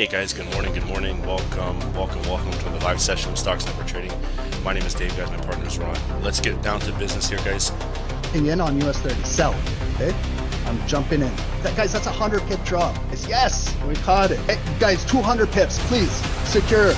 Hey guys, good morning, welcome to the live session of Stocks Network Trading. My name is Dave, guys, my partner is Ron. Let's get down to business here, guys. In on US 30, sell, okay? I'm jumping in. Guys, that's a 100 pip drop. Yes, we caught it. Hey, guys, 200 pips, please, secure.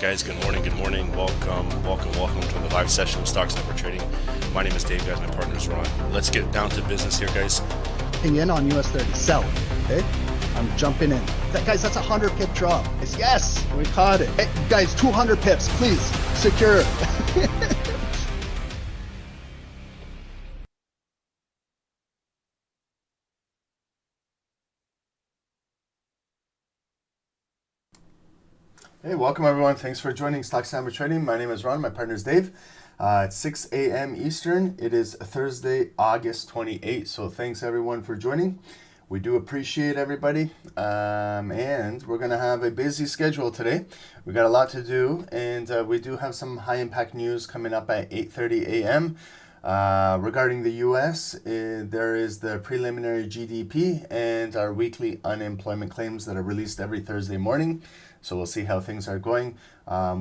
Guys, good morning. Welcome to the live session of Stocks Never Trading. My name is Dave, guys. My partner is Ron. Let's get down to business here, guys. In on US 30, sell. Okay, I'm jumping in. Guys, that's a 100 pip drop. Yes, we caught it. Hey, guys, 200 pips, please secure. Hey, welcome everyone. Thanks for joining Stocks Never Trading. My name is Ron. My partner is Dave. It's 6 a.m. Eastern. It is Thursday, August 28th. So thanks everyone for joining. We do appreciate everybody. And we're going to have a busy schedule today. We got a lot to do, and we do have some high impact news coming up at 8:30 a.m. Regarding the U.S., there is the preliminary GDP and our weekly unemployment claims that are released every Thursday morning. So we'll see how things are going.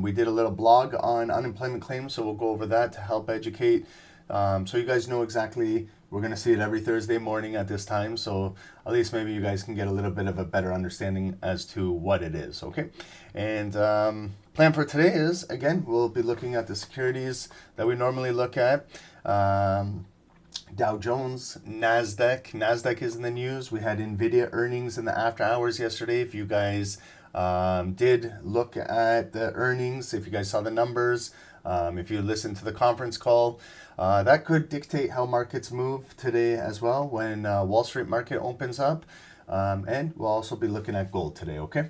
We did a little blog on unemployment claims, so we'll go over that to help educate. So you guys know exactly, we're going to see it every Thursday morning at this time. So at least maybe you guys can get a little bit of a better understanding as to what it is, okay? And plan for today is, again, we'll be looking at the securities that we normally look at. Dow Jones, NASDAQ. NASDAQ is in the news. We had Nvidia earnings in the after hours yesterday. If you guys did look at the earnings, if you guys saw the numbers, if you listened to the conference call, that could dictate how markets move today as well when Wall Street market opens up. And we'll also be looking at gold today, okay?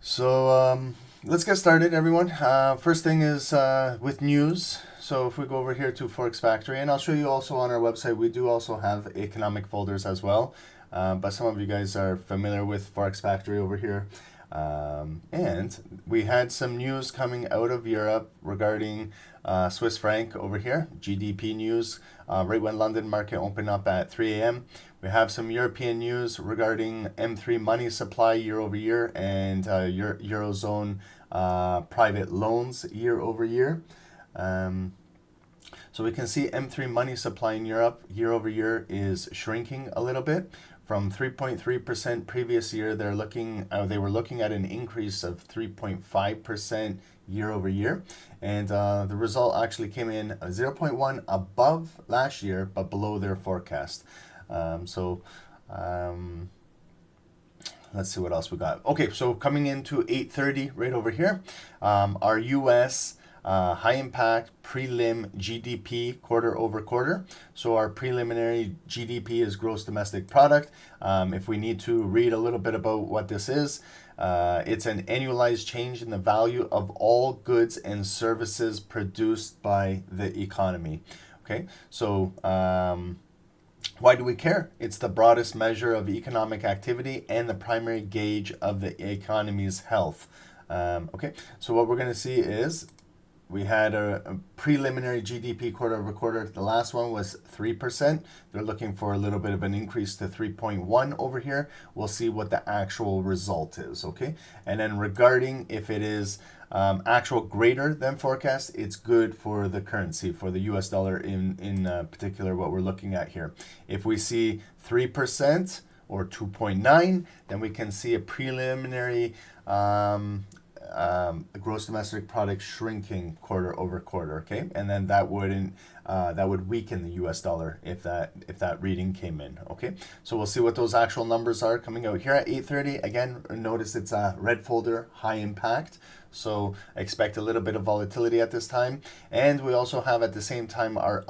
So let's get started, everyone. First thing is with news. So if we go over here to Forex Factory, and I'll show you also on our website, we do also have economic folders as well. But some of you guys are familiar with Forex Factory over here. And we had some news coming out of Europe regarding Swiss franc over here, GDP news, right when London market opened up at 3 a.m. We have some European news regarding M3 money supply year over year and Eurozone private loans year over year. So we can see M3 money supply in Europe year over year is shrinking a little bit. From 3.3% previous year, they were looking at an increase of 3.5% year over year. And the result actually came in 0.1 above last year, but below their forecast. Let's see what else we got. Okay, so coming into 8:30 right over here, our U.S. High impact prelim GDP quarter over quarter. So our preliminary GDP is gross domestic product. If we need to read a little bit about what this is, it's an annualized change in the value of all goods and services produced by the economy. Okay, so why do we care? It's the broadest measure of economic activity and the primary gauge of the economy's health. Okay, so what we're going to see is we had a preliminary GDP quarter over quarter. The last one was 3%. They're looking for a little bit of an increase to 3.1 over here. We'll see what the actual result is, okay? And then regarding if it is actual greater than forecast, it's good for the currency, for the US dollar in particular, what we're looking at here. If we see 3% or 2.9, then we can see a preliminary gross domestic product shrinking quarter over quarter, okay, and then that would weaken the U.S. dollar if that reading came in, okay. So we'll see what those actual numbers are coming out here at 8:30. Again, notice it's a red folder, high impact. So expect a little bit of volatility at this time. And we also have at the same time our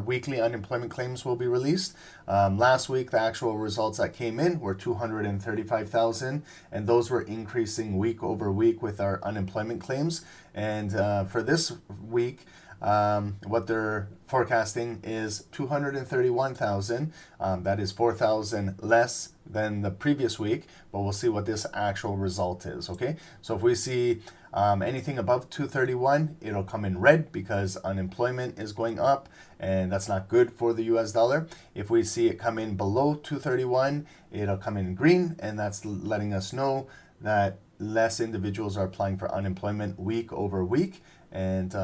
weekly unemployment claims will be released. Last week, the actual results that came in were 235,000, and those were increasing week over week with our unemployment claims. And for this week, what they're forecasting is 231,000. That is 4,000 less than the previous week, but we'll see what this actual result is, okay? So if we see anything above 231, it'll come in red because unemployment is going up, and that's not good for the US dollar. If we see it come in below 231, it'll come in green, and that's letting us know that less individuals are applying for unemployment week over week, and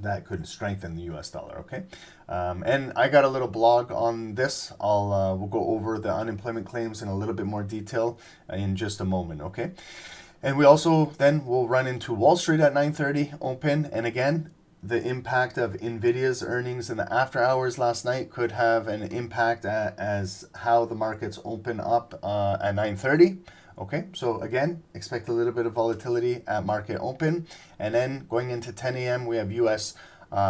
that could strengthen the US dollar, okay? And I got a little blog on this. We'll go over the unemployment claims in a little bit more detail in just a moment, okay? And we also then will run into Wall Street at 9:30 open. And again, the impact of Nvidia's earnings in the after hours last night could have an impact as how the markets open up at 9:30. Okay, so again, expect a little bit of volatility at market open. And then going into 10 a.m., we have U.S.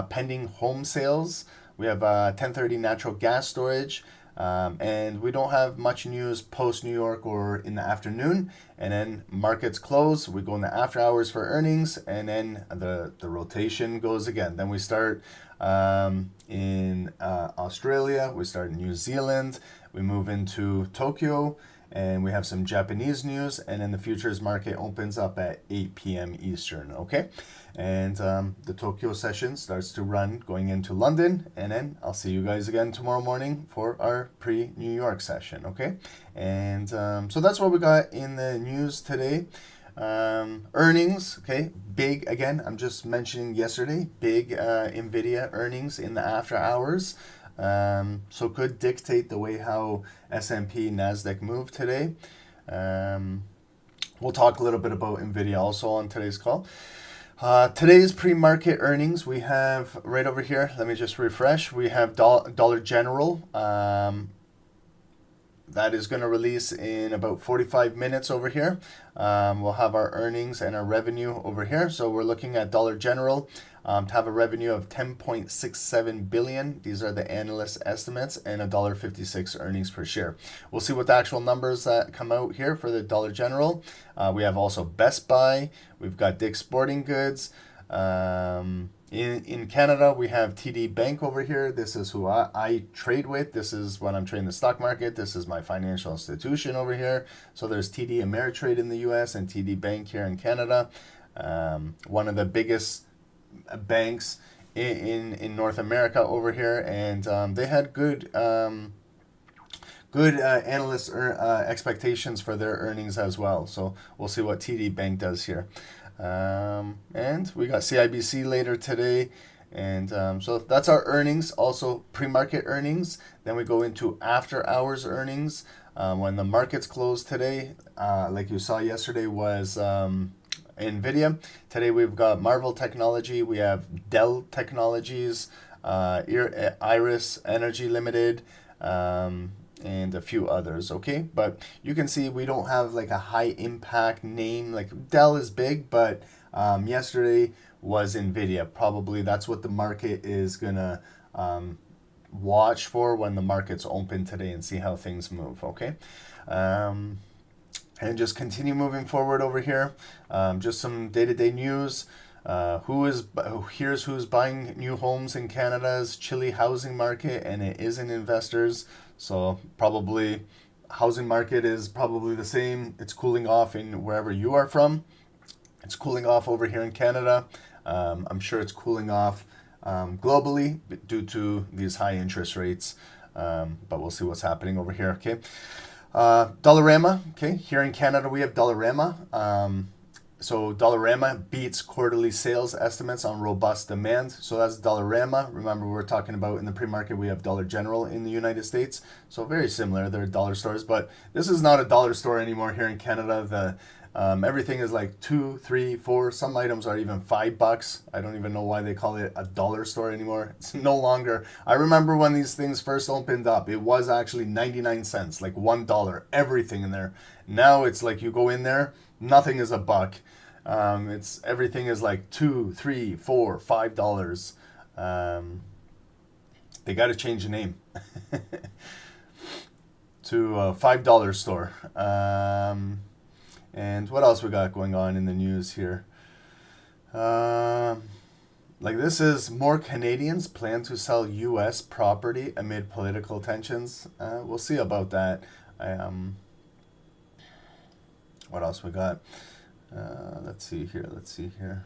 Pending home sales. We have 10:30 natural gas storage. And we don't have much news post New York or in the afternoon. And then markets close. We go in the after hours for earnings, and then the rotation goes again. Then we start in Australia. We start in New Zealand. We move into Tokyo, and we have some Japanese news. And then the futures market opens up at 8 p.m. Eastern. Okay, and the Tokyo session starts to run going into London, and then I'll see you guys again tomorrow morning for our pre-New York session. Okay, and so that's what we got in the news today. Earnings, okay, big again. I'm just mentioning yesterday, big Nvidia earnings in the after hours. So could dictate the way how S&P NASDAQ move today. We'll talk a little bit about Nvidia also on today's call. Today's pre-market earnings, we have right over here. Let me just refresh. We have Dollar General. That is going to release in about 45 minutes over here. We'll have our earnings and our revenue over here. So we're looking at Dollar General to have a revenue of 10.67 billion. These are the analyst estimates, and $1.56 earnings per share. We'll see what the actual numbers that come out here for the Dollar General. We have also Best Buy. We've got Dick's Sporting Goods. In Canada, we have TD Bank over here. This is who I trade with. This is when I'm trading the stock market. This is my financial institution over here. So there's TD Ameritrade in the US and TD Bank here in Canada. One of the biggest banks in North America over here. And they had good analyst expectations for their earnings as well. So we'll see what TD Bank does here. And we got CIBC later today. And so that's our earnings, also pre-market earnings. Then we go into after hours earnings. When the markets closed today, like you saw yesterday, was Nvidia. Today we've got Marvell Technology. We have Dell Technologies, Iris Energy Limited, and a few others. Okay, but you can see we don't have like a high impact name. Like Dell is big, but yesterday was Nvidia. Probably that's what the market is gonna watch for when the markets open today and see how things move. Okay, and just continue moving forward over here. Just some day-to-day news. Here's who's buying new homes in Canada's chilly housing market, and it isn't investors. So probably housing market is probably the same. It's cooling off in wherever you are from. It's cooling off over here in Canada. I'm sure it's cooling off globally due to these high interest rates. But we'll see what's happening over here. Okay. Dollarama. Okay. Here in Canada, we have Dollarama. So Dollarama beats quarterly sales estimates on robust demand. So that's Dollarama. Remember, we were talking about in the pre-market, we have Dollar General in the United States. So very similar. They're dollar stores, but this is not a dollar store anymore here in Canada. Everything is like $2, $3, $4. Some items are even $5. I don't even know why they call it a dollar store anymore. It's no longer. I remember when these things first opened up, it was actually 99 cents, like $1, everything in there. Now it's like you go in there, nothing is a buck. Everything is like $2, $3, $4, $5. They got to change the name to a $5 store. And what else we got going on in the news here? Like this is more Canadians plan to sell U.S. property amid political tensions. We'll see about that. What else we got? Let's see here.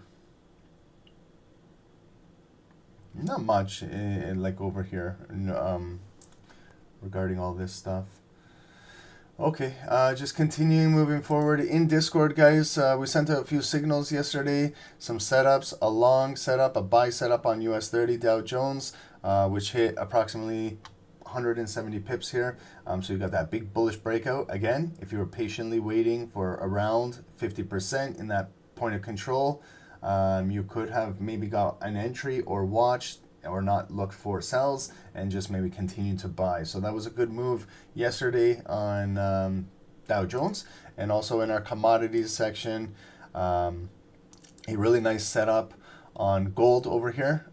Not much like over here regarding all this stuff. Okay, just continuing moving forward in Discord, guys. We sent out a few signals yesterday, some setups, a long setup, a buy setup on US 30 Dow Jones, which hit approximately 170 pips here. So you got that big bullish breakout. Again, if you were patiently waiting for around 50% in that point of control, you could have maybe got an entry or watched or not looked for sells and just maybe continue to buy. So that was a good move yesterday on Dow Jones, and also in our commodities section, a really nice setup on gold over here,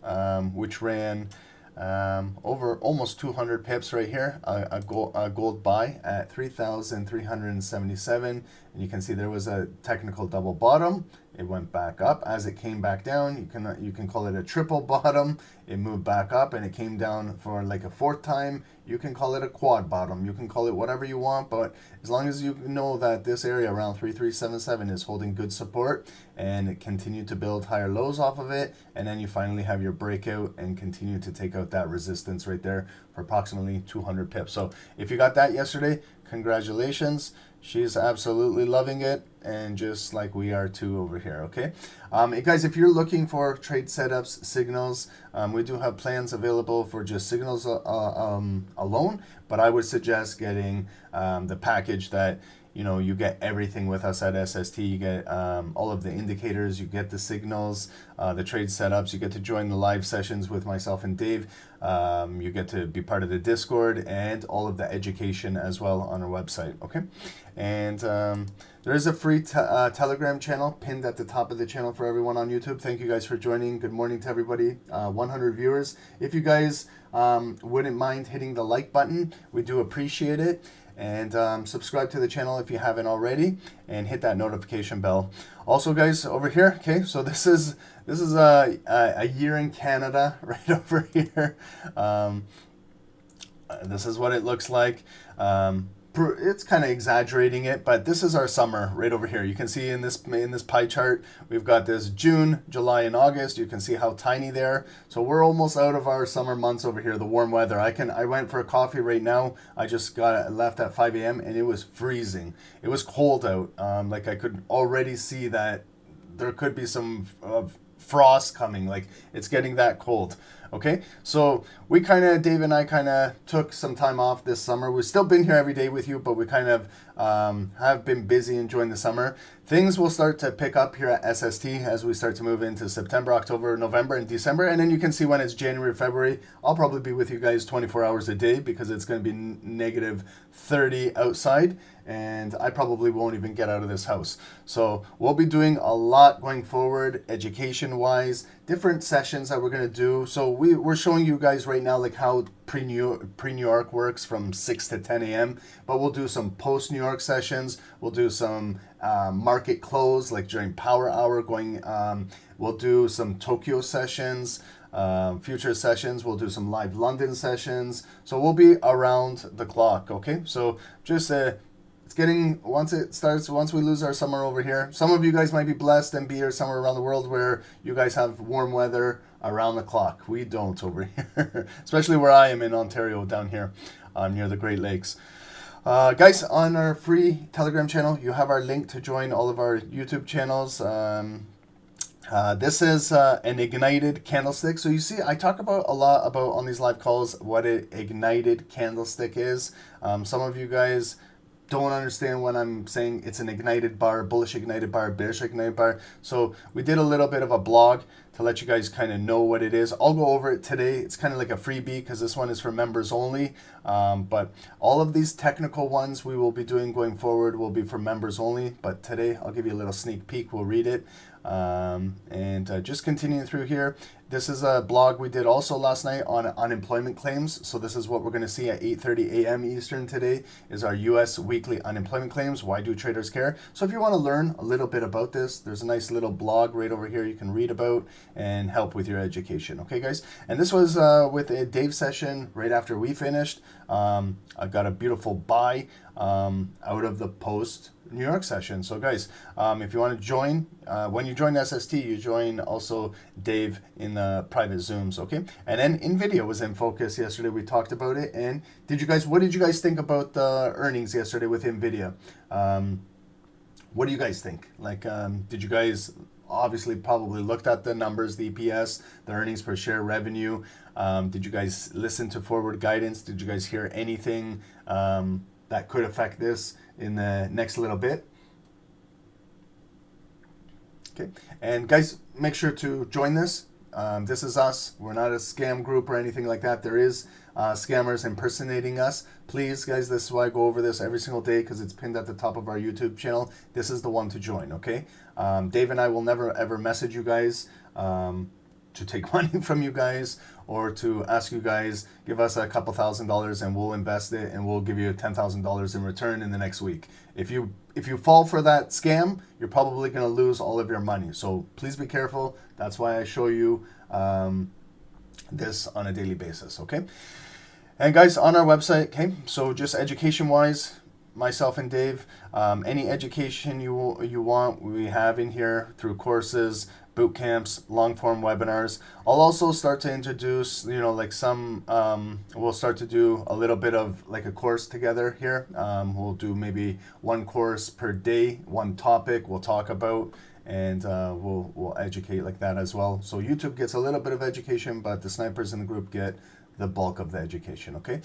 which ran over almost 200 pips right here, a gold buy at 3,377, and you can see there was a technical double bottom. It went back up. As it came back down, you can call it a triple bottom. It moved back up and it came down for like a fourth time. You can call it a quad bottom. You can call it whatever you want, but as long as you know that this area around 3377 is holding good support and it continued to build higher lows off of it, and then you finally have your breakout and continue to take out that resistance right there for approximately 200 pips. So if you got that yesterday, congratulations. She's absolutely loving it, and just like we are too over here, okay? Guys, if you're looking for trade setups, signals, we do have plans available for just signals alone, but I would suggest getting the package that, you know, you get everything with us at SST. You get all of the indicators, you get the signals, the trade setups, you get to join the live sessions with myself and Dave, you get to be part of the Discord, and all of the education as well on our website, okay? And there is a free Telegram channel pinned at the top of the channel for everyone on YouTube. Thank you guys for joining. Good morning to everybody. 100 viewers. If you guys wouldn't mind hitting the like button, we do appreciate it. And subscribe to the channel if you haven't already, and hit that notification bell. Also, guys, over here, okay, so this is a year in Canada right over here. This is what it looks like. It's kind of exaggerating it, but this is our summer right over here. You can see in this pie chart, we've got this June, July, and August. You can see how tiny they are. So we're almost out of our summer months over here, the warm weather. I went for a coffee right now. I just left at 5 a.m. and it was freezing. It was cold out. Like I could already see that there could be some frost coming. Like it's getting that cold. Okay, so Dave and I kind of took some time off this summer. We've still been here every day with you, but we kind of have been busy enjoying the summer. Things will start to pick up here at SST as we start to move into September, October, November, and December. And then you can see when it's January, February, I'll probably be with you guys 24 hours a day because it's going to be negative 30 outside. And I probably won't even get out of this house. So we'll be doing a lot going forward, education-wise, different sessions that we're going to do. So we're showing you guys right now like how pre-New York works from 6 to 10 a.m. But we'll do some post-New York sessions. We'll do some market close, like during power hour we'll do some Tokyo sessions, future sessions. We'll do some live London sessions. So we'll be around the clock, okay? So just it's getting, once we lose our summer over here, some of you guys might be blessed and be here somewhere around the world where you guys have warm weather around the clock. We don't over here, especially where I am in Ontario down here near the Great Lakes. Guys, on our free Telegram channel, you have our link to join all of our YouTube channels. This is an ignited candlestick. So you see, I talk about a lot about on these live calls what an ignited candlestick is. Some of you guys don't understand when I'm saying it's an ignited bar, bullish ignited bar, bearish ignited bar. So we did a little bit of a blog to let you guys kind of know what it is. I'll go over it today. It's kind of like a freebie because this one is for members only. But all of these technical ones we will be doing going forward will be for members only. But today I'll give you a little sneak peek. We'll read it. Just continuing through here, this is a blog we did also last night on unemployment claims. So this is what we're going to see at 8:30 a.m. Eastern today is our U.S. weekly unemployment claims. Why do traders care? So if you want to learn a little bit about this, there's a nice little blog right over here you can read about and help with your education. Okay, guys? And this was with a Dave session right after we finished. I got a beautiful buy out of the post New York session. So guys, if you want to join, when you join SST, you join also Dave in the private Zooms, okay? And then Nvidia was in focus yesterday. We talked about it. And what did you guys think about the earnings yesterday with Nvidia? What do you guys think? Like, did you guys obviously probably looked at the numbers, the EPS, the earnings per share, revenue. Did you guys listen to forward guidance? Did you guys hear anything that could affect this in the next little bit? Okay, and guys, make sure to join this. This is us. We're not a scam group or anything like that. There is scammers impersonating us. Please, guys, this is why I go over this every single day, because it's pinned at the top of our YouTube channel. This is the one to join, okay? Dave and I will never, ever message you guys to take money from you guys or to ask you guys, give us a couple $1,000 and we'll invest it and we'll give you $10,000 in return in the next week. If you fall for that scam, you're probably going to lose all of your money. So please be careful. That's why I show you this on a daily basis, okay? And guys, on our website, okay, so just education-wise, myself and Dave, any education you want, we have in here through courses, boot camps, long-form webinars. I'll also start to introduce, like some, we'll start to do a little bit of like a course together here. We'll do maybe one course per day, one topic we'll talk about, and we'll educate like that as well. So YouTube gets a little bit of education, but the snipers in the group get the bulk of the education, okay?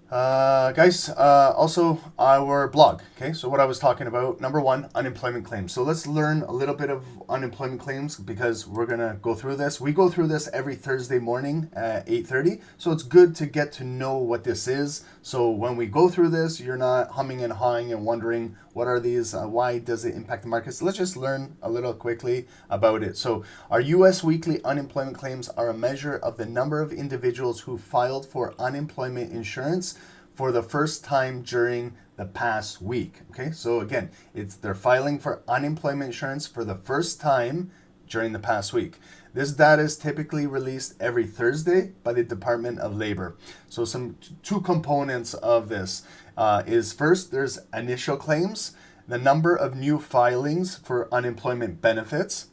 Guys, also our blog, okay? So what I was talking about, number one, unemployment claims. So let's learn a little bit of unemployment claims because we're gonna go through this. We go through this every Thursday morning at 8:30. So it's good to get to know what this is. So when we go through this, you're not humming and hawing and wondering what are these, why does it impact the markets? Let's just learn a little quickly about it. So our US weekly unemployment claims are a measure of the number of individuals who filed for unemployment insurance for the first time during the past week. Okay, so again, they're filing for unemployment insurance for the first time during the past week. This data is typically released every Thursday by the Department of Labor. So two components of this is first, there's initial claims, the number of new filings for unemployment benefits.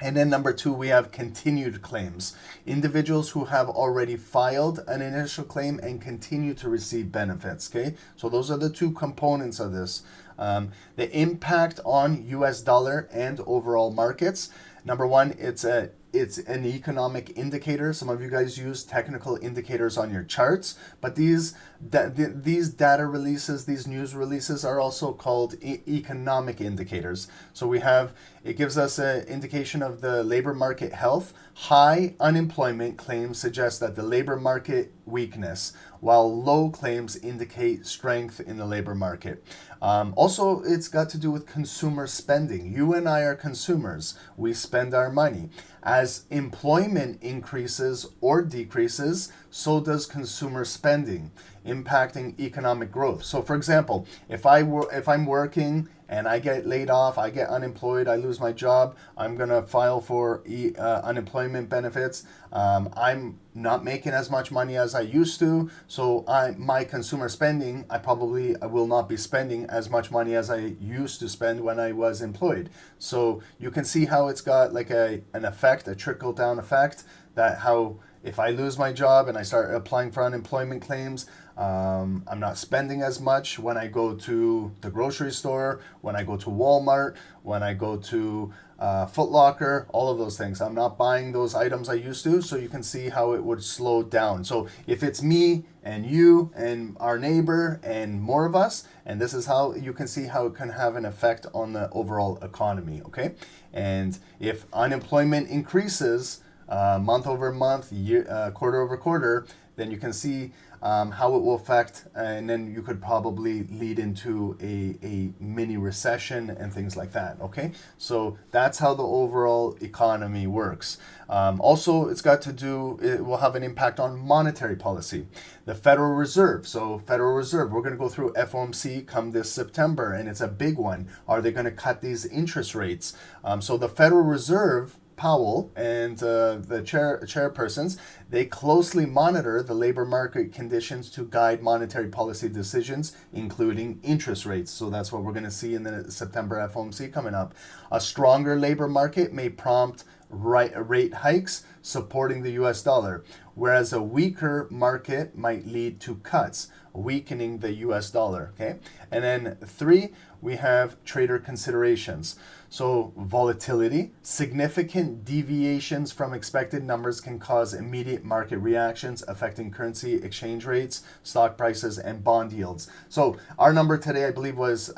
And then number two, we have continued claims, individuals who have already filed an initial claim and continue to receive benefits, okay? So those are the two components of this. The impact on US dollar and overall markets. Number one, it's an economic indicator. Some of you guys use technical indicators on your charts, but these data releases, these news releases are also called economic indicators. So it gives us an indication of the labor market health. High unemployment claims suggest that the labor market weakness, while low claims indicate strength in the labor market. Also, it's got to do with consumer spending. You and I are consumers. We spend our money. As employment increases or decreases, so does consumer spending, impacting economic growth. So for example, if I'm working and I get laid off, I get unemployed, I lose my job, I'm gonna file for unemployment benefits. I'm not making as much money as I used to, so my consumer spending, I will not be spending as much money as I used to spend when I was employed. So you can see how it's got like an effect, a trickle down effect, that how if I lose my job and I start applying for unemployment claims, I'm not spending as much when I go to the grocery store, when I go to Walmart, when I go to Foot Locker, all of those things. I'm not buying those items I used to, so you can see how it would slow down. So if it's me and you and our neighbor and more of us, and this is how you can see how it can have an effect on the overall economy, okay? And if unemployment increases month over month, quarter over quarter, then you can see how it will affect, and then you could probably lead into a mini recession and things like that, okay? So that's how the overall economy works. Also, it will have an impact on monetary policy. The Federal Reserve, we're gonna go through FOMC come this September, and it's a big one. Are they gonna cut these interest rates? So the Federal Reserve, Powell and the chairpersons, they closely monitor the labor market conditions to guide monetary policy decisions, including interest rates. So that's what we're going to see in the September FOMC coming up. A stronger labor market may prompt rate hikes, supporting the US dollar. whereas a weaker market might lead to cuts, weakening the US dollar, okay? And then 3, we have trader considerations. So volatility, significant deviations from expected numbers can cause immediate market reactions affecting currency exchange rates, stock prices, and bond yields. So our number today, I believe, was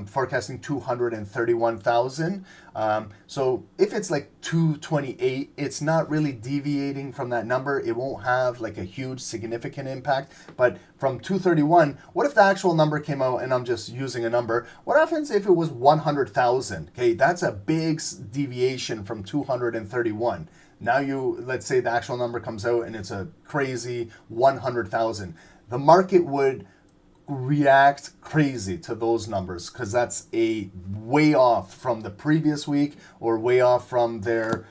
forecasting 231,000. So if it's like 228, it's not really deviating from that number. It won't have like a huge significant impact. But from 231, what if the actual number came out, and I'm just using a number, what happens if it was 100,000? Okay, that's a big deviation from 231. Now let's say the actual number comes out and it's a crazy 100,000. The market would react crazy to those numbers because that's a way off from the previous week or way off from their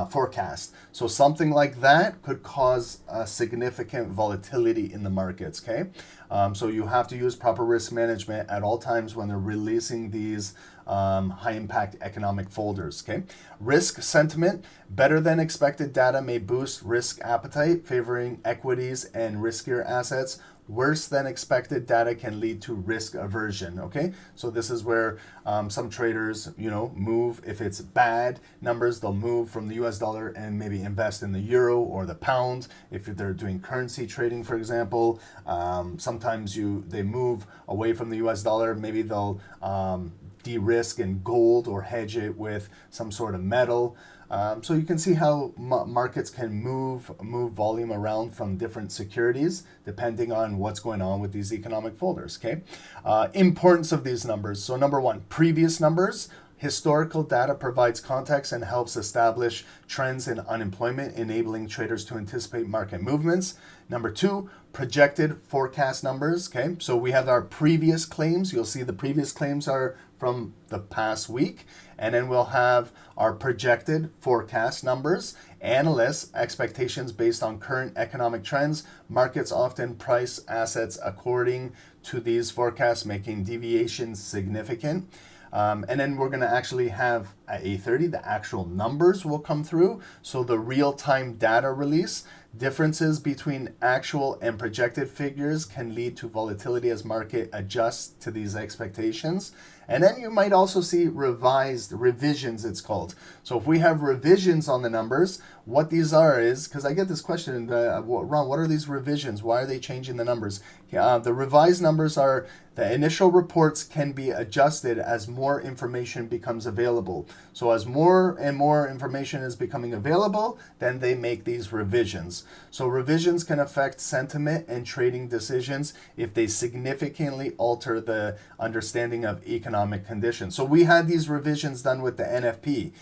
forecast. So something like that could cause a significant volatility in the markets, okay? So you have to use proper risk management at all times when they're releasing these high impact economic folders, okay? Risk sentiment, better than expected data may boost risk appetite, favoring equities and riskier assets. Worse than expected data can lead to risk aversion, okay? So this is where some traders, move. If it's bad numbers, they'll move from the US dollar and maybe invest in the euro or the pound. If they're doing currency trading, for example, sometimes they move away from the US dollar. Maybe they'll de-risk in gold or hedge it with some sort of metal. So you can see how markets can move volume around from different securities depending on what's going on with these economic folders, okay? Importance of these numbers. So number 1, previous numbers. Historical data provides context and helps establish trends in unemployment, enabling traders to anticipate market movements. Number 2, projected forecast numbers, okay? So we have our previous claims. You'll see the previous claims are from the past week. And then we'll have our projected forecast numbers, analysts' expectations based on current economic trends. Markets often price assets according to these forecasts, making deviations significant. And then we're going to actually have at 8:30, the actual numbers will come through. So the real-time data release, differences between actual and projected figures can lead to volatility as market adjusts to these expectations. And then you might also see revisions, it's called. So if we have revisions on the numbers, what these are is, because I get this question, Ron, what are these revisions? Why are they changing the numbers? The revised numbers are the initial reports can be adjusted as more information becomes available. So as more and more information is becoming available, then they make these revisions. So revisions can affect sentiment and trading decisions if they significantly alter the understanding of economic conditions. So we had these revisions done with the NFP,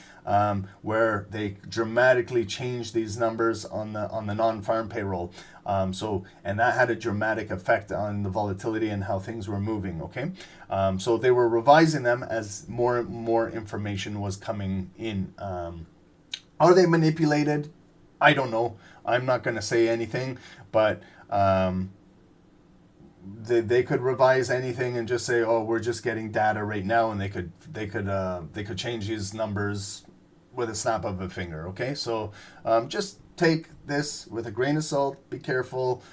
where they dramatically changed these numbers on the non-farm payroll. And that had a dramatic effect on the volatility and how things were moving, okay? So they were revising them as more information was coming in. Are they manipulated? I don't know. I'm not going to say anything, but they could revise anything and just say, oh, we're just getting data right now, and they could change these numbers with a snap of a finger, okay? So just take this with a grain of salt, be careful,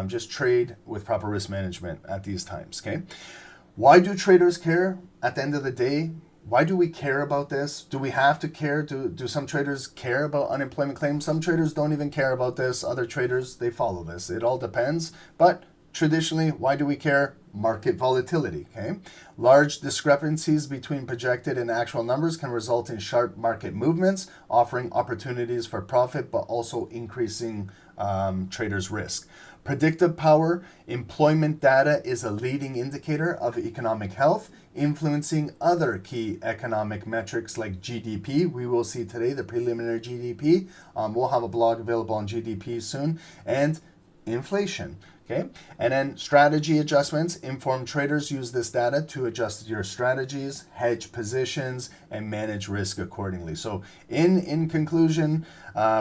just trade with proper risk management at these times, okay? Why do traders care at the end of the day? Why do we care about this? Do we have to care? Do some traders care about unemployment claims? Some traders don't even care about this. Other traders, they follow this. It all depends. But traditionally, why do we care? Market volatility, okay? Large discrepancies between projected and actual numbers can result in sharp market movements, offering opportunities for profit, but also increasing traders' risk. Predictive power, employment data is a leading indicator of economic health, influencing other key economic metrics like GDP. We will see today the preliminary GDP. We'll have a blog available on GDP soon. And inflation. Okay, and then strategy adjustments. Informed traders use this data to adjust your strategies, hedge positions, and manage risk accordingly. So in conclusion,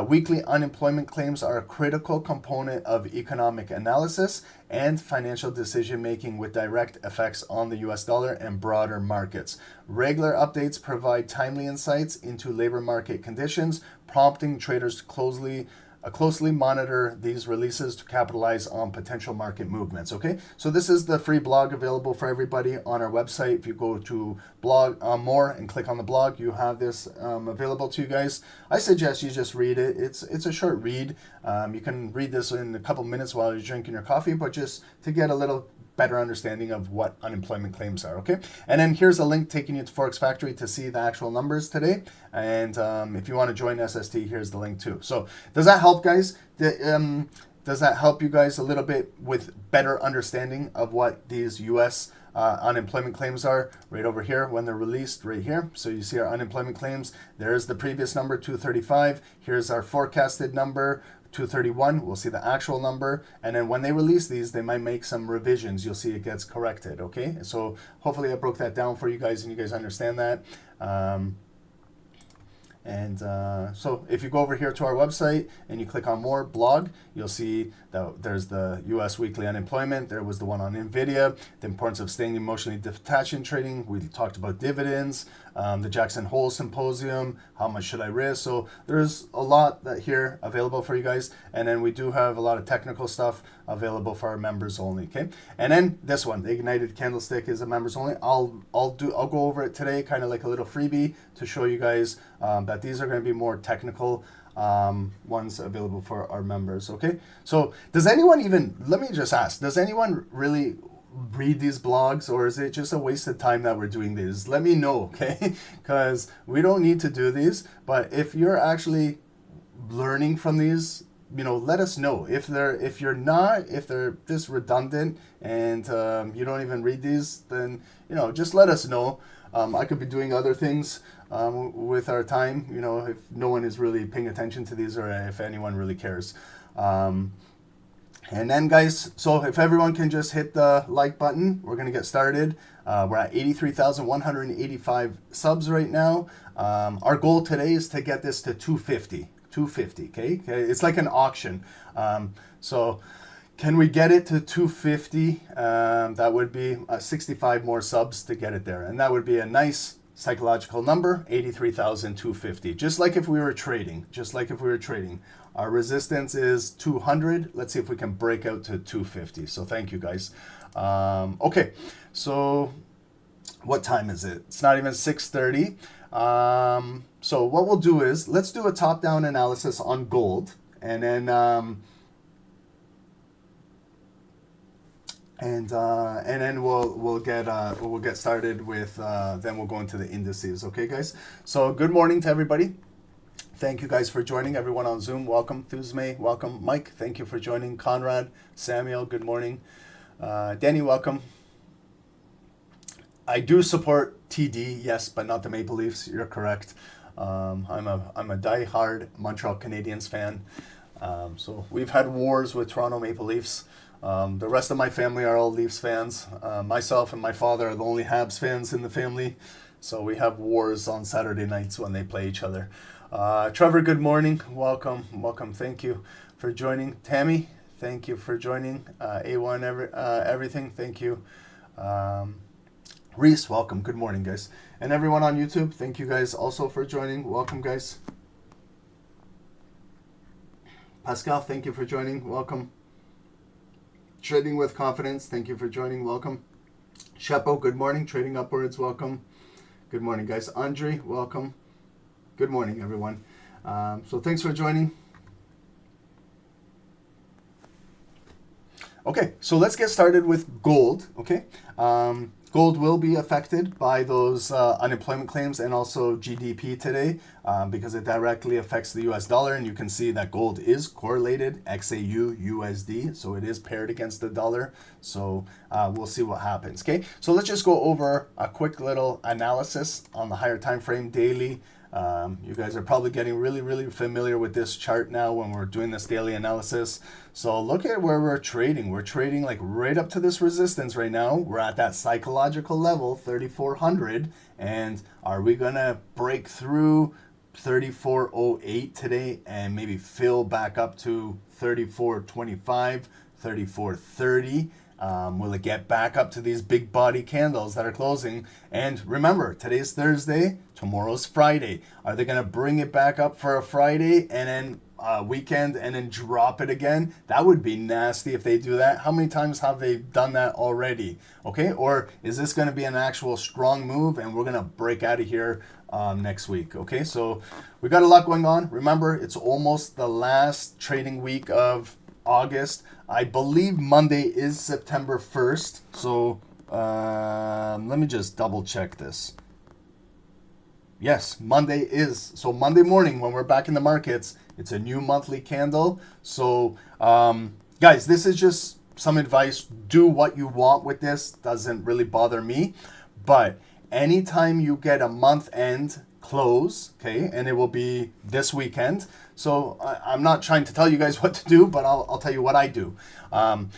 weekly unemployment claims are a critical component of economic analysis and financial decision making with direct effects on the US dollar and broader markets. Regular updates provide timely insights into labor market conditions, prompting traders to closely closely monitor these releases to capitalize on potential market movements. Okay, so this is the free blog available for everybody on our website. If you go to blog more and click on the blog, you have this available to you guys. I suggest you just read it. It's a short read. You can read this in a couple minutes while you're drinking your coffee, but just to get a little better understanding of what unemployment claims are. Okay, and then here's a link taking you to Forex Factory to see the actual numbers today. And if you want to join SST, here's the link too. So does that help, guys? Does that help you guys a little bit with better understanding of what these U.S. Unemployment claims are right over here when they're released right here? So you see our unemployment claims. There's the previous number, 235. Here's our forecasted number, 231. We'll see the actual number, and then when they release these, they might make some revisions. You'll see it gets corrected. Okay, so hopefully I broke that down for you guys and you guys understand that. So if you go over here to our website and you click on more blog, you'll see that there's the U.S. weekly unemployment. There was the one on Nvidia, the importance of staying emotionally detached in trading. We talked about dividends, the Jackson Hole Symposium, how much should I risk? So there's a lot that here available for you guys. And then we do have a lot of technical stuff available for our members only. Okay, and then this one, the Ignited Candlestick, is a members only. I'll go over it today, kind of like a little freebie to show you guys that these are going to be more technical ones available for our members. Okay, so does anyone even, let me just ask, does anyone really read these blogs, or is it just a waste of time that we're doing these? Let me know, okay? Because we don't need to do these, but if you're actually learning from these, you know, let us know. If they're just redundant and you don't even read these, then, you know, just let us know. I could be doing other things with our time, you know, if no one is really paying attention to these, or if anyone really cares. And then, guys, so if everyone can just hit the like button, we're going to get started. We're at 83,185 subs right now. Our goal today is to get this to 250, okay? It's like an auction. So can we get it to 250? That would be 65 more subs to get it there. And that would be a nice psychological number, 83,250. Just like if we were trading, Our resistance is 200. Let's see if we can break out to 250. So thank you, guys. Okay, so what time is it? It's not even 6:30. So what we'll do is, let's do a top-down analysis on gold, and then we'll get started with then we'll go into the indices. Okay, guys. So good morning to everybody. Thank you guys for joining. Everyone on Zoom, welcome. Thuzme, welcome. Mike, thank you for joining. Conrad, Samuel, good morning. Danny, welcome. I do support TD, yes, but not the Maple Leafs. You're correct. I'm a die-hard Montreal Canadiens fan. So we've had wars with Toronto Maple Leafs. The rest of my family are all Leafs fans. Myself and my father are the only Habs fans in the family. So we have wars on Saturday nights when they play each other. Trevor, good morning. Welcome. Thank you for joining. Tammy, thank you for joining. A1 everything, thank you. Reese, welcome. Good morning, guys. And everyone on YouTube, thank you guys also for joining. Welcome, guys. Pascal, thank you for joining. Welcome. Trading with Confidence, thank you for joining. Welcome. Shepo, good morning. Trading Upwards, welcome. Good morning, guys. Andre, welcome. Good morning, everyone. So thanks for joining. Okay, so let's get started with gold. Okay, gold will be affected by those unemployment claims and also GDP today because it directly affects the US dollar, and you can see that gold is correlated XAUUSD, so it is paired against the dollar. So we'll see what happens. Okay, so let's just go over a quick little analysis on the higher time frame daily. You guys are probably getting really familiar with this chart now when we're doing this daily analysis. So look at where we're trading. We're trading like right up to this resistance right now. We're at that psychological level, 3,400. And are we going to break through 3408 today and maybe fill back up to 3425, 3430? Will it get back up to these big body candles that are closing? And remember, today's Thursday, tomorrow's Friday. Are they going to bring it back up for a Friday and then weekend and then drop it again. That would be nasty if they do that. How many times have they done that already? Okay, or is this going to be an actual strong move and we're going to break out of here next week? Okay, so we got a lot going on. Remember, it's almost the last trading week of August. I believe Monday is September 1st. So let me just double check this. Yes, Monday is. So Monday morning when we're back in the markets, it's a new monthly candle. So guys, this is just some advice. Do what you want with this. Doesn't really bother me. But anytime you get a month end close, okay, and it will be this weekend. So I'm not trying to tell you guys what to do, but I'll tell you what I do. On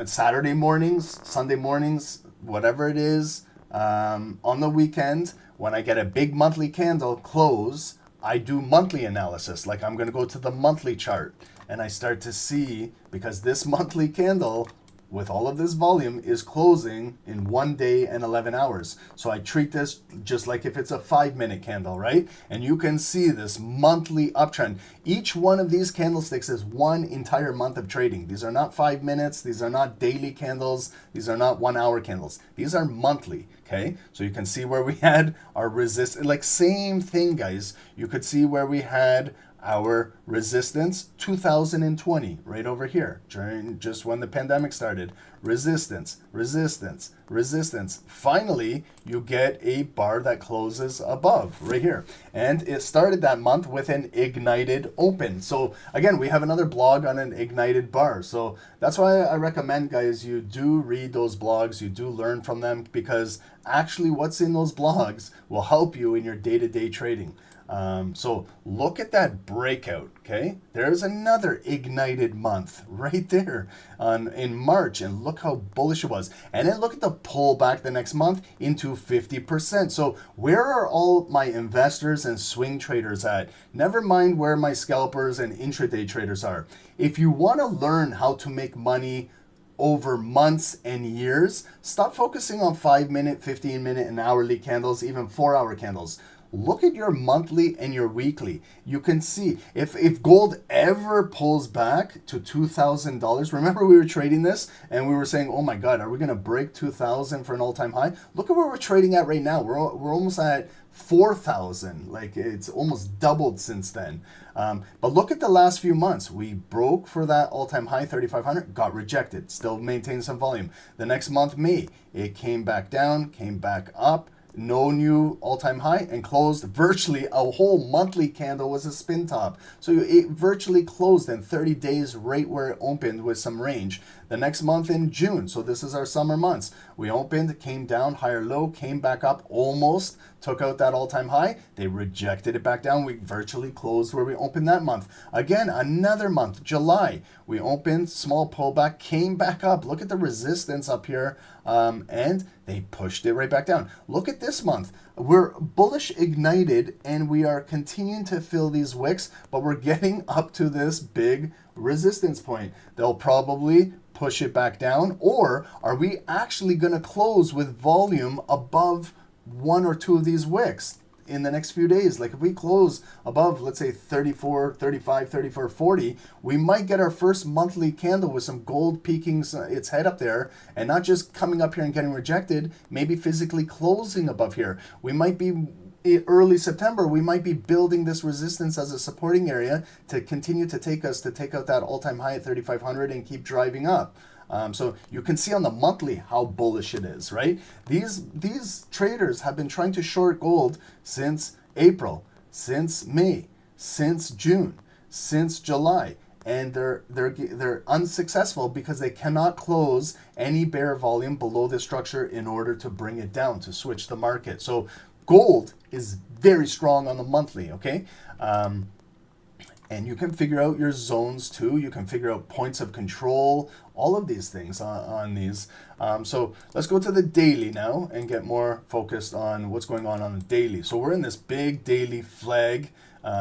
Saturday mornings, Sunday mornings, whatever it is, on the weekend, when I get a big monthly candle close, I do monthly analysis. Like I'm going to go to the monthly chart and I start to see, because this monthly candle with all of this volume is closing in 1 day and 11 hours. So I treat this just like if it's a 5-minute candle, right? And you can see this monthly uptrend. Each one of these candlesticks is one entire month of trading. These are not 5 minutes. These are not daily candles. These are not 1 hour candles. These are monthly, okay? So you can see where we had our resistance, like same thing, guys. You could see where we had our resistance, 2020, right over here, during just when the pandemic started. Resistance, resistance, resistance. Finally, you get a bar that closes above right here. And it started that month with an ignited open. So again, we have another blog on an ignited bar. So that's why I recommend, guys, you do read those blogs, you do learn from them, because actually what's in those blogs will help you in your day-to-day trading. So look at that breakout, okay? There's another ignited month right there in March, and look how bullish it was. And then look at the pullback the next month into 50%. So where are all my investors and swing traders at? Never mind where my scalpers and intraday traders are. If you want to learn how to make money over months and years, stop focusing on 5-minute, 15-minute, and hourly candles, even 4-hour candles. Look at your monthly and your weekly. You can see if gold ever pulls back to $2,000. Remember we were trading this and we were saying, oh my God, are we going to break 2,000 for an all-time high? Look at where we're trading at right now. We're almost at 4,000. Like it's almost doubled since then. But look at the last few months. We broke for that all-time high, 3,500, got rejected, still maintained some volume. The next month, May, it came back down, came back up. No new all-time high, and closed virtually a whole monthly candle was a spin top. So it virtually closed in 30 days right where it opened with some range. The next month in June, so this is our summer months, we opened, came down, higher low, came back up, almost took out that all-time high. They rejected it back down. We virtually closed where we opened that month. Again, another month, July, we opened, small pullback, came back up. Look at the resistance up here, and they pushed it right back down. Look at this month. We're bullish ignited and we are continuing to fill these wicks, but we're getting up to this big resistance point. They'll probably push it back down, or are we actually going to close with volume above 1 or 2 of these wicks in the next few days? Like if we close above, let's say 34, 35, 34, 40, we might get our first monthly candle with some gold peeking its head up there, and not just coming up here and getting rejected, maybe physically closing above here. We might be early September, we might be building this resistance as a supporting area to continue to take us to take out that all-time high at 3,500 and keep driving up. So you can see on the monthly how bullish it is, right? These traders have been trying to short gold since April, since May, since June, since July, and they're unsuccessful because they cannot close any bear volume below this structure in order to bring it down, to switch the market. So gold is very strong on the monthly, okay? And you can figure out your zones too. You can figure out points of control, all of these things on these. So let's go to the daily now and get more focused on what's going on the daily. So we're in this big daily flag.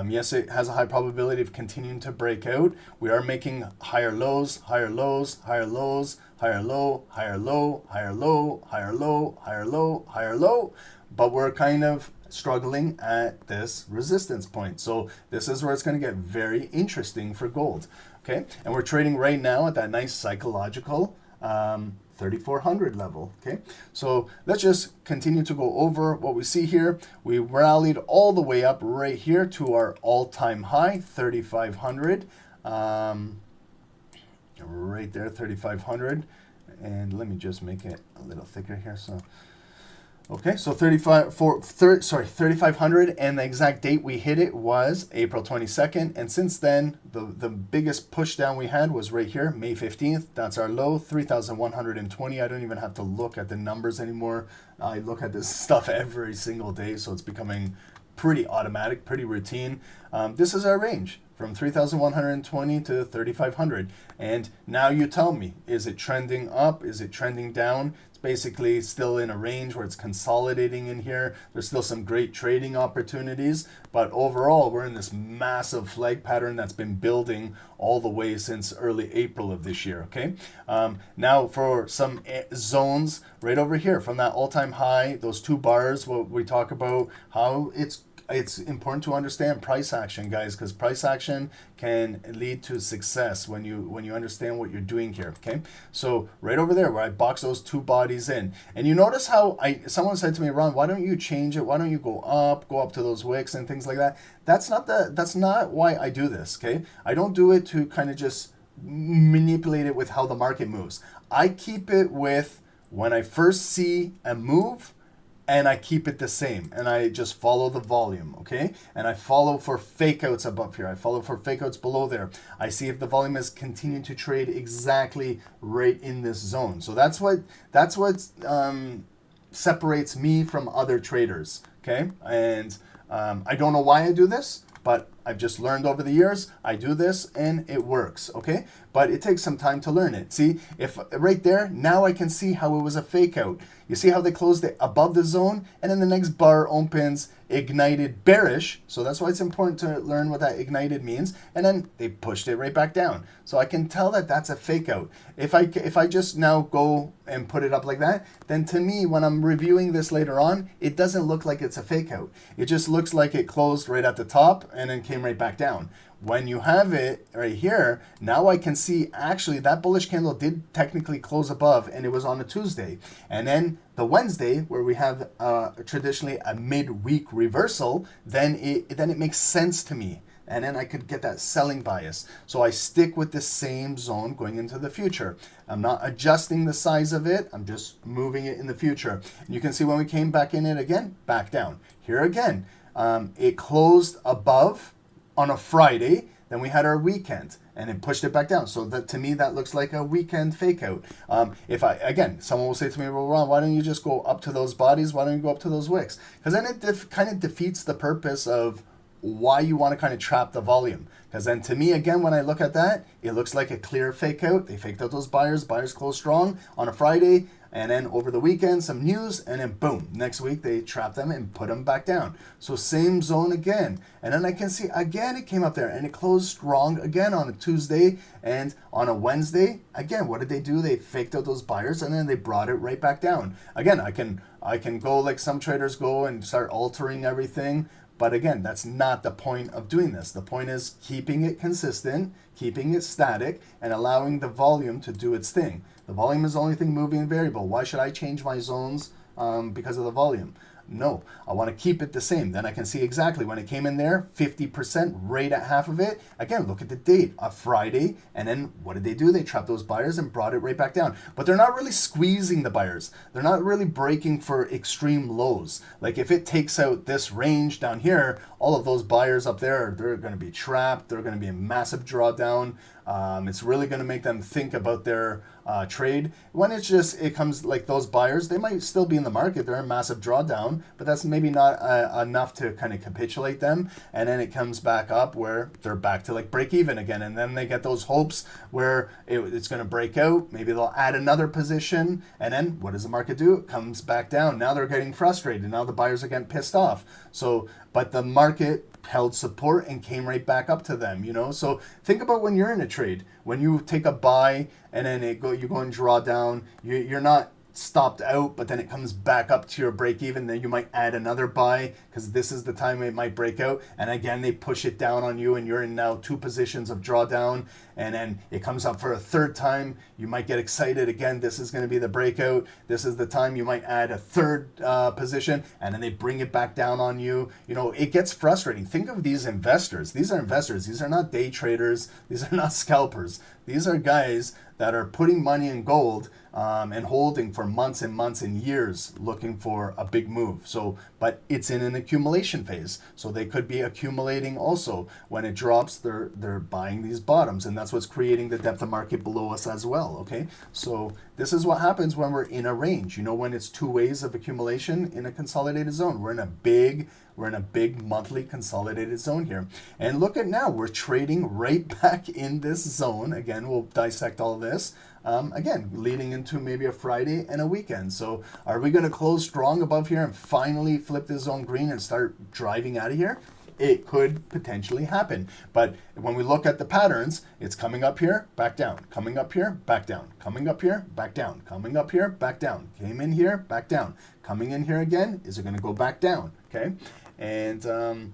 Yes, it has a high probability of continuing to break out. We are making higher lows, higher lows, higher lows, higher low, higher low, higher low, higher low, higher low, higher low. but we're kind of struggling at this resistance point. So this is where it's going to get very interesting for gold. Okay, and we're trading right now at that nice psychological 3,400 level. Okay, so let's just continue to go over what we see here. We rallied all the way up right here to our all-time high, 3,500. Right there, 3,500. And let me just make it a little thicker here. So, okay, so 3,500, and the exact date we hit it was April 22nd. And since then, the biggest push down we had was right here, May 15th. That's our low, 3,120. I don't even have to look at the numbers anymore. I look at this stuff every single day, so it's becoming pretty automatic, pretty routine. This is our range from 3,120 to 3,500. And now you tell me, is it trending up? Is it trending down? It's basically still in a range where it's consolidating in here. There's still some great trading opportunities, but overall, we're in this massive flag pattern that's been building all the way since early April of this year, okay? Now for some zones right over here from that all-time high, those two bars, what we talk about, how it's important to understand price action, guys, because price action can lead to success when you understand what you're doing here. Okay, so right over there where I box those two bodies in, and you notice how someone said to me, Ron, why don't you change it? Why don't you go up to those wicks and things like that? That's not why I do this. Okay, I don't do it to kind of just manipulate it with how the market moves. I keep it with when I first see a move, and I keep it the same, and I just follow the volume, okay? And I follow for fake outs above here. I follow for fake outs below there. I see if the volume is continuing to trade exactly right in this zone. So that's what separates me from other traders, okay? And I don't know why I do this, but I've just learned over the years, I do this and it works, okay? But it takes some time to learn it. See, if right there, now I can see how it was a fake out. You see how they closed it above the zone, and then the next bar opens ignited bearish. So that's why it's important to learn what that ignited means. And then they pushed it right back down. So I can tell that that's a fake out. If I just now go and put it up like that, then to me, when I'm reviewing this later on, it doesn't look like it's a fake out. It just looks like it closed right at the top and then came right back down. When you have it right here, now I can see actually that bullish candle did technically close above, and it was on a Tuesday. And then the Wednesday, where we have traditionally a midweek reversal, then it makes sense to me. And then I could get that selling bias. So I stick with the same zone going into the future. I'm not adjusting the size of it. I'm just moving it in the future. And you can see when we came back in it again, back down. Here again, it closed above on a Friday, then we had our weekend and it pushed it back down. So that, to me, that looks like a weekend fake out. Someone will say to me, well, Ron, why don't you just go up to those bodies? Why don't you go up to those wicks? Because then it kind of defeats the purpose of why you want to kind of trap the volume. Because then to me, again, when I look at that, it looks like a clear fake out. They faked out those buyers closed strong on a Friday, and then over the weekend, some news, and then boom, next week they trap them and put them back down. So same zone again. And then I can see again it came up there and it closed strong again on a Tuesday, and on a Wednesday, again, what did they do? They faked out those buyers and then they brought it right back down. Again, I can go like some traders go and start altering everything. But again, that's not the point of doing this. The point is keeping it consistent, keeping it static, and allowing the volume to do its thing. The volume is the only thing moving variable. Why should I change my zones because of the volume? No, I want to keep it the same. Then I can see exactly when it came in there, 50% right at half of it. Again, look at the date, a Friday. And then what did they do? They trapped those buyers and brought it right back down. But they're not really squeezing the buyers. They're not really breaking for extreme lows. Like if it takes out this range down here, all of those buyers up there, they're going to be trapped. They're going to be a massive drawdown. It's really going to make them think about their trade. When it comes like those buyers, they might still be in the market. They're in massive drawdown, but that's maybe not enough to kind of capitulate them. And then it comes back up where they're back to like break even again. And then they get those hopes where it's going to break out. Maybe they'll add another position. And then what does the market do? It comes back down. Now they're getting frustrated. Now the buyers are getting pissed off. But the market held support and came right back up to them, So think about when you're in a trade, when you take a buy and then you go and draw down, you're not stopped out, but then it comes back up to your break even, then you might add another buy because this is the time it might break out. And again, they push it down on you and you're in now 2 positions of drawdown. And then it comes up for a third time. You might get excited again. This is going to be the breakout. This is the time you might add a third position, and then they bring it back down on you. You know, it gets frustrating. Think of these investors. These are investors. These are not day traders. These are not scalpers. These are guys that are putting money in gold and holding for months and months and years looking for a big move. So, but it's in an accumulation phase. So they could be accumulating also. When it drops, they're buying these bottoms, and that's what's creating the depth of market below us as well, okay? So this is what happens when we're in a range. You know, when it's 2 ways of accumulation in a consolidated zone. We're in a big monthly consolidated zone here. And look at now, we're trading right back in this zone. Again, we'll dissect all of this. Again, leading into maybe a Friday and a weekend. So are we going to close strong above here and finally flip this zone green and start driving out of here? It could potentially happen. But when we look at the patterns, it's coming up here, back down, coming up here, back down, coming up here, back down, coming up here, back down, came in here, back down, coming in here again. Is it going to go back down? Okay. And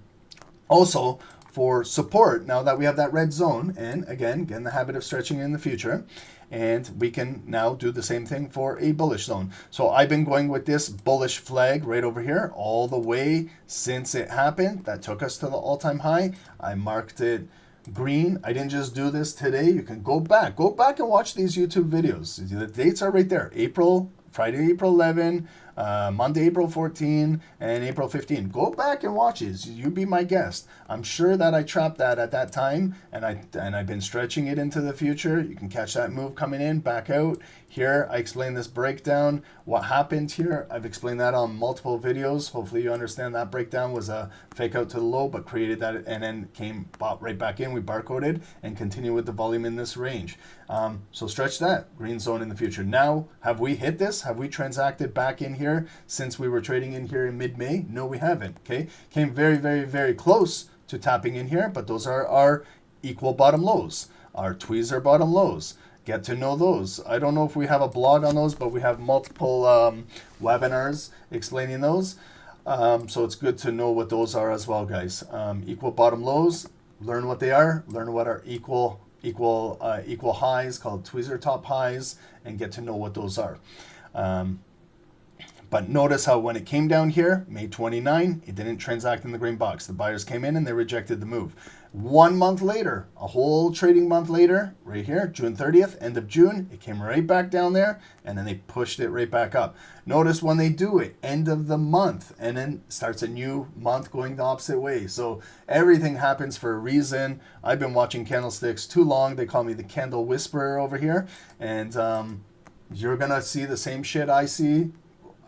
also for support, now that we have that red zone, and again, get in the habit of stretching in the future, and we can now do the same thing for a bullish zone. So I've been going with this bullish flag right over here all the way since it happened. That took us to the all-time high. I marked it green. I didn't just do this today. You can go back and watch these YouTube videos. The dates are right there. Friday, April 11, Monday, April 14, and April 15. Go back and watch it. You be my guest. I'm sure that I trapped that at that time, and I've been stretching it into the future. You can catch that move coming in, back out. Here, I explained this breakdown. What happened here, I've explained that on multiple videos. Hopefully you understand that breakdown was a fake out to the low, but created that and then bought right back in. We barcoded and continue with the volume in this range. So stretch that green zone in the future. Now, have we hit this? Have we transacted back in here since we were trading in here in mid-May? No, we haven't. Okay, came very, very, very close to tapping in here, but those are our equal bottom lows, our tweezer bottom lows. Get to know those. I don't know if we have a blog on those, but we have multiple webinars explaining those. So it's good to know what those are as well, guys. Equal bottom lows, learn what they are, learn what are equal highs, called tweezer top highs, and get to know what those are. But notice how when it came down here, May 29, it didn't transact in the green box. The buyers came in and they rejected the move. 1 month later, a whole trading month later, right here, June 30th, end of June, it came right back down there, and then they pushed it right back up. Notice when they do it, end of the month, and then starts a new month going the opposite way. So everything happens for a reason. I've been watching candlesticks too long. They call me the candle whisperer over here, and you're going to see the same shit I see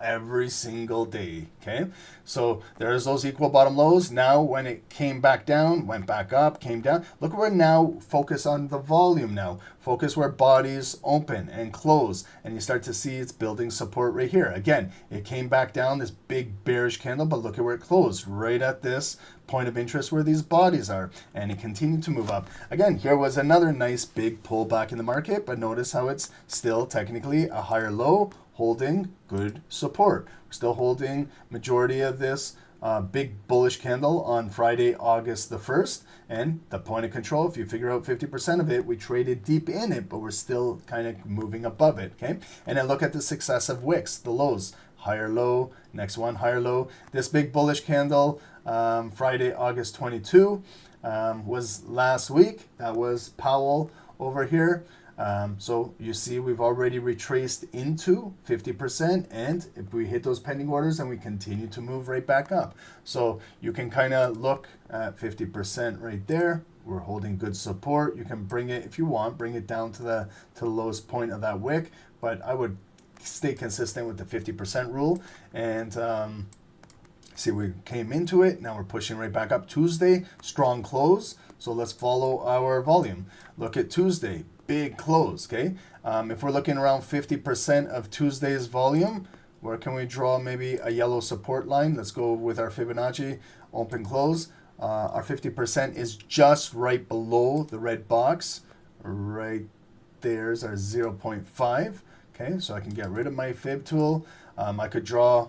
every single day. Okay, so there's those equal bottom lows. Now when it came back down, went back up, came down, look, we're now focus on the volume. Now focus where bodies open and close, and you start to see it's building support right here. Again, it came back down, this big bearish candle, but look at where it closed, right at this point of interest where these bodies are, and it continued to move up. Again, here was another nice big pullback in the market, but notice how it's still technically a higher low, holding good support. We're still holding majority of this big bullish candle on Friday, August the 1st. And the point of control, if you figure out 50% of it, we traded deep in it, but we're still kind of moving above it, okay? And then look at the successive wicks, the lows, higher low, next one, higher low. This big bullish candle, Friday, August 22, was last week. That was Powell over here. So you see we've already retraced into 50%, and if we hit those pending orders, then we continue to move right back up. So you can kind of look at 50% right there. We're holding good support. You can bring it, if you want, bring it down to the lowest point of that wick, but I would stay consistent with the 50% rule. And see, we came into it, now we're pushing right back up. Tuesday, strong close. So let's follow our volume. Look at Tuesday, big close, okay? If we're looking around 50% of Tuesday's volume, where can we draw maybe a yellow support line? Let's go with our Fibonacci, open close. Our 50% is just right below the red box. Right there's our 0.5. Okay, so I can get rid of my fib tool. I could draw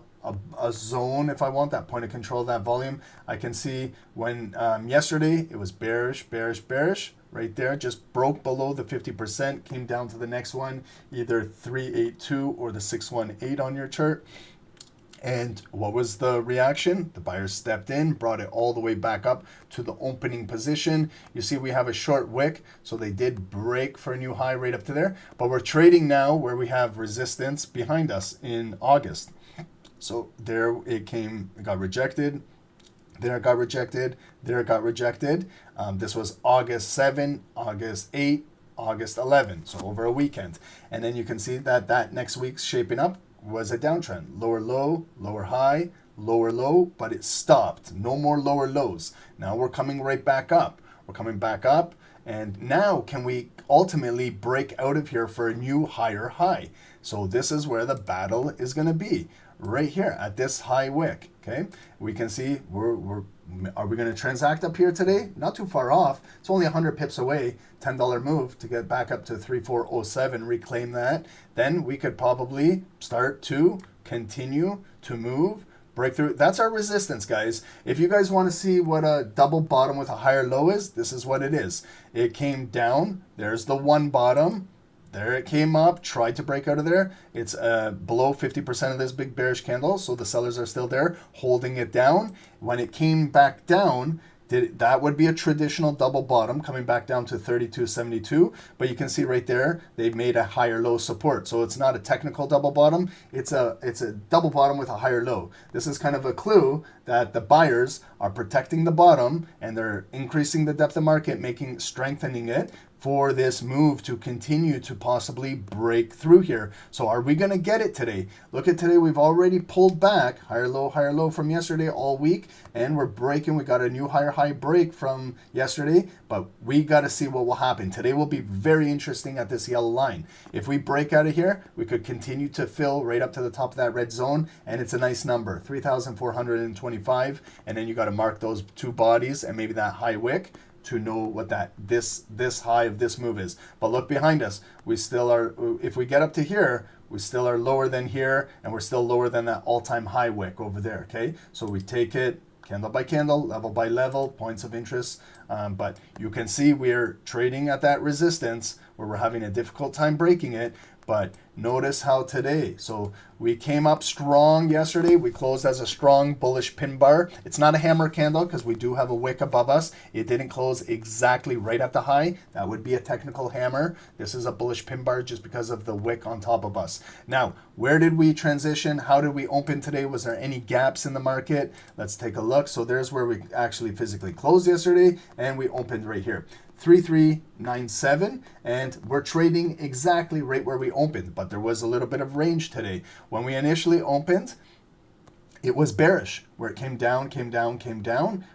a zone if I want, that point of control, that volume. I can see when yesterday it was bearish, bearish, bearish. Right there, just broke below the 50%, came down to the next one, either 382 or the 618 on your chart. And what was the reaction? The buyers stepped in, brought it all the way back up to the opening position. You see we have a short wick, so they did break for a new high right up to there. But we're trading now where we have resistance behind us in August. So there it came, it got rejected. There it got rejected. There it got rejected. This was August 7, August 8, August 11. So over a weekend. And then you can see that that next week's shaping up was a downtrend. Lower low, lower high, lower low, but it stopped. No more lower lows. Now we're coming right back up. We're coming back up. And now can we ultimately break out of here for a new higher high? So this is where the battle is going to be. Right here at this high wick, okay? We can see are we going to transact up here today? Not too far off. It's only 100 pips away, $10 move to get back up to 3407, reclaim that. Then we could probably start to continue to move, break through. That's our resistance, guys. If you guys want to see what a double bottom with a higher low is, this is what it is. It came down. There's the one bottom. There it came up, tried to break out of there. It's below 50% of this big bearish candle, so the sellers are still there holding it down. When it came back down, that would be a traditional double bottom coming back down to 32.72, but you can see right there they've made a higher low support. So it's not a technical double bottom, it's a double bottom with a higher low. This is kind of a clue that the buyers are protecting the bottom and they're increasing the depth of market, strengthening it for this move to continue to possibly break through here. So are we going to get it today? Look at today, we've already pulled back higher low from yesterday all week, and we're breaking. We got a new higher high break from yesterday, but we got to see what will happen. Today will be very interesting at this yellow line. If we break out of here, we could continue to fill right up to the top of that red zone, and it's a nice number, 3,425, and then you got to mark those two bodies and maybe that high wick to know what this high of this move is. But look behind us, we still are, if we get up to here, we still are lower than here, and we're still lower than that all-time high wick over there, okay? So we take it candle by candle, level by level, points of interest, but you can see we're trading at that resistance where we're having a difficult time breaking it. But notice how today, so we came up strong yesterday. We closed as a strong bullish pin bar. It's not a hammer candle because we do have a wick above us. It didn't close exactly right at the high. That would be a technical hammer. This is a bullish pin bar just because of the wick on top of us. Now, where did we transition? How did we open today? Was there any gaps in the market? Let's take a look. So there's where we actually physically closed yesterday, and we opened right here. 3397, and we're trading exactly right where we opened, but there was a little bit of range today. When we initially opened, it was bearish, where it came down,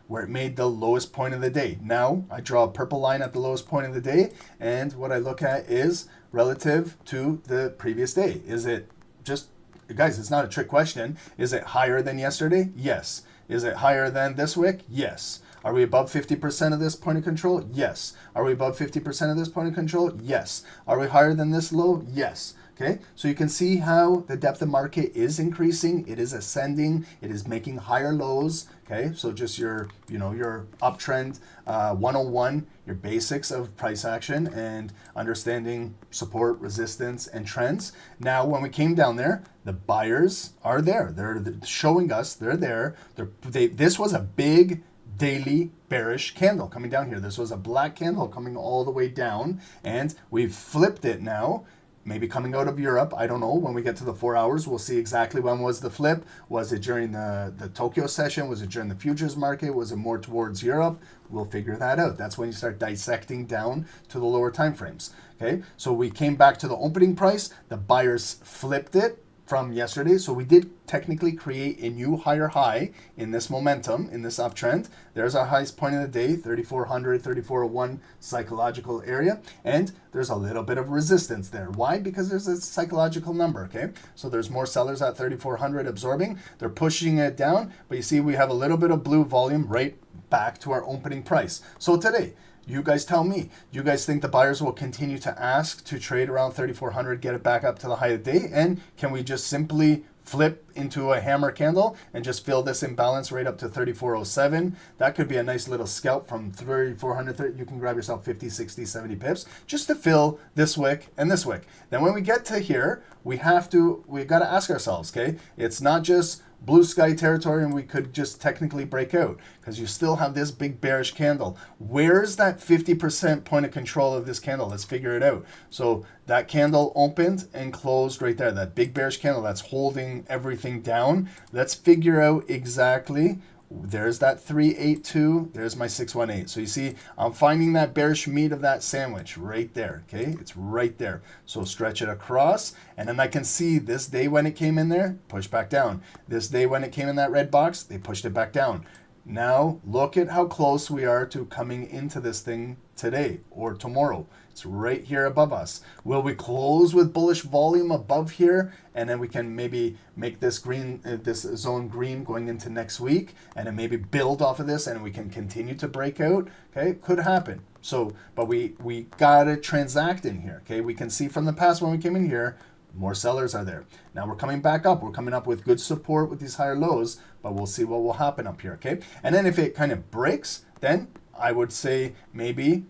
where it made the lowest point of the day. Now I draw a purple line at the lowest point of the day, and what I look at is relative to the previous day. Is it just, guys, it's not a trick question. Is it higher than yesterday? Yes. Is it higher than this wick? Yes. Are we above 50% of this point of control? Yes. Are we above 50% of this point of control? Yes. Are we higher than this low? Yes. Okay, so you can see how the depth of market is increasing. It is ascending. It is making higher lows. Okay, so just your uptrend 101, your basics of price action and understanding support, resistance, and trends. Now, when we came down there, the buyers are there. They're showing us they're there. This was a big daily bearish candle coming down here. This was a black candle coming all the way down, and we've flipped it now. Maybe coming out of Europe, I don't know. When we get to the 4 hours, we'll see exactly when was the flip. Was it during the Tokyo session? Was it during the futures market? Was it more towards Europe? We'll figure that out. That's when you start dissecting down to the lower time frames. Okay, so we came back to the opening price. The buyers flipped it from yesterday. So we did technically create a new higher high in this momentum, in this uptrend. There's our highest point of the day, 3,400, 3,401 psychological area. And there's a little bit of resistance there. Why? Because there's a psychological number, okay? So there's more sellers at 3,400 absorbing. They're pushing it down, but you see we have a little bit of blue volume right back to our opening price. So today, you guys tell me, you guys think the buyers will continue to ask to trade around 3,400, get it back up to the high of the day? And can we just simply flip into a hammer candle and just fill this imbalance right up to 3407? That could be a nice little scalp from 3,400. You can grab yourself 50, 60, 70 pips just to fill this wick and this wick. Then when we get to here, we got to ask ourselves, okay, it's not just blue sky territory and we could just technically break out, because you still have this big bearish candle. Where's that 50% point of control of this candle? Let's figure it out. So that candle opened and closed right there, that big bearish candle that's holding everything down. Let's figure out exactly. There's that 382, there's my 618. So you see, I'm finding that bearish meat of that sandwich right there, okay? It's right there. So stretch it across, and then I can see this day when it came in there, push back down. This day when it came in that red box, they pushed it back down. Now, look at how close we are to coming into this thing today or tomorrow. It's right here above us. Will we close with bullish volume above here, and then we can maybe make this green, this zone green going into next week, and then maybe build off of this, and we can continue to break out? Okay, could happen. So, but we gotta transact in here. Okay, we can see from the past when we came in here, more sellers are there. Now we're coming back up. We're coming up with good support with these higher lows, but we'll see what will happen up here, okay? And then if it kind of breaks, then I would say maybe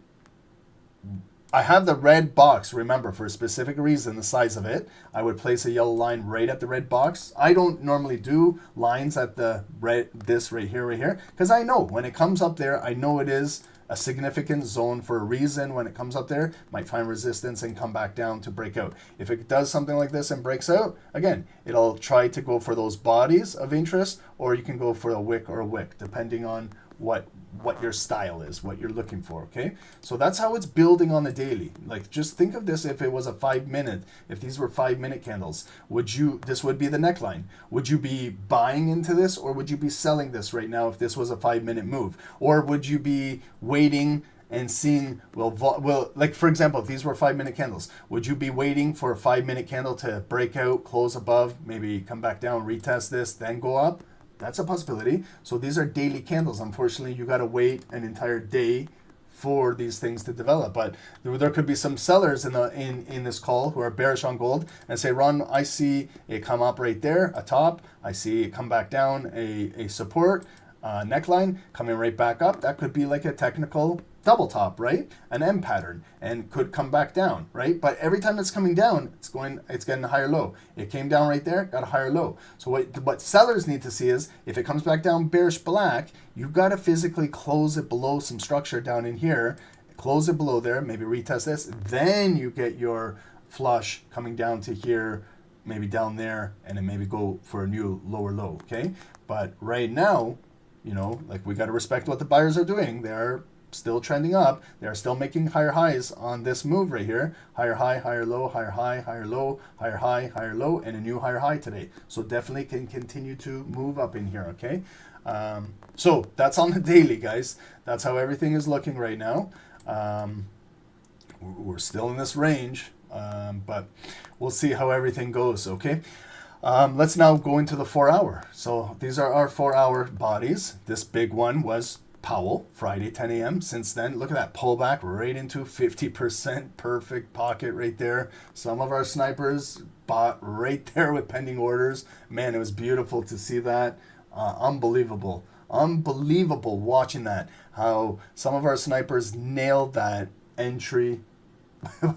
I have the red box, remember, for a specific reason, the size of it. I would place a yellow line right at the red box. I don't normally do lines at the red, this right here, because I know when it comes up there, I know it is a significant zone for a reason. When it comes up there, might find resistance and come back down to break out. If it does something like this and breaks out, again, it'll try to go for those bodies of interest, or you can go for a wick or a wick, depending on what your style is, what you're looking for, okay? So that's how it's building on the daily. Like, just think of this if it was a 5 minute, if these were 5 minute candles, this would be the neckline. Would you be buying into this, or would you be selling this right now if this was a 5 minute move? Or would you be waiting and seeing, well, like for example, if these were 5 minute candles, would you be waiting for a 5 minute candle to break out, close above, maybe come back down, retest this, then go up? That's a possibility. So these are daily candles. Unfortunately, you got to wait an entire day for these things to develop. But there could be some sellers in this call who are bearish on gold and say, Ron, I see it come up right there, a top. I see it come back down, a support, neckline, coming right back up. That could be like a technical double top, right? An M pattern, and could come back down, right? But every time it's coming down, it's getting a higher low. It came down right there, got a higher low. So what sellers need to see is, if it comes back down bearish black, you've got to physically close it below some structure down in here, close it below there, maybe retest this, then you get your flush coming down to here, maybe down there, and then maybe go for a new lower low, okay? But right now, you know, like, we got to respect what the buyers are doing. They're still trending up. They're still making higher highs on this move right here. Higher high, higher low, higher high, higher low, higher high, higher low, and a new higher high today. So definitely can continue to move up in here, okay? So that's on the daily, guys. That's how everything is looking right now. We're still in this range, but we'll see how everything goes, okay? Let's now go into the 4 hour. So these are our 4 hour bodies. This big one was Powell, Friday, 10 a.m. Since then, look at that pullback right into 50% perfect pocket right there. Some of our snipers bought right there with pending orders. Man, it was beautiful to see that. Unbelievable. Unbelievable watching that. How some of our snipers nailed that entry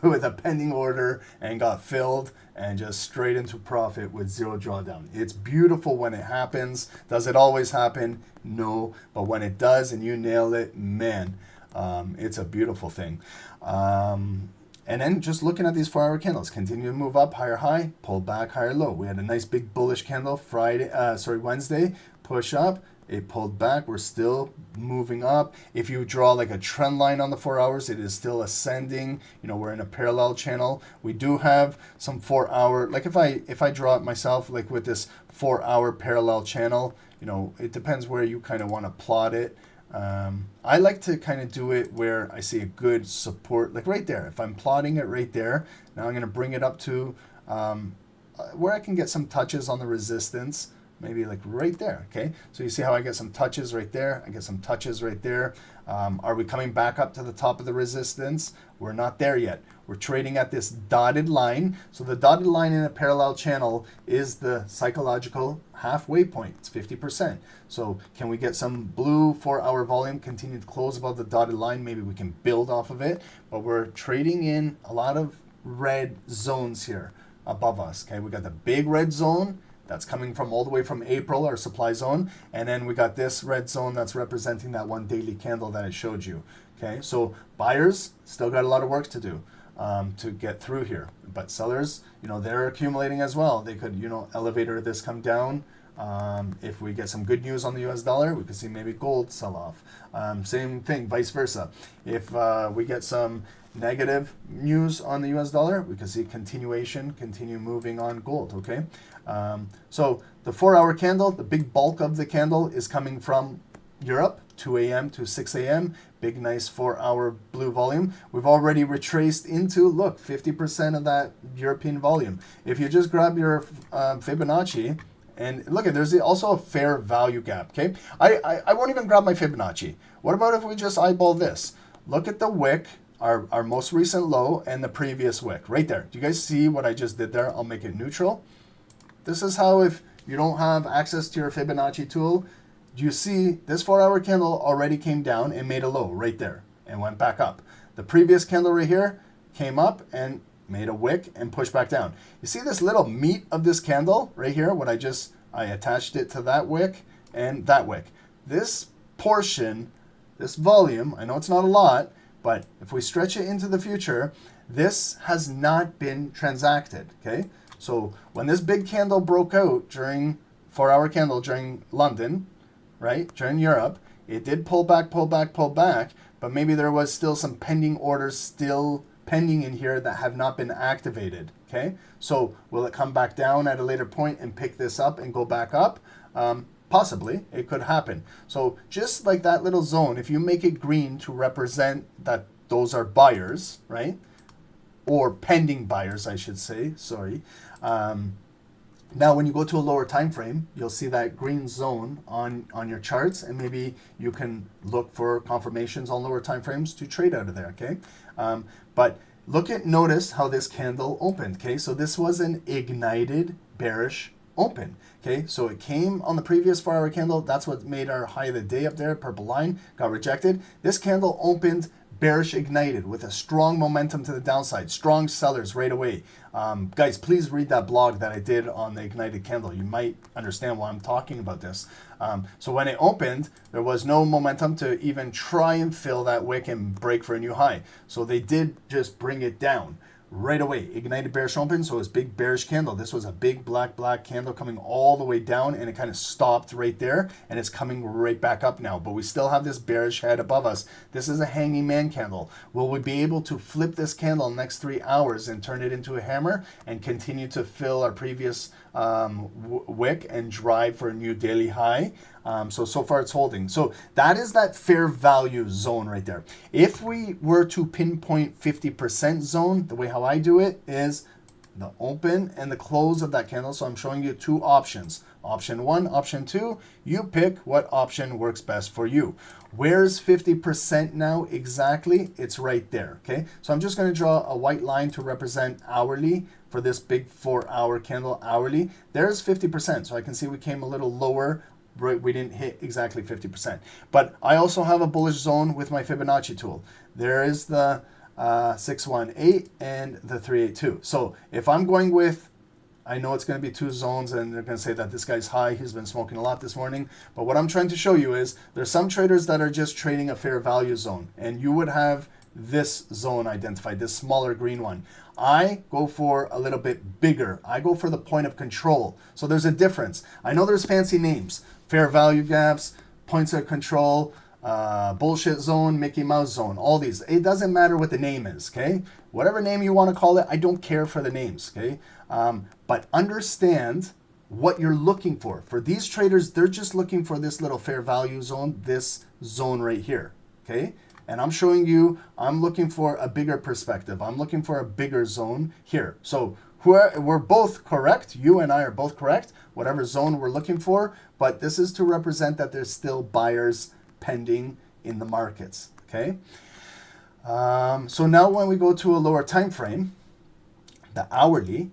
with a pending order and got filled and just straight into profit with zero drawdown. It's beautiful when it happens. Does it always happen? No. But when it does and you nail it, man, it's a beautiful thing. And then just looking at these 4 hour candles, continue to move up, higher high, pull back, higher low. We had a nice big bullish candle Wednesday, push up. It pulled back. We're still moving up. If you draw like a trend line on the 4 hours, it is still ascending. You know, we're in a parallel channel. We do have some 4 hour, like if I draw it myself, like with this 4 hour parallel channel, you know, it depends where you kind of want to plot it. I like to kind of do it where I see a good support, like right there. If I'm plotting it right there, now I'm going to bring it up to where I can get some touches on the resistance. maybe like right there, okay? So you see how I get some touches right there, I get some touches right there. Are we coming back up to the top of the resistance? We're not there yet. We're trading at this dotted line. So the dotted line in a parallel channel is the psychological halfway point. It's 50%. So can we get some blue 4-hour volume, continue to close above the dotted line? Maybe we can build off of it, but we're trading in a lot of red zones here above us, okay? We got the big red zone that's coming from all the way from April, our supply zone. And then we got this red zone that's representing that one daily candle that I showed you. Okay, so buyers still got a lot of work to do to get through here. But sellers, they're accumulating as well. They could, elevator this come down. If we get some good news on the US dollar, we could see maybe gold sell off. Same thing, vice versa. If we get some negative news on the US dollar, we can see continue moving on gold, okay? So the 4-hour candle, the big bulk of the candle is coming from Europe, 2 a.m. to 6 a.m. Big, nice 4-hour blue volume. We've already retraced into, look, 50% of that European volume. If you just grab your Fibonacci, and look at, there's also a fair value gap, okay? I won't even grab my Fibonacci. What about if we just eyeball this? Look at the wick, our most recent low, and the previous wick, right there. Do you guys see what I just did there? I'll make it neutral. This is how, if you don't have access to your Fibonacci tool, do you see this 4-hour candle already came down and made a low right there and went back up. The previous candle right here came up and made a wick and pushed back down. You see this little meat of this candle right here, what I attached it to that wick and that wick. This portion, this volume, I know it's not a lot, but if we stretch it into the future, this has not been transacted, okay? So when this big candle broke out during 4-hour candle during London, right, during Europe, it did pull back, but maybe there was still some pending orders still pending in here that have not been activated, okay? So will it come back down at a later point and pick this up and go back up? Possibly, it could happen. So just like that little zone, if you make it green to represent that those are buyers, right? Or pending buyers, I should say, sorry. Now, when you go to a lower time frame, you'll see that green zone on your charts, and maybe you can look for confirmations on lower time frames to trade out of there, okay? But notice how this candle opened, okay? So this was an ignited bearish open, okay? So it came on the previous 4-hour candle. That's what made our high of the day up there, purple line, got rejected. This candle opened bearish ignited with a strong momentum to the downside, strong sellers right away. Guys, please read that blog that I did on the ignited candle. You might understand why I'm talking about this. So when it opened, there was no momentum to even try and fill that wick and break for a new high. So they did just bring it down right away. Ignited bearish open, so it's big bearish candle. This was a big black candle coming all the way down, and it kind of stopped right there, and it's coming right back up now. But we still have this bearish head above us. This is a hanging man candle. Will we be able to flip this candle in the next 3 hours and turn it into a hammer and continue to fill our previous wick and drive for a new daily high? So far it's holding. So that is that fair value zone right there. If we were to pinpoint 50% zone, the way how I do it is the open and the close of that candle. So I'm showing you 2 options. Option 1, option 2, you pick what option works best for you. Where's 50% now exactly? It's right there, okay? So I'm just gonna draw a white line to represent hourly for this big 4-hour candle hourly. There's 50%, so I can see we came a little lower. Right, we didn't hit exactly 50%. But I also have a bullish zone with my Fibonacci tool. There is the 618 and the 382. So if I'm going with, I know it's going to be 2 zones, and they're going to say that this guy's high, he's been smoking a lot this morning. But what I'm trying to show you is there's some traders that are just trading a fair value zone, and you would have this zone identified, this smaller green one. I go for a little bit bigger. I go for the point of control. So there's a difference. I know there's fancy names, fair value gaps, points of control, bullshit zone, Mickey Mouse zone, all these. It doesn't matter what the name is, okay? Whatever name you want to call it, I don't care for the names, okay? But understand what you're looking for. For these traders, they're just looking for this little fair value zone, this zone right here, okay? And I'm showing you, I'm looking for a bigger perspective. I'm looking for a bigger zone here. So we're both correct. You and I are both correct, whatever zone we're looking for. But this is to represent that there's still buyers pending in the markets. Okay. So now when we go to a lower time frame, the hourly,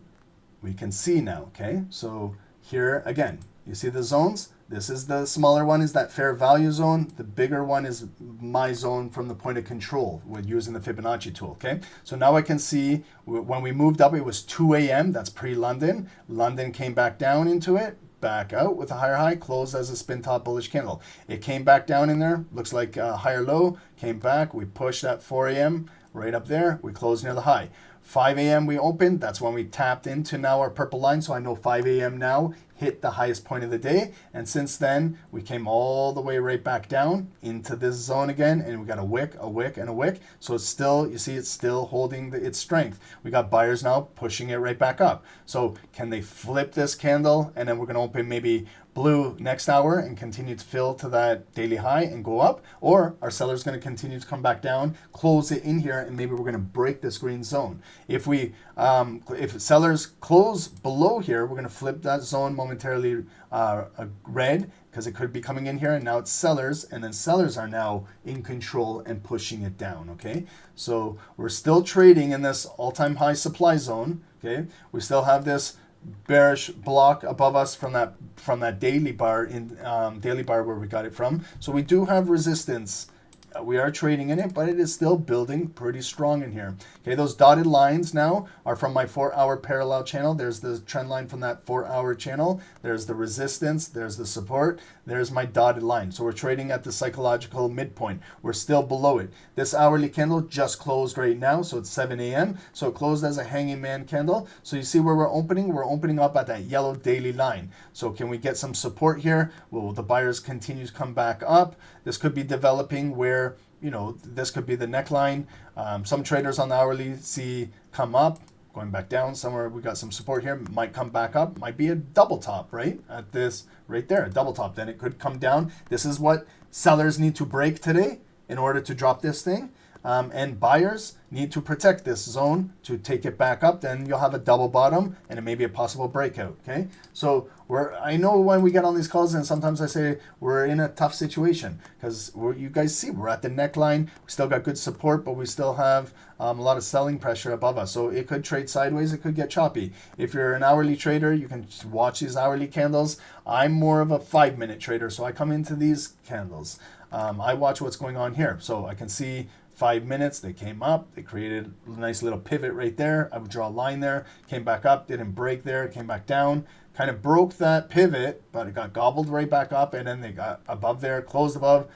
we can see now. Okay. So here again, you see the zones. This is the smaller one, is that fair value zone. The bigger one is my zone from the point of control with using the Fibonacci tool, okay? So now I can see when we moved up, it was 2 a.m., that's pre-London. London came back down into it, back out with a higher high, closed as a spin top bullish candle. It came back down in there, looks like a higher low, came back, we pushed at 4 a.m., right up there, we closed near the high. 5 a.m. we opened, that's when we tapped into now our purple line, so I know 5 a.m. now hit the highest point of the day, and since then we came all the way right back down into this zone again, and we got a wick, and a wick. So it's still, you see, it's still holding its strength. We got buyers now pushing it right back up. So can they flip this candle, and then we're going to open maybe blue next hour and continue to fill to that daily high and go up, or our sellers going to continue to come back down, close it in here, and maybe we're going to break this green zone. If we if sellers close below here, we're going to flip that zone momentarily red, because it could be coming in here, and now it's sellers, and then sellers are now in control and pushing it down. Okay, so we're still trading in this all-time high supply zone. Okay, we still have this bearish block above us from that daily bar in daily bar where we got it from. So we do have resistance. We are trading in it, but it is still building pretty strong in here. Okay, those dotted lines now are from my 4-hour parallel channel. There's the trend line from that 4-hour channel. There's the resistance. There's the support. There's my dotted line. So we're trading at the psychological midpoint. We're still below it. This hourly candle just closed right now, so it's 7 a.m. So it closed as a hanging man candle. So you see where we're opening? We're opening up at that yellow daily line. So can we get some support here? Will the buyers continue to come back up? This could be developing where, you know, this could be the neckline. Some traders on the hourly see come up, going back down somewhere. We got some support here, might come back up, might be a double top, right? At this right there, a double top. Then it could come down. This is what sellers need to break today in order to drop this thing. And buyers need to protect this zone to take it back up. Then you'll have a double bottom and it may be a possible breakout. Okay, so I know when we get on these calls, and sometimes I say we're in a tough situation because you guys see we're at the neckline. We still got good support, but we still have a lot of selling pressure above us. So it could trade sideways. It could get choppy. If you're an hourly trader, you can watch these hourly candles. I'm more of a 5-minute trader, so I come into these candles. I watch what's going on here, so I can see 5 minutes, they came up, they created a nice little pivot right there. I would draw a line there, came back up, didn't break there, came back down, kind of broke that pivot, but it got gobbled right back up, and then they got above there, closed above,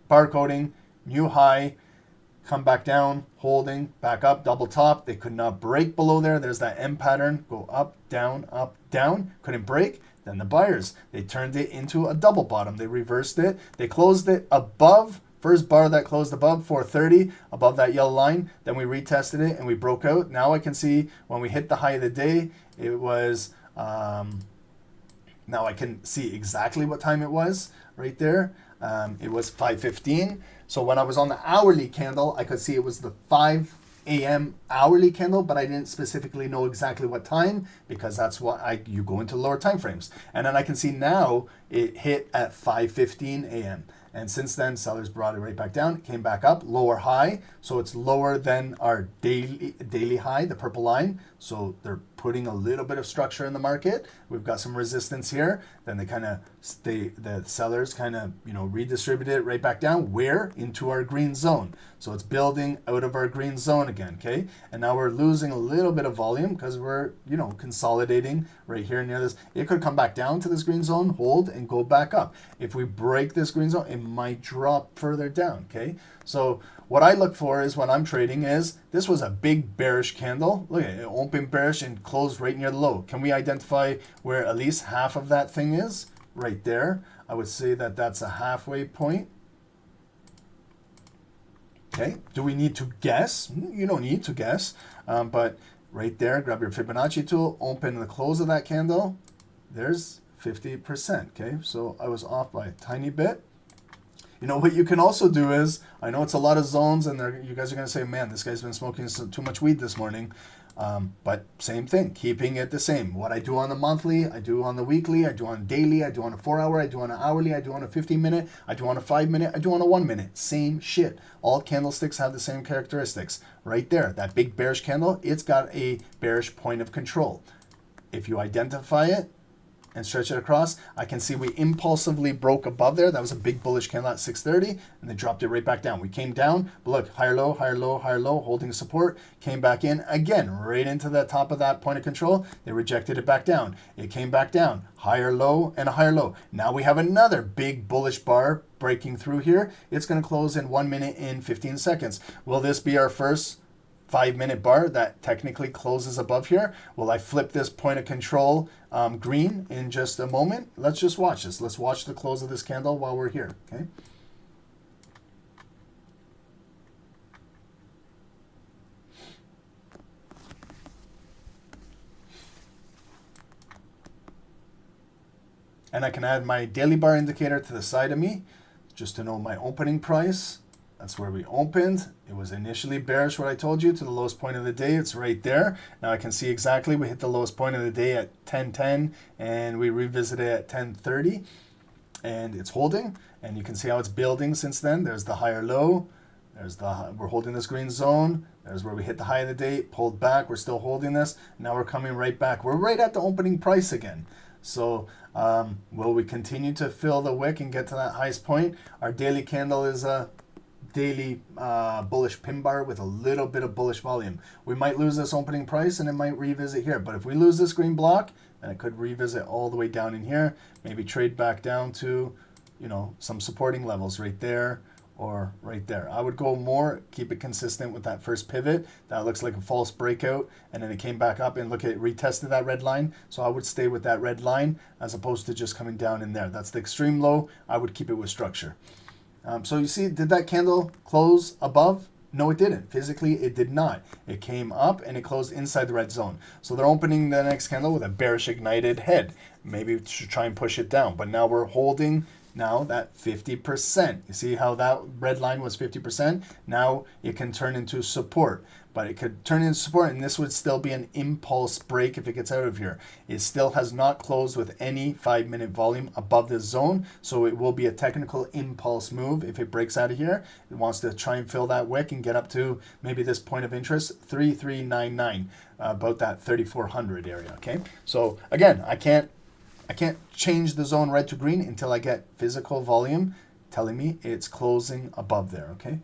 bar coding, new high, come back down, holding, back up, double top. They could not break below there. There's that M pattern, go up, down, couldn't break. Then the buyers, they turned it into a double bottom. They reversed it. They closed it above. First bar that closed above 430, above that yellow line. Then we retested it and we broke out. Now I can see when we hit the high of the day, it was, now I can see exactly what time it was right there. It was 5:15. So when I was on the hourly candle, I could see it was the 5 a.m. hourly candle, but I didn't specifically know exactly what time because that's what you go into lower time frames. And then I can see now it hit at 5:15 a.m. And since then, sellers brought it right back down, came back up, lower high. So it's lower than our daily high, the purple line. So they're putting a little bit of structure in the market. We've got some resistance here. Then the sellers kind of, redistribute it right back down. Where? Into our green zone. So it's building out of our green zone again, okay? And now we're losing a little bit of volume because we're, consolidating right here near this. It could come back down to this green zone, hold, and go back up. If we break this green zone, it might drop further down, okay? So what I look for is when I'm trading is, this was a big bearish candle. Look at it, it opened bearish and closed right near the low. Can we identify where at least half of that thing is? Right there. I would say that that's a halfway point. Okay, do we need to guess? You don't need to guess, but right there, grab your Fibonacci tool, open the close of that candle. There's 50%, okay? So I was off by a tiny bit. What you can also do is, I know it's a lot of zones, and you guys are going to say, man, this guy's been smoking too much weed this morning. But same thing, keeping it the same. What I do on the monthly, I do on the weekly, I do on daily, I do on a 4 hour, I do on an hourly, I do on a 15 minute, I do on a 5 minute, I do on a 1 minute. Same shit. All candlesticks have the same characteristics. Right there, that big bearish candle, it's got a bearish point of control. If you identify it and stretch it across, I can see we impulsively broke above there. That was a big bullish candle at 6:30, and they dropped it right back down. We came down, but look, higher low, higher low, higher low, holding support, came back in again, right into the top of that point of control. They rejected it back down. It came back down, higher low and a higher low. Now we have another big bullish bar breaking through here. It's going to close in 1 minute and 15 seconds. Will this be our first 5 minute bar that technically closes above here? Will I flip this point of control green in just a moment? Let's just watch this. Let's watch the close of this candle while we're here, okay? And I can add my daily bar indicator to the side of me just to know my opening price. That's where we opened. It was initially bearish, what I told you, to the lowest point of the day. It's right there. Now I can see exactly we hit the lowest point of the day at 10:10, and we revisited at 10:30, and it's holding. And you can see how it's building since then. There's the higher low. We're holding this green zone. There's where we hit the high of the day, pulled back. We're still holding this. Now we're coming right back. We're right at the opening price again. So will we continue to fill the wick and get to that highest point? Our daily candle is a daily bullish pin bar with a little bit of bullish volume. We might lose this opening price and it might revisit here, but if we lose this green block, then it could revisit all the way down in here, maybe trade back down to, you know, some supporting levels right there or right there. I would go more, keep it consistent with that first pivot. That looks like a false breakout, and then it came back up and look at it, retested that red line. So I would stay with that red line as opposed to just coming down in there. That's the extreme low. I would keep it with structure. So you see, did that candle close above? No, it didn't. Physically, it did not. It came up and it closed inside the red zone. So they're opening the next candle with a bearish ignited head. Maybe to try and push it down. But now we're holding now that 50%. You see how that red line was 50%? Now it can turn into support. But it could turn into support, and this would still be an impulse break if it gets out of here. It still has not closed with any 5-minute volume above this zone, so it will be a technical impulse move if it breaks out of here. It wants to try and fill that wick and get up to maybe this point of interest, 3399, about that 3400 area, okay? So again, I can't change the zone red to green until I get physical volume telling me it's closing above there, okay?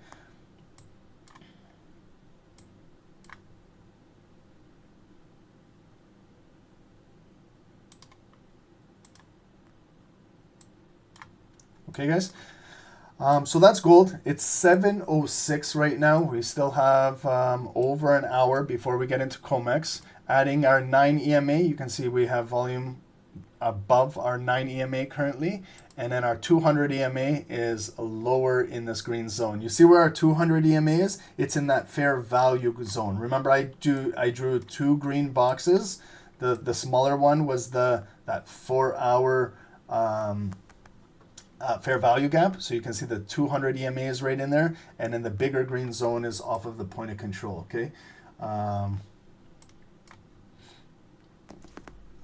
Okay, guys. So that's gold. It's 7:06 right now. We still have over an hour before we get into COMEX. Adding our 9 EMA, you can see we have volume above our 9 EMA currently. And then our 200 EMA is lower in this green zone. You see where our 200 EMA is? It's in that fair value zone. Remember, I drew 2 green boxes. The smaller one was that 4-hour fair value gap. So you can see the 200 EMA is right in there, and then the bigger green zone is off of the point of control, okay?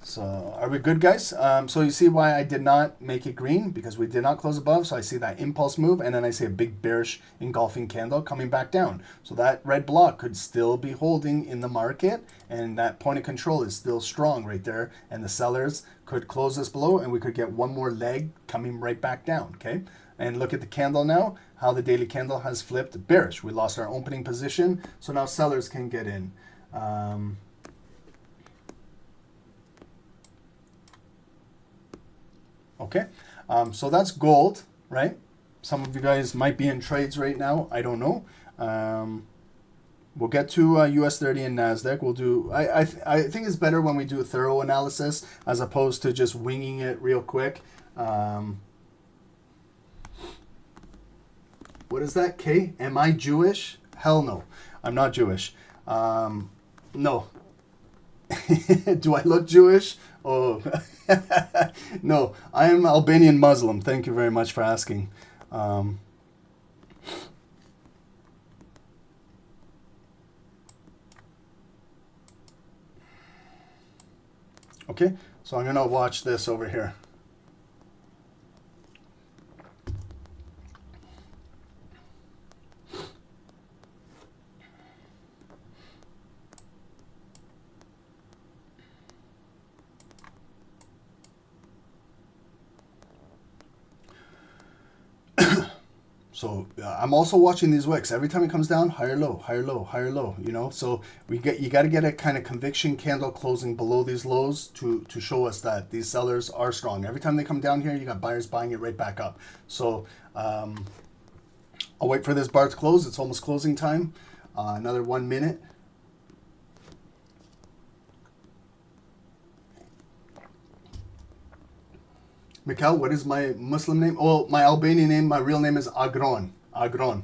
So are we good, guys? So you see why I did not make it green, because we did not close above. So I see that impulse move, and then I see a big bearish engulfing candle coming back down. So that red block could still be holding in the market, and that point of control is still strong right there. And the sellers could close this below, and we could get one more leg coming right back down, okay? And look at the candle now, how the daily candle has flipped bearish. We lost our opening position, so now sellers can get in. Okay, so that's gold, right? Some of you guys might be in trades right now. I don't know. We'll get to US 30 and NASDAQ. We'll do, I think it's better when we do a thorough analysis as opposed to just winging it real quick. What is that, K? Am I Jewish? Hell no, I'm not Jewish. No. Do I look Jewish? Oh, no, I am Albanian Muslim. Thank you very much for asking. Okay, so I'm gonna watch this over here. So I'm also watching these wicks. Every time it comes down, higher low, higher low, higher low. You know, so you got to get a kind of conviction candle closing below these lows to show us that these sellers are strong. Every time they come down here, you got buyers buying it right back up. So I'll wait for this bar to close. It's almost closing time. Another 1 minute. Mikhail, what is my Muslim name? Oh, my Albanian name, my real name is Agron. Agron.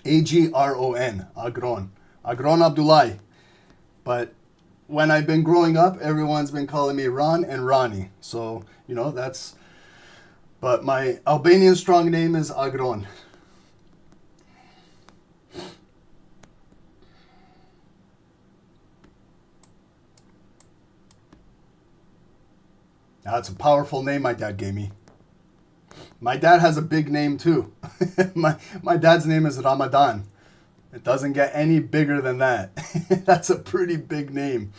A-G-R-O-N. Agron. Agron Abdullahi. But when I've been growing up, everyone's been calling me Ron and Ronnie. So, you know, that's... But my Albanian strong name is Agron. That's a powerful name my dad gave me. My dad has a big name too. my dad's name is Ramadan. It doesn't get any bigger than that. That's a pretty big name.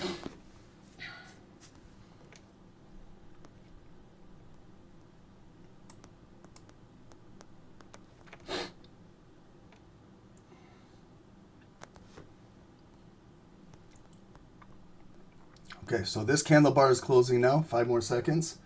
Okay, so this candle bar is closing now. 5 more seconds.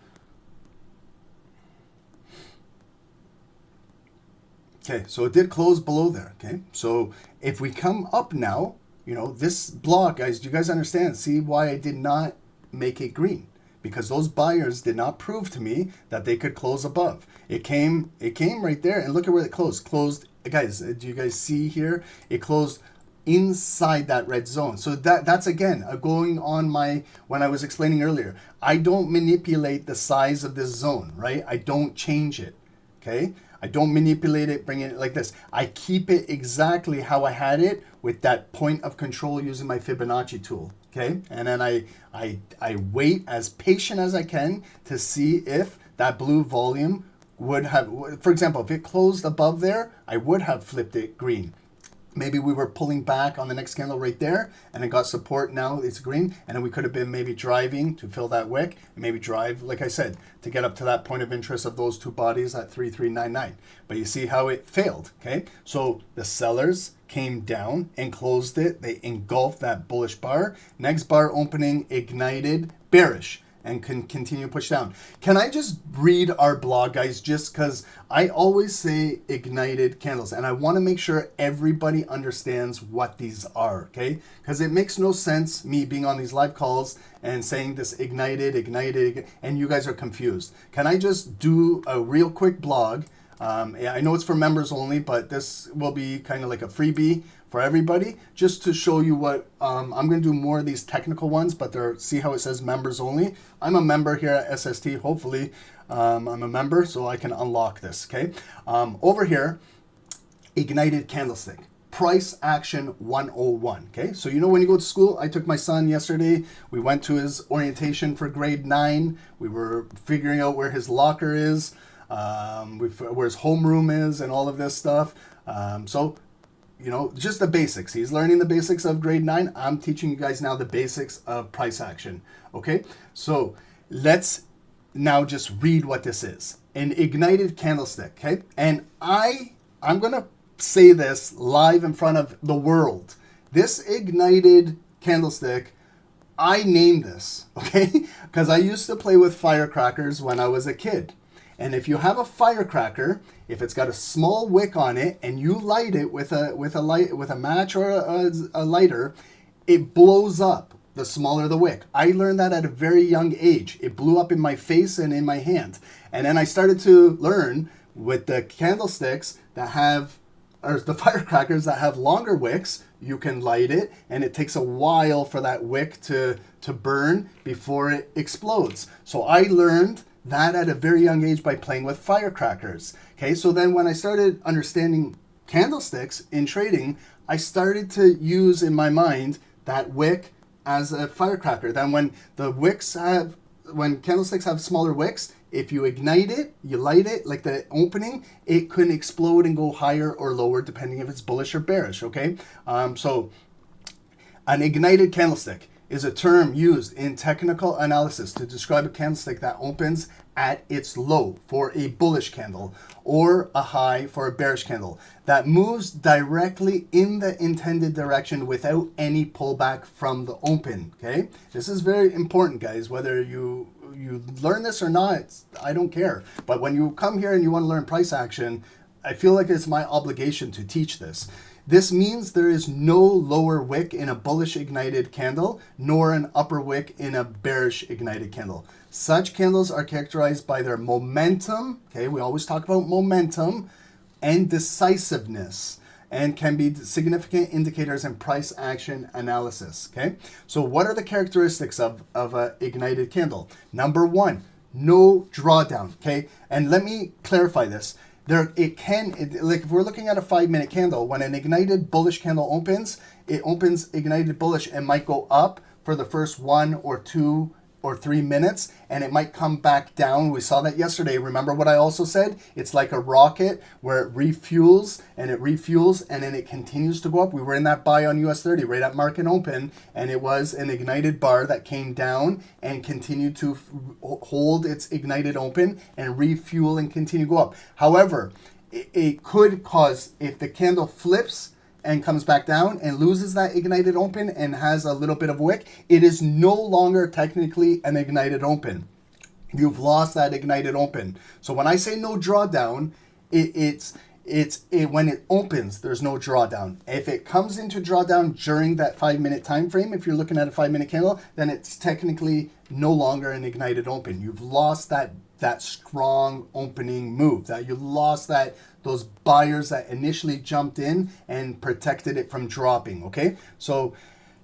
Okay, so it did close below there. Okay, so if we come up now, you know, this block, guys, do you guys understand? See why I did not make it green? Because those buyers did not prove to me that they could close above. It came right there, and look at where it closed. Closed, guys, do you guys see here? It closed inside that red zone. So that's again going on my, when I was explaining earlier, I don't manipulate the size of this zone, right? I don't change it. Okay, I don't manipulate it, bring it like this. I keep it exactly how I had it with that point of control using my Fibonacci tool. Okay, and then I wait as patient as I can to see if that blue volume would have, for example, if it closed above there, I would have flipped it green. Maybe we were pulling back on the next candle right there and it got support, now it's green, and then we could have been maybe driving to fill that wick and maybe drive, like I said, to get up to that point of interest of those two bodies at 3399. But you see how it failed, okay? So the sellers came down and closed it. They engulfed that bullish bar. Next bar opening ignited bearish and can continue to push down. Can I just read our blog, guys, just because I always say ignited candles, and I want to make sure everybody understands what these are, okay? Because it makes no sense me being on these live calls and saying this ignited, and you guys are confused. Can I just do a real quick blog? I know it's for members only, but this will be kind of like a freebie for everybody, just to show you what I'm going to do more of these technical ones, but see how it says members only. I'm a member here at SST. Hopefully I'm a member so I can unlock this. Okay, over here, ignited candlestick, price action 101. Okay, so you know when you go to school, I took my son yesterday, we went to his orientation for grade 9. We were figuring out where his locker is, where his homeroom is, and all of this stuff. So you know, just the basics. He's learning the basics of grade 9. I'm teaching you guys now the basics of price action. Okay, so let's now just read what this is. An ignited candlestick. Okay, and I'm gonna say this live in front of the world. This ignited candlestick, I named this, okay, because I used to play with firecrackers when I was a kid. And if you have a firecracker, if it's got a small wick on it and you light it with a match or a lighter, it blows up the smaller the wick. I learned that at a very young age. It blew up in my face and in my hand. And then I started to learn with the candlesticks that have, or the firecrackers that have longer wicks, you can light it and it takes a while for that wick to burn before it explodes. So I learned that at a very young age by playing with firecrackers. Okay, so then when I started understanding candlesticks in trading, I started to use in my mind that wick as a firecracker. Then when the wicks have when candlesticks have smaller wicks, if you ignite it, you light it, like the opening, it can explode and go higher or lower depending if it's bullish or bearish, okay? So an ignited candlestick is a term used in technical analysis to describe a candlestick that opens at its low for a bullish candle or a high for a bearish candle that moves directly in the intended direction without any pullback from the open, okay? This is very important, guys. Whether you learn this or not, I don't care. But when you come here and you want to learn price action, I feel like it's my obligation to teach this. This means there is no lower wick in a bullish ignited candle, nor an upper wick in a bearish ignited candle. Such candles are characterized by their momentum, okay, we always talk about momentum, and decisiveness, and can be significant indicators in price action analysis, okay? So what are the characteristics of an ignited candle? Number one, no drawdown, okay? And let me clarify this. Like if we're looking at a 5-minute candle, when an ignited bullish candle opens, it opens ignited bullish and might go up for the first 1 or 2 or 3 minutes, and it might come back down. We saw that yesterday. Remember what I also said? It's like a rocket where it refuels and then it continues to go up. We were in that buy on US 30 right at market open, and it was an ignited bar that came down and continued to hold its ignited open and refuel and continue to go up. However, it could cause, if the candle flips and comes back down and loses that ignited open and has a little bit of wick, it is no longer technically an ignited open. You've lost that ignited open. So when I say no drawdown, when it opens, there's no drawdown. If it comes into drawdown during that 5-minute time frame, if you're looking at a 5-minute candle, then it's technically no longer an ignited open. You've lost that strong opening move. That you lost those buyers that initially jumped in and protected it from dropping, okay? So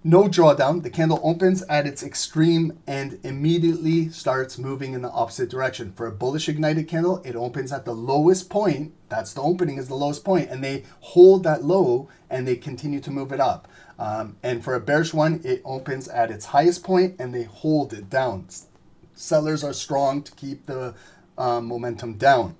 no drawdown. The candle opens at its extreme and immediately starts moving in the opposite direction. For a bullish ignited candle, it opens at the lowest point. That's the opening, is the lowest point, and they hold that low and they continue to move it up. And for a bearish one, it opens at its highest point and they hold it down. Sellers are strong to keep the momentum down.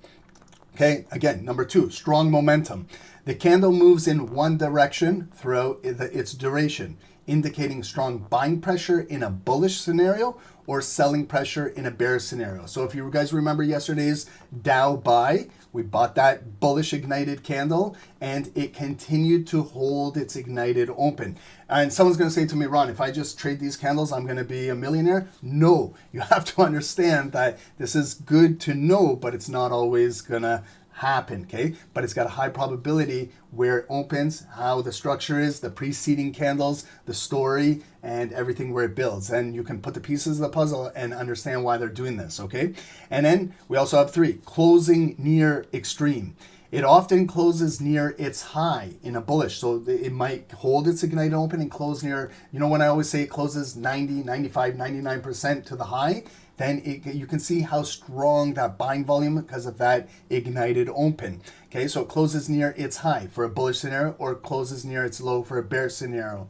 Okay, again, number 2, strong momentum. The candle moves in one direction throughout its duration, indicating strong buying pressure in a bullish scenario or selling pressure in a bearish scenario. So if you guys remember yesterday's Dow buy, we bought that bullish ignited candle and it continued to hold its ignited open. And someone's going to say to me, Ron, if I just trade these candles, I'm going to be a millionaire. No, you have to understand that this is good to know, but it's not always going to happen, okay? But it's got a high probability where it opens, how the structure is, the preceding candles, the story, and everything where it builds. And you can put the pieces of the puzzle and understand why they're doing this, okay? And then we also have 3, closing near extreme. It often closes near its high in a bullish. So it might hold its ignited open and close near, when I always say it closes 90, 95, 99% to the high, then you can see how strong that buying volume because of that ignited open. Okay, so it closes near its high for a bullish scenario or closes near its low for a bearish scenario,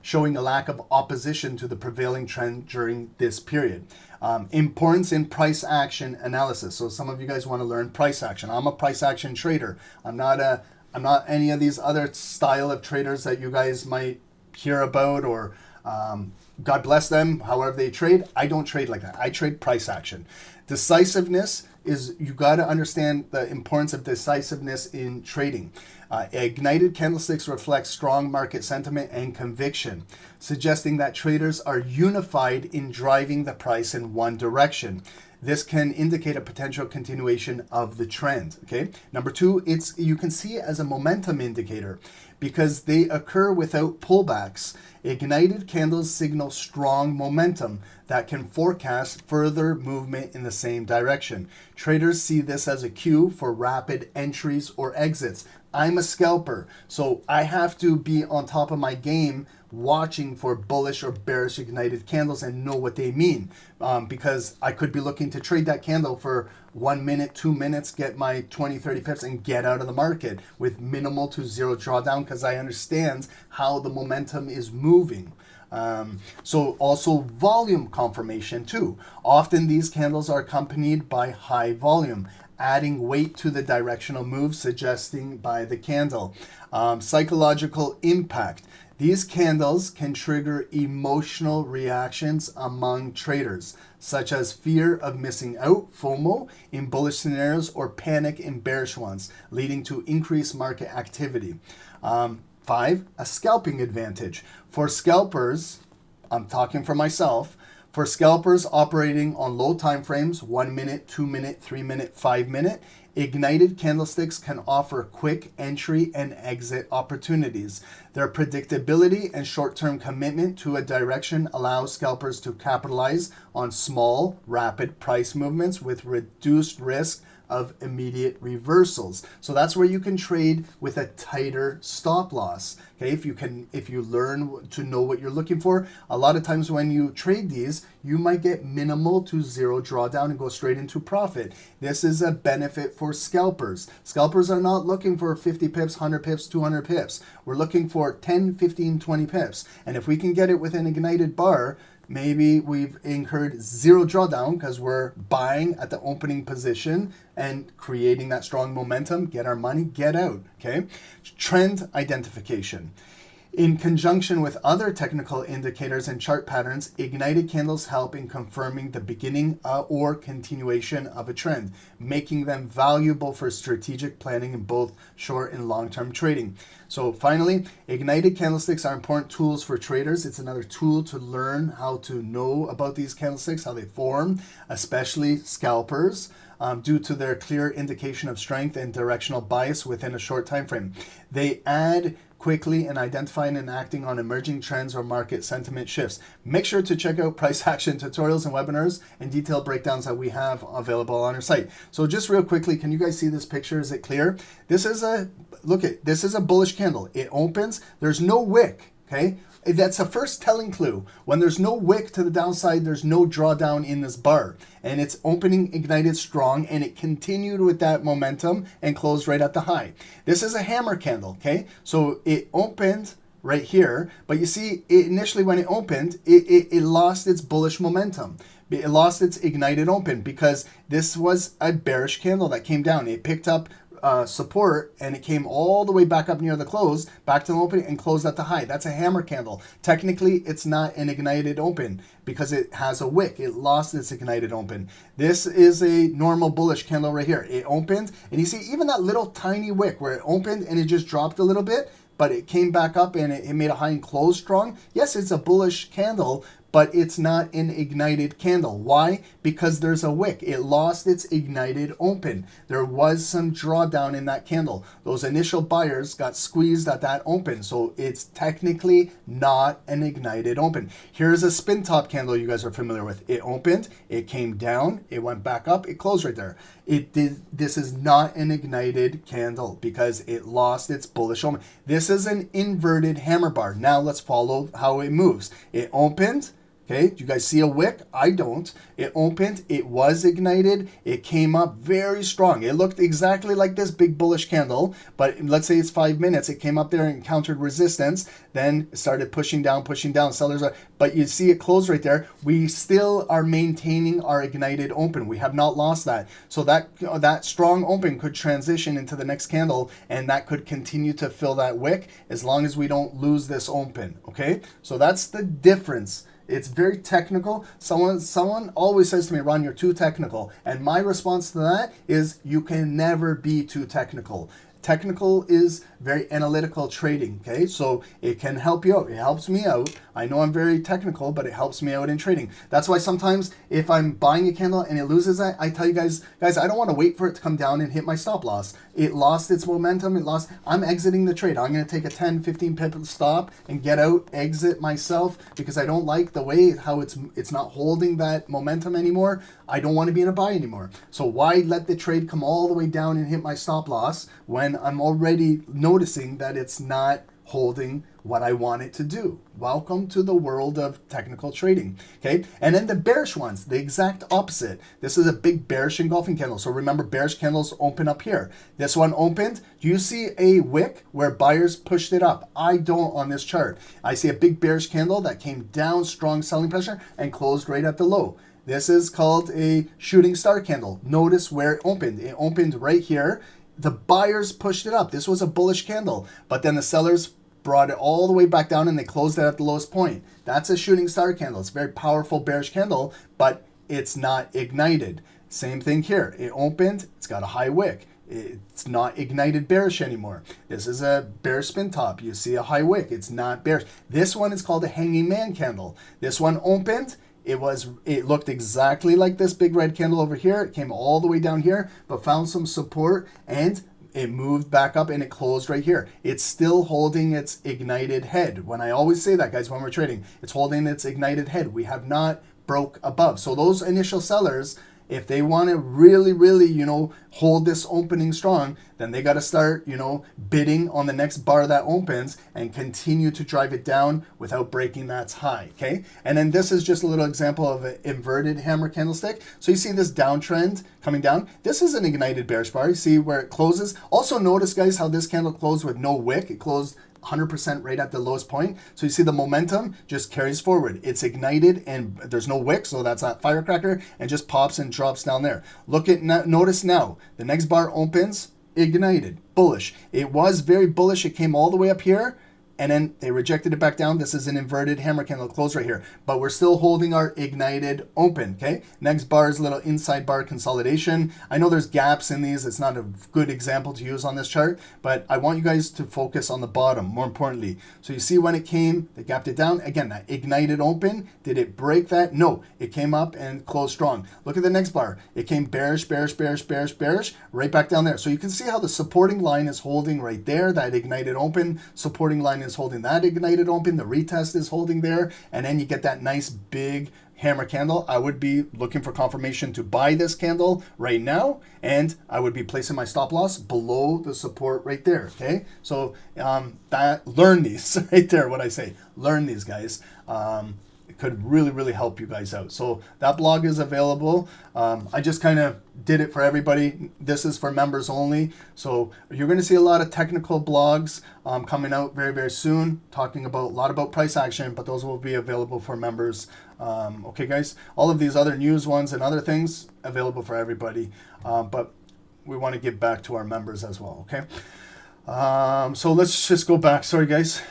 showing a lack of opposition to the prevailing trend during this period. Importance in price action analysis. So some of you guys want to learn price action. I'm a price action trader. I'm not any of these other style of traders that you guys might hear about, or God bless them, however they trade. I don't trade like that. I trade price action. Decisiveness is, you got to understand the importance of decisiveness in trading. Ignited candlesticks reflect strong market sentiment and conviction, suggesting that traders are unified in driving the price in one direction. This can indicate a potential continuation of the trend. Okay. Number 2, you can see it as a momentum indicator because they occur without pullbacks. Ignited candles signal strong momentum that can forecast further movement in the same direction. Traders see this as a cue for rapid entries or exits. I'm a scalper, so I have to be on top of my game watching for bullish or bearish ignited candles and know what they mean, because I could be looking to trade that candle for 1 minute, 2 minutes, get my 20, 30 pips and get out of the market with minimal to zero drawdown, because I understand how the momentum is moving. So also volume confirmation too. Often these candles are accompanied by high volume, adding weight to the directional move suggesting by the candle. Psychological impact. These candles can trigger emotional reactions among traders, such as fear of missing out, FOMO, in bullish scenarios, or panic in bearish ones, leading to increased market activity. 5, a scalping advantage. For scalpers, I'm talking for myself, for scalpers operating on low time frames, 1 minute, 2 minute, 3 minute, 5 minute, ignited candlesticks can offer quick entry and exit opportunities. Their predictability and short-term commitment to a direction allows scalpers to capitalize on small, rapid price movements with reduced risk of immediate reversals. So that's where you can trade with a tighter stop loss. Okay, if you learn to know what you're looking for, a lot of times when you trade these, you might get minimal to zero drawdown and go straight into profit. This is a benefit for scalpers. Scalpers are not looking for 50 pips, 100 pips, 200 pips. We're looking for 10, 15, 20 pips. And if we can get it with an ignited bar, maybe we've incurred zero drawdown because we're buying at the opening position and creating that strong momentum, get our money, get out, okay? Trend identification. In conjunction with other technical indicators and chart patterns, ignited candles help in confirming the beginning or continuation of a trend, making them valuable for strategic planning in both short and long-term trading. So finally, ignited candlesticks are important tools for traders. It's another tool to learn how to know about these candlesticks, how they form, especially scalpers, due to their clear indication of strength and directional bias within a short time frame. They add quickly in identifying and acting on emerging trends or market sentiment shifts. Make sure to check out price action tutorials and webinars and detailed breakdowns that we have available on our site. So just real quickly, can you guys see this picture? Is it clear? This is a bullish candle. It opens, there's no wick, okay? That's a first telling clue. When there's no wick to the downside, there's no drawdown in this bar. And it's opening ignited strong, and it continued with that momentum and closed right at the high. This is a hammer candle, okay? So it opened right here, but you see, initially when it opened, it lost its bullish momentum. It lost its ignited open because this was a bearish candle that came down. It picked up support and it came all the way back up near the close, back to the opening and closed at the high. That's a hammer candle. Technically, it's not an ignited open because it has a wick. It lost its ignited open. This is a normal bullish candle right here. It opened, and you see even that little tiny wick where it opened and it just dropped a little bit, but it came back up and it made a high and closed strong. Yes, it's a bullish candle, but it's not an ignited candle. Why? Because there's a wick. It lost its ignited open. There was some drawdown in that candle. Those initial buyers got squeezed at that open, so it's technically not an ignited open. Here's a spin top candle you guys are familiar with. It opened, it came down, it went back up, it closed right there. This is not an ignited candle because it lost its bullish open. This is an inverted hammer bar. Now let's follow how it moves. It opened. Okay, do you guys see a wick? I don't. It opened, it was ignited, it came up very strong. It looked exactly like this big bullish candle, but let's say it's 5 minutes. It came up there and encountered resistance, then it started pushing down, sellers are, but you see it close right there. We still are maintaining our ignited open. We have not lost that. So that strong open could transition into the next candle, and that could continue to fill that wick as long as we don't lose this open, okay? So that's the difference. It's very technical. Someone always says to me, Ron, you're too technical. And my response to that is you can never be too technical. Technical is very analytical trading, okay? So it can help you out. It helps me out. I know I'm very technical, but it helps me out in trading. That's why sometimes if I'm buying a candle and it loses that, I tell you guys, I don't want to wait for it to come down and hit my stop loss. It lost its momentum. I'm exiting the trade. I'm going to take a 10, 15 pip stop and get out, exit myself because I don't like the way how it's not holding that momentum anymore. I don't want to be in a buy anymore. So why let the trade come all the way down and hit my stop loss when I'm already noticing that it's not holding what I want it to do. Welcome to the world of technical trading, okay? And then the bearish ones, the exact opposite. This is a big bearish engulfing candle. So remember, bearish candles open up here. This one opened. Do you see a wick where buyers pushed it up? I don't on this chart. I see a big bearish candle that came down, strong selling pressure, and closed right at the low. This is called a shooting star candle. Notice where it opened. It opened right here. The buyers pushed it up. This was a bullish candle, but then the sellers brought it all the way back down and they closed it at the lowest point. That's a shooting star candle. It's a very powerful bearish candle, but it's not ignited. Same thing here. It opened. It's got a high wick. It's not ignited bearish anymore. This is a bearish spin top. You see a high wick. It's not bearish. This one is called a hanging man candle. This one opened. It looked exactly like this big red candle over here. It came all the way down here, but found some support and it moved back up and it closed right here. It's still holding its ignited head. When I always say that, guys, when we're trading, it's holding its ignited head. We have not broke above. So those initial sellers, if they want to really, really, hold this opening strong, then they got to start, bidding on the next bar that opens and continue to drive it down without breaking that high, okay? And then this is just a little example of an inverted hammer candlestick. So you see this downtrend coming down. This is an ignited bearish bar. You see where it closes. Also notice, guys, how this candle closed with no wick. It closed 100% right at the lowest point. So you see the momentum just carries forward. It's ignited and there's no wick, so that's that firecracker, and just pops and drops down there. Notice now, the next bar opens, ignited, bullish. It was very bullish. It came all the way up here, and then they rejected it back down. This is an inverted hammer candle close right here, but we're still holding our ignited open, okay? Next bar is a little inside bar consolidation. I know there's gaps in these. It's not a good example to use on this chart, but I want you guys to focus on the bottom, more importantly. So you see when it came, they gapped it down. Again, that ignited open, did it break that? No, it came up and closed strong. Look at the next bar. It came bearish, bearish, bearish, bearish, bearish, right back down there. So you can see how the supporting line is holding right there, that ignited open. Supporting line is holding that ignited open. The retest is holding there, and then you get that nice big hammer candle. I would be looking for confirmation to buy this candle right now, and I would be placing my stop loss below the support right there, okay? So learn these right there, what I say. Learn these, guys. It could really, really help you guys out. So that blog is available. I just kind of did it for everybody. This is for members only. So you're going to see a lot of technical blogs coming out very, very soon, talking about a lot about price action, but those will be available for members. Okay, guys, all of these other news ones and other things available for everybody. But we want to give back to our members as well, okay? So let's just go back. Sorry, guys.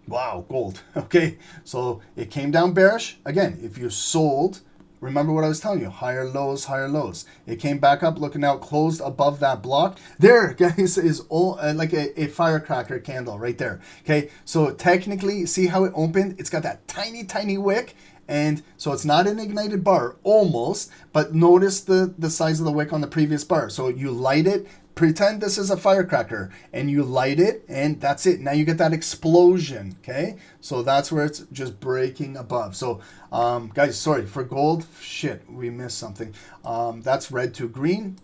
Wow, gold. Okay, so it came down bearish. Again, if you sold, remember what I was telling you, higher lows, higher lows. It came back up, looking out, closed above that block. There, guys, is all like a firecracker candle right there. Okay, so technically, see how it opened? It's got that tiny, tiny wick. And so it's not an ignited bar, almost, but notice the size of the wick on the previous bar. So you light it, pretend this is a firecracker, and you light it, and that's it. Now you get that explosion, okay? So that's where it's just breaking above. So, guys, sorry, for gold, shit, we missed something. That's red to green,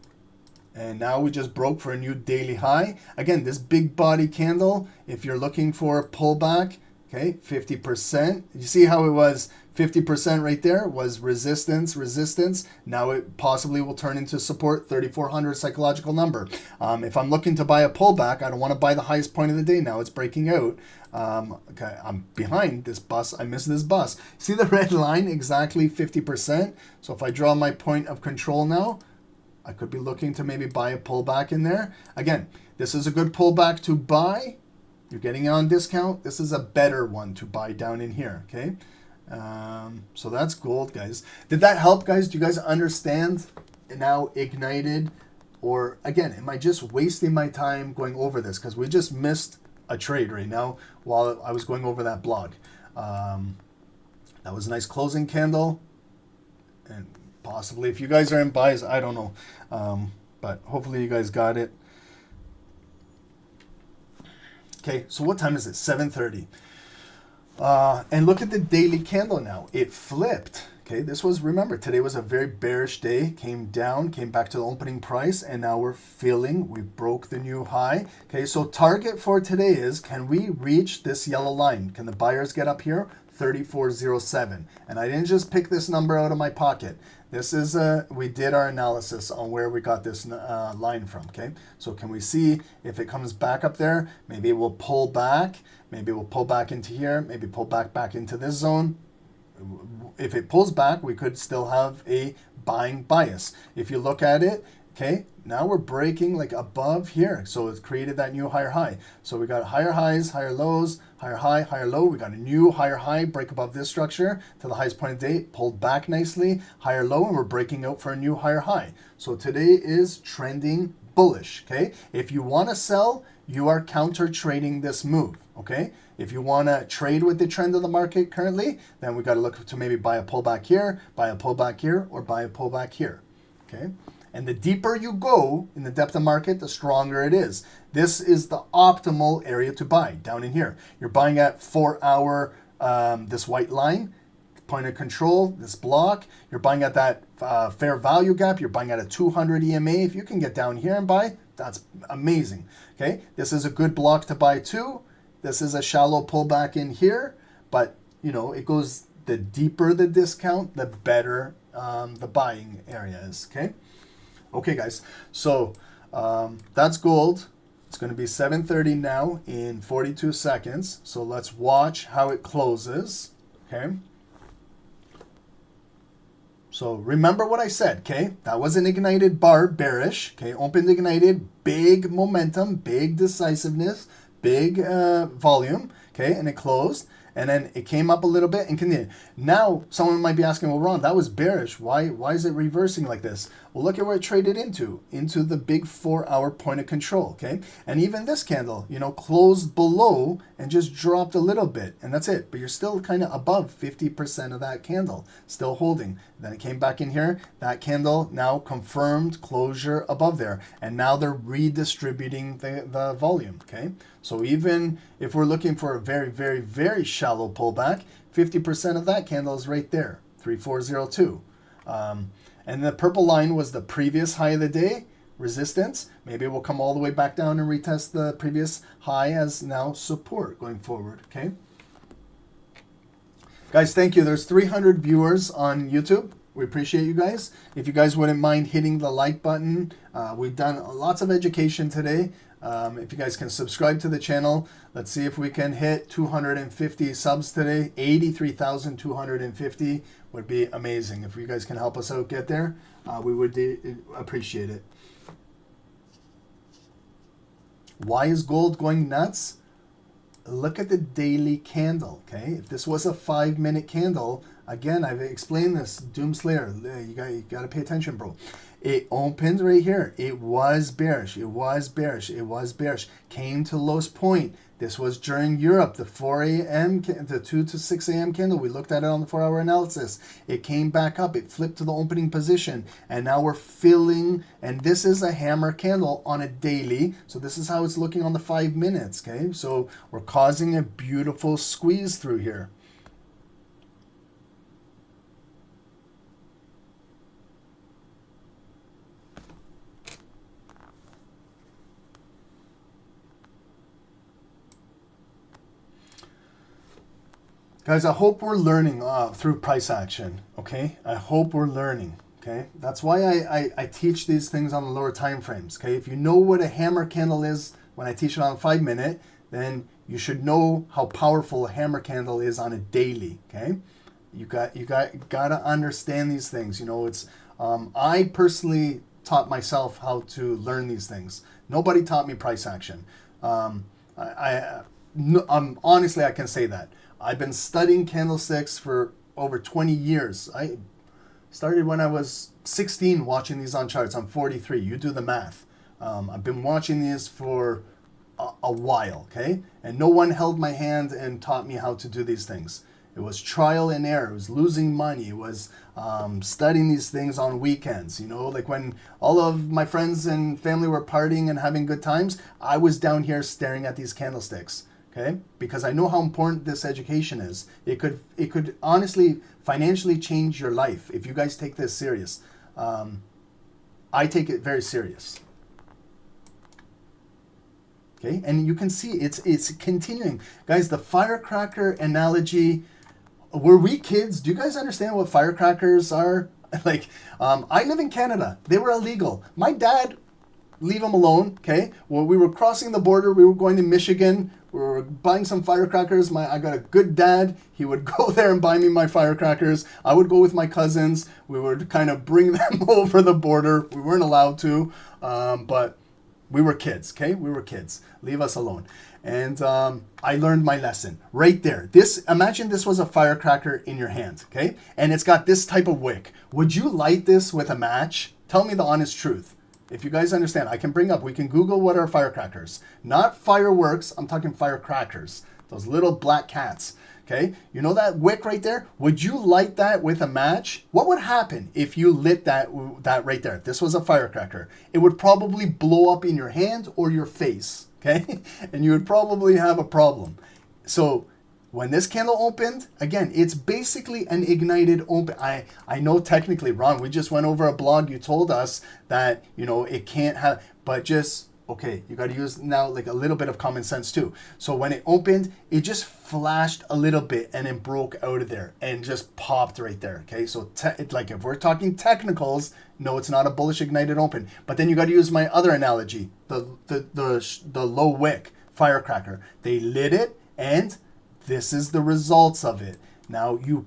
and now we just broke for a new daily high. Again, this big body candle, if you're looking for a pullback, okay, 50%. You see how it was 50% right there was resistance, resistance. Now it possibly will turn into support, 3,400 psychological number. If I'm looking to buy a pullback, I don't want to buy the highest point of the day. Now it's breaking out. Okay, I'm behind this bus. I missed this bus. See the red line, exactly 50%. So if I draw my point of control now, I could be looking to maybe buy a pullback in there. Again, this is a good pullback to buy. You're getting it on discount. This is a better one to buy down in here, okay? So that's gold, guys. Did that help, guys? Do you guys understand now ignited? Or again, am I just wasting my time going over this? Because we just missed a trade right now while I was going over that blog. That was a nice closing candle. And possibly if you guys are in buys, I don't know. But hopefully you guys got it. Okay, so what time is it? 7:30. And look at the daily candle now. It flipped. Okay, this was, remember, today was a very bearish day, came down, came back to the opening price, and now we're filling, we broke the new high. Okay, so target for today is, can we reach this yellow line? Can the buyers get up here? 3407. And I didn't just pick this number out of my pocket. This is, we did our analysis on where we got this line from, okay? So can we see if it comes back up there? Maybe it will pull back, maybe it will pull back into here, maybe pull back into this zone. If it pulls back, we could still have a buying bias. If you look at it, okay, now we're breaking like above here. So it's created that new higher high. So we got higher highs, higher lows, higher high, higher low. We got a new higher high, break above this structure to the highest point of the day, pulled back nicely, higher low, and we're breaking out for a new higher high. So today is trending bullish, okay? If you want to sell, you are counter trading this move, okay? If you want to trade with the trend of the market currently, then we got to look to maybe buy a pullback here, buy a pullback here, or buy a pullback here, okay? And the deeper you go in the depth of market, the stronger it is. This is the optimal area to buy, down in here. You're buying at 4 hour, this white line, point of control, this block. You're buying at that fair value gap. You're buying at a 200 EMA. If you can get down here and buy, that's amazing, okay? This is a good block to buy too. This is a shallow pullback in here, but you know, it goes, the deeper the discount, the better the buying area is, okay? Okay, guys, so that's gold. It's going to be 7:30 now in 42 seconds. So let's watch how it closes, okay? So remember what I said, okay? That was an ignited bar, bearish, okay? Opened ignited, big momentum, big decisiveness, big volume, okay? And it closed. And then it came up a little bit and continued. Now, someone might be asking, well, Ron, that was bearish. Why is it reversing like this? Well, look at where it traded into the big 4 hour point of control, okay? And even this candle, you know, closed below and just dropped a little bit, and that's it. But you're still kind of above 50% of that candle, still holding. Then it came back in here. That candle now confirmed closure above there. And now they're redistributing the volume, okay? So even if we're looking for a very, very, very shallow pullback, 50% of that candle is right there, 3402. And the purple line was the previous high of the day, resistance. Maybe it will come all the way back down and retest the previous high as now support going forward, okay? Guys, thank you. There's 300 viewers on YouTube. We appreciate you guys. If you guys wouldn't mind hitting the like button, we've done lots of education today. If you guys can subscribe to the channel, let's see if we can hit 250 subs today. 83,250 would be amazing. If you guys can help us out get there, we would appreciate it. Why is gold going nuts? Look at the daily candle, okay? If this was a 5-minute candle, again, I've explained this, Doomslayer, you got to pay attention, bro. It opened right here. It was bearish. It was bearish. It was bearish. Came to lowest point. This was during Europe, the 4 a.m., the 2 to 6 a.m. candle. We looked at it on the 4-hour analysis. It came back up. It flipped to the opening position. And now we're filling, and this is a hammer candle on a daily. So this is how it's looking on the 5 minutes, okay? So we're causing a beautiful squeeze through here. Guys, I hope we're learning through price action, okay? I hope we're learning, okay? That's why I teach these things on the lower time frames, okay? If you know what a hammer candle is when I teach it on a 5-minute, then you should know how powerful a hammer candle is on a daily, okay? You got to understand these things. You know, it's I personally taught myself how to learn these things. Nobody taught me price action. Honestly, I can say that. I've been studying candlesticks for over 20 years. I started when I was 16 watching these on charts. I'm 43. You do the math. I've been watching these for a while, okay? And no one held my hand and taught me how to do these things. It was trial and error. It was losing money. It was studying these things on weekends. You know, like when all of my friends and family were partying and having good times, I was down here staring at these candlesticks. okay? Because I know how important this education is. It could honestly financially change your life if you guys take this serious. I take it very serious. Okay, and you can see it's continuing. Guys, the firecracker analogy, were we kids? Do you guys understand what firecrackers are? Like, I live in Canada. They were illegal. My dad, leave him alone, okay? When we were crossing the border, we were going to Michigan. We were buying some firecrackers. I got a good dad. He would go there and buy me my firecrackers. I would go with my cousins. We would kind of bring them over the border. We weren't allowed to, but we were kids, okay? We were kids. Leave us alone. And I learned my lesson right there. Imagine this was a firecracker in your hand, okay? And it's got this type of wick. Would you light this with a match? Tell me the honest truth. If you guys understand, we can Google what are firecrackers. Not fireworks, I'm talking firecrackers. Those little black cats, okay? You know that wick right there? Would you light that with a match? What would happen if you lit that right there? If this was a firecracker, it would probably blow up in your hand or your face, okay? And you would probably have a problem. So when this candle opened, again, it's basically an ignited open. I know technically, Ron, we just went over a blog. You told us that, it can't have, but just, okay, you got to use now like a little bit of common sense too. So when it opened, it just flashed a little bit and then broke out of there and just popped right there. Okay, so like if we're talking technicals, no, it's not a bullish ignited open. But then you got to use my other analogy, the low wick firecracker. They lit it and this is the results of it. Now you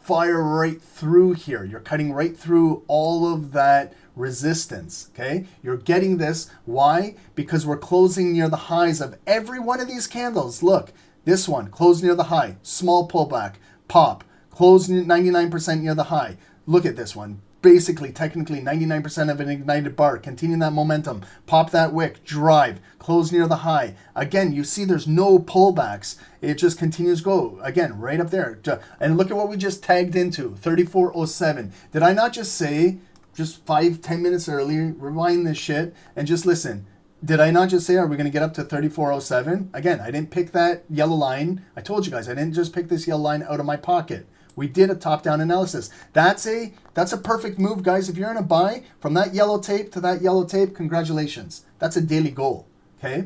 fire right through here. You're cutting right through all of that resistance, okay? You're getting this. Why? Because we're closing near the highs of every one of these candles. Look, this one, closed near the high, small pullback, pop, closed 99% near the high. Look at this one. Basically, technically, 99% of an ignited bar. Continue that momentum. Pop that wick. Drive. Close near the high. Again, you see there's no pullbacks. It just continues to go. Again, right up there. And look at what we just tagged into. 3407. Did I not just say, just 5-10 minutes earlier, rewind this shit, and just listen. Did I not just say, are we going to get up to 3407? Again, I didn't pick that yellow line. I told you guys, I didn't just pick this yellow line out of my pocket. We did a top-down analysis. That's a perfect move, guys. If you're in a buy from that yellow tape to that yellow tape, congratulations. That's a daily goal, okay?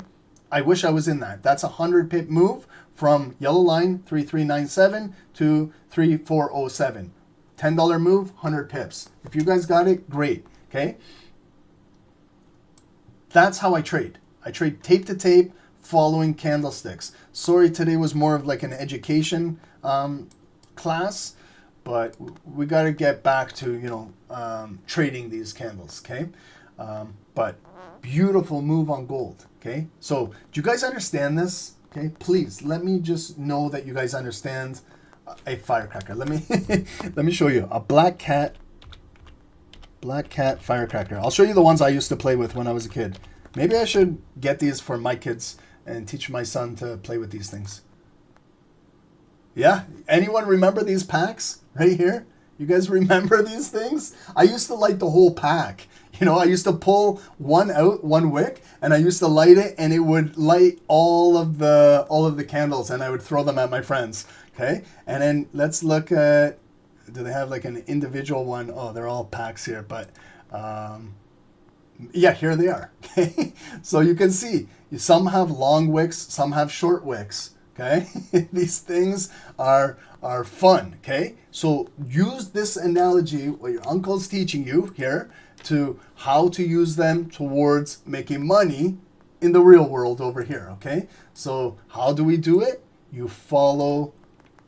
I wish I was in that. That's a 100-pip move from yellow line 3397 to 3407. $10 move, 100 pips. If you guys got it, great, okay? That's how I trade. I trade tape to tape following candlesticks. Sorry, today was more of like an education class, but we got to get back to trading these candles, okay? But beautiful move on gold, okay? So do you guys understand this? Okay, please let me just know that you guys understand a firecracker. Let me show you a black cat firecracker. I'll show you the ones I used to play with when I was a kid. Maybe I should get these for my kids and teach my son to play with these things. Yeah, anyone remember these packs right here? You guys remember these things? I used to light the whole pack. I used to pull one out, one wick, and I used to light it, and it would light all of the candles, and I would throw them at my friends. Okay, and then let's look at, do they have like an individual one? Oh, they're all packs here, but yeah, here they are. Okay, so you can see some have long wicks, some have short wicks. Okay, these things are fun. Okay, so use this analogy, what your uncle's teaching you here, to how to use them towards making money in the real world over here. Okay, so how do we do it? You follow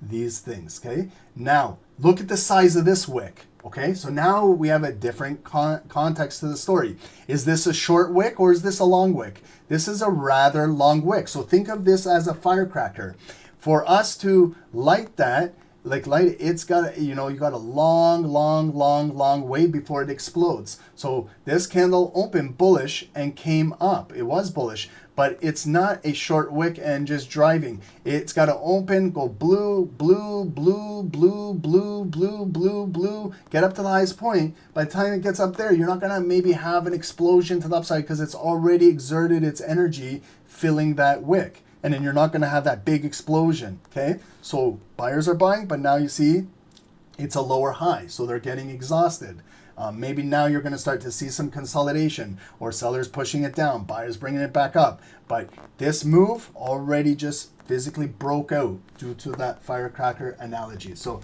these things. Okay, now look at the size of this wick. Okay, so now we have a different context to the story. Is this a short wick or is this a long wick? This is a rather long wick. So think of this as a firecracker. For us to light that, it's got, you got a long way before it explodes. So this candle opened bullish and came up. It was bullish, but it's not a short wick and just driving. It's got to open, go blue, get up to the highest point. By the time it gets up there, you're not going to maybe have an explosion to the upside because it's already exerted its energy filling that wick. and then you're not going to have that big explosion, okay? So buyers are buying, but now you see it's a lower high, so they're getting exhausted. Maybe now you're going to start to see some consolidation, or sellers pushing it down, buyers bringing it back up. But this move already just physically broke out due to that firecracker analogy. So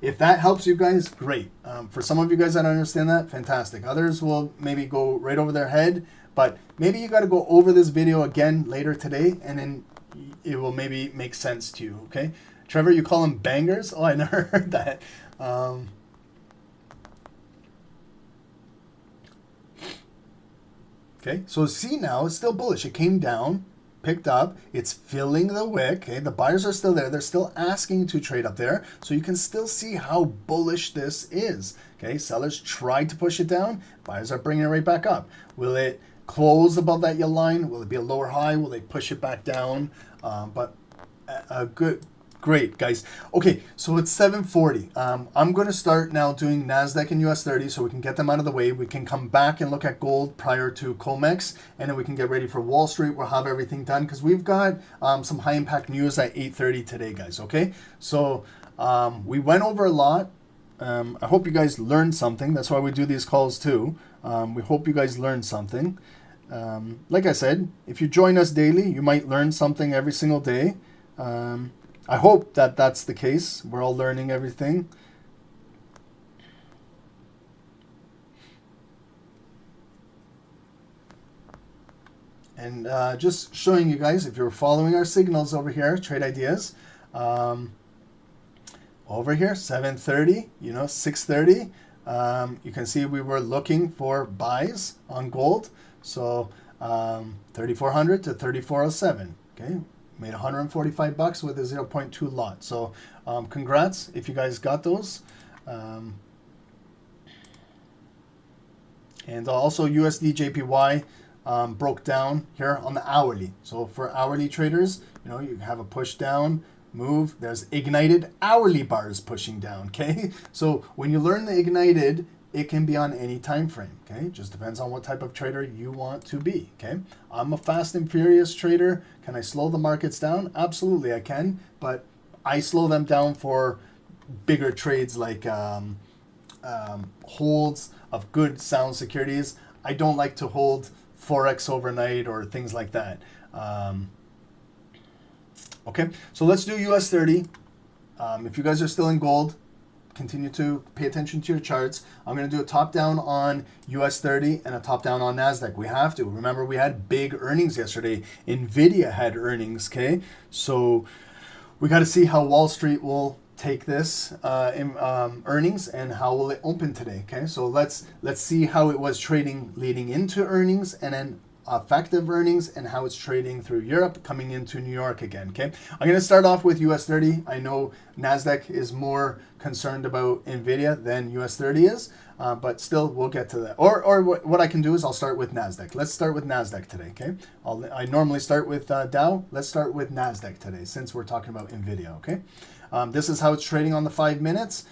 if that helps you guys, great. For some of you guys that understand that, fantastic. Others will maybe go right over their head, but maybe you got to go over this video again later today, and then it will maybe make sense to you, okay? Trevor, you call them bangers? Oh, I never heard that. Okay, so see now, it's still bullish. It came down, picked up, it's filling the wick. Okay, the buyers are still there. They're still asking to trade up there. So you can still see how bullish this is. Okay, sellers tried to push it down. Buyers are bringing it right back up. Will it close above that yield line? Will it be a lower high? Will they push it back down? But a good... Great, guys. Okay, so it's 7:40. I'm going to start now doing NASDAQ and US 30 so we can get them out of the way. We can come back and look at gold prior to COMEX, and then we can get ready for Wall Street. We'll have everything done because we've got some high-impact news at 8:30 today, guys, okay? So we went over a lot. I hope you guys learned something. That's why we do these calls too. We hope you guys learned something. Like I said, if you join us daily, you might learn something every single day. I hope that that's the case. We're all learning everything. And just showing you guys, if you're following our signals over here, trade ideas, over here, 7:30, 6:30, you can see we were looking for buys on gold. So 3,400 to 3,407, okay? Made $145 with a 0.2 lot. So congrats if you guys got those. And also USD JPY broke down here on the hourly. So for hourly traders, you have a push down, move. There's ignited hourly bars pushing down, okay? So when you learn the ignited, it can be on any time frame, okay? Just depends on what type of trader you want to be, okay? I'm a fast and furious trader. Can I slow the markets down? Absolutely, I can, but I slow them down for bigger trades like holds of good sound securities. I don't like to hold Forex overnight or things like that. Okay, so let's do US 30. If you guys are still in gold, continue to pay attention to your charts. I'm going to do a top down on US 30 and a top down on NASDAQ. We have to. Remember, we had big earnings yesterday. Nvidia had earnings, okay? So we got to see how Wall Street will take this earnings and how will it open today, okay? So let's see how it was trading leading into earnings, and then effective earnings, and how it's trading through Europe coming into New York again, okay? I'm going to start off with US 30. I know NASDAQ is more concerned about Nvidia than US 30 is, but still we'll get to that. Or what I can do is I'll start with NASDAQ. Let's start with NASDAQ today, okay? I normally start with Dow. Let's start with NASDAQ today since we're talking about Nvidia, okay? This is how it's trading on the 5 minutes,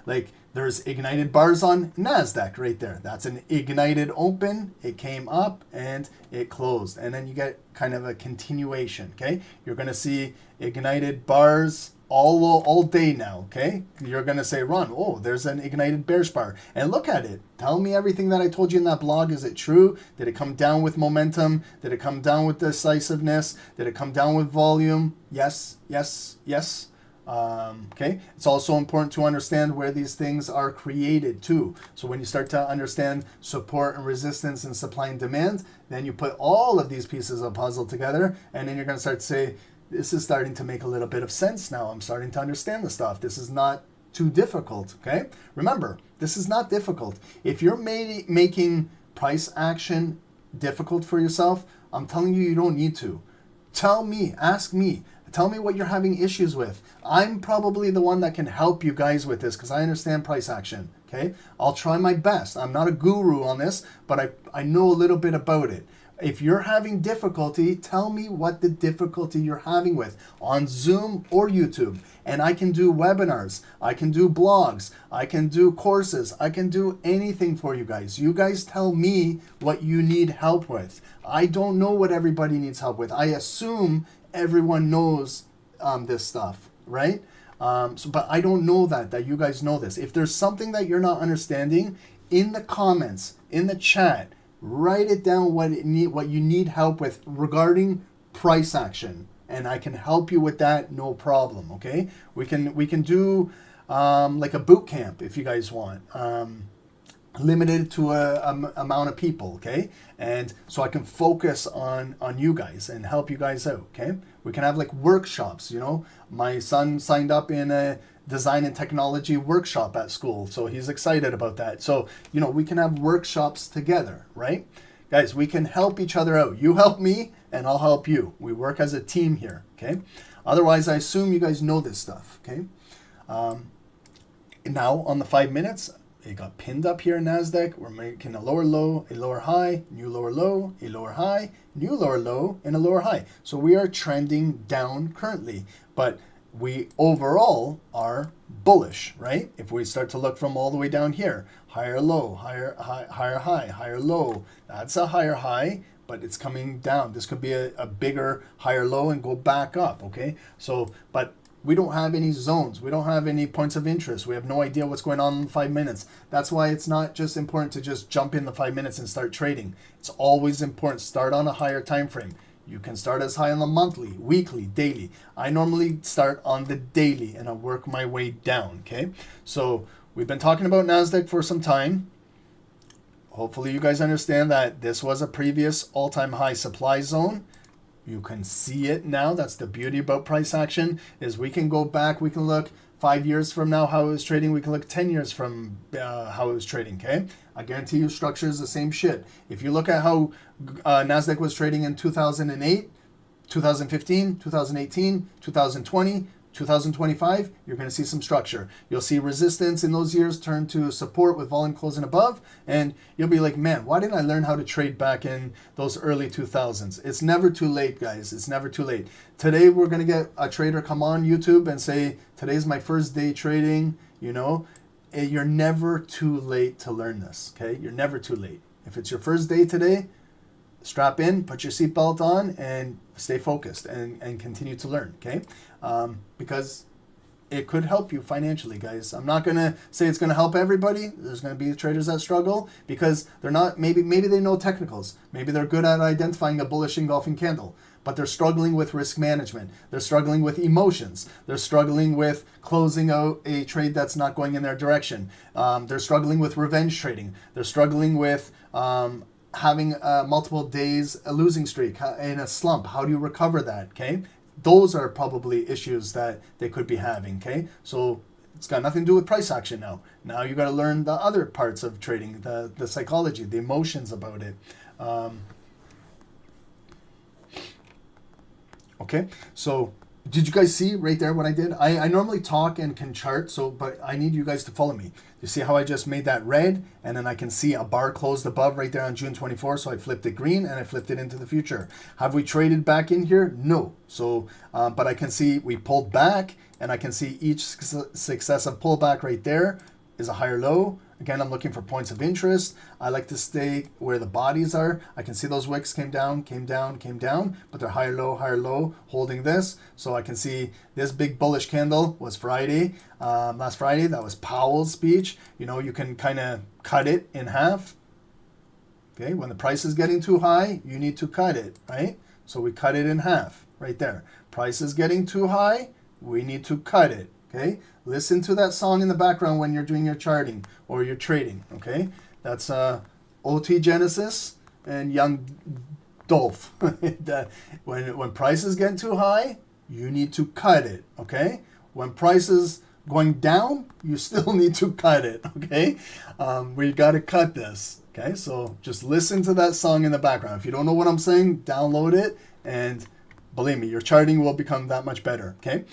like there's ignited bars on NASDAQ right there. That's an ignited open. It came up and it closed. And then you get kind of a continuation, okay? You're going to see ignited bars all day now, okay? You're going to say, Ron, oh, there's an ignited bearish bar. And look at it. Tell me everything that I told you in that blog. Is it true? Did it come down with momentum? Did it come down with decisiveness? Did it come down with volume? Yes, yes, yes. Okay, it's also important to understand where these things are created too. So when you start to understand support and resistance and supply and demand, then you put all of these pieces of puzzle together, and then you're going to start to say, this is starting to make a little bit of sense now. I'm starting to understand the stuff. This is not too difficult, okay? Remember, this is not difficult. If you're making price action difficult for yourself, I'm telling you, you don't need to. Tell me, ask me. Tell me what you're having issues with. I'm probably the one that can help you guys with this because I understand price action, okay? I'll try my best. I'm not a guru on this, but I know a little bit about it. If you're having difficulty, tell me what the difficulty you're having with on Zoom or YouTube. And I can do webinars, I can do blogs, I can do courses, I can do anything for you guys. You guys tell me what you need help with. I don't know what everybody needs help with. I assume everyone knows this stuff, right? But I don't know that you guys know this. If there's something that you're not understanding, in the comments, in the chat, write it down what you need help with regarding price action, and I can help you with that, no problem. Okay, we can do like a boot camp if you guys want, limited to a amount of people. Okay, and so I can focus on you guys and help you guys out. Okay, we can have like workshops. You know, my son signed up in a design and technology workshop at school, so he's excited about that. So, you know, we can have workshops together, right? Guys, we can help each other out. You help me and I'll help you. We work as a team here, okay? Otherwise, I assume you guys know this stuff, okay? Now, on the 5 minutes, it got pinned up here in NASDAQ. We're making a lower low, a lower high, new lower low, a lower high, new lower low, and a lower high. So we are trending down currently, but we overall are bullish, right? If we start to look from all the way down here, higher low, higher high, higher low, that's a higher high, but it's coming down. This could be a bigger higher low and go back up, okay? So, but we don't have any zones. We don't have any points of interest. We have no idea what's going on in 5 minutes. That's why it's not just important to just jump in the 5 minutes and start trading. It's always important. Start on a higher time frame. You can start as high on the monthly, weekly, daily. I normally start on the daily and I work my way down, okay? So we've been talking about NASDAQ for some time. Hopefully you guys understand that this was a previous all-time high supply zone. You can see it now. That's the beauty about price action, is we can go back, we can look 5 years from now how it was trading, we can look 10 years from how it was trading, okay? I guarantee you structure is the same shit. If you look at how NASDAQ was trading in 2008, 2015, 2018, 2020, 2025, you're going to see some structure. You'll see resistance in those years turn to support with volume closing above, and you'll be like, man, why didn't I learn how to trade back in those early 2000s? It's never too late, guys. It's never too late. Today, we're going to get a trader come on YouTube and say, today's my first day trading, you know. You're never too late to learn this, okay? You're never too late. If it's your first day today, strap in, put your seatbelt on, and stay focused and continue to learn, okay? Because it could help you financially, guys. I'm not going to say it's going to help everybody. There's going to be traders that struggle because they're not, maybe they know technicals. Maybe they're good at identifying a bullish engulfing candle, but they're struggling with risk management. They're struggling with emotions. They're struggling with closing out a trade that's not going in their direction. They're struggling with revenge trading. They're struggling with having multiple days a losing streak in a slump. How do you recover that, okay? Those are probably issues that they could be having, okay? So it's got nothing to do with price action now. Now you got to learn the other parts of trading, the psychology, the emotions about it. Okay, so did you guys see right there what I did? I normally talk and can chart, but I need you guys to follow me. You see how I just made that red, and then I can see a bar closed above right there on June 24, so I flipped it green and I flipped it into the future. Have we traded back in here? No. So, but I can see we pulled back, and I can see each successive pullback right there is a higher low. Again, I'm looking for points of interest. I like to stay where the bodies are. I can see those wicks came down, but they're higher, low, holding this. So I can see this big bullish candle was Friday, last Friday. That was Powell's speech. You know, you can kind of cut it in half. Okay, when the price is getting too high, you need to cut it, right? So we cut it in half right there. Price is getting too high, we need to cut it, okay? Listen to that song in the background when you're doing your charting or your trading, okay? That's OT Genesis and Young Dolph. When price is getting too high, you need to cut it, okay? When price is going down, you still need to cut it, okay? We got to cut this, okay? So just listen to that song in the background. If you don't know what I'm saying, download it, and believe me, your charting will become that much better, okay?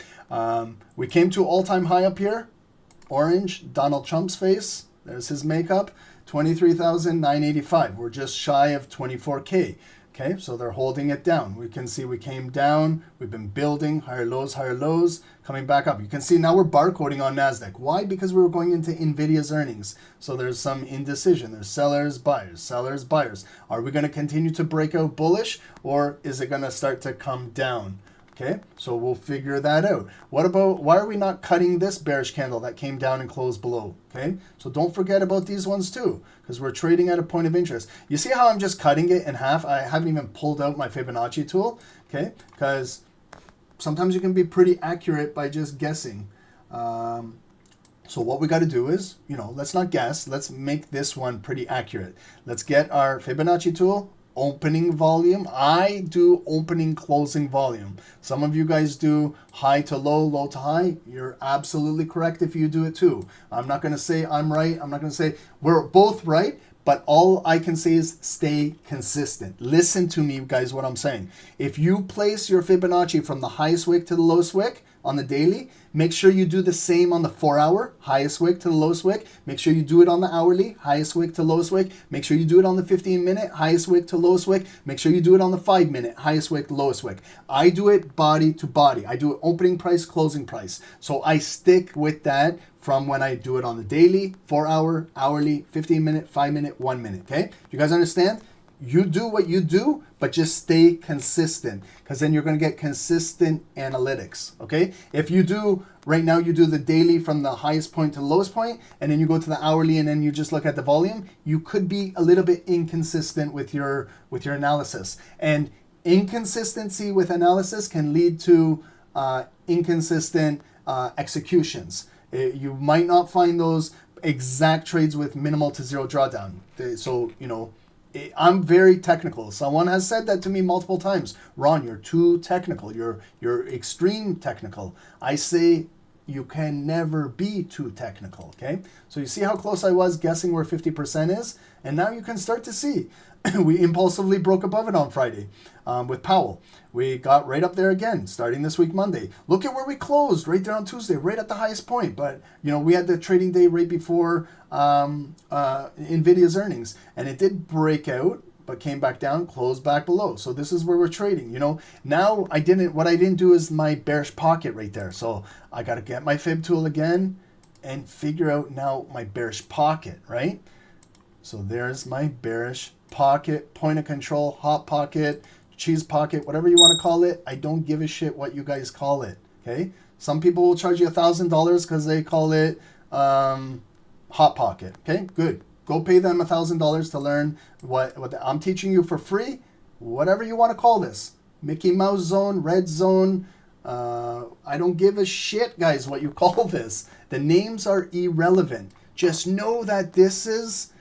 We came to all-time high up here. Orange, Donald Trump's face. There's his makeup. 23,985. We're just shy of 24K. Okay, so they're holding it down. We can see we came down. We've been building higher lows, coming back up. You can see now we're barcoding on NASDAQ. Why? Because we were going into Nvidia's earnings. So there's some indecision. There's sellers, buyers. Are we going to continue to break out bullish, or is it going to start to come down? Okay, so we'll figure that out. What about, why are we not cutting this bearish candle that came down and closed below? Okay, so don't forget about these ones too, because we're trading at a point of interest. You see how I'm just cutting it in half? I haven't even pulled out my Fibonacci tool, okay, because sometimes you can be pretty accurate by just guessing. So what we got to do is, you know, let's not guess. Let's make this one pretty accurate. Let's get our Fibonacci tool. Opening volume. I do opening closing volume. Some of you guys do high to low, low to high. You're absolutely correct if you do it too. I'm not going to say I'm right. I'm not going to say we're both right, but all I can say is stay consistent. Listen to me, guys, what I'm saying. If you place your Fibonacci from the highest wick to the lowest wick on the daily, make sure you do the same on the 4-hour, highest wick to the lowest wick. Make sure you do it on the hourly, highest wick to lowest wick. Make sure you do it on the 15-minute, highest wick to lowest wick. Make sure you do it on the 5-minute, highest wick, lowest wick. I do it body to body. I do it opening price, closing price. So I stick with that from when I do it on the daily, 4-hour, hourly, 15-minute, 5-minute, 1-minute, okay? You guys understand? You do what you do, but just stay consistent, because then you're going to get consistent analytics, okay? If you do, right now you do the daily from the highest point to the lowest point, and then you go to the hourly and then you just look at the volume, you could be a little bit inconsistent with your analysis. And inconsistency with analysis can lead to inconsistent executions. You might not find those exact trades with minimal to zero drawdown. So, you know, I'm very technical. Someone has said that to me multiple times. Ron, you're too technical. You're extreme technical. I say you can never be too technical, okay? So you see how close I was guessing where 50% is? And now you can start to see. We impulsively broke above it on Friday with Powell. We got right up there again, starting this week, Monday. Look at where we closed, right there on Tuesday, right at the highest point. But, you know, we had the trading day right before Nvidia's earnings. And it did break out, but came back down, closed back below. So this is where we're trading. You know, now what I didn't do is my bearish pocket right there. So I got to get my fib tool again and figure out now my bearish pocket, right? So there's my bearish pocket, point of control, hot pocket, cheese pocket, whatever you want to call it. I don't give a shit what you guys call it, okay? Some people will charge you $1,000 because they call it hot pocket, okay? Good. Go pay them $1,000 to learn what I'm teaching you for free, whatever you want to call this. Mickey Mouse zone, red zone. I don't give a shit, guys, what you call this. The names are irrelevant. Just know that this is...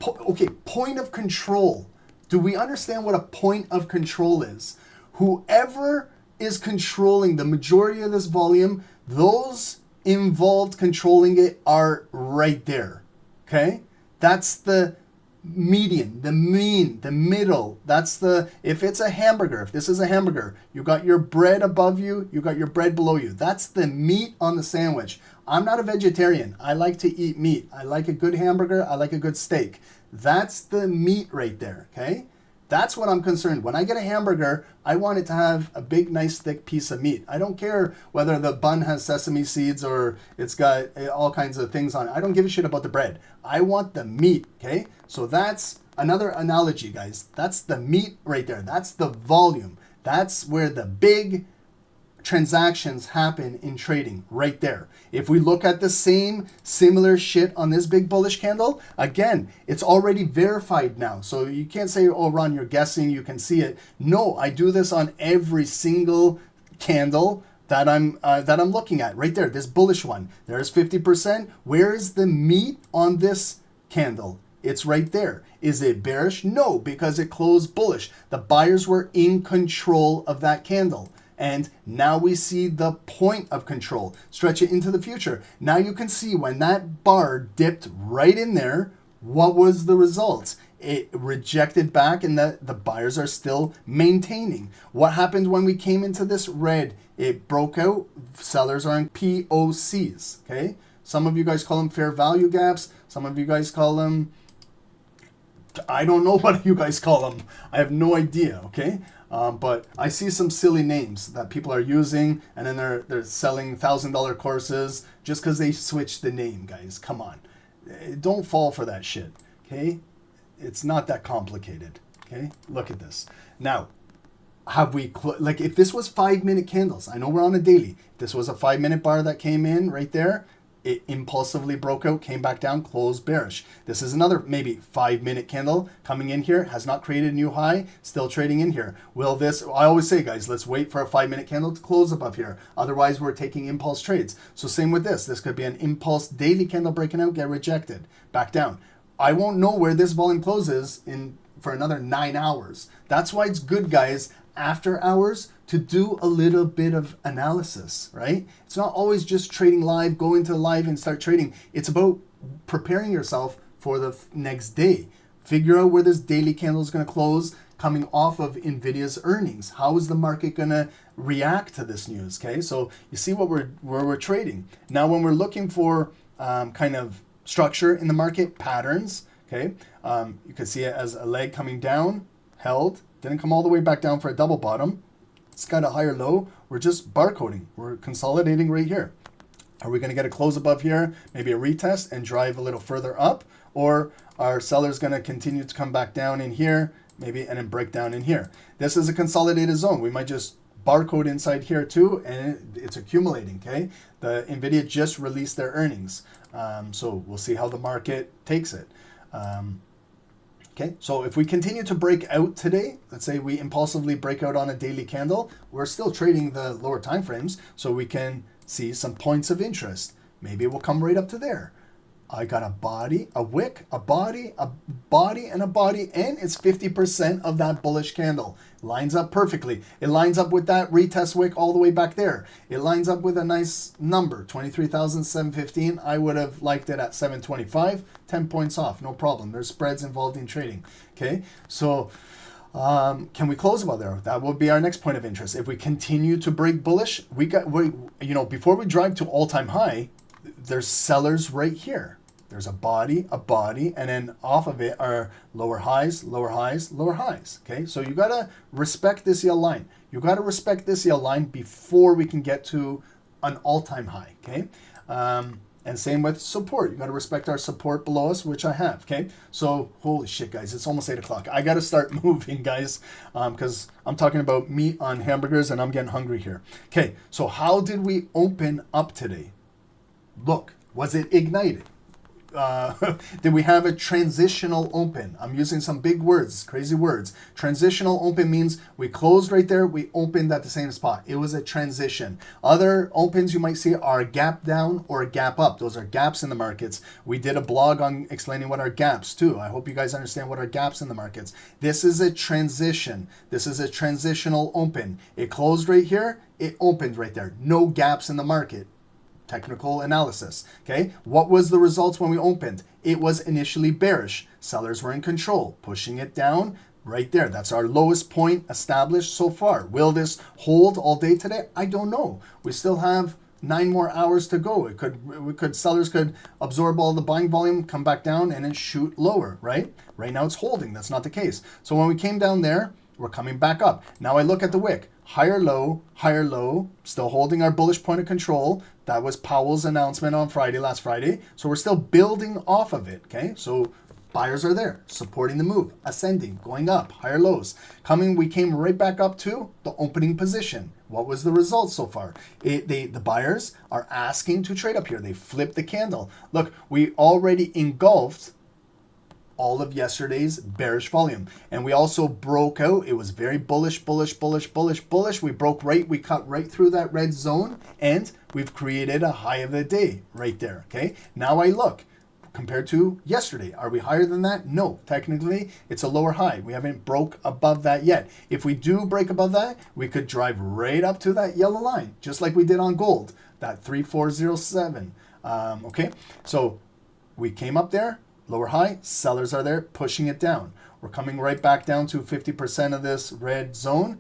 Okay, point of control. Do we understand what a point of control is? Whoever is controlling the majority of this volume, those involved controlling it are right there, okay? That's the median, the mean, the middle. That's the, if it's a hamburger, if this is a hamburger, you got your bread above you, you got your bread below you. That's the meat on the sandwich. I'm not a vegetarian. I like to eat meat. I like a good hamburger. I like a good steak. That's the meat right there, okay? That's what I'm concerned. When I get a hamburger, I want it to have a big, nice, thick piece of meat. I don't care whether the bun has sesame seeds or it's got all kinds of things on it. I don't give a shit about the bread. I want the meat, okay? So that's another analogy, guys. That's the meat right there. That's the volume. That's where the big transactions happen in trading, right there. If we look at the same similar shit on this big bullish candle, again, it's already verified now. So you can't say, oh, Ron, you're guessing, you can see it. No, I do this on every single candle that I'm looking at right there, this bullish one. There's 50%. Where is the meat on this candle? It's right there. Is it bearish? No, because it closed bullish. The buyers were in control of that candle. And now we see the point of control. Stretch it into the future. Now you can see when that bar dipped right in there, what was the results? It rejected back and the buyers are still maintaining. What happened when we came into this red? It broke out. Sellers are in POCs, okay? Some of you guys call them fair value gaps. Some of you guys call them I don't know what you guys call them. I have no idea, okay? But I see some silly names that people are using, and then they're selling $1,000 courses just because they switched the name, guys. Come on. Don't fall for that shit, okay? It's not that complicated, okay? Look at this. Now, have we, like if this was 5-minute candles, I know we're on a daily. If this was a 5-minute bar that came in right there, it impulsively broke out, came back down, closed bearish. This is another maybe 5-minute candle coming in here, has not created a new high, still trading in here. Will this, I always say, guys, let's wait for a 5-minute candle to close above here. Otherwise, we're taking impulse trades. So same with this. This could be an impulse daily candle breaking out, get rejected, back down. I won't know where this volume closes for another 9 hours. That's why it's good, guys, after hours to do a little bit of analysis, right? It's not always just trading live, go into live and start trading. It's about preparing yourself for the next day. Figure out where this daily candle is going to close coming off of Nvidia's earnings. How is the market going to react to this news? Okay, so you see where we're trading. Now, when we're looking for kind of structure in the market, patterns, okay, you can see it as a leg coming down, held, didn't come all the way back down for a double bottom. It's got a higher low. We're just barcoding. We're consolidating right here. Are we going to get a close above here, maybe a retest and drive a little further up? Or are sellers going to continue to come back down in here, maybe, and then break down in here? This is a consolidated zone. We might just barcode inside here too, and it's accumulating, okay? The Nvidia just released their earnings. So we'll see how the market takes it. Okay, so if we continue to break out today, let's say we impulsively break out on a daily candle, we're still trading the lower time frames, so we can see some points of interest. Maybe it will come right up to there. I got a body, a wick, a body, and a body, and it's 50% of that bullish candle. Lines up perfectly. It lines up with that retest wick all the way back there. It lines up with a nice number, 23,715. I would have liked it at 725, 10 points off, no problem. There's spreads involved in trading. Okay, so can we close above there? That will be our next point of interest. If we continue to break bullish, before we drive to all-time high, there's sellers right here. There's a body, and then off of it are lower highs, lower highs, lower highs. Okay, so you gotta respect this yellow line. You gotta respect this yellow line before we can get to an all-time high. Okay, and same with support. You gotta respect our support below us, which I have. Okay, so holy shit, guys, it's almost 8 o'clock. I gotta start moving, guys, because I'm talking about meat on hamburgers and I'm getting hungry here. Okay, so how did we open up today? Look, was it ignited? Did we have a transitional open? I'm using some big words, crazy words. Transitional open means we closed right there, we opened at the same spot. It was a transition. Other opens you might see are a gap down or a gap up. Those are gaps in the markets. We did a blog on explaining what are gaps too. I hope you guys understand what are gaps in the markets. This is a transition. This is a transitional open. It closed right here, it opened right there. No gaps in the market. Technical analysis. Okay, what was the results when we opened? It was initially bearish. Sellers were in control, pushing it down right there. That's our lowest point established so far. Will this hold all day today? I don't know. We still have 9 more hours to go. Sellers could absorb all the buying volume, come back down, and then shoot lower. Right now it's holding. That's not the case. So when we came down there, we're coming back up. Now I look at the wick. Higher low, still holding our bullish point of control. That was Powell's announcement on last Friday. So we're still building off of it, okay? So buyers are there, supporting the move, ascending, going up, higher lows. We came right back up to the opening position. What was the result so far? The buyers are asking to trade up here. They flipped the candle. Look, we already engulfed all of yesterday's bearish volume. And we also broke out. It was very bullish. We cut right through that red zone, and we've created a high of the day right there. Okay. Now I look compared to yesterday. Are we higher than that? No. Technically, it's a lower high. We haven't broke above that yet. If we do break above that, we could drive right up to that yellow line, just like we did on gold, that 3407. Okay. So we came up there. Lower high, sellers are there pushing it down. We're coming right back down to 50% of this red zone.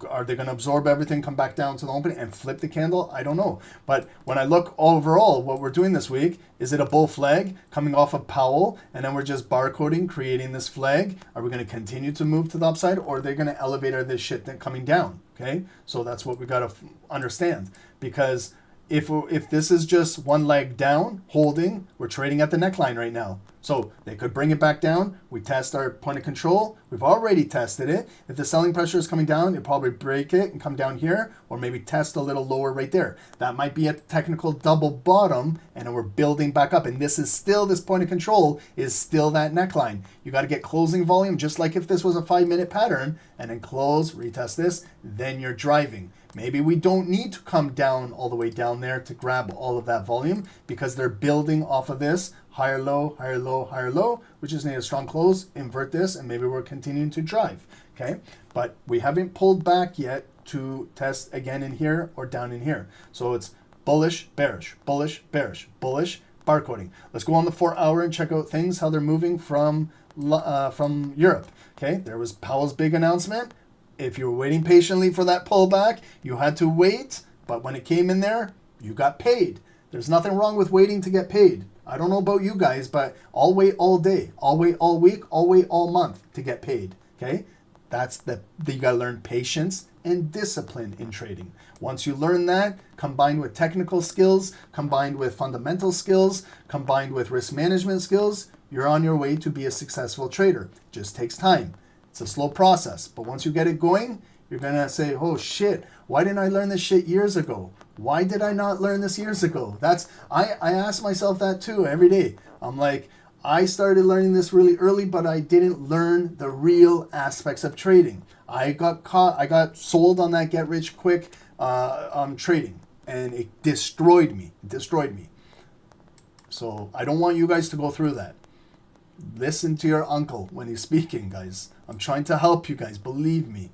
Are they going to absorb everything, come back down to the opening and flip the candle? I don't know. But when I look overall, what we're doing this week, is it a bull flag coming off of Powell, and then we're just barcoding, creating this flag? Are we going to continue to move to the upside, or are they going to elevate this shit then coming down? Okay, so that's what we got to understand, because if this is just one leg down, holding, we're trading at the neckline right now. So they could bring it back down. We test our point of control. We've already tested it. If the selling pressure is coming down, it'll probably break it and come down here, or maybe test a little lower right there. That might be a technical double bottom, and then we're building back up. And this is still, this point of control is still that neckline. You got to get closing volume, just like if this was a 5-minute pattern, and then close, retest this, then you're driving. Maybe we don't need to come down all the way down there to grab all of that volume, because they're building off of this higher low, higher low, higher low, which is need a strong close, invert this, and maybe we're continuing to drive. Okay, but we haven't pulled back yet to test again in here or down in here. So it's bullish, bearish, bullish, bearish, bullish, barcoding. Let's go on the 4-hour and check out things, how they're moving from Europe. Okay, there was Powell's big announcement. If you were waiting patiently for that pullback, you had to wait, but when it came in there, you got paid. There's nothing wrong with waiting to get paid. I don't know about you guys, but I'll wait all day. I'll wait all week. I'll wait all month to get paid. Okay? That's you got to learn patience and discipline in trading. Once you learn that, combined with technical skills, combined with fundamental skills, combined with risk management skills, you're on your way to be a successful trader. It just takes time. It's a slow process, but once you get it going, you're going to say, oh shit, why didn't I learn this shit years ago? Why did I not learn this years ago? I ask myself that too every day. I'm like, I started learning this really early, but I didn't learn the real aspects of trading. I got sold on that get rich quick trading, and it destroyed me. So I don't want you guys to go through that. Listen to your uncle when he's speaking, guys. I'm trying to help you guys, believe me.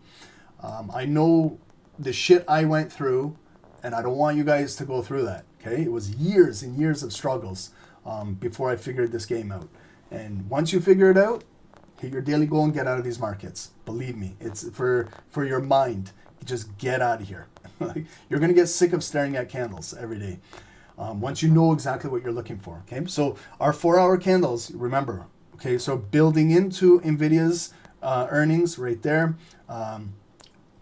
I know the shit I went through, and I don't want you guys to go through that, okay? It was years and years of struggles before I figured this game out. And once you figure it out, hit your daily goal and get out of these markets. Believe me, it's for your mind. You just get out of here. You're going to get sick of staring at candles every day. Once you know exactly what you're looking for, okay? So our 4-hour candles, remember, okay? So building into Nvidia's earnings right there.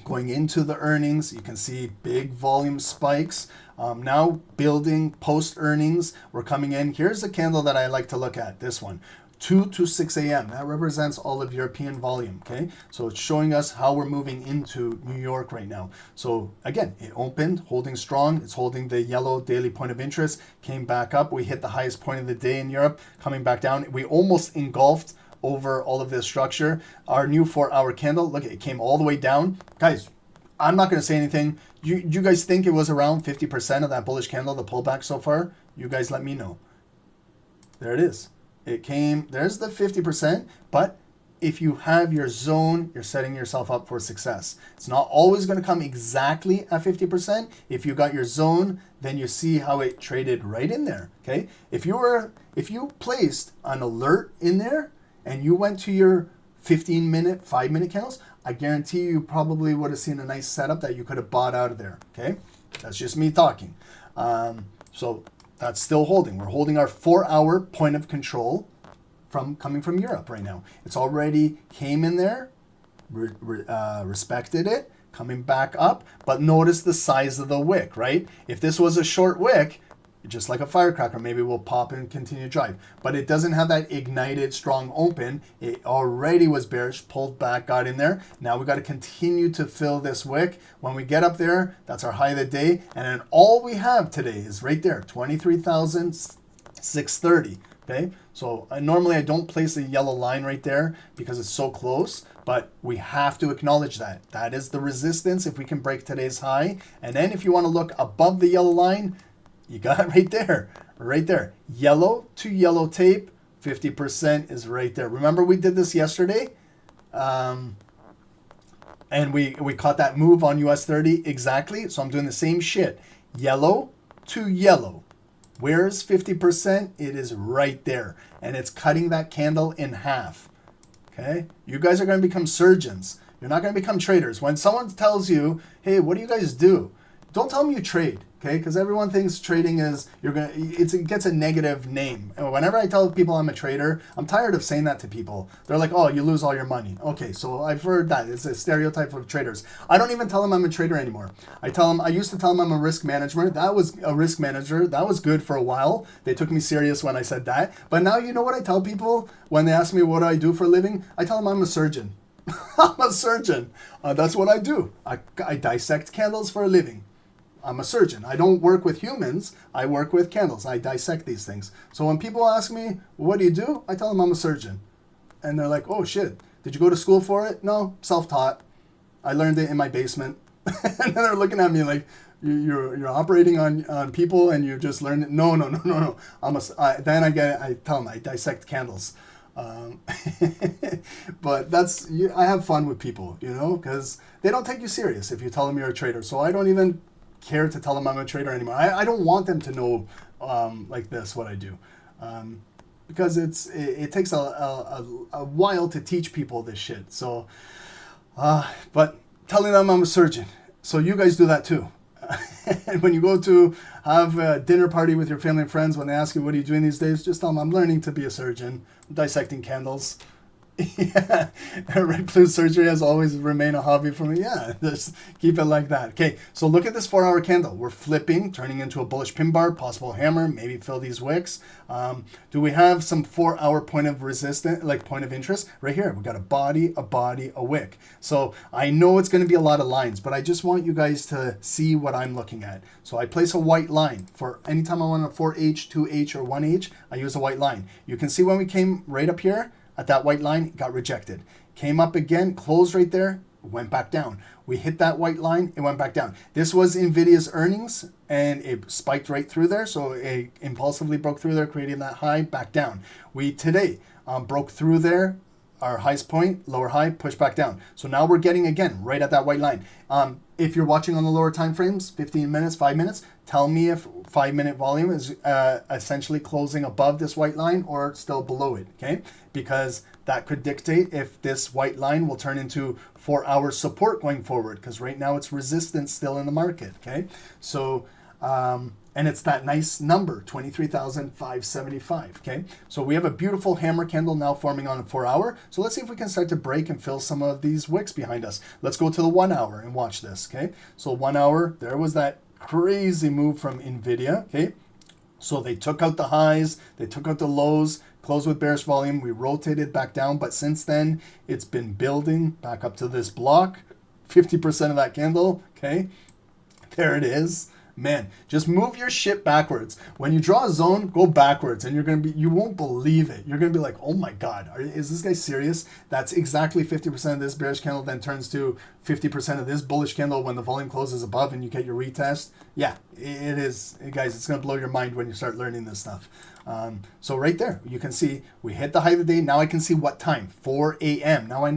Going into the earnings, you can see big volume spikes. Now building post earnings, we're coming in. Here's the candle that I like to look at, this one. 2 to 6 a.m. That represents all of European volume, okay? So it's showing us how we're moving into New York right now. So again, it opened, holding strong. It's holding the yellow daily point of interest, came back up. We hit the highest point of the day in Europe, coming back down. We almost engulfed over all of this structure. Our new 4-hour candle, look, it came all the way down. Guys, I'm not going to say anything. You guys think it was around 50% of that bullish candle, the pullback so far? You guys let me know. There it is. It came, there's the 50%, but if you have your zone, you're setting yourself up for success. It's not always going to come exactly at 50%. If you got your zone, then you see how it traded right in there, okay? If you placed an alert in there and you went to your 15-minute, 5-minute candles, I guarantee you probably would have seen a nice setup that you could have bought out of there, okay? That's just me talking. So that's still holding. We're holding our 4-hour point of control coming from Europe right now. It's already came in there, respected it, coming back up, but notice the size of the wick, right? If this was a short wick, just like a firecracker, maybe we'll pop and continue to drive. But it doesn't have that ignited strong open. It already was bearish, pulled back, got in there. Now we got to continue to fill this wick. When we get up there, that's our high of the day. And then all we have today is right there, 23,630. Okay, so normally I don't place a yellow line right there because it's so close, but we have to acknowledge that. That is the resistance if we can break today's high. And then if you want to look above the yellow line, you got it right there. Yellow to yellow tape, 50% is right there. Remember we did this yesterday? And we caught that move on US 30 exactly. So I'm doing the same shit. Yellow to yellow. Where's 50%? It is right there. And it's cutting that candle in half. Okay? You guys are going to become surgeons. You're not going to become traders. When someone tells you, hey, what do you guys do? Don't tell them you trade, okay? Because everyone thinks trading is, it gets a negative name. And whenever I tell people I'm a trader, I'm tired of saying that to people. They're like, oh, you lose all your money. Okay, so I've heard that. It's a stereotype of traders. I don't even tell them I'm a trader anymore. I used to tell them I'm a risk manager. That was a risk manager. That was good for a while. They took me serious when I said that. But now you know what I tell people when they ask me what do I do for a living? I tell them I'm a surgeon. I'm a surgeon. That's what I do. I dissect candles for a living. I'm a surgeon. I don't work with humans. I work with candles. I dissect these things. So when people ask me, what do you do? I tell them I'm a surgeon. And they're like, oh shit, did you go to school for it? No, self-taught. I learned it in my basement. And then they're looking at me like, you're operating on people and you just learned it. No. Then I tell them I dissect candles. But I have fun with people, because they don't take you serious if you tell them you're a trader. So I don't even care to tell them I'm a trader anymore. I don't want them to know like this what I do, because it takes a while to teach people this shit. So, but telling them I'm a surgeon, so you guys do that too. And when you go to have a dinner party with your family and friends, when they ask you what are you doing these days, just tell them I'm learning to be a surgeon, I'm dissecting candles. Yeah, recluse surgery has always remained a hobby for me. Yeah, just keep it like that. Okay, so look at this 4-hour candle. We're flipping, turning into a bullish pin bar, possible hammer, maybe fill these wicks. Do we have some 4-hour point of resistance, like point of interest? Right here, we got a body, a wick. So I know it's going to be a lot of lines, but I just want you guys to see what I'm looking at. So I place a white line for anytime I want a 4H, 2H, or 1H, I use a white line. You can see when we came right up here, at that white line, it got rejected. Came up again, closed right there, went back down. We hit that white line, it went back down. This was Nvidia's earnings, and it spiked right through there, so it impulsively broke through there, creating that high, back down. We today broke through there, our highest point, lower high, push back down. So now we're getting again right at that white line. If you're watching on the lower time frames, 15 minutes, 5 minutes, tell me if 5-minute volume is essentially closing above this white line or still below it, okay? Because that could dictate if this white line will turn into 4-hour support going forward, because right now it's resistance still in the market, okay? So, and it's that nice number, 23,575, okay? So we have a beautiful hammer candle now forming on a 4-hour. So let's see if we can start to break and fill some of these wicks behind us. Let's go to the 1 hour and watch this, okay? So 1 hour, there was that crazy move from Nvidia, okay? So they took out the highs, they took out the lows, closed with bearish volume, we rotated back down, but since then, it's been building back up to this block, 50% of that candle, okay? There it is. Man, just move your shit backwards. When you draw a zone, go backwards, and you won't believe it. You're gonna be like, oh my God, is this guy serious? That's exactly 50% of this bearish candle then turns to 50% of this bullish candle when the volume closes above and you get your retest. Yeah, it is, guys, it's gonna blow your mind when you start learning this stuff. So right there, you can see we hit the high of the day. Now I can see what time, 4 a.m. Now I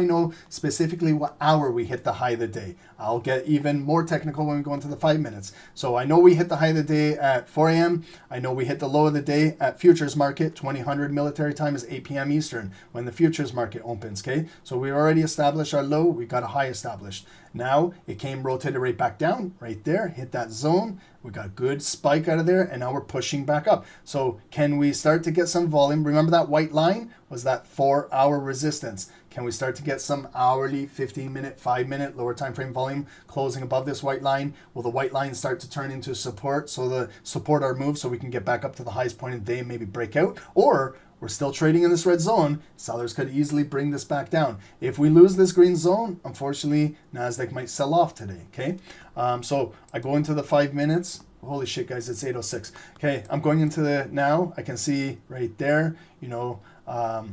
know specifically what hour we hit the high of the day. I'll get even more technical when we go into the 5 minutes. So I know we hit the high of the day at 4 a.m. I know we hit the low of the day at futures market. 2000 military time is 8 p.m. Eastern when the futures market opens, okay? So we already established our low. We got a high established. Now it came rotated right back down right there, hit that zone. We got a good spike out of there, and now we're pushing back up. So can we start to get some volume? Remember that white line was that 4-hour resistance. Can we start to get some hourly, 15-minute, 5-minute lower time frame volume closing above this white line? Will the white line start to turn into support? So the support our move so we can get back up to the highest point of the day and maybe break out? Or we're still trading in this red zone. Sellers could easily bring this back down. If we lose this green zone, unfortunately, NASDAQ might sell off today, okay? So I go into the 5 minutes. Holy shit, guys, it's 8:06. Okay, I'm going into the now. I can see right there,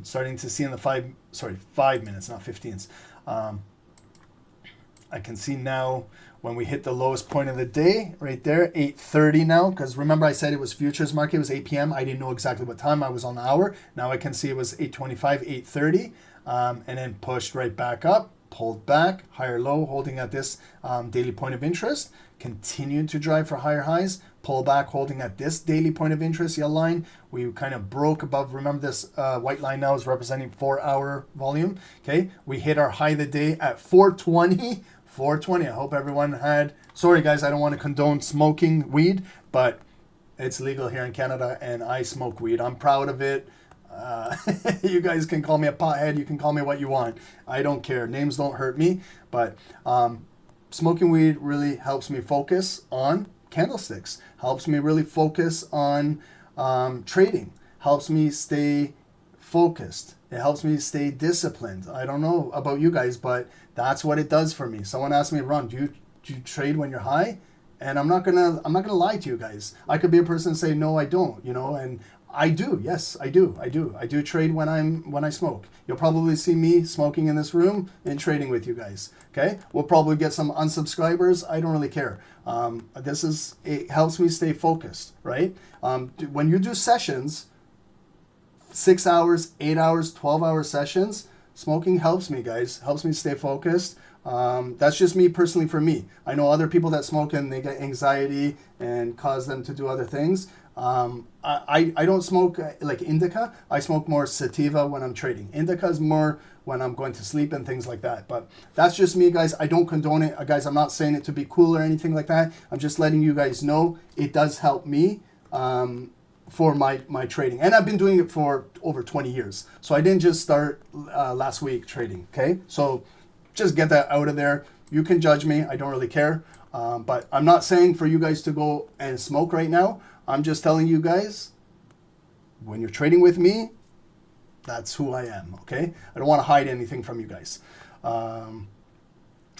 starting to see in the 5 minutes, not 15s. I can see now when we hit the lowest point of the day, right there, 8:30 now, because remember I said it was futures market, it was 8 p.m. I didn't know exactly what time I was on the hour. Now I can see it was 8:25, 8:30, and then pushed right back up. pulled back, higher low, holding at this daily point of interest, continued to drive for higher highs, pull back, holding at this daily point of interest, yellow line. We kind of broke above. Remember, this white line now is representing 4-hour volume. Okay, we hit our high of the day at 420. 420. I hope everyone had. Sorry, guys, I don't want to condone smoking weed, but it's legal here in Canada, and I smoke weed. I'm proud of it. You guys can call me a pothead. You can call me what you want. I don't care. Names don't hurt me. But smoking weed really helps me focus on candlesticks. Helps me really focus on trading. Helps me stay focused. It helps me stay disciplined. I don't know about you guys, but that's what it does for me. Someone asked me, Ron, do you trade when you're high? And I'm not gonna lie to you guys. I could be a person and say, no, I don't, and I do. Yes, I do. I do trade when I smoke. You'll probably see me smoking in this room and trading with you guys. Okay, we'll probably get some unsubscribers. I don't really care. It helps me stay focused, right? When you do sessions, 6 hours, 8 hours, 12-hour sessions, smoking helps me, guys. Helps me stay focused. That's just me personally. For me, I know other people that smoke and they get anxiety and cause them to do other things. I don't smoke like indica. I smoke more sativa when I'm trading. Indica is more when I'm going to sleep and things like that. But that's just me, guys. I don't condone it. Guys, I'm not saying it to be cool or anything like that. I'm just letting you guys know it does help me for my trading. And I've been doing it for over 20 years. So I didn't just start last week trading, okay? So just get that out of there. You can judge me. I don't really care. But I'm not saying for you guys to go and smoke right now. I'm just telling you guys, when you're trading with me, that's who I am, okay? I don't want to hide anything from you guys.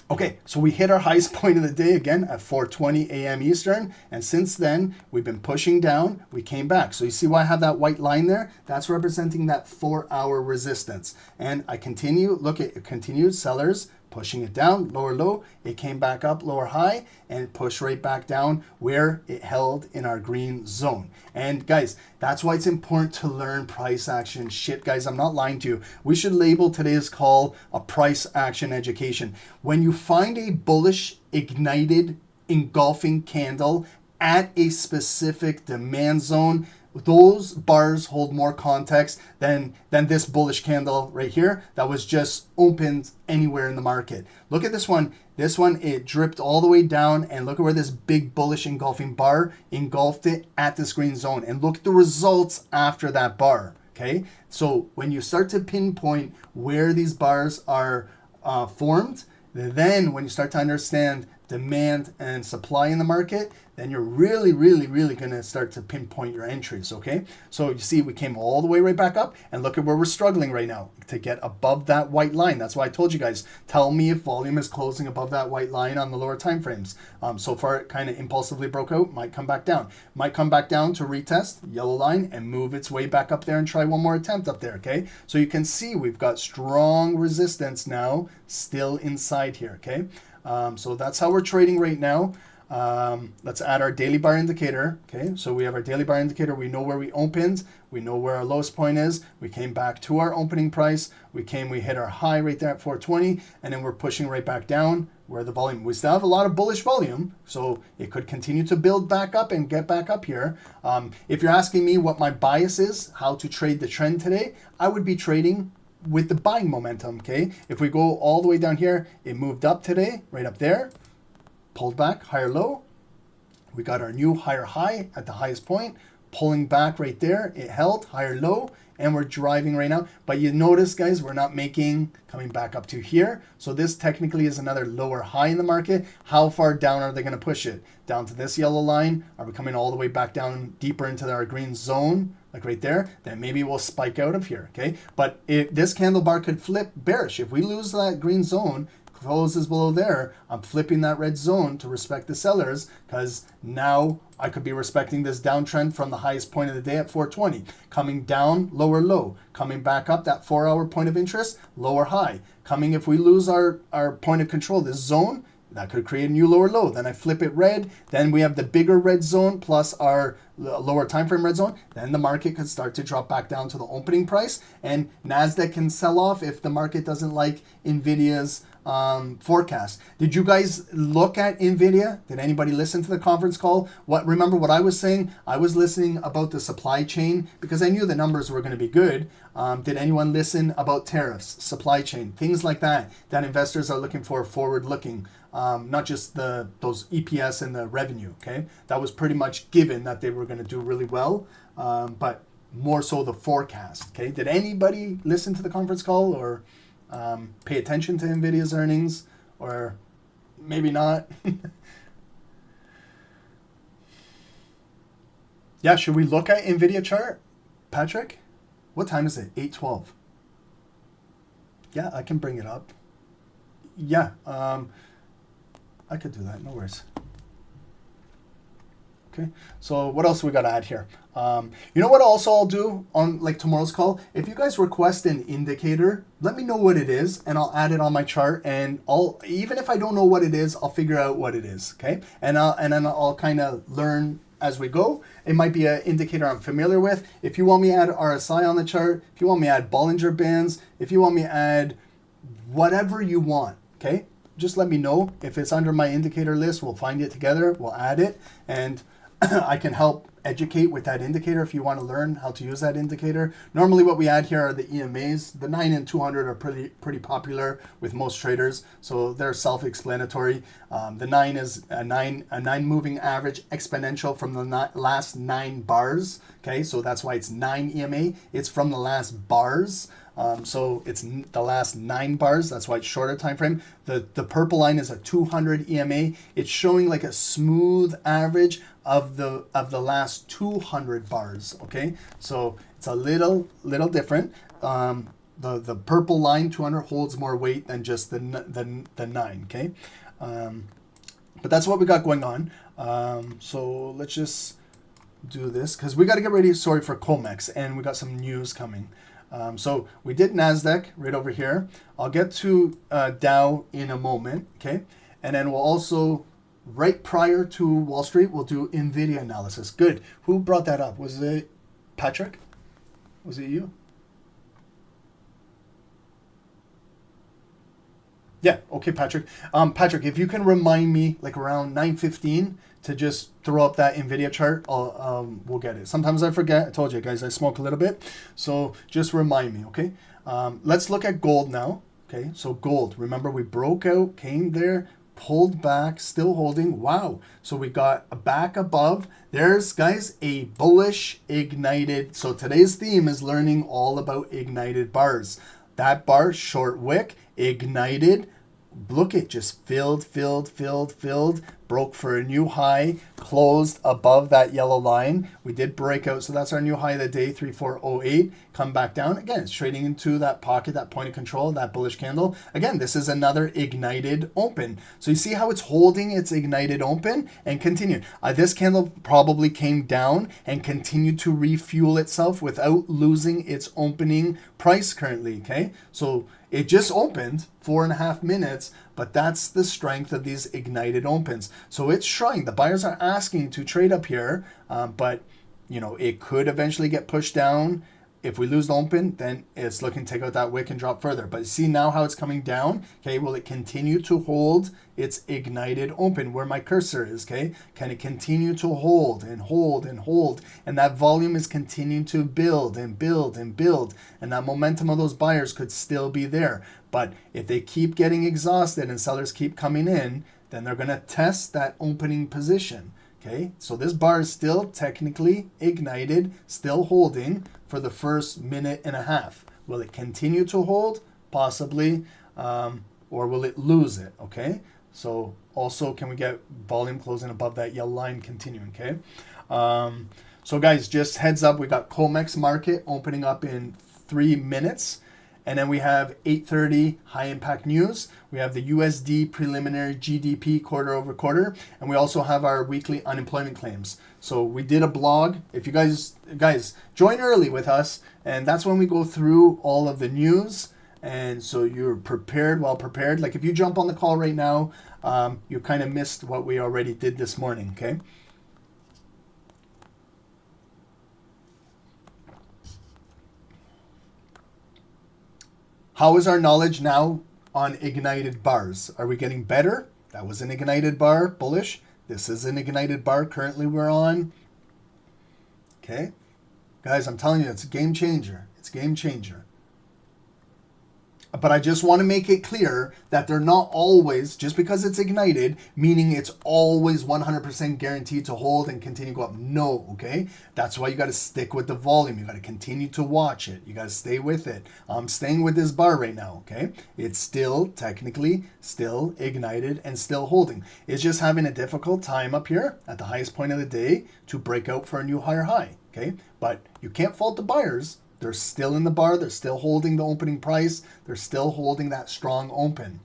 Okay, so we hit our highest point of the day again at 4:20 a.m. Eastern, and since then, we've been pushing down. We came back. So you see why I have that white line there? That's representing that 4-hour resistance. And I continue, look at it, continued sellers pushing it down, lower low. It came back up, lower high, and pushed right back down where it held in our green zone. And guys, that's why it's important to learn price action. Shit, guys, I'm not lying to you. We should label today's call a price action education. When you find a bullish, ignited, engulfing candle at a specific demand zone, those bars hold more context than this bullish candle right here that was just opened anywhere in the market. Look at this one. This one, it dripped all the way down, and look at where this big bullish engulfing bar engulfed it at this green zone. And look at the results after that bar, okay? So when you start to pinpoint where these bars are formed, then when you start to understand demand and supply in the market, then you're really going to start to pinpoint your entries, okay? So you see we came all the way right back up, and look at where we're struggling right now to get above that white line. That's why I told you guys, tell me if volume is closing above that white line on the lower time frames. So far it kind of impulsively broke out, might come back down. Might come back down to retest yellow line and move its way back up there and try one more attempt up there, okay? So you can see we've got strong resistance now still inside here, okay? So that's how we're trading right now. Let's add our daily bar indicator. Okay, so we have our daily bar indicator. We know where we opened. We know where our lowest point is. We came back to our opening price. We hit our high right there at 420, and then we're pushing right back down where the volume. We still have a lot of bullish volume, so it could continue to build back up and get back up here. If you're asking me what my bias is, how to trade the trend today, I would be trading with the buying momentum, okay? If we go all the way down here, it moved up today, right up there, pulled back, higher low. We got our new higher high at the highest point, pulling back right there. It held, higher low, and we're driving right now. But you notice, guys, we're not coming back up to here. So this technically is another lower high in the market. How far down are they going to push it? Down to this yellow line? Are we coming all the way back down deeper into our green zone? Like right there, then maybe we'll spike out of here, okay? But if this candle bar could flip bearish, if we lose that green zone, closes below there, I'm flipping that red zone to respect the sellers, because now I could be respecting this downtrend from the highest point of the day at 420, coming down, lower low, coming back up that 4-hour point of interest, lower high, coming if we lose our point of control, this zone, that could create a new lower low. Then I flip it red. Then we have the bigger red zone plus our lower time frame red zone. Then the market could start to drop back down to the opening price. And NASDAQ can sell off if the market doesn't like Nvidia's forecast. Did you guys look at Nvidia? Did anybody listen to the conference call? Remember what I was saying? I was listening about the supply chain because I knew the numbers were going to be good. Did anyone listen about tariffs, supply chain, things like that investors are looking for forward looking, not just those EPS and the revenue, okay? That was pretty much given that they were going to do really well, but more so the forecast, okay? Did anybody listen to the conference call or pay attention to Nvidia's earnings, or maybe not? Yeah, should we look at Nvidia chart, Patrick? What time is it? 8:12. Yeah, I can bring it up. Yeah, I could do that. No worries. Okay, so what else we got to add here? You know what also I'll do on like tomorrow's call? If you guys request an indicator, let me know what it is and I'll add it on my chart, and even if I don't know what it is, I'll figure out what it is, okay? And then I'll kind of learn as we go. It might be an indicator I'm familiar with. If you want me to add RSI on the chart, if you want me to add Bollinger Bands, if you want me to add whatever you want, okay? Just let me know. If it's under my indicator list, we'll find it together, we'll add it, and I can help educate with that indicator if you want to learn how to use that indicator. Normally what we add here are the EMAs. The 9 and 200 are pretty popular with most traders, so they're self-explanatory. The 9 is a 9 moving average exponential from the last 9 bars. Okay, so that's why it's 9 EMA. It's from the last bars. So it's the last 9 bars. That's why it's shorter time frame. The purple line is a 200 EMA. It's showing like a smooth average of the last 200 bars. Okay, so it's a little different. The purple line 200 holds more weight than just the 9. Okay, but that's what we got going on. So let's just do this because we got to get ready. Sorry for COMEX, and we got some news coming. So we did NASDAQ right over here. I'll get to Dow in a moment, okay? And then we'll also, right prior to Wall Street, we'll do Nvidia analysis. Good. Who brought that up? Was it Patrick? Was it you? Yeah, okay, Patrick. Patrick, if you can remind me like around 9:15 to just throw up that Nvidia chart, we'll get it. Sometimes I forget. I told you guys I smoke a little bit, so just remind me, okay? Let's look at gold now. Okay, so gold. Remember we broke out, came there, pulled back, still holding. Wow. So we got a back above. There's, guys, a bullish ignited. So today's theme is learning all about ignited bars. That bar, short wick, ignited. Look, it just filled, broke for a new high, closed above that yellow line. We did break out, so that's our new high of the day, 3408. Come back down. Again, it's trading into that pocket, that point of control, that bullish candle. Again, this is another ignited open. So you see how it's holding its ignited open and continued. This candle probably came down and continued to refuel itself without losing its opening price currently, okay? So it just opened 4.5 minutes, but that's the strength of these ignited opens. So it's showing the buyers are asking to trade up here, but you know, it could eventually get pushed down. If we lose the open, then it's looking to take out that wick and drop further. But see now how it's coming down? Okay, will it continue to hold its ignited open where my cursor is? Okay, can it continue to hold and hold and hold? And that volume is continuing to build and build and build. And that momentum of those buyers could still be there. But if they keep getting exhausted and sellers keep coming in, then they're going to test that opening position. Okay, so this bar is still technically ignited, still holding for the first minute and a half. Will it continue to hold? Possibly. Or will it lose it? Okay, so also can we get volume closing above that yellow line continuing? Okay, so guys, just heads up, we got COMEX market opening up in 3 minutes. And then we have 8:30 high impact news. We have the USD preliminary GDP quarter over quarter. And we also have our weekly unemployment claims. So we did a blog. If you guys join early with us, and that's when we go through all of the news. And so you're prepared, well prepared. Like if you jump on the call right now, you kind of missed what we already did this morning, okay? How is our knowledge now on ignited bars. Are we getting better? That was an ignited bar, bullish. This is an ignited bar currently we're on. Okay. Guys, I'm telling you, it's a game changer. It's a game changer. But I just want to make it clear that they're not always, just because it's ignited, meaning it's always 100% guaranteed to hold and continue to go up. No, okay? That's why you got to stick with the volume. You got to continue to watch it. You got to stay with it. I'm staying with this bar right now, okay? It's still, technically, still ignited and still holding. It's just having a difficult time up here at the highest point of the day to break out for a new higher high, okay? But you can't fault the buyers. They're still in the bar. They're still holding the opening price. They're still holding that strong open.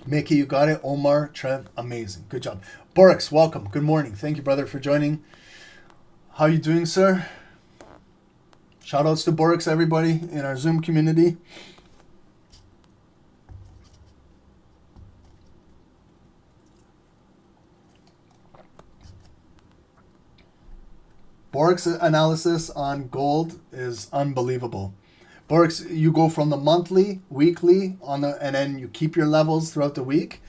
Mickey, you got it. Omar, Trev, amazing. Good job. Borix, welcome. Good morning. Thank you, brother, for joining. How you doing, sir? Shout outs to Borix, everybody in our Zoom community. Borix analysis on gold is unbelievable. Borix, you go from the monthly, weekly, and then you keep your levels throughout the week.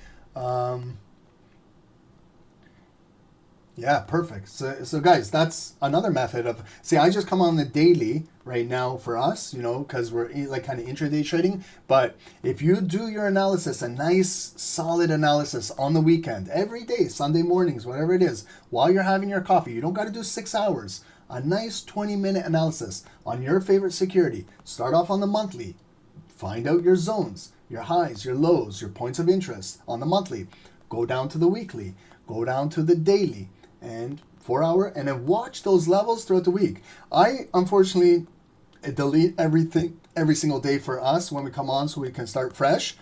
Yeah, perfect. So guys, that's another method of, see, I just come on the daily right now for us, because we're like kind of intraday trading. But if you do your analysis, a nice solid analysis on the weekend, every day, Sunday mornings, whatever it is, while you're having your coffee, you don't got to do 6 hours. A nice 20-minute analysis on your favorite security. Start off on the monthly. Find out your zones, your highs, your lows, your points of interest on the monthly. Go down to the weekly. Go down to the daily. And 4 hour, and then watch those levels throughout the week. I unfortunately delete everything every single day for us when we come on so we can start fresh.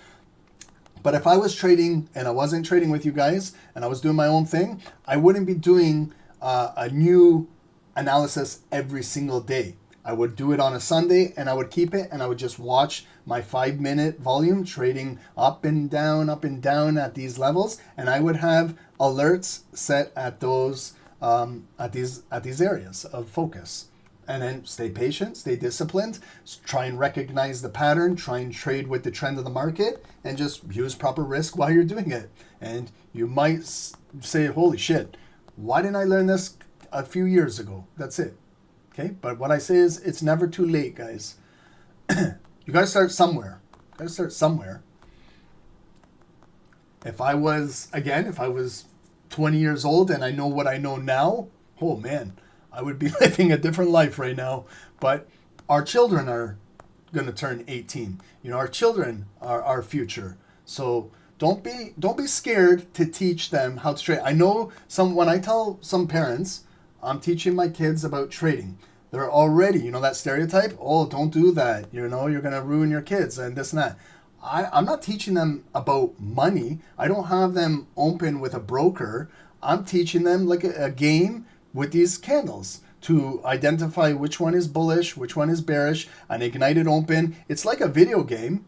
But if I was trading and I wasn't trading with you guys and I was doing my own thing, I wouldn't be doing a new analysis every single day. I would do it on a Sunday and I would keep it and I would just watch my 5-minute volume trading up and down at these levels, and I would have alerts set at those at these areas of focus. And then stay patient, stay disciplined, try and recognize the pattern, try and trade with the trend of the market, and just use proper risk while you're doing it. And you might say, holy shit, why didn't I learn this a few years ago? That's it. Okay, but what I say is it's never too late, guys. You got to start somewhere. If I was 20 years old and I know what I know now, oh man, I would be living a different life right now. But our children are going to turn 18. Our children are our future. So don't be scared to teach them how to trade. I know when I tell some parents I'm teaching my kids about trading, they're already, that stereotype, oh, don't do that. You're going to ruin your kids and this and that. I'm not teaching them about money. I don't have them open with a broker. I'm teaching them like a game with these candles to identify which one is bullish, which one is bearish, an ignited open. It's like a video game.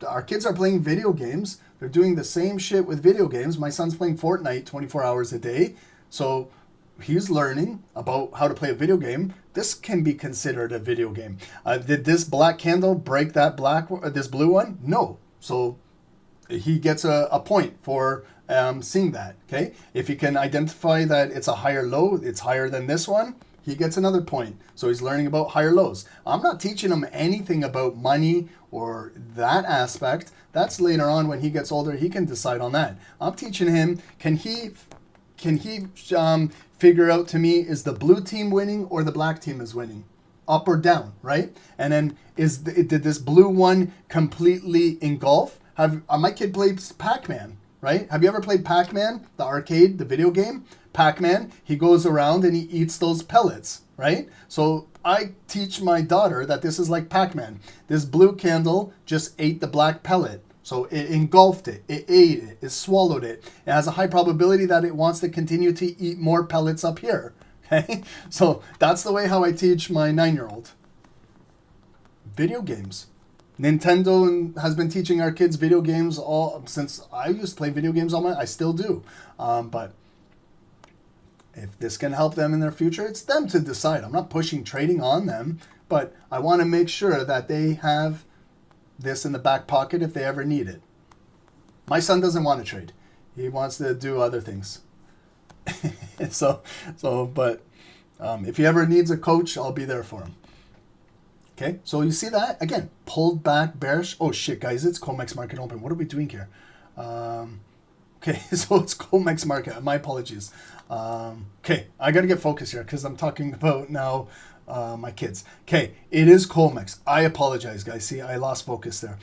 Our kids are playing video games. They're doing the same shit with video games. My son's playing Fortnite 24 hours a day. So he's learning about how to play a video game. This can be considered a video game. Did this black candle break this blue one? No. So he gets a point for seeing that. Okay. If he can identify that it's a higher low, it's higher than this one, he gets another point. So he's learning about higher lows. I'm not teaching him anything about money or that aspect. That's later on when he gets older. He can decide on that. I'm teaching him, can he figure out to me, is the blue team winning or the black team is winning, up or down, right? And then did this blue one completely engulf? My kid plays Pac-Man, right? Have you ever played Pac-Man, the arcade, the video game? Pac-Man, he goes around and he eats those pellets, right? So I teach my daughter that this is like Pac-Man. This blue candle just ate the black pellet. So it engulfed it, it ate it, it swallowed it. It has a high probability that it wants to continue to eat more pellets up here. Okay? So that's the way how I teach my 9-year-old. Video games. Nintendo has been teaching our kids video games since I used to play video games I still do. But if this can help them in their future, it's them to decide. I'm not pushing trading on them, but I want to make sure that they have this in the back pocket if they ever need it. My son doesn't want to trade. He wants to do other things. But if he ever needs a coach, I'll be there for him. Okay, so you see that? Again, pulled back, bearish. Oh shit, guys, it's COMEX market open. What are we doing here? Okay, so it's COMEX market. My apologies. Okay, I got to get focused here because I'm talking about now my kids. Okay, it is COMEX. I apologize, guys. See, I lost focus there.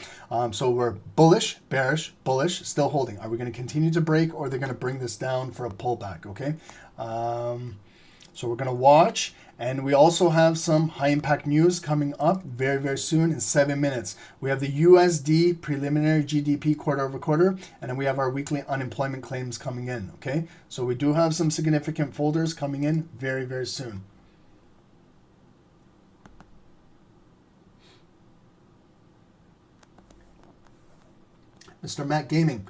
So we're bullish, bearish, bullish, still holding. Are we going to continue to break, or are they going to bring this down for a pullback? Okay, so we're going to watch. And we also have some high impact news coming up very, very soon in 7 minutes. We have the USD preliminary GDP quarter over quarter, and then we have our weekly unemployment claims coming in. Okay, so we do have some significant folders coming in very, very soon. Mr. Matt Gaming.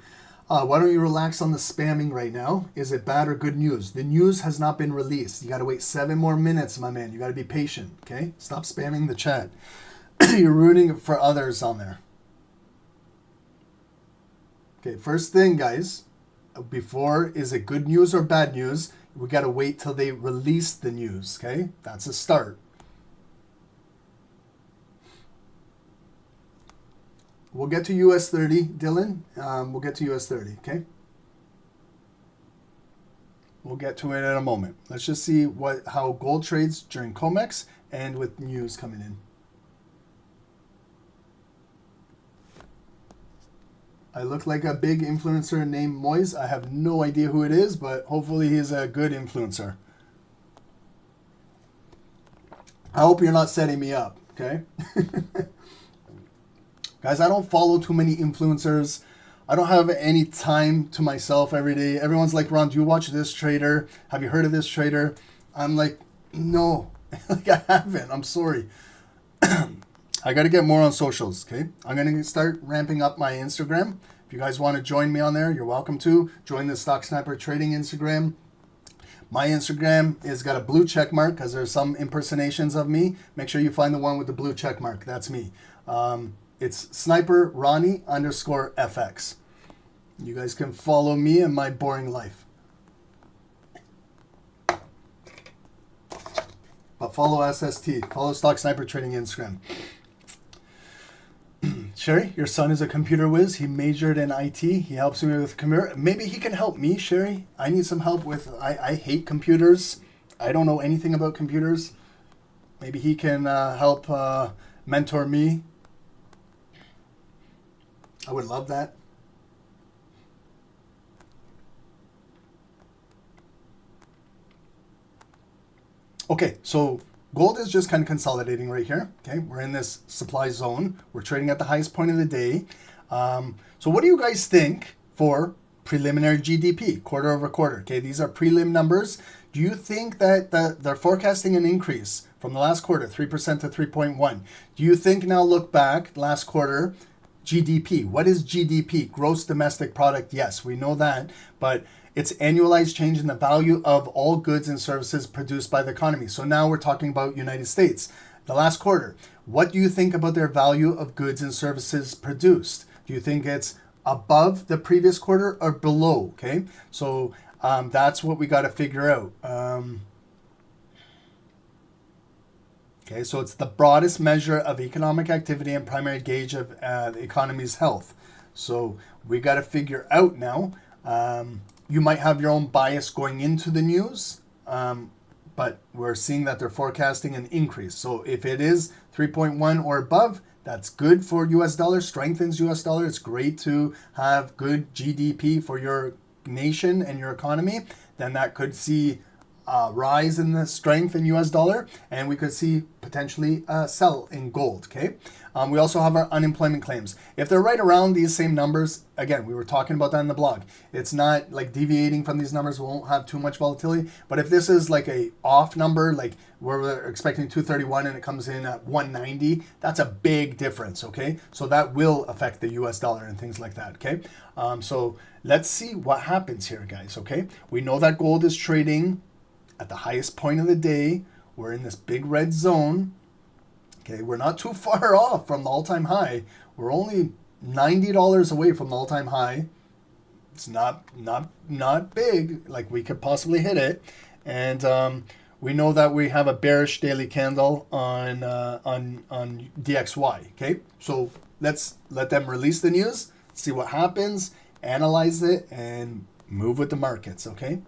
Why don't you relax on the spamming right now? Is it bad or good news? The news has not been released. You got to wait 7 more minutes, my man. You got to be patient, okay? Stop spamming the chat. You're ruining it for others on there. Okay, first thing, guys, before is it good news or bad news? We got to wait till they release the news, okay? That's a start. We'll get to US 30, Dylan. We'll get to US 30, okay? We'll get to it in a moment. Let's just see how gold trades during COMEX and with news coming in. I look like a big influencer named Moise. I have no idea who it is, but hopefully he's a good influencer. I hope you're not setting me up, okay? Guys, I don't follow too many influencers. I don't have any time to myself every day. Everyone's like, Ron, do you watch this trader? Have you heard of this trader? I'm like, no. Like, I haven't. I'm sorry. I got to get more on socials, okay? I'm going to start ramping up my Instagram. If you guys want to join me on there, you're welcome to. Join the Stock Sniper Trading Instagram. My Instagram has got a blue check mark because there's some impersonations of me. Make sure you find the one with the blue check mark. That's me. It's Sniper Ronnie _FX. You guys can follow me and my boring life. But follow SST. Follow Stock Sniper Trading Instagram. Sherry, your son is a computer whiz. He majored in IT. He helps me with computer. Maybe he can help me, Sherry. I need some help with... I hate computers. I don't know anything about computers. Maybe he can help mentor me. I would love that. Okay, so gold is just kind of consolidating right here. Okay, we're in this supply zone. We're trading at the highest point of the day. So what do you guys think for preliminary GDP quarter over quarter? Okay, these are prelim numbers. Do you think that they're forecasting an increase from the last quarter, 3% to 3.1? Do you think now look back last quarter, GDP. What is GDP? Gross domestic product. Yes, we know that, but it's annualized change in the value of all goods and services produced by the economy. So now we're talking about United States. The last quarter, what do you think about their value of goods and services produced? Do you think it's above the previous quarter or below? Okay, so that's what we got to figure out. Okay, so it's the broadest measure of economic activity and primary gauge of the economy's health. So we got to figure out now. You might have your own bias going into the news, but we're seeing that they're forecasting an increase. So if it is 3.1 or above, that's good for US dollar, strengthens US dollar. It's great to have good GDP for your nation and your economy. Then that could see rise in the strength in US dollar, and we could see potentially sell in gold. Okay, we also have our unemployment claims. If they're right around these same numbers, again, we were talking about that in the blog, it's not like deviating from these numbers, we won't have too much volatility. But if this is like a off number, like where we're expecting 231 and it comes in at 190, that's a big difference. Okay, so that will affect the US dollar and things like that. Okay, so let's see what happens here, guys. Okay, we know that gold is trading at the highest point of the day. We're in this big red zone. Okay, we're not too far off from the all-time high. We're only $90 away from the all-time high. It's not big, like we could possibly hit it. And we know that we have a bearish daily candle on DXY. Okay, so let's let them release the news, see what happens, analyze it, and move with the markets. Okay.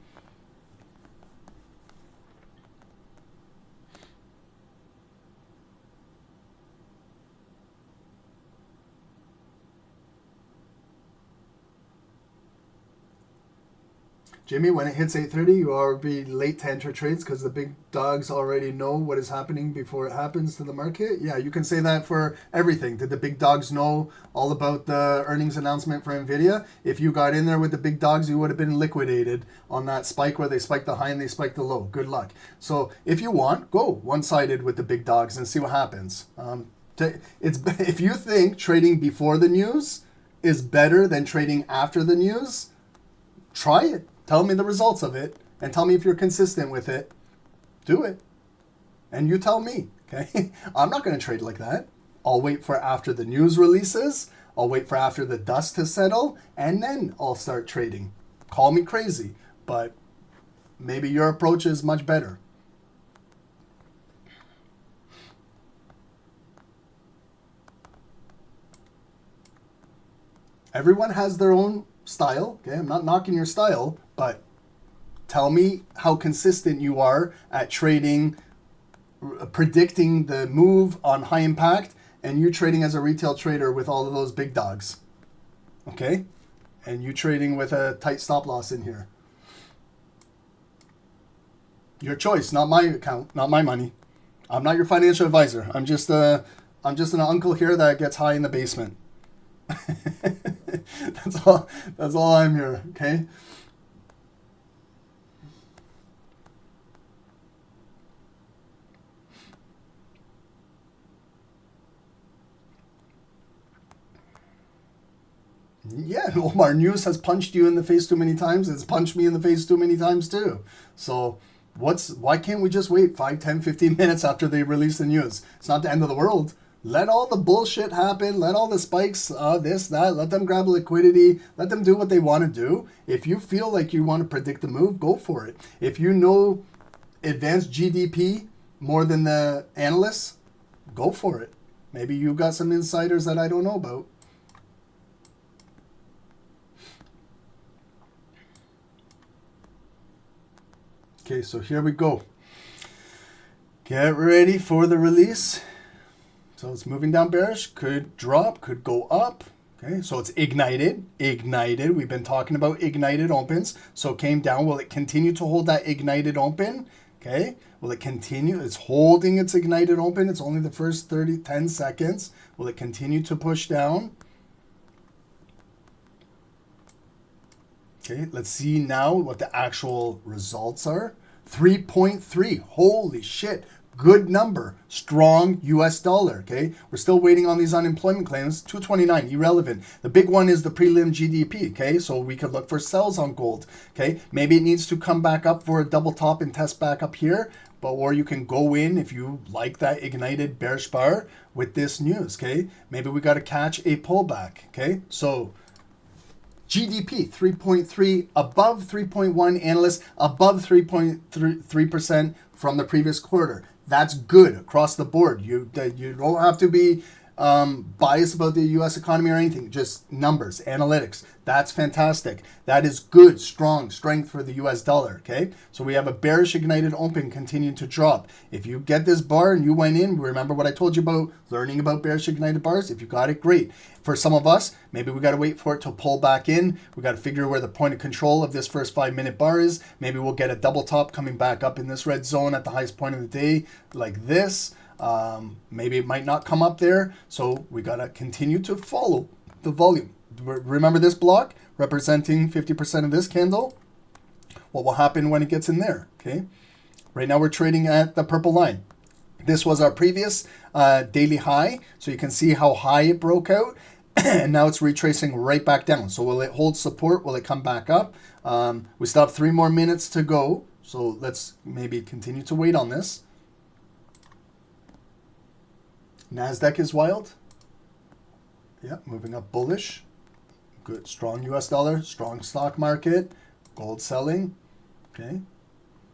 Jimmy, when it hits 8:30, you are be late to enter trades because the big dogs already know what is happening before it happens to the market. Yeah, you can say that for everything. Did the big dogs know all about the earnings announcement for Nvidia? If you got in there with the big dogs, you would have been liquidated on that spike where they spiked the high and they spiked the low. Good luck. So if you want, go one-sided with the big dogs and see what happens. If you think trading before the news is better than trading after the news, try it. Tell me the results of it and tell me if you're consistent with it. Do it. And you tell me, okay? I'm not going to trade like that. I'll wait for after the news releases. I'll wait for after the dust to settle, and then I'll start trading. Call me crazy, but maybe your approach is much better. Everyone has their own style. Okay, I'm not knocking your style, but tell me how consistent you are at trading, predicting the move on high impact, and you trading as a retail trader with all of those big dogs. Okay, and you trading with a tight stop loss in here. Your choice, not my account, not my money. I'm not your financial advisor. I'm just an uncle here that gets high in the basement. That's all I'm here, okay? Yeah, Omar, news has punched you in the face too many times. It's punched me in the face too many times too. So why can't we just wait 5, 10, 15 minutes after they release the news? It's not the end of the world. Let all the bullshit happen. Let all the spikes, this, that. Let them grab liquidity. Let them do what they want to do. If you feel like you want to predict the move, go for it. If you know advanced GDP more than the analysts, go for it. Maybe you got some insiders that I don't know about. Okay, so here we go. Get ready for the release. So it's moving down bearish, could drop, could go up. Okay, so it's ignited. We've been talking about ignited opens. So it came down. Will it continue to hold that ignited open? Okay, will it continue? It's holding its ignited open. It's only the first 10 seconds. Will it continue to push down? Okay, let's see now what the actual results are. 3.3. Holy shit. Good number. Strong US dollar. Okay, we're still waiting on these unemployment claims. 229, irrelevant. The big one is the prelim GDP. Okay, so we could look for sells on gold. Okay, maybe it needs to come back up for a double top and test back up here. But or you can go in if you like that ignited bearish bar with this news. Okay, maybe we got to catch a pullback. Okay, so GDP 3.3, above 3.1, analysts above 3.3% from the previous quarter. That's good across the board. You don't have to be biased about the U.S. economy or anything. Just numbers, analytics. That's fantastic. That is good, strong strength for the U.S. dollar. Okay, so we have a bearish ignited open continuing to drop. If you get this bar and you went in, remember what I told you about learning about bearish ignited bars. If you got it, great. For some of us, maybe we got to wait for it to pull back in. We got to figure where the point of control of this first 5-minute bar is. Maybe we'll get a double top coming back up in this red zone at the highest point of the day, like this. Maybe it might not come up there. So we got to continue to follow the volume. Remember this block representing 50% of this candle? What will happen when it gets in there? Okay. Right now we're trading at the purple line. This was our previous daily high. So you can see how high it broke out. And now it's retracing right back down. So will it hold support? Will it come back up? We still have 3 more minutes to go. So let's maybe continue to wait on this. NASDAQ is wild. Yeah, moving up bullish. Good, strong US dollar, strong stock market, gold selling. Okay.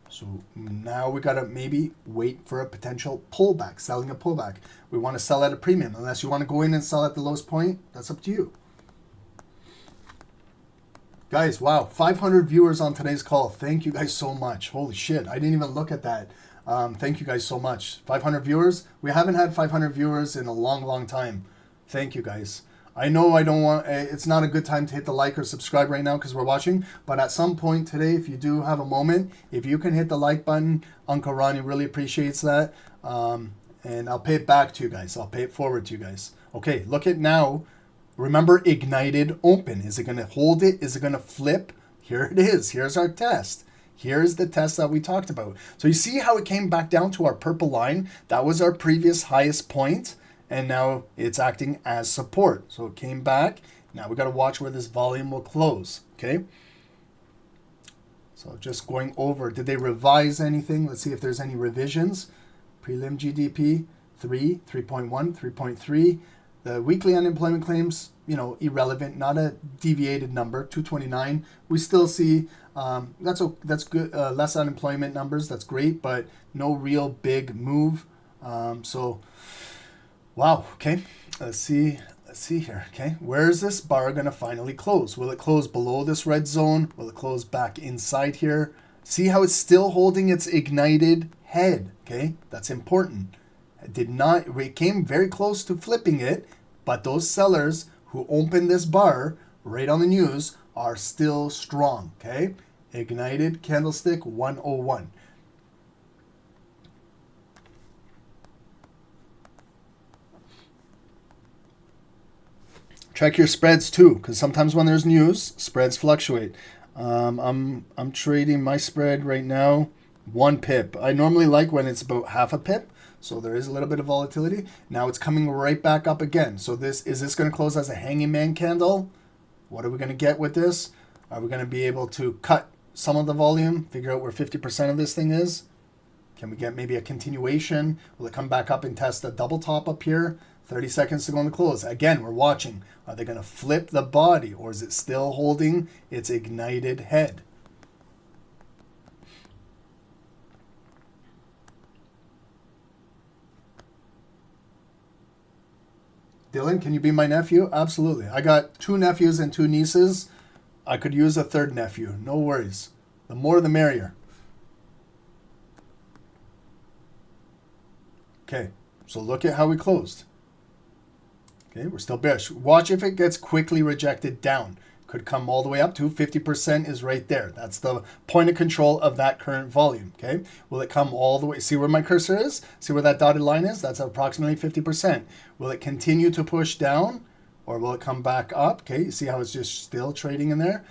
So now we got to maybe wait for a potential pullback, selling a pullback. We want to sell at a premium. Unless you want to go in and sell at the lowest point, that's up to you. Guys, wow, 500 viewers on today's call. Thank you guys so much. Holy shit, I didn't even look at that. Thank you guys so much. 500 viewers. We haven't had 500 viewers in a long, long time. Thank you guys. I know I don't want, it's not a good time to hit the like or subscribe right now because we're watching, but at some point today, if you do have a moment, if you can hit the like button, Uncle Ronnie really appreciates that. And I'll pay it back to you guys. I'll pay it forward to you guys. Okay, look at now. Remember, ignited open. Is it going to hold it? Is it going to flip? Here it is. Here's our test. Here's the test that we talked about. So you see how it came back down to our purple line? That was our previous highest point. And now it's acting as support. So it came back. Now we got to watch where this volume will close. Okay. So just going over, did they revise anything? Let's see if there's any revisions. Prelim GDP, 3.1, 3.3. The weekly unemployment claims, you know, irrelevant, not a deviated number, 229. We still see that's good, less unemployment numbers. That's great, but no real big move. Wow. Okay. Let's see here. Okay. Where is this bar going to finally close? Will it close below this red zone? Will it close back inside here? See how it's still holding its ignited head. Okay. That's important. It came very close to flipping it, but those sellers who opened this bar right on the news are still strong. Okay. Ignited candlestick 101. Check your spreads too, because sometimes when there's news, spreads fluctuate. I'm trading my spread right now 1 pip. I normally like when it's about half a pip, so there is a little bit of volatility. Now it's coming right back up again. So is this going to close as a hanging man candle? What are we going to get with this? Are we going to be able to cut some of the volume, figure out where 50% of this thing is? Can we get maybe a continuation? Will it come back up and test a double top up here? 30 seconds to go on the close. Again, we're watching. Are they going to flip the body, or is it still holding its ignited head? Dylan, can you be my nephew? Absolutely. I got 2 nephews and 2 nieces. I could use a 3rd nephew. No worries. The more the merrier. Okay, so look at how we closed. Okay, we're still bearish. Watch if it gets quickly rejected down. Could come all the way up to 50% is right there. That's the point of control of that current volume. Okay, will it come all the way? See where my cursor is? See where that dotted line is? That's approximately 50%. Will it continue to push down, or will it come back up? Okay, you see how it's just still trading in there?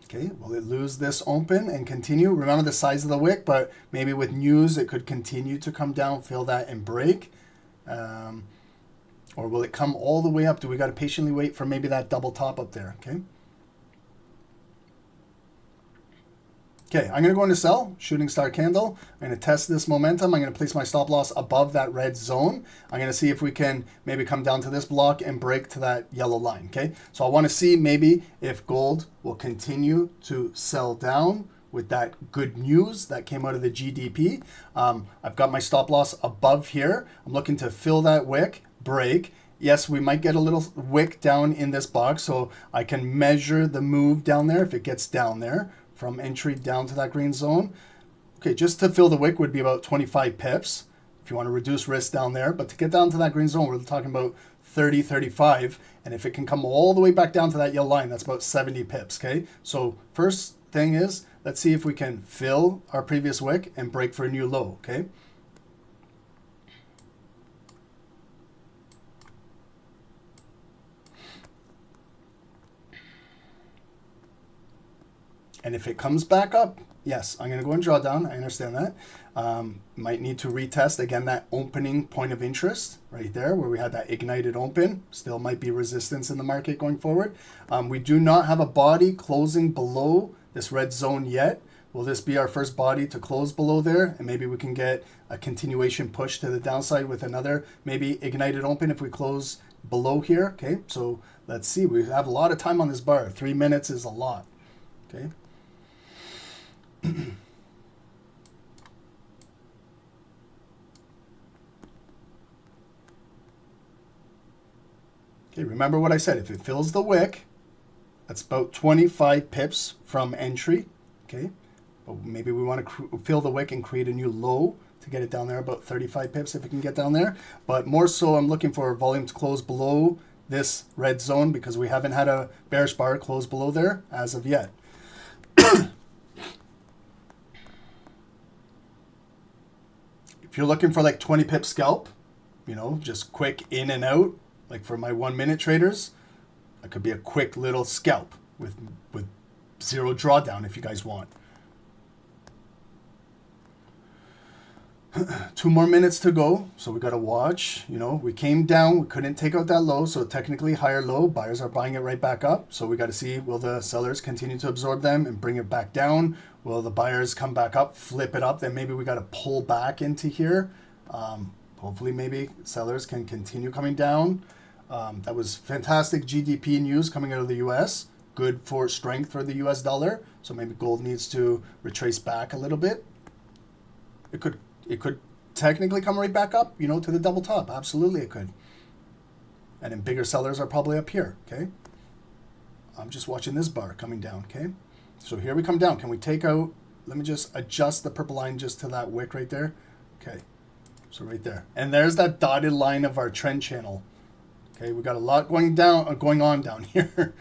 Okay, will it lose this open and continue? Remember the size of the wick, but maybe with news it could continue to come down, fill that and break. Or will it come all the way up? Do we got to patiently wait for maybe that double top up there? Okay. Okay, I'm going to go into sell, shooting star candle. I'm going to test this momentum. I'm going to place my stop loss above that red zone. I'm going to see if we can maybe come down to this block and break to that yellow line. Okay, so I want to see maybe if gold will continue to sell down with that good news that came out of the GDP. I've got my stop loss above here. I'm looking to fill that wick, break. Yes, we might get a little wick down in this box, so I can measure the move down there if it gets down there from entry down to that green zone. Okay, just to fill the wick would be about 25 pips if you want to reduce risk down there. But to get down to that green zone, we're talking about 30, 35. And if it can come all the way back down to that yellow line, that's about 70 pips, okay? So first thing is, let's see if we can fill our previous wick and break for a new low, okay? And if it comes back up, yes, I'm going to go and draw down. I understand that. Might need to retest, again, that opening point of interest right there where we had that ignited open. Still might be resistance in the market going forward. We do not have a body closing below this red zone yet. Will this be our first body to close below there? And maybe we can get a continuation push to the downside with another maybe ignited open if we close below here. Okay, so let's see. We have a lot of time on this bar. 3 minutes is a lot. Okay. Okay, remember what I said. If it fills the wick, that's about 25 pips from entry. Okay, but maybe we want to fill the wick and create a new low to get it down there, about 35 pips if we can get down there. But more so, I'm looking for volume to close below this red zone because we haven't had a bearish bar close below there as of yet. If you're looking for like 20 pip scalp, you know, just quick in and out, like for my 1 minute traders, that could be a quick little scalp with zero drawdown if you guys want. 2 more minutes to go, so we got to watch. You know, we came down, we couldn't take out that low, so technically higher low, buyers are buying it right back up. So we got to see, will the sellers continue to absorb them and bring it back down? Will the buyers come back up, flip it up? Then maybe we got to pull back into here. Hopefully maybe sellers can continue coming down. That was fantastic GDP news coming out of the US. Good for strength for the US dollar. So maybe gold needs to retrace back a little bit. It could technically come right back up, you know, to the double top. Absolutely it could. And then bigger sellers are probably up here, okay? I'm just watching this bar coming down, okay? So here we come down. Can we take out, let me just adjust the purple line just to that wick right there. Okay, so right there. And there's that dotted line of our trend channel. Okay, we got a lot going on down here.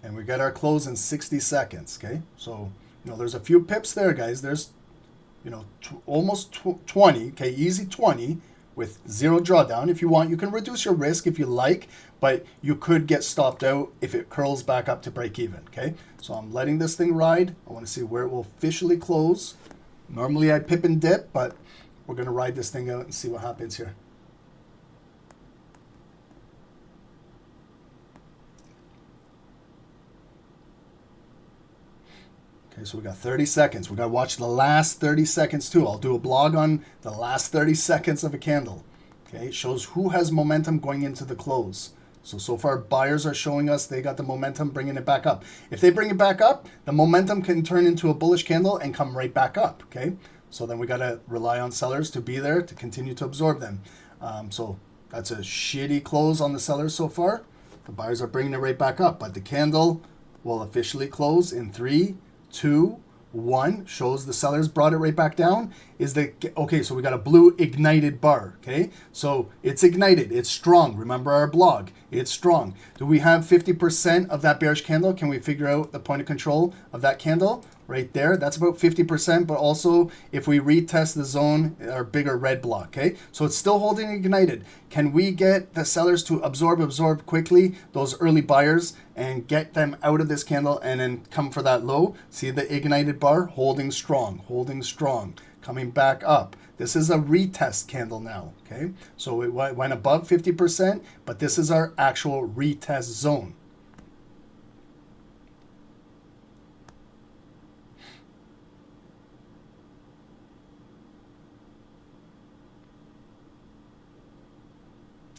And we got our close in 60 seconds, okay? So, you know, there's a few pips there, guys. There's, you know, almost 20, okay? Easy 20 with zero drawdown. If you want, you can reduce your risk if you like, but you could get stopped out if it curls back up to break even, okay? So I'm letting this thing ride. I want to see where it will officially close. Normally I pip and dip, but we're going to ride this thing out and see what happens here. Okay, so we got 30 seconds. We got to watch the last 30 seconds too. I'll do a blog on the last 30 seconds of a candle. Okay, it shows who has momentum going into the close. So far buyers are showing us they got the momentum bringing it back up. If they bring it back up, the momentum can turn into a bullish candle and come right back up, okay? So then we got to rely on sellers to be there to continue to absorb them. So that's a shitty close on the sellers so far. The buyers are bringing it right back up, but the candle will officially close in 3, 2, 1. Shows the sellers brought it right back down. Okay, so we got a blue ignited bar, okay? So it's ignited, it's strong. Remember our blog, it's strong. Do we have 50% of that bearish candle? Can we figure out the point of control of that candle? Right there, that's about 50%, but also if we retest the zone, our bigger red block, okay? So it's still holding ignited. Can we get the sellers to absorb quickly, those early buyers, and get them out of this candle and then come for that low? See the ignited bar? Holding strong, coming back up. This is a retest candle now, okay? So it went above 50%, but this is our actual retest zone.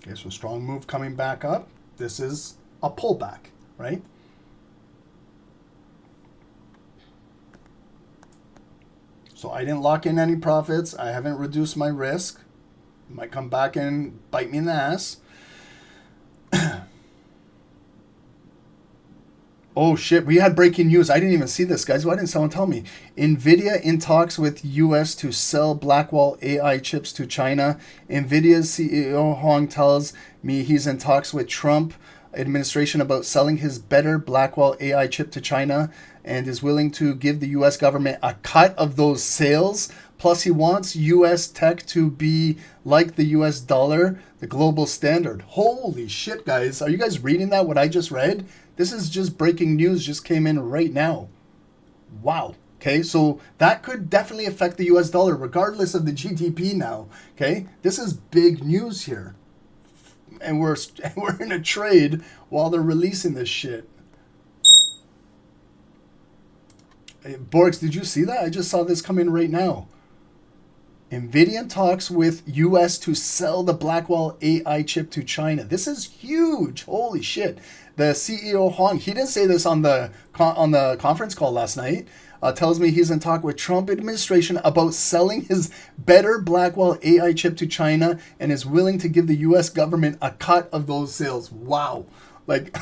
Okay, so strong move coming back up. This is a pullback, right? So I didn't lock in any profits. I haven't reduced my risk. It might come back and bite me in the ass. Oh shit, we had breaking news. I didn't even see this, guys. Why didn't someone tell me? Nvidia in talks with US to sell Blackwell AI chips to China. Nvidia's CEO Huang tells me he's in talks with Trump administration about selling his better Blackwell AI chip to China and is willing to give the US government a cut of those sales. Plus he wants US tech to be like the US dollar, the global standard. Holy shit, guys. Are you guys reading that, what I just read? This is just breaking news, just came in right now. Wow. Okay, so that could definitely affect the US dollar regardless of the GDP now. Okay, this is big news here. and we're in a trade while they're releasing this shit. Hey, Borks, did you see that? I just saw this come in right now. Nvidia talks with US to sell the Blackwell AI chip to China. This is huge. Holy shit. The CEO Huang, he didn't say this on the conference call last night. Tells me he's in talk with Trump administration about selling his better Blackwell AI chip to China and is willing to give the US government a cut of those sales. Wow. Like,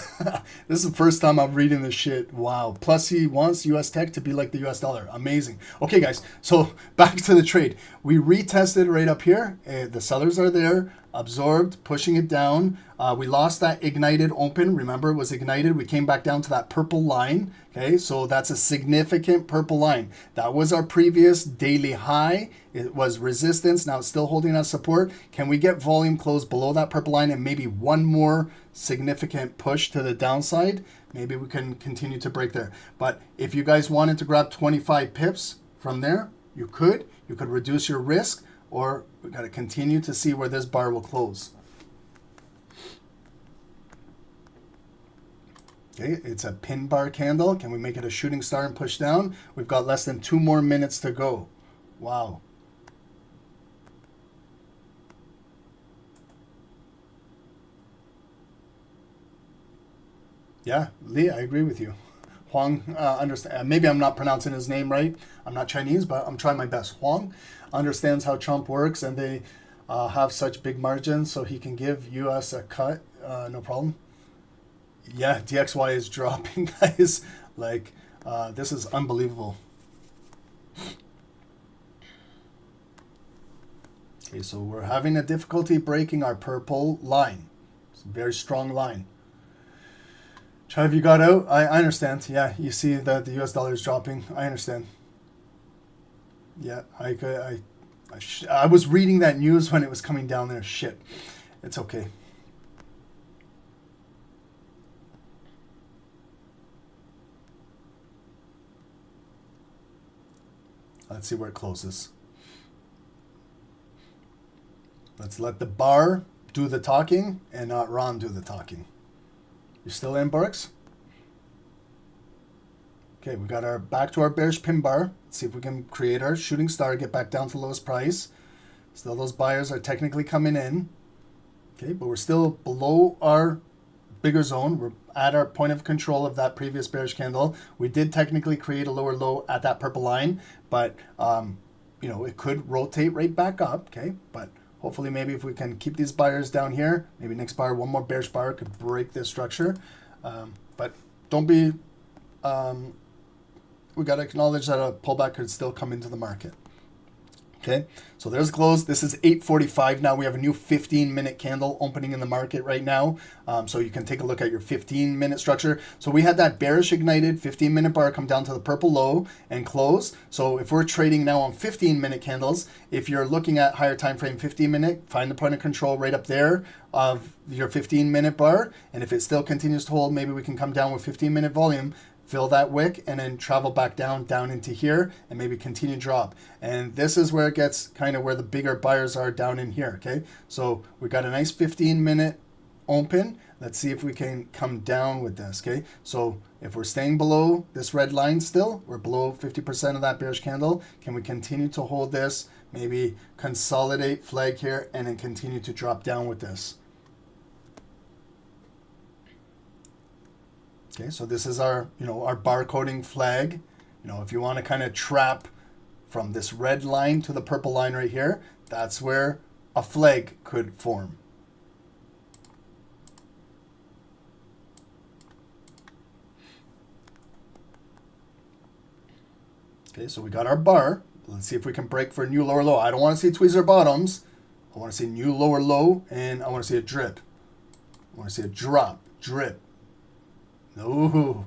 this is the first time I'm reading this shit. Wow. Plus, he wants US tech to be like the US dollar. Amazing. Okay, guys. So, back to the trade. We retested right up here. The sellers are there. Absorbed. Pushing it down. We lost that ignited open. Remember, it was ignited. We came back down to that purple line. Okay, so that's a significant purple line. That was our previous daily high. It was resistance. Now it's still holding that support. Can we get volume close below that purple line and maybe one more significant push to the downside? Maybe we can continue to break there. But if you guys wanted to grab 25 pips from there, you could. You could reduce your risk, or we got to continue to see where this bar will close. Okay, it's a pin bar candle. Can we make it a shooting star and push down? We've got less than 2 more minutes to go. Wow. Yeah, Lee, I agree with you. Huang, understand. Maybe I'm not pronouncing his name right. I'm not Chinese, but I'm trying my best. Huang understands how Trump works, and they have such big margins, so he can give US a cut, no problem. Yeah, DXY is dropping, guys. Like, this is unbelievable. Okay, so we're having a difficulty breaking our purple line. It's a very strong line. Have you got out? I understand. Yeah, you see that the US dollar is dropping. I understand. Yeah, I was reading that news when it was coming down there. Shit. It's okay. Let's see where it closes. Let's let the bar do the talking and not Ron do the talking. You still in, Barks? Okay, we got our back to our bearish pin bar. Let's see if we can create our shooting star, get back down to lowest price. Still, those buyers are technically coming in. Okay, but we're still below our bigger zone. We're at our point of control of that previous bearish candle. We did technically create a lower low at that purple line, but you know, it could rotate right back up. Okay, but hopefully maybe if we can keep these buyers down here, maybe next bar, one more bearish bar could break this structure. But don't be, we got to acknowledge that a pullback could still come into the market. Okay, so there's close. This is 8:45 now. We have a new 15-minute candle opening in the market right now. So you can take a look at your 15-minute structure. So we had that bearish ignited 15-minute bar come down to the purple low and close. So if we're trading now on 15-minute candles, if you're looking at higher time frame 15-minute, find the point of control right up there of your 15-minute bar. And if it still continues to hold, maybe we can come down with 15-minute volume, fill that wick, and then travel back down into here and maybe continue drop. And this is where it gets kind of where the bigger buyers are down in here. Okay, so we got a nice 15-minute open. Let's see if we can come down with this. Okay, so if we're staying below this red line still, we're below 50% of that bearish candle. Can we continue to hold this, maybe consolidate, flag here, and then continue to drop down with this? Okay, so this is our, our barcoding flag. If you want to kind of trap from this red line to the purple line right here, that's where a flag could form. Okay, so we got our bar. Let's see if we can break for a new lower low. I don't want to see tweezer bottoms. I want to see a new lower low, and I want to see a drip. I want to see a drop, drip. No,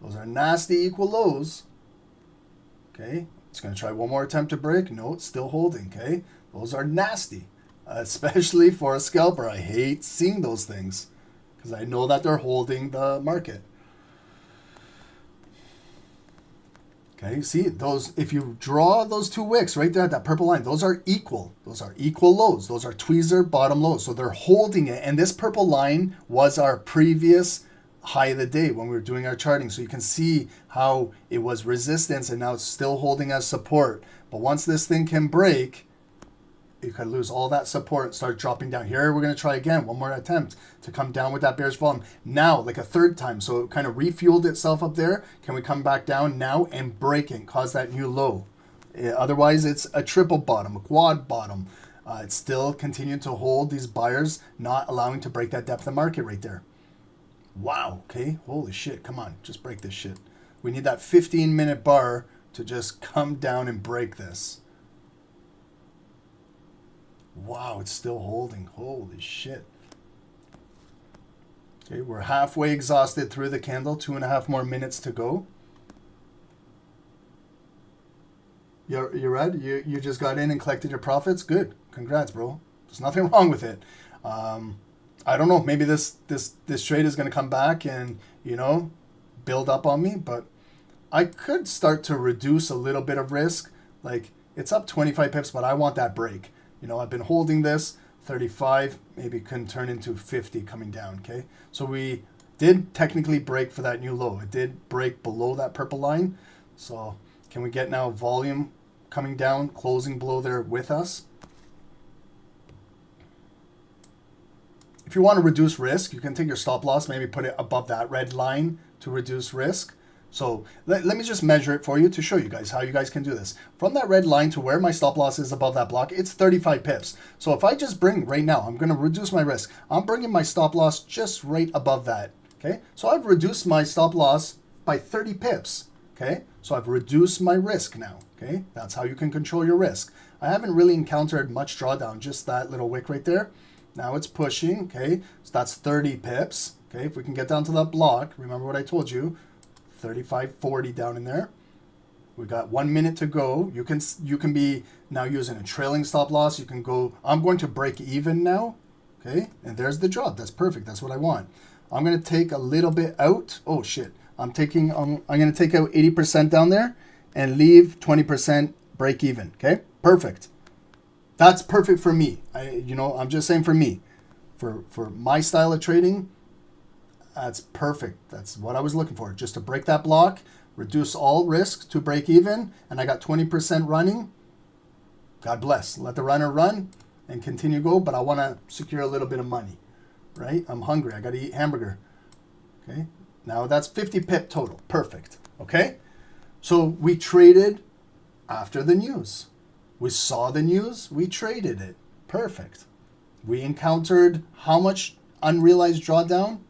those are nasty equal lows. Okay, it's going to try one more attempt to break. No, it's still holding. Okay, those are nasty, especially for a scalper. I hate seeing those things because I know that they're holding the market. Okay, see those, if you draw those two wicks right there, that purple line, those are equal. Those are equal lows. Those are tweezer bottom lows. So they're holding it. And this purple line was our previous high of the day when we were doing our charting. So you can see how it was resistance and now it's still holding as support. But once this thing can break, you could lose all that support and start dropping down. Here we're going to try again, one more attempt to come down with that bearish volume. Now, like a third time, so it kind of refueled itself up there. Can we come back down now and break it, cause that new low? Otherwise, it's a triple bottom, a quad bottom. It's still continuing to hold these buyers, not allowing to break that depth of market right there. Wow, okay, holy shit, come on, just break this shit. We need that 15-minute bar to just come down and break this. Wow, it's still holding. Holy shit. Okay, we're halfway exhausted through the candle. 2.5 more minutes to go. You're right? You just got in and collected your profits? Good. Congrats, bro. There's nothing wrong with it. I don't know. Maybe this trade is going to come back and, you know, build up on me. But I could start to reduce a little bit of risk. Like, it's up 25 pips, but I want that break. You know, I've been holding this 35, maybe can turn into 50 coming down, okay? So we did technically break for that new low. It did break below that purple line. So can we get now volume coming down, closing below there with us? If you want to reduce risk, you can take your stop loss, maybe put it above that red line to reduce risk. So let me just measure it for you to show you guys how you guys can do this. From that red line to where my stop loss is above that block, it's 35 pips. So if I just bring right now, I'm going to reduce my risk. I'm bringing my stop loss just right above that. Okay. So I've reduced my stop loss by 30 pips. Okay. So I've reduced my risk now. Okay. That's how you can control your risk. I haven't really encountered much drawdown, just that little wick right there. Now it's pushing. Okay. So that's 30 pips. Okay. If we can get down to that block, remember what I told you. 35.40 down in there. We got 1 minute to go. You can be now using a trailing stop loss. You can go, I'm going to break even now. Okay, and there's the drop. That's perfect. That's what I want. I'm going to take a little bit out. Oh shit. I'm going to take out 80% down there and leave 20% break even. Okay, perfect. That's perfect for me. I'm just saying for me, for my style of trading. That's perfect. That's what I was looking for. Just to break that block, reduce all risk to break even, and I got 20% running. God bless. Let the runner run and continue go, but I want to secure a little bit of money, right? I'm hungry. I got to eat hamburger. Okay. Now that's 50 pip total. Perfect. Okay. So we traded after the news. We saw the news. We traded it. Perfect. We encountered how much unrealized drawdown?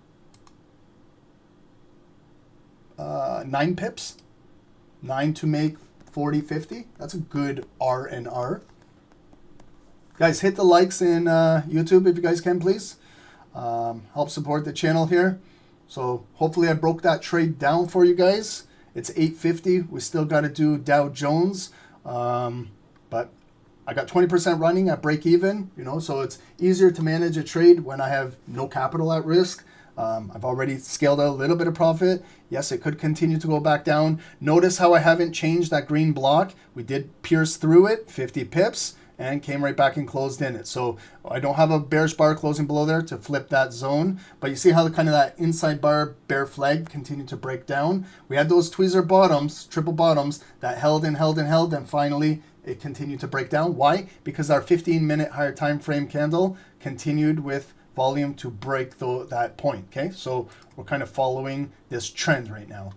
9 pips, 9 to make 40, 50. That's a good R&R. Guys, hit the likes in YouTube if you guys can, please. Help support the channel here. So hopefully I broke that trade down for you guys. It's 8.50. We still got to do Dow Jones. But I got 20% running at break even, so it's easier to manage a trade when I have no capital at risk. I've already scaled out a little bit of profit. Yes, it could continue to go back down. Notice how I haven't changed that green block. We did pierce through it, 50 pips, and came right back and closed in it. So I don't have a bearish bar closing below there to flip that zone. But you see how kind of that inside bar bear flag continued to break down. We had those tweezer bottoms, triple bottoms, that held and held and held, and finally it continued to break down. Why? Because our 15-minute higher time frame candle continued with volume to break that point. Okay, so we're kind of following this trend right now.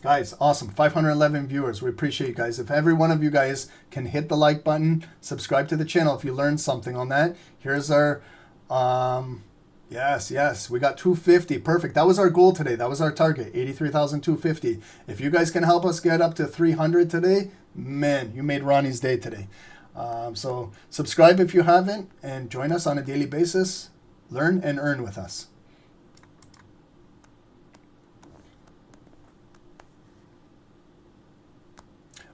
Guys, awesome. 511 viewers. We appreciate you guys. If every one of you guys can hit the like button, subscribe to the channel if you learned something on that. Here's our, yes, we got 250. Perfect. That was our goal today. That was our target, 83,250. If you guys can help us get up to 300 today, man, you made Ronnie's day today. So subscribe if you haven't and join us on a daily basis. Learn and earn with us.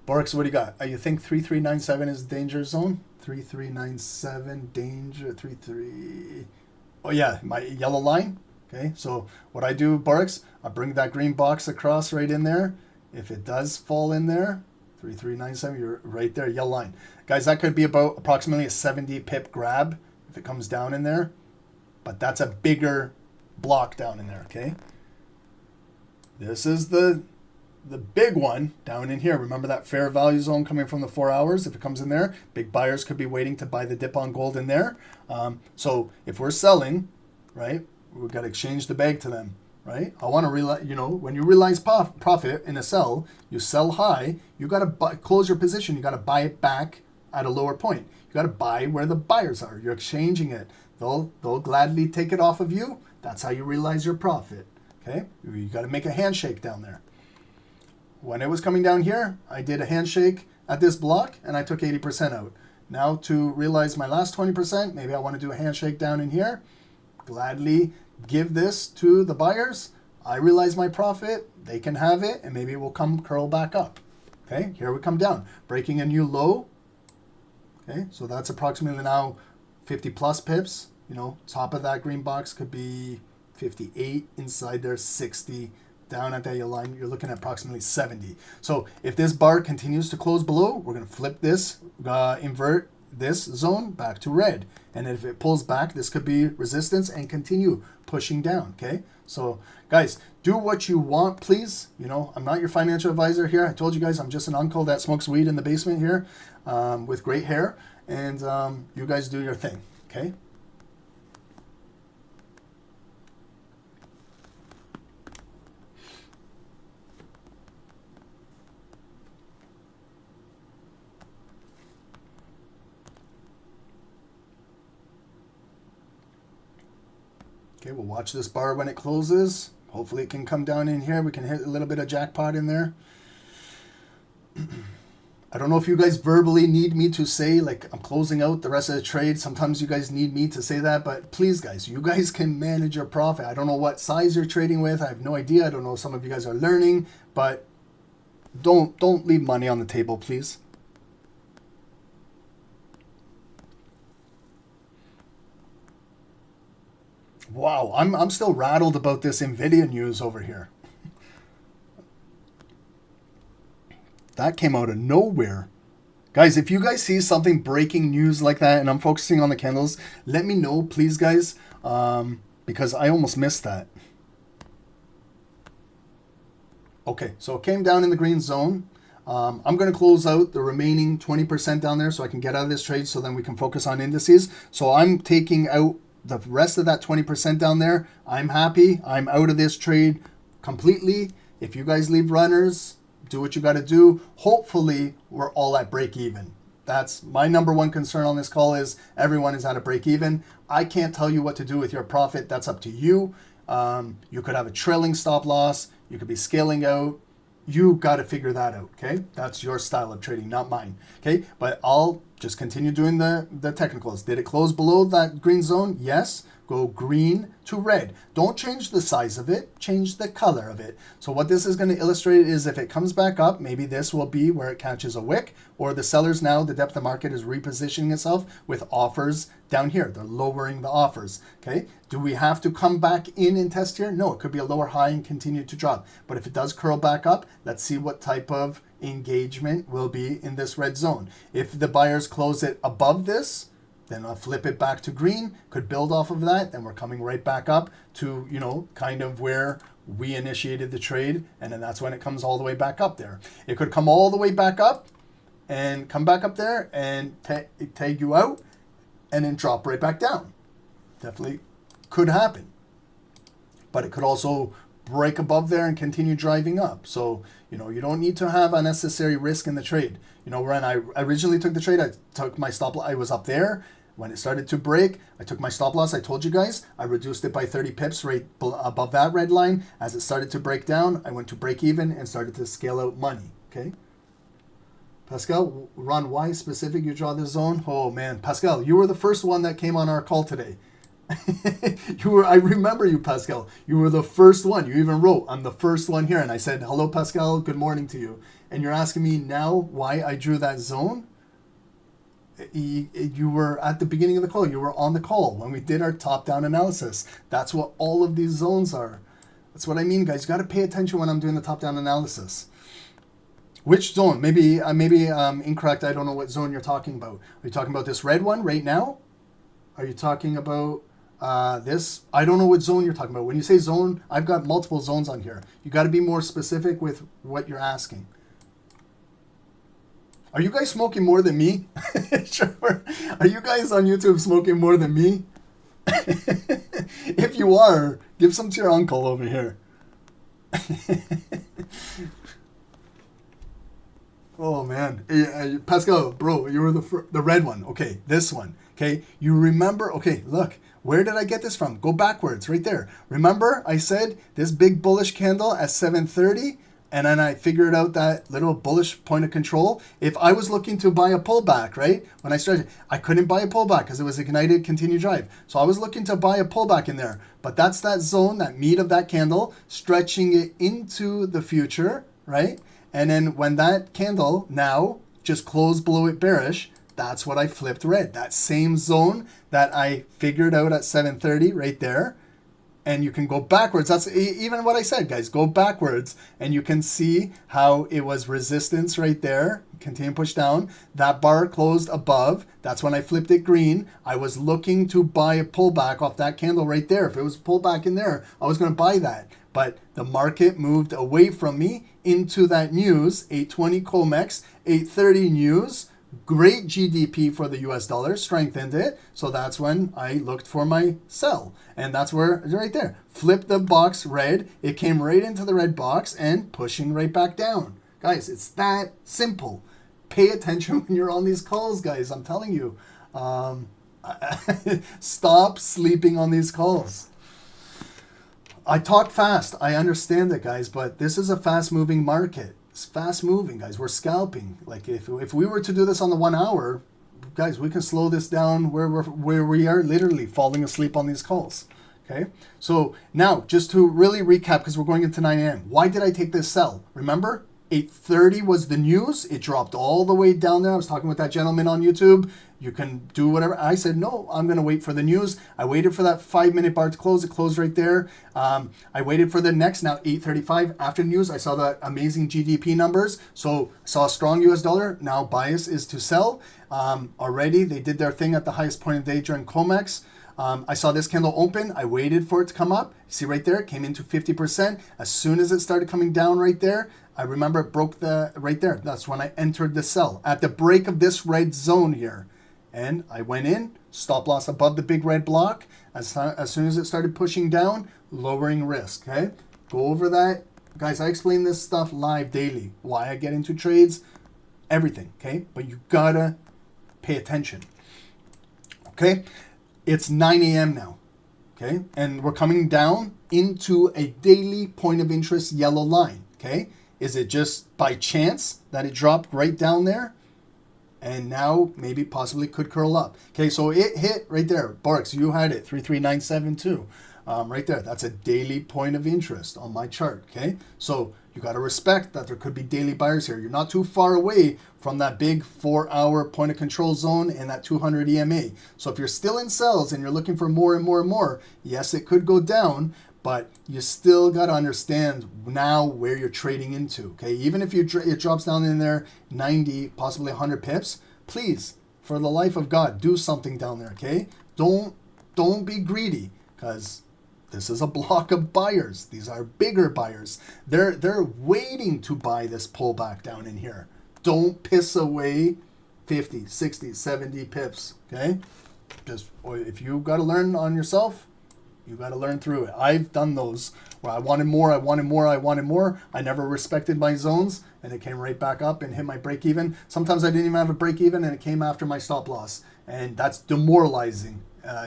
Borix, what do you got? You think 3397 is danger zone? 3397 danger 33. Oh yeah, my yellow line. Okay, so what I do, Barks, I bring that green box across right in there. If it does fall in there, 3397, you're right there, yellow line. Guys, that could be about approximately a 70 pip grab if it comes down in there. But that's a bigger block down in there, okay? This is the big one down in here. Remember that fair value zone coming from the 4 hours? If it comes in there, big buyers could be waiting to buy the dip on gold in there. So if we're selling, right, we've got to exchange the bag to them, right? I want to realize, you know, when you realize profit in a sell, you sell high, you got to close your position. You got to buy it back at a lower point. You got to buy where the buyers are. You're exchanging it. They'll gladly take it off of you. That's how you realize your profit, okay? You got to make a handshake down there. When it was coming down here, I did a handshake at this block and I took 80% out. Now to realize my last 20%, maybe I want to do a handshake down in here. Gladly give this to the buyers. I realize my profit. They can have it and maybe it will come curl back up. Okay, here we come down. Breaking a new low. Okay, so that's approximately now 50 plus pips. You know, top of that green box could be 58. Inside there, 60. Down at that yellow line, you're looking at approximately 70. So if this bar continues to close below, we're going to flip this, invert this zone back to red. And if it pulls back, this could be resistance and continue pushing down, okay? So guys, do what you want, please. You know, I'm not your financial advisor here. I told you guys I'm just an uncle that smokes weed in the basement here with great hair. And you guys do your thing, okay? Okay, we'll watch this bar when it closes. Hopefully it can come down in here. We can hit a little bit of jackpot in there. I don't know if you guys verbally need me to say, like, I'm closing out the rest of the trade. Sometimes you guys need me to say that, but please, guys, you guys can manage your profit. I don't know what size you're trading with. I have no idea. I don't know if some of you guys are learning, but don't leave money on the table, please. Wow, I'm still rattled about this Nvidia news over here. That came out of nowhere. Guys, if you guys see something breaking news like that and I'm focusing on the candles, let me know, please, guys, because I almost missed that. Okay, so it came down in the green zone. I'm going to close out the remaining 20% down there so I can get out of this trade so then we can focus on indices. So I'm taking out the rest of that 20% down there. I'm happy. I'm out of this trade completely. If you guys leave runners, do what you got to do. Hopefully, we're all at break even. That's my number one concern on this call is everyone is at a break even. I can't tell you what to do with your profit. That's up to you. You could have a trailing stop loss. You could be scaling out. You got to figure that out, okay? That's your style of trading, not mine, okay? But I'll just continue doing the technicals. Did it close below that green zone? Yes. Go green to red. Don't change the size of it. Change the color of it. So what this is going to illustrate is if it comes back up, maybe this will be where it catches a wick, or the sellers now, the depth of market is repositioning itself with offers down here. They're lowering the offers, okay? Do we have to come back in and test here? No, it could be a lower high and continue to drop. But if it does curl back up, let's see what type of engagement will be in this red zone. If the buyers close it above this, then I'll flip it back to green, could build off of that, then we're coming right back up to, you know, kind of where we initiated the trade, and then that's when it comes all the way back up there. It could come all the way back up and come back up there and tag you out and then drop right back down. Definitely could happen. But it could also break above there and continue driving up. So, you know, you don't need to have unnecessary risk in the trade. You know, when I originally took the trade, I took my stop loss, I was up there. When it started to break, I took my stop loss. I told you guys, I reduced it by 30 pips right above that red line. As it started to break down, I went to break even and started to scale out money, okay? Pascal, Ron, why specific you draw the zone? Oh man, Pascal, you were the first one that came on our call today. I remember you, Pascal. You were the first one. You even wrote, I'm the first one here. And I said, hello, Pascal, good morning to you. And you're asking me now why I drew that zone? You were at the beginning of the call. You were on the call when we did our top-down analysis. That's what all of these zones are. That's what I mean, guys. You got to pay attention when I'm doing the top-down analysis. Which zone? Maybe incorrect. I don't know what zone you're talking about. Are you talking about this red one right now? Are you talking about this? I don't know what zone you're talking about. When you say zone, I've got multiple zones on here. You got to be more specific with what you're asking. Are you guys smoking more than me? Sure. Are you guys on YouTube smoking more than me? If you are, give some to your uncle over here. Oh man, Pascal, bro, you were the red one. Okay, this one. Okay, you remember? Okay, look, where did I get this from? Go backwards, right there. Remember, I said this big bullish candle at 7:30, and then I figured out that little bullish point of control. If I was looking to buy a pullback, right, when I started, I couldn't buy a pullback because it was ignited, continue drive. So I was looking to buy a pullback in there, but that's that zone, that meat of that candle, stretching it into the future, right? And then when that candle now just closed below it bearish, that's what I flipped red. That same zone that I figured out at 7:30 right there. And you can go backwards. That's even what I said, guys. Go backwards and you can see how it was resistance right there. Continue to push down. That bar closed above. That's when I flipped it green. I was looking to buy a pullback off that candle right there. If it was a pullback in there, I was going to buy that. But the market moved away from me into that news, 820 COMEX, 830 news. Great GDP for the US dollar, strengthened it. So that's when I looked for my sell. And that's where, right there, flipped the box red. It came right into the red box and pushing right back down. Guys, it's that simple. Pay attention when you're on these calls, guys. I'm telling you. Stop sleeping on these calls. I talk fast. I understand it, guys, but this is a fast-moving market. It's fast-moving, guys. We're scalping. Like if we were to do this on the 1 hour, guys, we can slow this down where we are literally falling asleep on these calls. Okay, so now just to really recap, because we're going into 9 a.m. Why did I take this sell? Remember, 8:30 was the news. It dropped all the way down there. I was talking with that gentleman on YouTube. You can do whatever. I said, no, I'm going to wait for the news. I waited for that 5-minute bar to close. It closed right there. I waited for the next, now 8:35 after news. I saw the amazing GDP numbers. So I saw a strong US dollar. Now bias is to sell. Already they did their thing at the highest point of the day during COMEX. I saw this candle open. I waited for it to come up. See right there, it came into 50%. As soon as it started coming down right there, I remember it broke the right there. That's when I entered the sell at the break of this red zone here. And I went in, stop loss above the big red block. As soon as it started pushing down, lowering risk, okay? Go over that. Guys, I explain this stuff live daily. Why I get into trades, everything, okay? But you gotta pay attention, okay? It's 9 a.m. now, okay? And we're coming down into a daily point of interest yellow line, okay? Is it just by chance that it dropped right down there? And now maybe possibly could curl up. Okay, so it hit right there. Barks, you had it, 33972. Right there. That's a daily point of interest on my chart, okay? So you got to respect that there could be daily buyers here. You're not too far away from that big 4-hour point of control zone and that 200 EMA. So if you're still in sells and you're looking for more and more and more, yes, it could go down, but you still got to understand now where you're trading into, okay? Even if it drops down in there 90, possibly 100 pips, please, for the life of God, do something down there, okay? Don't be greedy, because this is a block of buyers. These are bigger buyers. They're waiting to buy this pullback down in here. Don't piss away 50, 60, 70 pips, okay? Just, or if you got to learn on yourself, you got to learn through it. I've done those where I wanted more, I wanted more, I wanted more. I never respected my zones, and it came right back up and hit my break even. Sometimes I didn't even have a break even, and it came after my stop loss. And that's demoralizing.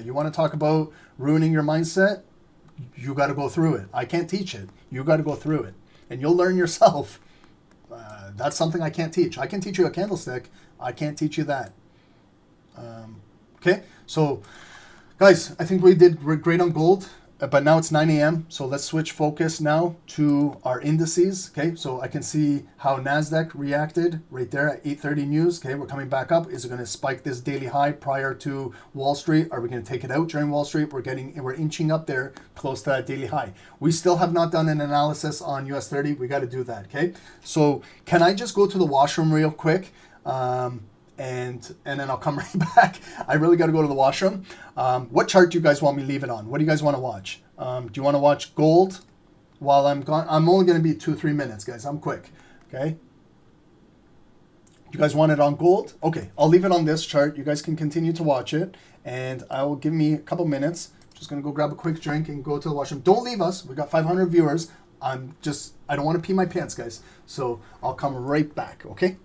You want to talk about ruining your mindset? You got to go through it. I can't teach it. You got to go through it. And you'll learn yourself. That's something I can't teach. I can teach you a candlestick. I can't teach you that. Okay, so guys, I think we did great on gold. but now it's 9 a.m. So let's switch focus now to our indices. Okay, so I can see how NASDAQ reacted right there at 8:30 news. Okay, we're coming back up. Is it going to spike this daily high prior to Wall Street? Are we going to take it out during Wall Street? We're inching up there close to that daily high. We still have not done an analysis on US 30. We got to do that. Okay, so can I just go to the washroom real quick? And then I'll come right back. I really got to go to the washroom. What chart do you guys want me to leave it on? What do you guys want to watch? Do you want to watch gold while I'm gone? I'm only going to be 2-3 minutes, guys. I'm quick. Okay. You guys want it on gold? Okay, I'll leave it on this chart. You guys can continue to watch it, and I will give me a couple minutes. Just going to go grab a quick drink and go to the washroom. Don't leave us. We got 500 viewers. I don't want to pee my pants, guys. So I'll come right back. Okay.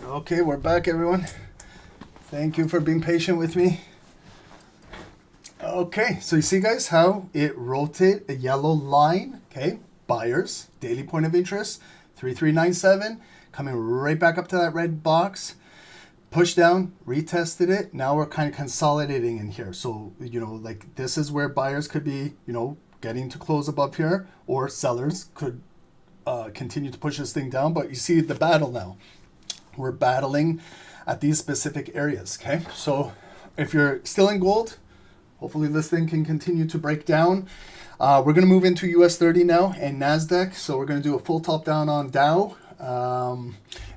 Okay, we're back, everyone. Thank you for being patient with me. Okay, so you see, guys, how it rotated the yellow line. Okay, buyers, daily point of interest, 3397, coming right back up to that red box. Push down, retested it. Now we're kind of consolidating in here. So, like this is where buyers could be, getting to close above here, or sellers could continue to push this thing down. But you see the battle now. We're battling at these specific areas. Okay, so if you're still in gold, hopefully this thing can continue to break down. We're going to move into US 30 now and NASDAQ. So we're going to do a full top down on Dow.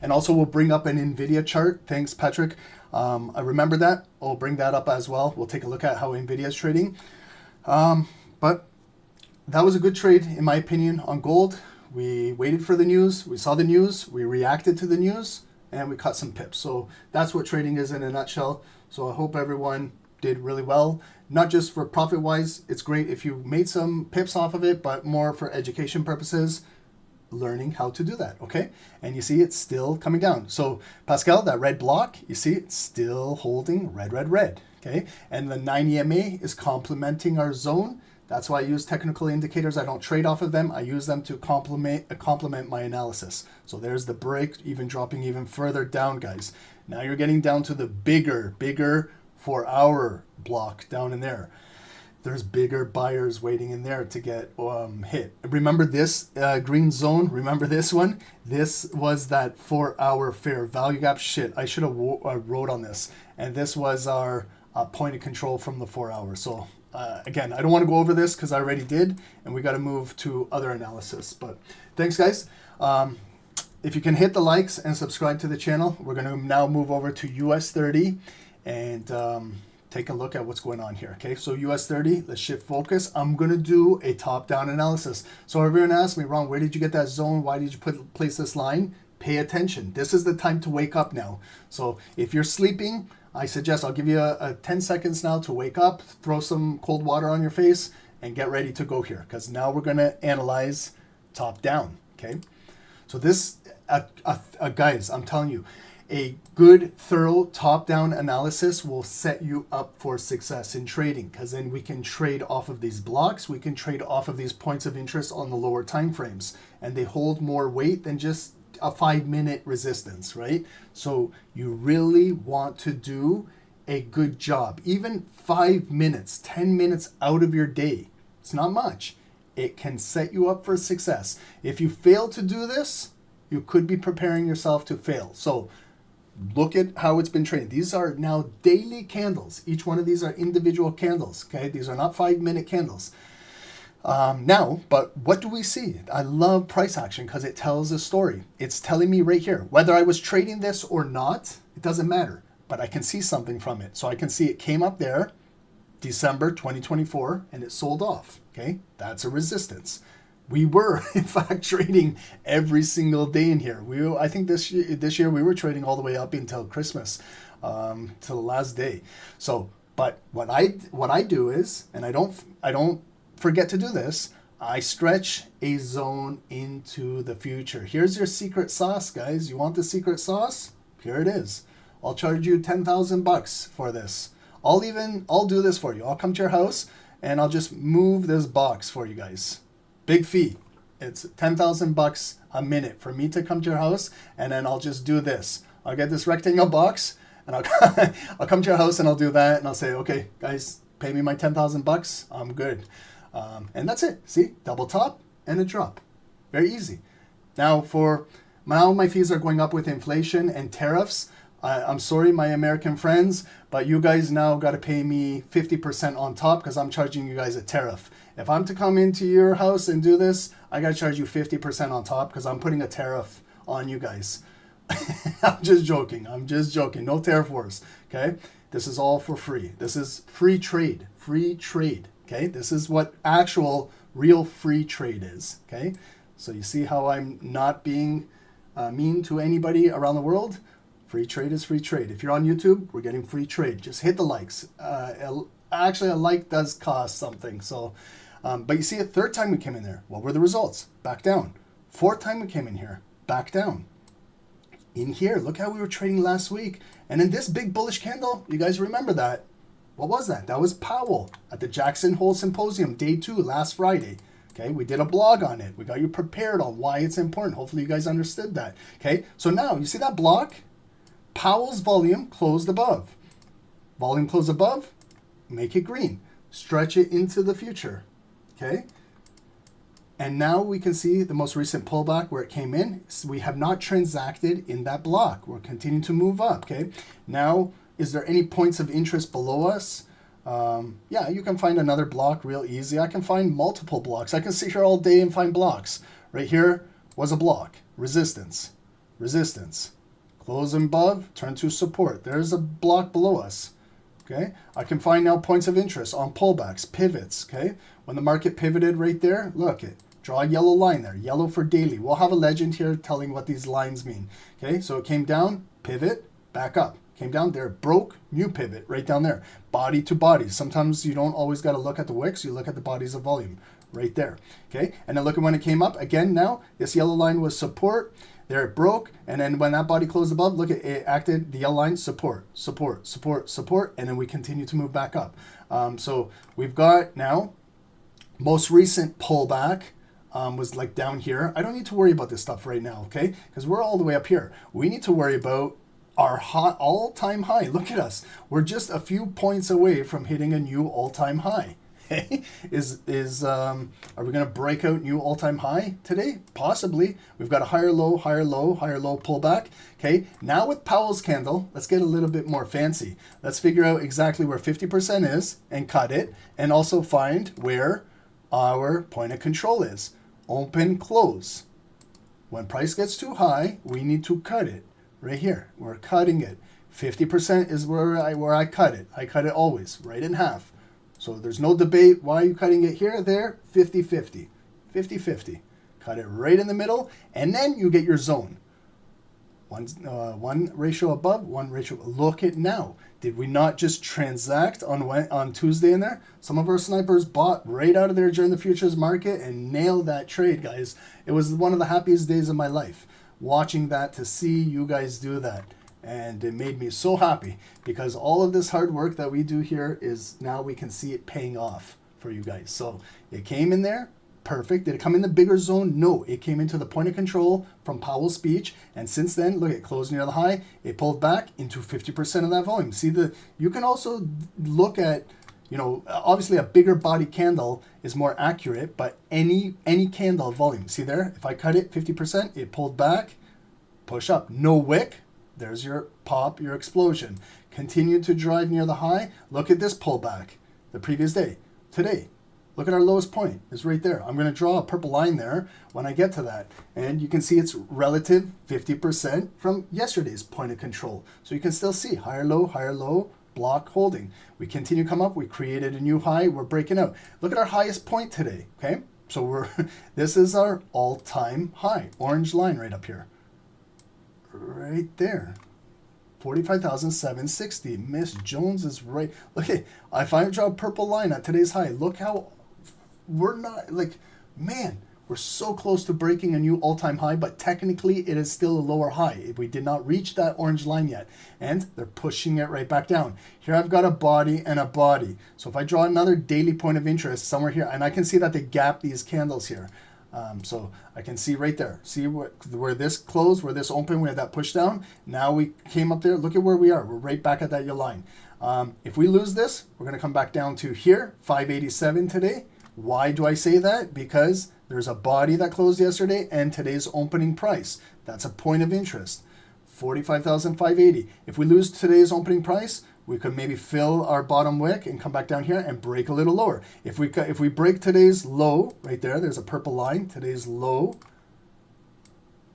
And also we'll bring up an Nvidia chart. Thanks, Patrick. I remember that. I'll bring that up as well. We'll take a look at how Nvidia is trading. But that was a good trade, in my opinion, on gold. We waited for the news. We saw the news. We reacted to the news, and we cut some pips. So that's what trading is in a nutshell. So I hope everyone did really well. Not just for profit-wise. It's great if you made some pips off of it, but more for education purposes, learning how to do that, okay? And you see it's still coming down. So Pascal, that red block, you see it's still holding red, red, red, okay? And the 9 EMA is complementing our zone. That's why I use technical indicators. I don't trade off of them. I use them to complement my analysis. So there's the break, even dropping even further down, guys. Now you're getting down to the bigger 4-hour block down in there. There's bigger buyers waiting in there to get hit. Remember this green zone? Remember this one? This was that 4-hour fair value gap. Shit, I should have wrote on this. And this was our point of control from the 4 hours. So again, I don't want to go over this because I already did, and we got to move to other analysis. But thanks, guys. If you can hit the likes and subscribe to the channel, we're going to now move over to US 30 and take a look at what's going on here. Okay, so US 30, let's shift focus. I'm going to do a top-down analysis. So everyone asks me, Ron, where did you get that zone? Why did you place this line? Pay attention. This is the time to wake up now. So if you're sleeping, I suggest I'll give you a 10 seconds now to wake up, throw some cold water on your face, and get ready to go here, because now we're going to analyze top-down. Okay, so this, guys, I'm telling you, a good, thorough top-down analysis will set you up for success in trading, because then we can trade off of these blocks. We can trade off of these points of interest on the lower time frames, and they hold more weight than just a 5-minute resistance, right? So you really want to do a good job. Even 5 minutes, 10 minutes out of your day, it's not much. It can set you up for success. If you fail to do this, you could be preparing yourself to fail. So look at how it's been traded. These are now daily candles. Each one of these are individual candles, okay? These are not 5-minute candles. Now, but what do we see? I love price action because it tells a story. It's telling me right here, whether I was trading this or not, it doesn't matter, but I can see something from it. So I can see it came up there, December 2024, and it sold off, okay? That's a resistance. We were, in fact, trading every single day in here. I think this year we were trading all the way up until Christmas, to the last day. So, but what I do is, and I don't forget to do this, I stretch a zone into the future. Here's your secret sauce, guys. You want the secret sauce? Here it is. I'll charge you $10,000 for this. I'll do this for you. I'll come to your house and I'll just move this box for you guys. Big fee. It's $10,000 a minute for me to come to your house, and then I'll just do this. I'll get this rectangle box, and I'll come to your house and I'll do that, and I'll say, okay, guys, pay me my $10,000. I'm good, and that's it. See, double top and a drop, very easy. Now my fees are going up with inflation and tariffs. I'm sorry, my American friends, but you guys now got to pay me 50% on top because I'm charging you guys a tariff. If I'm to come into your house and do this, I got to charge you 50% on top because I'm putting a tariff on you guys. I'm just joking. No tariff wars. Okay. This is all for free. This is free trade. Okay. This is what actual real free trade is. Okay. So you see how I'm not being mean to anybody around the world? Free trade is free trade. If you're on YouTube, we're getting free trade. Just hit the likes. Actually, a like does cost something. So, but you see, a third time we came in there. What were the results? Back down. Fourth time we came in here. Back down. In here, look how we were trading last week. And in this big bullish candle, you guys remember that. What was that? That was Powell at the Jackson Hole Symposium, day 2, last Friday. Okay, we did a blog on it. We got you prepared on why it's important. Hopefully you guys understood that. Okay, so now you see that block? Powell's volume closed above. Volume closed above, make it green. Stretch it into the future. Okay? And now we can see the most recent pullback where it came in. We have not transacted in that block. We're continuing to move up. Okay? Now, is there any points of interest below us? Yeah, you can find another block real easy. I can find multiple blocks. I can sit here all day and find blocks. Right here was a block. Resistance. Resistance. Close above, turn to support. There's a block below us. Okay, I can find now points of interest on pullbacks, pivots. Okay, when the market pivoted right there, look, it Draw a yellow line there, yellow for daily. We'll have a legend here telling what these lines mean. Okay, so it came down, pivot, back up. Came down there, broke, new pivot right down there. Body to body. Sometimes you don't always got to look at the wicks, you look at the bodies of volume right there. Okay, and then look at when it came up. Again, now this yellow line was support. There it broke, and then when that body closed above, look at it acted the yellow line, support, support, support, support, and then we continue to move back up. So we've got now most recent pullback was like down here. I don't need to worry about this stuff right now, okay? Because we're all the way up here. We need to worry about our hot all-time high. Look at us. We're just a few points away from hitting a new all-time high. Are we going to break out new all-time high today? Possibly. We've got a higher low, higher low, higher low pullback. Okay, now with Powell's candle, let's get a little bit more fancy. Let's figure out exactly where 50% is and cut it, and also find where our point of control is. Open, close. When price gets too high, we need to cut it. Right here, we're cutting it. 50% is where I cut it. I cut it always, right in half. So there's no debate. Why are you cutting it here, there? 50-50. 50-50. Cut it right in the middle, and then you get your zone. One ratio above, one ratio. Look at now. Did we not just transact on Tuesday in there? Some of our snipers bought right out of there during the futures market and nailed that trade, guys. It was one of the happiest days of my life, watching that, to see you guys do that. And it made me so happy, because all of this hard work that we do here is now we can see it paying off for you guys. So it came in there. Perfect. Did it come in the bigger zone? No, it came into the point of control from Powell's speech, and since then, look, it closed near the high. It pulled back into 50% of that volume. See, you can also look at, obviously a bigger body candle is more accurate, but any candle volume. See there, if I cut it 50%, it pulled back, push up, no wick. There's your pop, your explosion. Continue to drive near the high. Look at this pullback the previous day. Today, look at our lowest point. It's right there. I'm going to draw a purple line there when I get to that. And you can see it's relative 50% from yesterday's point of control. So you can still see higher, low, block holding. We continue to come up. We created a new high. We're breaking out. Look at our highest point today. Okay. So this is our all-time high. Orange line right up here. Right there. 45,760. Miss Jones is right. Look at, if I draw a purple line at today's high, look how we're not, man, we're so close to breaking a new all-time high, but technically it is still a lower high. We did not reach that orange line yet, and they're pushing it right back down. Here I've got a body and a body. So if I draw another daily point of interest somewhere here, and I can see that they gap these candles here. So I can see right there. See where this closed, where this opened, we had that push down. Now we came up there. Look at where we are. We're right back at that yellow line. If we lose this, we're going to come back down to here, 587 today. Why do I say that? Because there's a body that closed yesterday and today's opening price. That's a point of interest, 45,580. If we lose today's opening price, we could maybe fill our bottom wick and come back down here and break a little lower. If we break today's low right there, there's a purple line, today's low,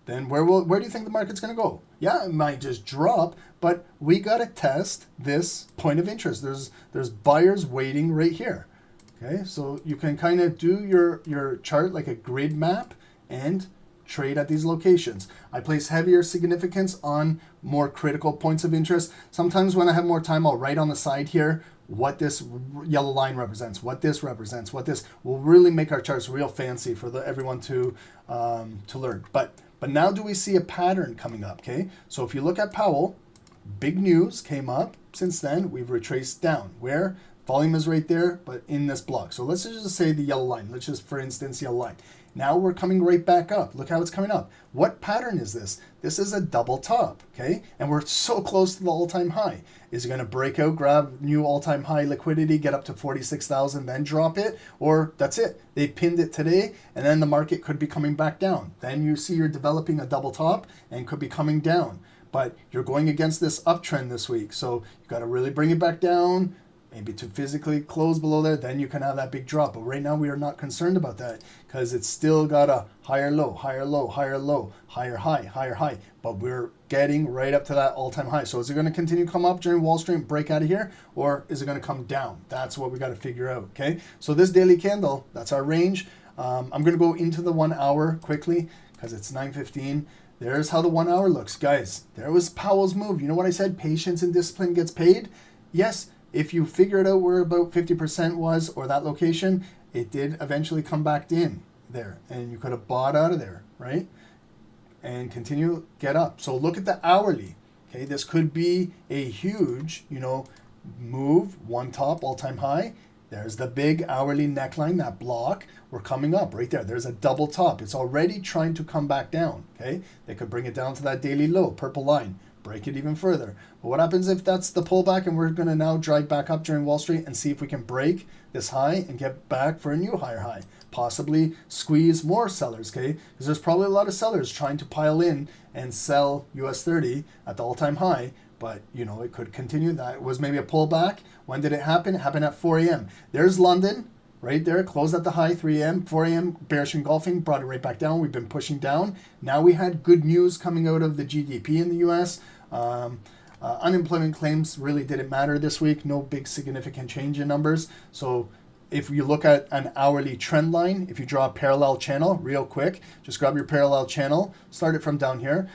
then where do you think the market's going to go? Yeah, it might just drop, but we got to test this point of interest. There's buyers waiting right here. Okay, so you can kind of do your chart like a grid map and trade at these locations. I place heavier significance on more critical points of interest. Sometimes when I have more time, I'll write on the side here what this yellow line represents, what this represents, what this will really make our charts real fancy for everyone to learn. But now do we see a pattern coming up? Okay, so if you look at Powell, big news came up. Since then, we've retraced down. Where? Volume is right there, but in this block. So let's just say the yellow line. Let's just, for instance, yellow line. Now we're coming right back up. Look how it's coming up. What pattern is this? This is a double top, okay? And we're so close to the all-time high. Is it going to break out, grab new all-time high liquidity, get up to 46,000, then drop it? Or that's it. They pinned it today, and then the market could be coming back down. Then you see you're developing a double top and could be coming down. But you're going against this uptrend this week, so you got to really bring it back down, maybe to physically close below there, then you can have that big drop. But right now we are not concerned about that because it's still got a higher low, higher low, higher low, higher high, higher high. But we're getting right up to that all-time high. So is it going to continue to come up during Wall Street and break out of here, or is it going to come down? That's what we got to figure out, okay? So this daily candle, that's our range. I'm going to go into the 1 hour quickly because it's 9:15. There's how the 1 hour looks, guys. There was Powell's move. You know what I said? Patience and discipline gets paid. Yes, if you figured out where about 50% was or that location, it did eventually come back in there, and you could have bought out of there, right? And continue, get up. So look at the hourly. Okay, this could be a huge, move, one top, all-time high. There's the big hourly neckline, that block. We're coming up right there. There's a double top. It's already trying to come back down, okay? They could bring it down to that daily low, purple line, break it even further. But what happens if that's the pullback and we're going to now drive back up during Wall Street and see if we can break this high and get back for a new higher high? Possibly squeeze more sellers, okay? Because there's probably a lot of sellers trying to pile in and sell US 30 at the all-time high. But, it could continue. That was maybe a pullback. When did it happen? It happened at 4 a.m. There's London right there, closed at the high, 3 a.m. 4 a.m. bearish engulfing, brought it right back down. We've been pushing down. Now we had good news coming out of the GDP in the U.S. Unemployment claims really didn't matter this week. No big significant change in numbers. So if you look at an hourly trend line, if you draw a parallel channel real quick, just grab your parallel channel, start it from down here.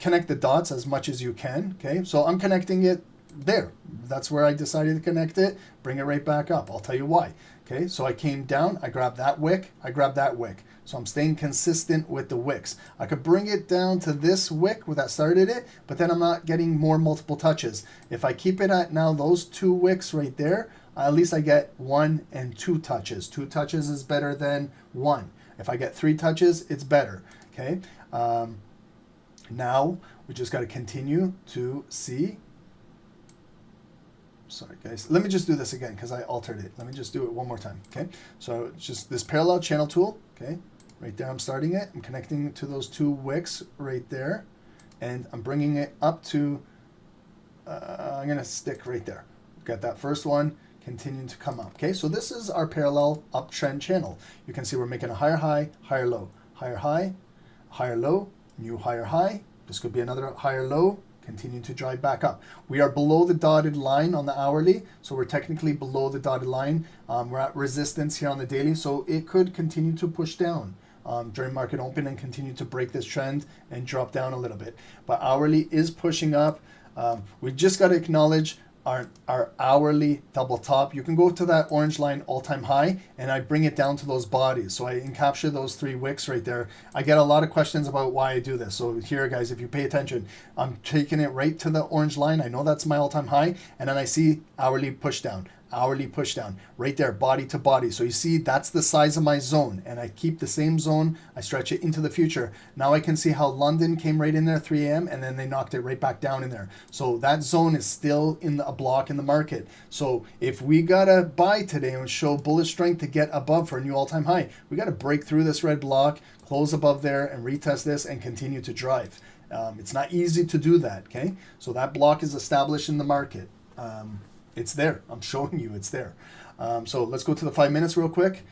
Connect the dots as much as you can, okay? So I'm connecting it there. That's where I decided to connect it, bring it right back up. I'll tell you why, okay? So I came down, I grabbed that wick, I grabbed that wick. So I'm staying consistent with the wicks. I could bring it down to this wick where that started it, but then I'm not getting more multiple touches. If I keep it at now those 2 wicks right there, at least I get 1 and 2 touches. 2 touches is better than 1. If I get 3 touches, it's better, okay? Now, we just got to continue to see. Sorry, guys. Let me just do this again because I altered it. Let me just do it one more time, okay? So, it's just this parallel channel tool, okay? Right there, I'm starting it. I'm connecting to those 2 wicks right there. And I'm bringing it up to, I'm going to stick right there. Got that first one, continuing to come up, okay? So, this is our parallel uptrend channel. You can see we're making a higher high, higher low, higher high, higher low, new higher high. This could be another higher low, continue to drive back up. We are below the dotted line on the hourly, so we're technically below the dotted line. We're at resistance here on the daily, so it could continue to push down during market open and continue to break this trend and drop down a little bit. But hourly is pushing up. We just got to acknowledge our hourly double top. You can go to that orange line all-time high, and I bring it down to those bodies. So I encapture those 3 wicks right there. I get a lot of questions about why I do this. So here, guys, if you pay attention, I'm taking it right to the orange line. I know that's my all-time high, and then I see hourly push down, right there, body to body. So you see, that's the size of my zone, and I keep the same zone. I stretch it into the future. Now I can see how London came right in there 3 a.m. and then they knocked it right back down in there. So that zone is still in a block in the market. So if we gotta buy today and show bullish strength to get above for a new all-time high, we gotta break through this red block, close above there, and retest this and continue to drive. It's not easy to do that, okay? So that block is established in the market. It's there. I'm showing you it's there. So let's go to the 5 minutes real quick.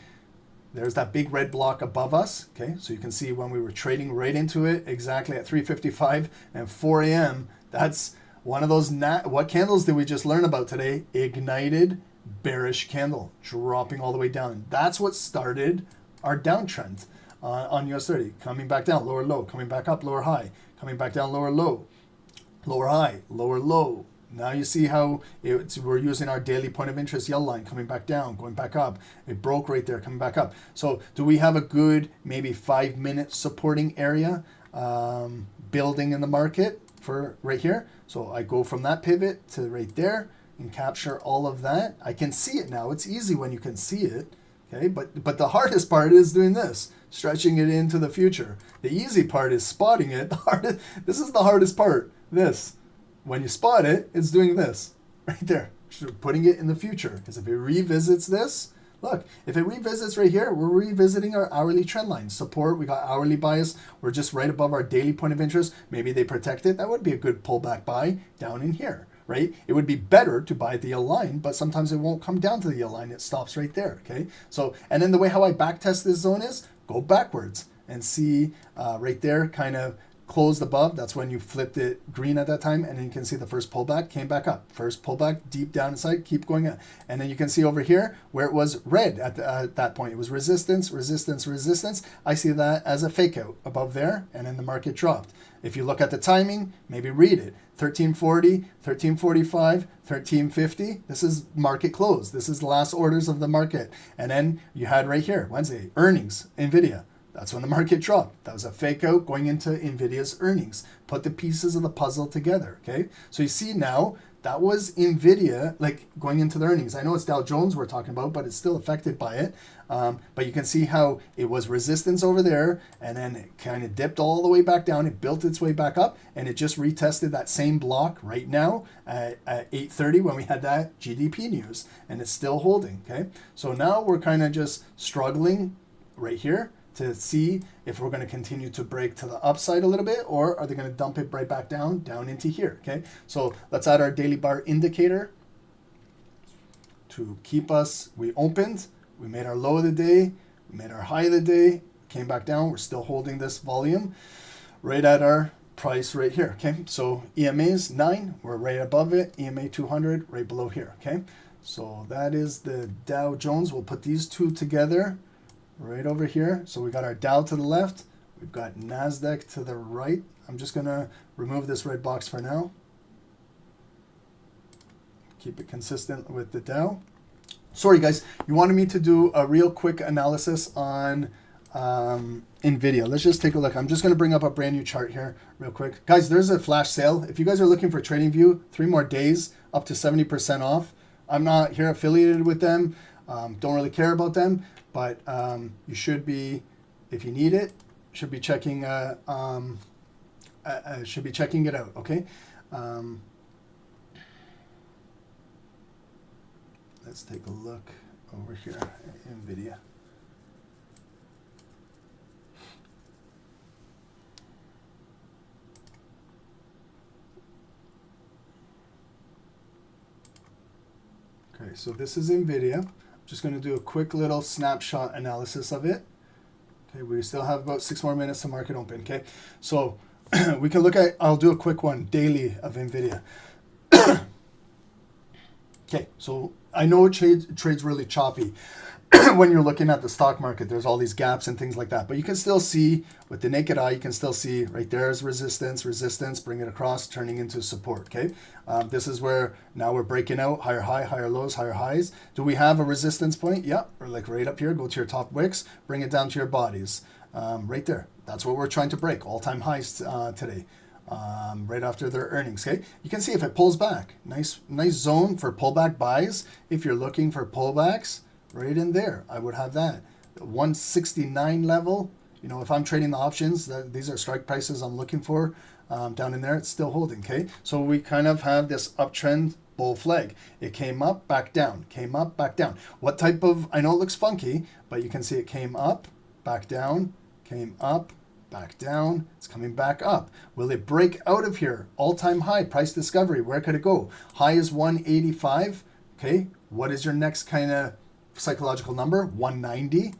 There's that big red block above us. Okay, so you can see when we were trading right into it exactly at 3:55 and 4 a.m. That's one of those. What candles did we just learn about today? Ignited bearish candle, dropping all the way down. That's what started our downtrend on US 30. Coming back down, lower low. Coming back up, lower high. Coming back down, lower low. Lower high, lower low. Now you see how we're using our daily point of interest yellow line, coming back down, going back up. It broke right there, coming back up. So do we have a good maybe 5 minute supporting area building in the market for right here? So I go from that pivot to right there and capture all of that. I can see it now. It's easy when you can see it. Okay, but the hardest part is doing this, stretching it into the future. The easy part is spotting it. This is the hardest part. This. When you spot it, it's doing this right there, putting it in the future. Because if it revisits this, look, if it revisits right here, we're revisiting our hourly trend line. Support, we got hourly bias. We're just right above our daily point of interest. Maybe they protect it. That would be a good pullback buy down in here, right? It would be better to buy the yellow line, but sometimes it won't come down to the yellow line. It stops right there, okay? So, and then the way how I back test this zone is go backwards and see right there kind of closed above, that's when you flipped it green at that time, and then you can see the first pullback came back up. First pullback deep down inside, keep going up. And then you can see over here where it was red at that point. It was resistance, resistance, resistance. I see that as a fake out above there, and then the market dropped. If you look at the timing, maybe read it. 1340, 1345, 1350. This is market close. This is the last orders of the market. And then you had right here, Wednesday, earnings, Nvidia. That's when the market dropped. That was a fake out going into Nvidia's earnings. Put the pieces of the puzzle together, okay? So you see now, that was Nvidia, like going into the earnings. I know it's Dow Jones we're talking about, but it's still affected by it. But you can see how it was resistance over there, and then it kind of dipped all the way back down. It built its way back up, and it just retested that same block right now at 8:30 when we had that GDP news, and it's still holding, okay? So now we're kind of just struggling right here to see if we're going to continue to break to the upside a little bit, or are they going to dump it right back down into here, okay? So let's add our daily bar indicator to keep us, we opened, we made our low of the day, we made our high of the day, came back down, we're still holding this volume right at our price right here, okay? So EMA's 9, we're right above it, EMA 200 right below here, okay? So that is the Dow Jones. We'll put these two together right over here. So we got our Dow to the left, we've got NASDAQ to the right. I'm just gonna remove this red box for now. Keep it consistent with the Dow. Sorry guys, you wanted me to do a real quick analysis on Nvidia. Let's just take a look. I'm just gonna bring up a brand new chart here real quick. Guys, there's a flash sale. If you guys are looking for TradingView, 3 more days, up to 70% off. I'm not here affiliated with them. Don't really care about them. But you should be, if you need it, should be checking it out. Okay. Let's take a look over here at Nvidia. Okay, so this is Nvidia. Just going to do a quick little snapshot analysis of it. Okay, we still have about 6 more minutes to market open. Okay, so we can look at, I'll do a quick one, daily of Nvidia. Okay, so I know it trades really choppy when you're looking at the stock market. There's all these gaps and things like that, but you can still see with the naked eye, you can still see right there is resistance, resistance, bring it across, turning into support. Okay, this is where now we're breaking out higher high, higher lows, higher highs. Do we have a resistance point? Yeah, or like right up here, go to your top wicks, bring it down to your bodies, right there. That's what we're trying to break, all-time highs today. Right after their earnings. Okay, you can see if it pulls back, nice zone for pullback buys. If you're looking for pullbacks, right in there, I would have that 169 level. You know, if I'm trading the options, these are strike prices I'm looking for. Down in there, it's still holding. Okay, so we kind of have this uptrend bull flag. It came up, back down, came up, back down. What type of, I know it looks funky, but you can see it came up, back down, came up, back down, it's coming back up. Will it break out of here? All-time high, price discovery, where could it go? High is 185, okay? What is your next kind of psychological number? 190,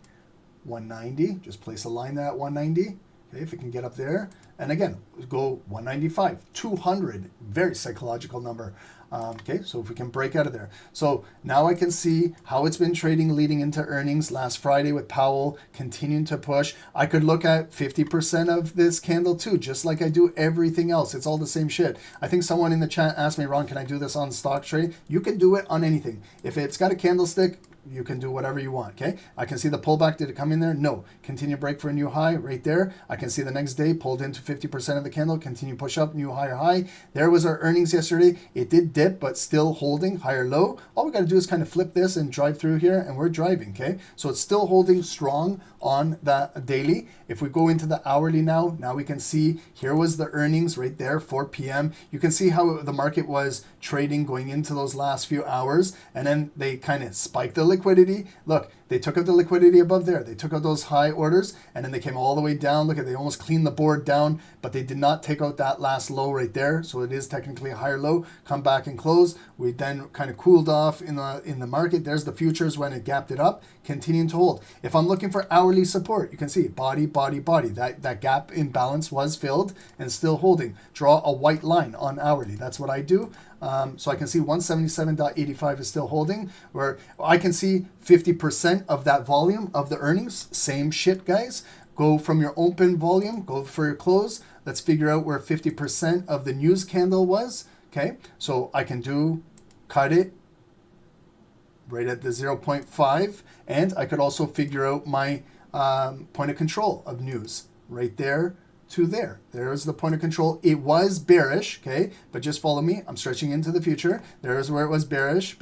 190, just place a line there at 190, okay, if it can get up there. And again, go 195, 200, very psychological number. Okay, so if we can break out of there. So now I can see how it's been trading leading into earnings last Friday with Powell continuing to push. I could look at 50% of this candle too, just like I do everything else. It's all the same shit. I think someone in the chat asked me, Ron, can I do this on stock trade? You can do it on anything. If it's got a candlestick, you can do whatever you want, okay? I can see the pullback. Did it come in there? No. Continue break for a new high right there. I can see the next day pulled into 50% of the candle, continue push up, new higher high. There was our earnings yesterday. It did dip, but still holding higher low. All we got to do is kind of flip this and drive through here, and we're driving, okay? So it's still holding strong on that daily. If we go into the hourly now we can see here was the earnings right there, 4 p.m. You can see how the market was trading going into those last few hours, and then they kind of spiked the liquidity. Look, They took out the liquidity above there. They took out those high orders, and then they came all the way down. Look at, they almost cleaned the board down, but they did not take out that last low right there. So it is technically a higher low. Come back and close. We then kind of cooled off in the market. There's the futures when it gapped it up, continuing to hold. If I'm looking for hourly support, you can see body, body, body. That gap imbalance was filled and still holding. Draw a white line on hourly. That's what I do. So I can see 177.85 is still holding, where I can see 50% of that volume of the earnings. Same shit, guys. Go from your open volume, go for your close. Let's figure out where 50% of the news candle was. Okay, so I can cut it right at the 0.5, and I could also figure out my point of control of news right there to there. There's the point of control. It was bearish, okay, but just follow me. I'm stretching into the future. There's where it was bearish.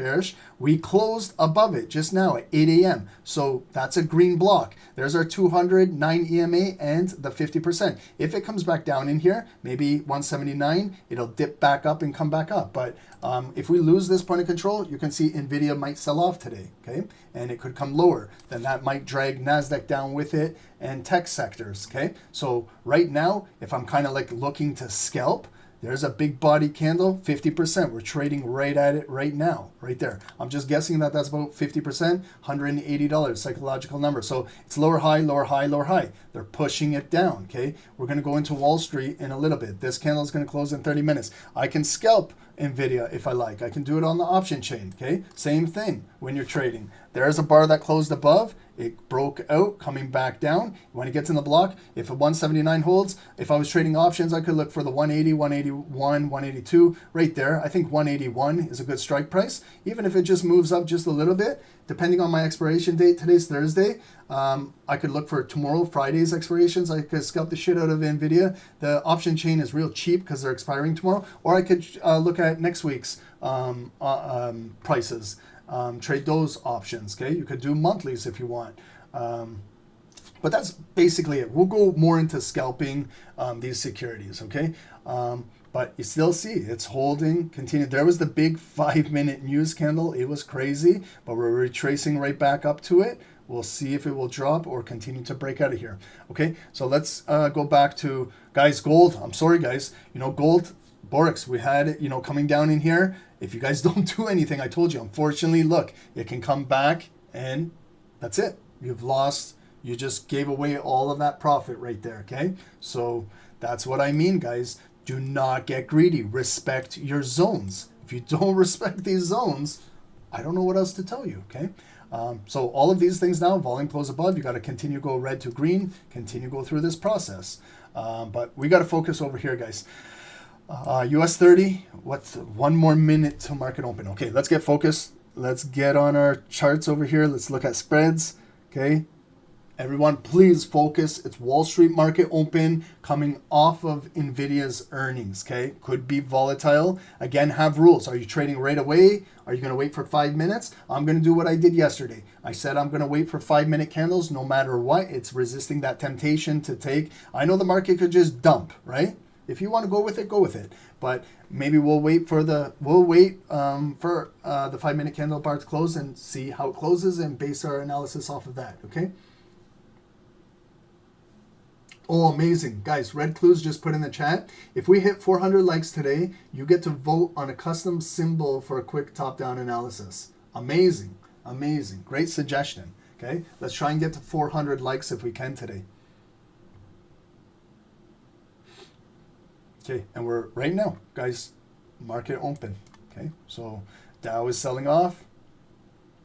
We closed above it just now at 8 a.m. So that's a green block. There's our 209 EMA and the 50%. If it comes back down in here, maybe 179, it'll dip back up and come back up. But if we lose this point of control, you can see Nvidia might sell off today, okay? And it could come lower. Then that might drag NASDAQ down with it and tech sectors, okay? So right now, if I'm kind of like looking to scalp, there's a big body candle, 50%. We're trading right at it right now, right there. I'm just guessing that that's about 50%, $180, psychological number. So it's lower high, lower high, lower high. They're pushing it down, okay? We're going to go into Wall Street in a little bit. This candle is going to close in 30 minutes. I can scalp Nvidia if I like. I can do it on the option chain, okay? Same thing when you're trading. There's a bar that closed above. It broke out, coming back down. When it gets in the block, if a 179 holds, if I was trading options, I could look for the 180, 181, 182 right there. I think 181 is a good strike price. Even if it just moves up just a little bit, depending on my expiration date, today's Thursday, I could look for tomorrow, Friday's expirations. I could scalp the shit out of Nvidia. The option chain is real cheap because they're expiring tomorrow. Or I could look at next week's prices. Trade those options, okay? You could do monthlies if you want. But that's basically it. We'll go more into scalping these securities, okay? But you still see it's holding, continue. There was the big 5-minute news candle. It was crazy, but we're retracing right back up to it. We'll see if it will drop or continue to break out of here. Okay, so let's go back to, guys, gold. I'm sorry, guys. You know, gold, Borex, we had it, you know, coming down in here. If you guys don't do anything, I told you, unfortunately, look, it can come back and that's it. You've lost, you just gave away all of that profit right there, okay? So that's what I mean, guys. Do not get greedy. Respect your zones. If you don't respect these zones, I don't know what else to tell you, okay? So all of these things now, volume close above, you got to continue go red to green, continue go through this process. But we got to focus over here, guys. US 30, what's 1 more minute to market open? Okay, let's get focused. Let's get on our charts over here. Let's look at spreads, okay? Everyone, please focus. It's Wall Street market open coming off of Nvidia's earnings, okay? Could be volatile. Again, have rules. Are you trading right away? Are you going to wait for 5 minutes? I'm going to do what I did yesterday. I said I'm going to wait for 5-minute candles no matter what. It's resisting that temptation to take. I know the market could just dump, right? If you want to go with it, go with it. But maybe we'll wait for the 5-minute candle bar to close and see how it closes and base our analysis off of that, okay? Oh, amazing. Guys, Red Clues just put in the chat. If we hit 400 likes today, you get to vote on a custom symbol for a quick top-down analysis. Amazing. Amazing. Great suggestion. Okay, let's try and get to 400 likes if we can today. Okay, and we're right now, guys, market open. Okay, so Dow is selling off.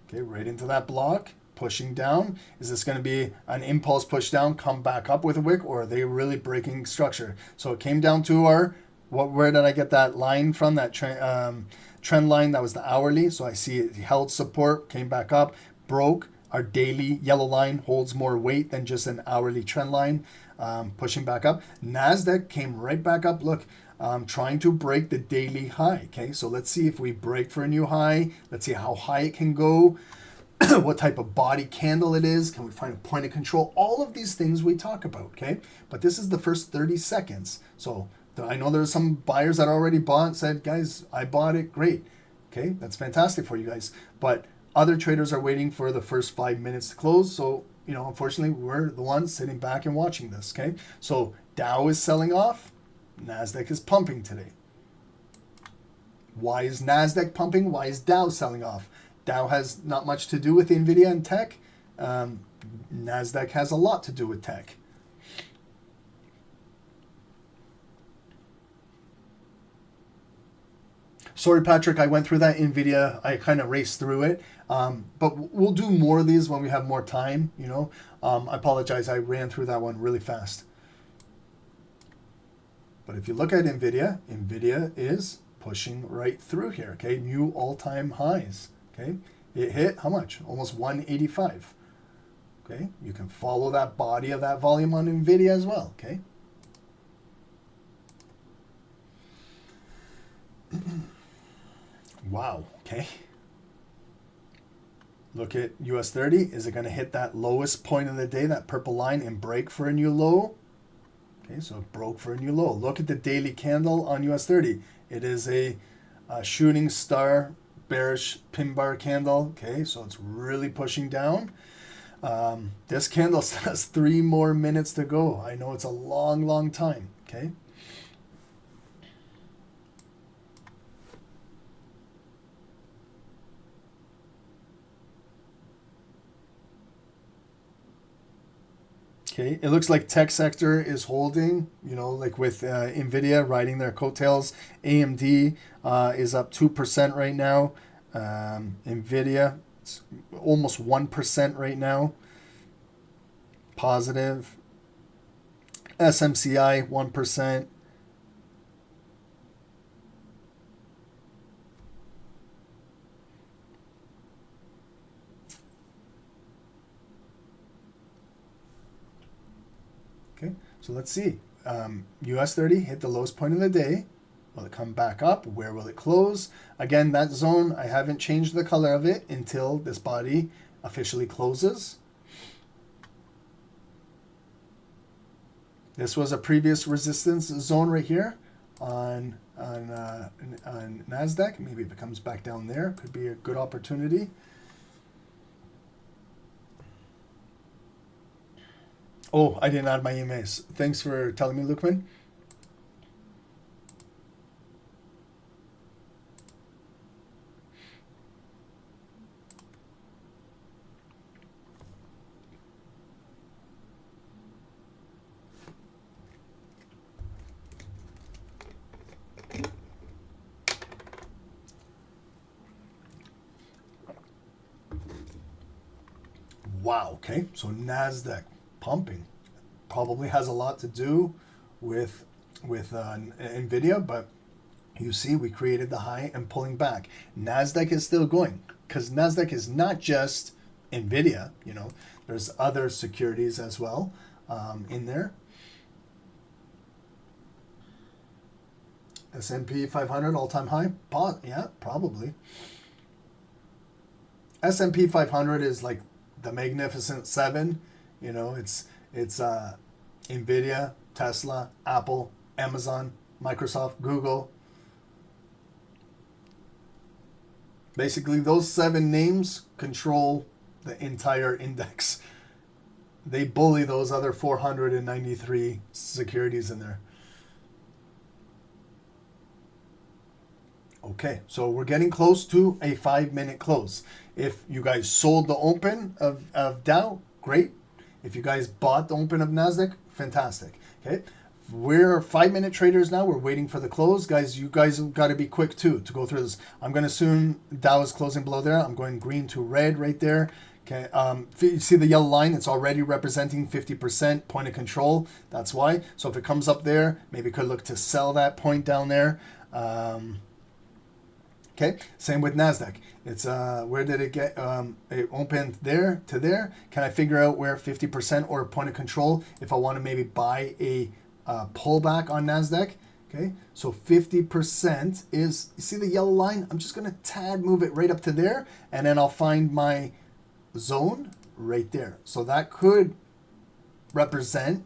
Okay, right into that block. Pushing down. Is this going to be an impulse push down, come back up with a wick, or are they really breaking structure? So it came down to our, where did I get that line from? That trend line, that was the hourly. So I see it held support, came back up, broke. Our daily yellow line holds more weight than just an hourly trend line, pushing back up. NASDAQ came right back up. Look, trying to break the daily high. Okay, so let's see if we break for a new high. Let's see how high it can go. What type of body candle it is. Can we find a point of control? All of these things we talk about, okay? But this is the first 30 seconds. So I know there's some buyers that already bought and said, guys, I bought it. Great. Okay, that's fantastic for you guys. But Other traders are waiting for the first 5 minutes to close. So, you know, unfortunately, we're the ones sitting back and watching this, okay? So Dow is selling off. NASDAQ is pumping today. Why is NASDAQ pumping? Why is Dow selling off? Dow has not much to do with Nvidia and tech. NASDAQ has a lot to do with tech. Sorry, Patrick, I went through that Nvidia. I kind of raced through it. But we'll do more of these when we have more time, you know. I apologize, I ran through that one really fast. But if you look at Nvidia, Nvidia is pushing right through here, okay? New all-time highs, okay? It hit how much? Almost 185, okay? You can follow that body of that volume on Nvidia as well, okay? Wow, okay. Look at US 30. Is it going to hit that lowest point of the day, that purple line, and break for a new low? Okay, so it broke for a new low. Look at the daily candle on US 30. It is a shooting star bearish pin bar candle. Okay, so it's really pushing down. This candle has 3 more minutes to go. I know it's a long, long time. Okay. Okay, it looks like tech sector is holding, you know, like with Nvidia riding their coattails. AMD is up 2% right now. Nvidia, it's almost 1% right now. Positive. SMCI, 1%. Okay, so let's see. US 30 hit the lowest point of the day. Will it come back up? Where will it close? Again, that zone, I haven't changed the color of it until this body officially closes. This was a previous resistance zone right here on NASDAQ. Maybe if it comes back down there, could be a good opportunity. Oh, I didn't add my EMAs. Thanks for telling me, Lukeman. Wow, okay, so NASDAQ pumping probably has a lot to do with Nvidia, but you see we created the high and pulling back. NASDAQ is still going because NASDAQ is not just Nvidia, you know, there's other securities as well in there. S&P 500 all-time high? Yeah, probably. S&P 500 is like the Magnificent Seven, you know, it's Nvidia, Tesla, Apple, Amazon, Microsoft, Google. Basically, those 7 names control the entire index. They bully those other 493 securities in there. Okay, so we're getting close to a 5-minute close. If you guys sold the open of Dow, great. If you guys bought the open of NASDAQ, fantastic. Okay, we're 5-minute traders now. We're waiting for the close. Guys, you guys have got to be quick too to go through this. I'm going to assume Dow is closing below there. I'm going green to red right there. Okay, you see the yellow line? It's already representing 50% point of control. That's why. So if it comes up there, maybe could look to sell that point down there. Okay, same with NASDAQ. It's where did it get? It opened there to there. Can I figure out where 50% or a point of control if I want to maybe buy a pullback on NASDAQ? Okay, so 50% is, you see the yellow line? I'm just going to tad move it right up to there, and then I'll find my zone right there. So that could represent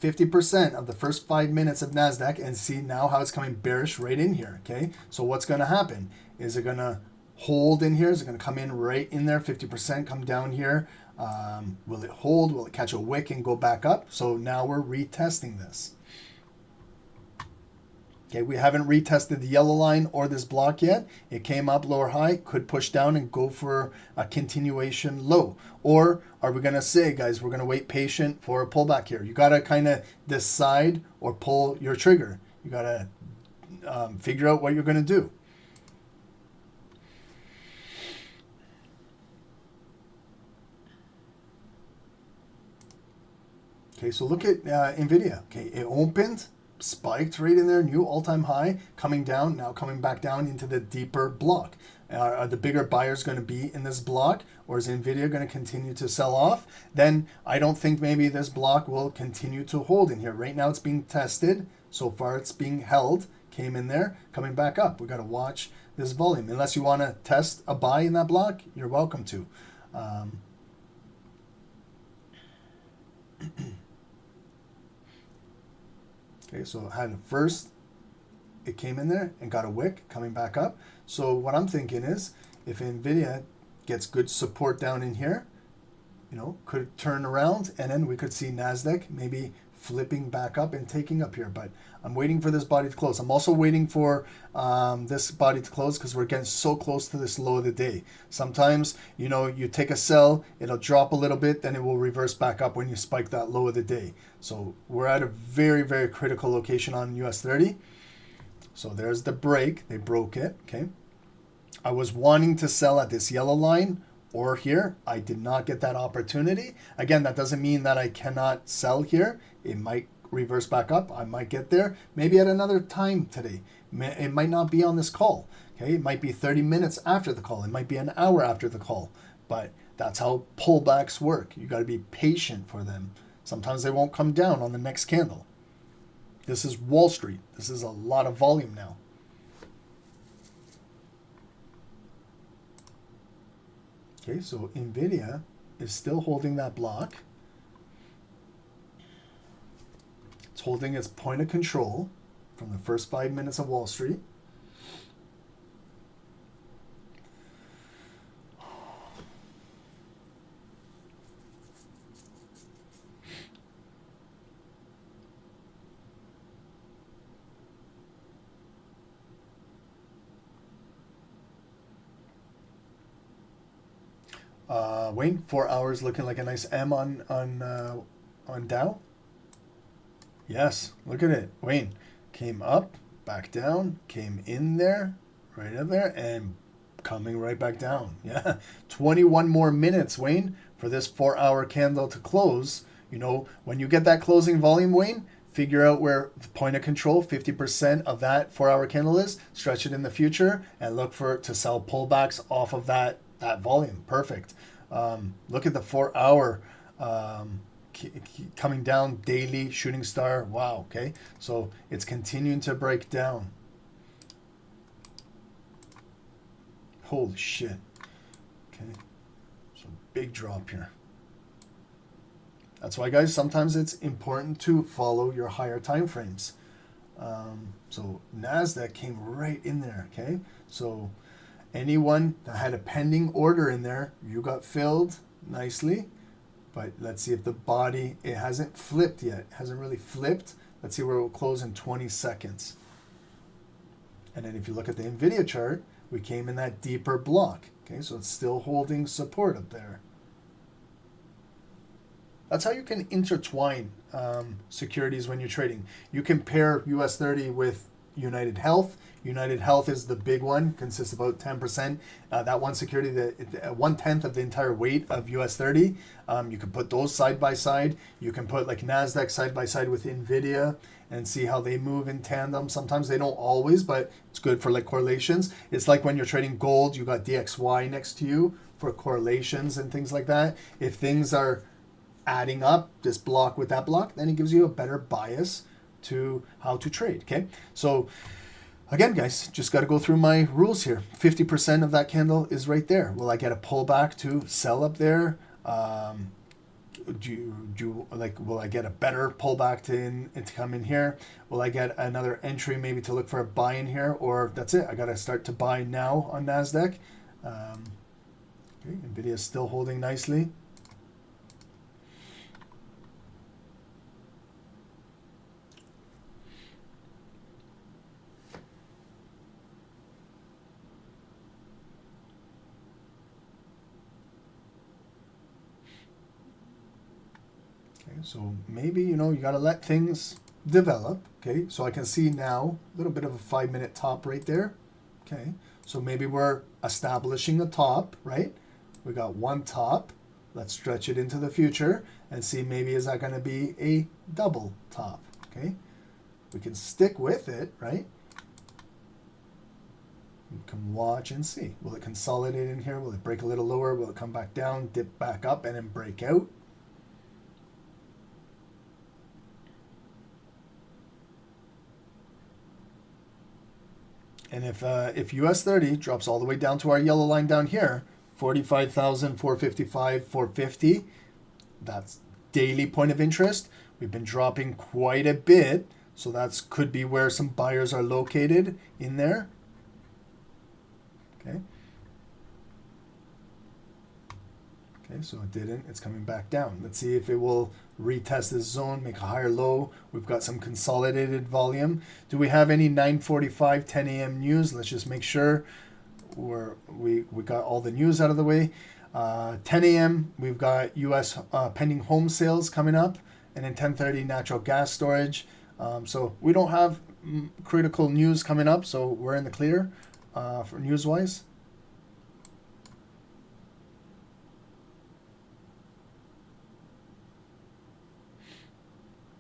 50% of the first 5 minutes of NASDAQ, and see now how it's coming bearish right in here, okay? So what's going to happen? Is it going to hold in here? Is it going to come in right in there, 50%, come down here? Will it hold? Will it catch a wick and go back up? So now we're retesting this. Okay, we haven't retested the yellow line or this block yet. It came up lower high, could push down and go for a continuation low. Or are we going to say, guys, we're going to wait patient for a pullback here? You got to kind of decide or pull your trigger. You got to figure out what you're going to do. Okay, so look at Nvidia. Okay, it opened, spiked right in there, new all-time high, coming down, now coming back down into the deeper block. Are the bigger buyers going to be in this block, or is Nvidia going to continue to sell off? Then I don't think maybe this block will continue to hold in here. Right now it's being tested. So far it's being held, came in there, coming back up. We got to watch this volume. Unless you want to test a buy in that block, you're welcome to. Okay, so I had it first, it came in there and got a wick coming back up. So what I'm thinking is if Nvidia gets good support down in here, you know, could turn around and then we could see NASDAQ maybe flipping back up and taking up here. But I'm waiting for this body to close. I'm also waiting for this body to close because we're getting so close to this low of the day. Sometimes, you know, you take a sell, it'll drop a little bit, then it will reverse back up when you spike that low of the day. So we're at a very, very critical location on US 30. So there's the break. They broke it, okay? I was wanting to sell at this yellow line or here. I did not get that opportunity. Again, that doesn't mean that I cannot sell here. It might reverse back up. I might get there maybe at another time today. It might not be on this call. Okay, it might be 30 minutes after the call. It might be an hour after the call. But that's how pullbacks work. You got to be patient for them. Sometimes they won't come down on the next candle. This is Wall Street. This is a lot of volume now. Okay, so Nvidia is still holding that block. It's holding its point of control from the first 5 minutes of Wall Street. Wayne, 4 hours looking like a nice M on Dow. Yes, look at it. Wayne came up, back down, came in there, right up there, and coming right back down. Yeah, 21 more minutes, Wayne, for this 4-hour candle to close. You know, when you get that closing volume, Wayne, figure out where the point of control, 50% of that 4-hour candle is, stretch it in the future, and look for to sell pullbacks off of that volume. Perfect. Look at the 4-hour coming down daily shooting star. Wow. Okay, so it's continuing to break down. Holy shit. Okay, so big drop here. That's why, guys, sometimes it's important to follow your higher time frames. So NASDAQ came right in there. Okay, so anyone that had a pending order in there, you got filled nicely. But let's see if the body, it hasn't flipped yet. It hasn't really flipped. Let's see where it will close in 20 seconds. And then if you look at the Nvidia chart, we came in that deeper block. Okay, so it's still holding support up there. That's how you can intertwine securities when you're trading. You compare US 30 with United Health. United Health is the big one, consists of about 10%. That one security, the 1/10 of the entire weight of US 30. You can put those side by side. You can put like NASDAQ side by side with Nvidia and see how they move in tandem. Sometimes they don't always, but it's good for like correlations. It's like when you're trading gold, you got DXY next to you for correlations and things like that. If things are adding up, this block with that block, then it gives you a better bias to how to trade. Okay, so again, guys, just got to go through my rules here. 50% of that candle is right there. Will I get a pullback to sell up there? Will I get a better pullback to come in here? Will I get another entry maybe to look for a buy in here? Or that's it, I got to start to buy now on NASDAQ. Okay, Nvidia is still holding nicely. Okay, so maybe, you got to let things develop. Okay, so I can see now a little bit of a 5-minute top right there. Okay, so maybe we're establishing a top, right? We got one top. Let's stretch it into the future and see, maybe is that going to be a double top? Okay, we can stick with it, right? You can watch and see. Will it consolidate in here? Will it break a little lower? Will it come back down, dip back up, and then break out? And if US 30 drops all the way down to our yellow line down here, 45,455, 450, that's daily point of interest. We've been dropping quite a bit, so that's could be where some buyers are located in there. Okay. Okay, so it didn't. It's coming back down. Let's see if it will retest this zone, make a higher low. We've got some consolidated volume. Do we have any 9:45, 10 a.m. news? Let's just make sure we got all the news out of the way. 10 a.m. we've got U.S. Pending home sales coming up, and then 10:30 natural gas storage. So we don't have critical news coming up, so we're in the clear for news-wise.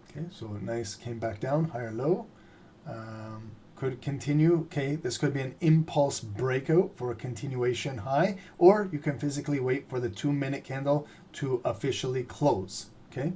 Okay, so nice, came back down, higher low. Could continue. Okay, this could be an impulse breakout for a continuation high, or you can physically wait for the 2-minute candle to officially close. Okay,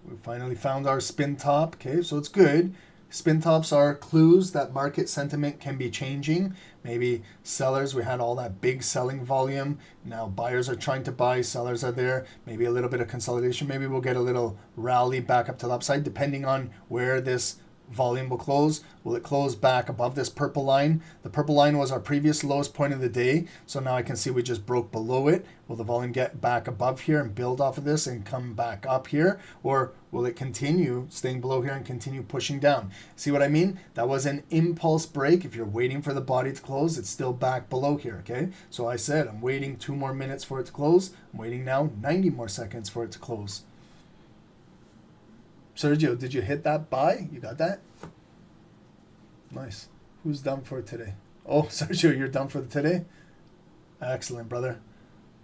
we finally found our spin top. Okay, so it's good. Spin tops are clues that market sentiment can be changing. Maybe sellers, we had all that big selling volume. Now buyers are trying to buy, sellers are there. Maybe a little bit of consolidation. Maybe we'll get a little rally back up to the upside, depending on where this volume will close. Will it close back above this purple line? The purple line was our previous lowest point of the day. So now I can see we just broke below it. Will the volume get back above here and build off of this and come back up here? Or will it continue staying below here and continue pushing down? See what I mean? That was an impulse break. If you're waiting for the body to close, it's still back below here, okay? So I said I'm waiting 2 more minutes for it to close. I'm waiting now 90 more seconds for it to close. Sergio, did you hit that buy? You got that? Nice. Who's done for today? Oh, Sergio, you're done for today? Excellent, brother.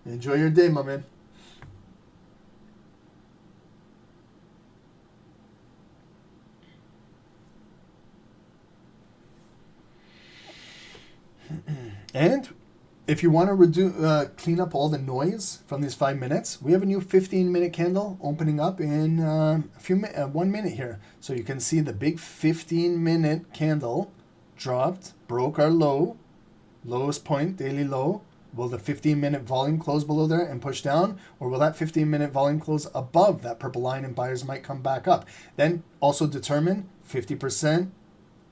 Enjoy your day, my man. And if you want to clean up all the noise from these 5 minutes, we have a new 15-minute candle opening up in 1 minute here. So you can see the big 15-minute candle dropped, broke our low, lowest point, daily low. Will the 15-minute volume close below there and push down? Or will that 15-minute volume close above that purple line and buyers might come back up? Then also determine 50%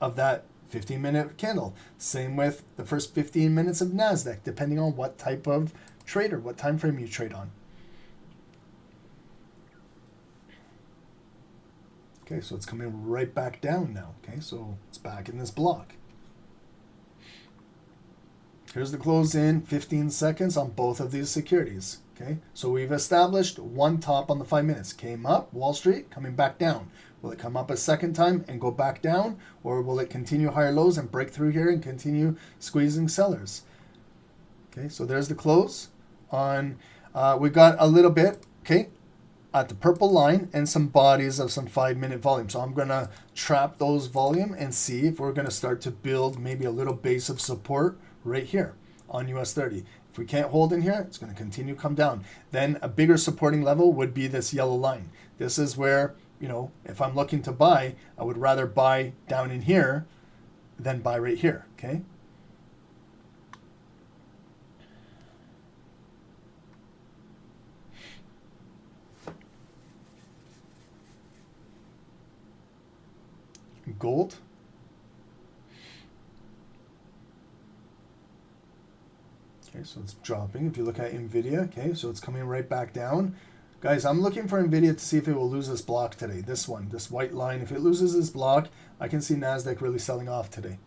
of that 15-minute candle. Same with the first 15 minutes of NASDAQ, depending on what type of trader, what time frame you trade on. Okay, so it's coming right back down now. Okay, so it's back in this block. Here's the close in 15 seconds on both of these securities. Okay, so we've established one top on the 5 minutes. Came up, Wall Street, coming back down. Will it come up a second time and go back down? Or will it continue higher lows and break through here and continue squeezing sellers? Okay, so there's the close. On we got a little bit, okay, at the purple line and some bodies of some 5-minute volume. So I'm going to trap those volume and see if we're going to start to build maybe a little base of support right here on US 30. If we can't hold in here, it's going to continue to come down. Then a bigger supporting level would be this yellow line. This is where, you know, if I'm looking to buy, I would rather buy down in here than buy right here, okay? Gold. Okay, so it's dropping. If you look at Nvidia, okay, so it's coming right back down. Guys, I'm looking for Nvidia to see if it will lose this block today. This one, this white line. If it loses this block, I can see NASDAQ really selling off today.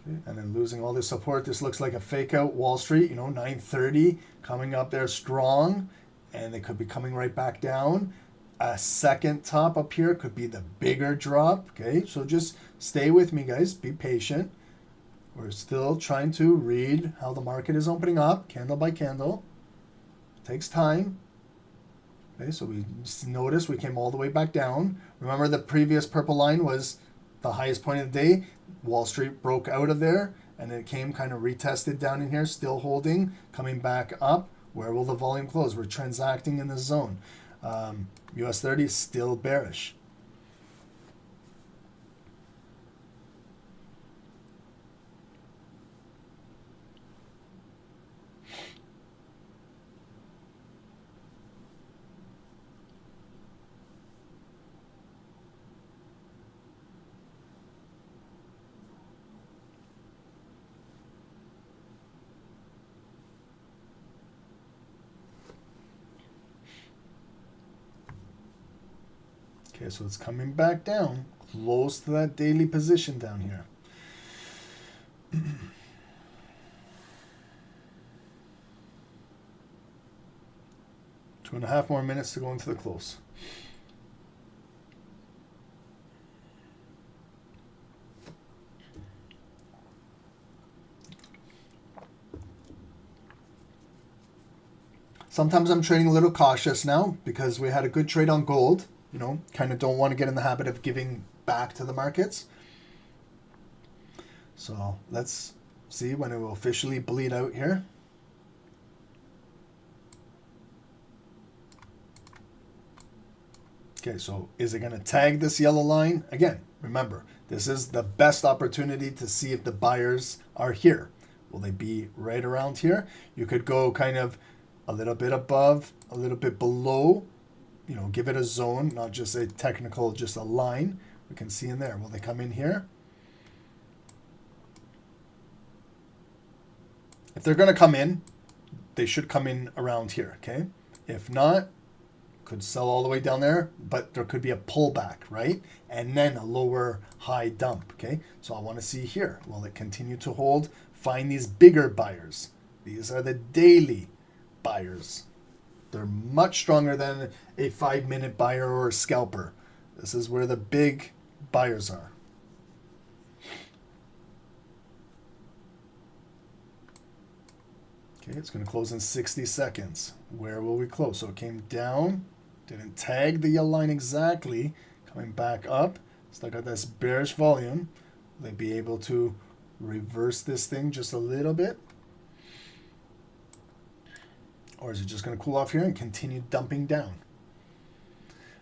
Okay, and then losing all this support. This looks like a fake out Wall Street, 930 coming up there strong. And they could be coming right back down. A second top up here could be the bigger drop. Okay, so just stay with me, guys. Be patient. We're still trying to read how the market is opening up, candle by candle. Takes time. Okay, so we notice we came all the way back down. Remember the previous purple line was the highest point of the day. Wall Street broke out of there, and it came kind of retested down in here, still holding, coming back up. Where will the volume close? We're transacting in the zone. US 30 is still bearish. Okay, so it's coming back down, close to that daily position down here. 2.5 more minutes to go into the close. Sometimes I'm trading a little cautious now because we had a good trade on gold. Kind of don't want to get in the habit of giving back to the markets. So let's see when it will officially bleed out here. Okay, so is it going to tag this yellow line? Again, remember, this is the best opportunity to see if the buyers are here. Will they be right around here? You could go kind of a little bit above, a little bit below. Give it a zone, not just a technical, just a line. We can see in there. Will they come in here? If they're going to come in, they should come in around here, okay? If not, could sell all the way down there, but there could be a pullback, right? And then a lower high dump, okay? So I want to see here. Will it continue to hold? Find these bigger buyers. These are the daily buyers. They're much stronger than a 5-minute buyer or a scalper. This is where the big buyers are. Okay, it's going to close in 60 seconds. Where will we close? So it came down, didn't tag the yellow line exactly, coming back up. Still got this bearish volume. Will they be able to reverse this thing just a little bit? Or is it just going to cool off here and continue dumping down?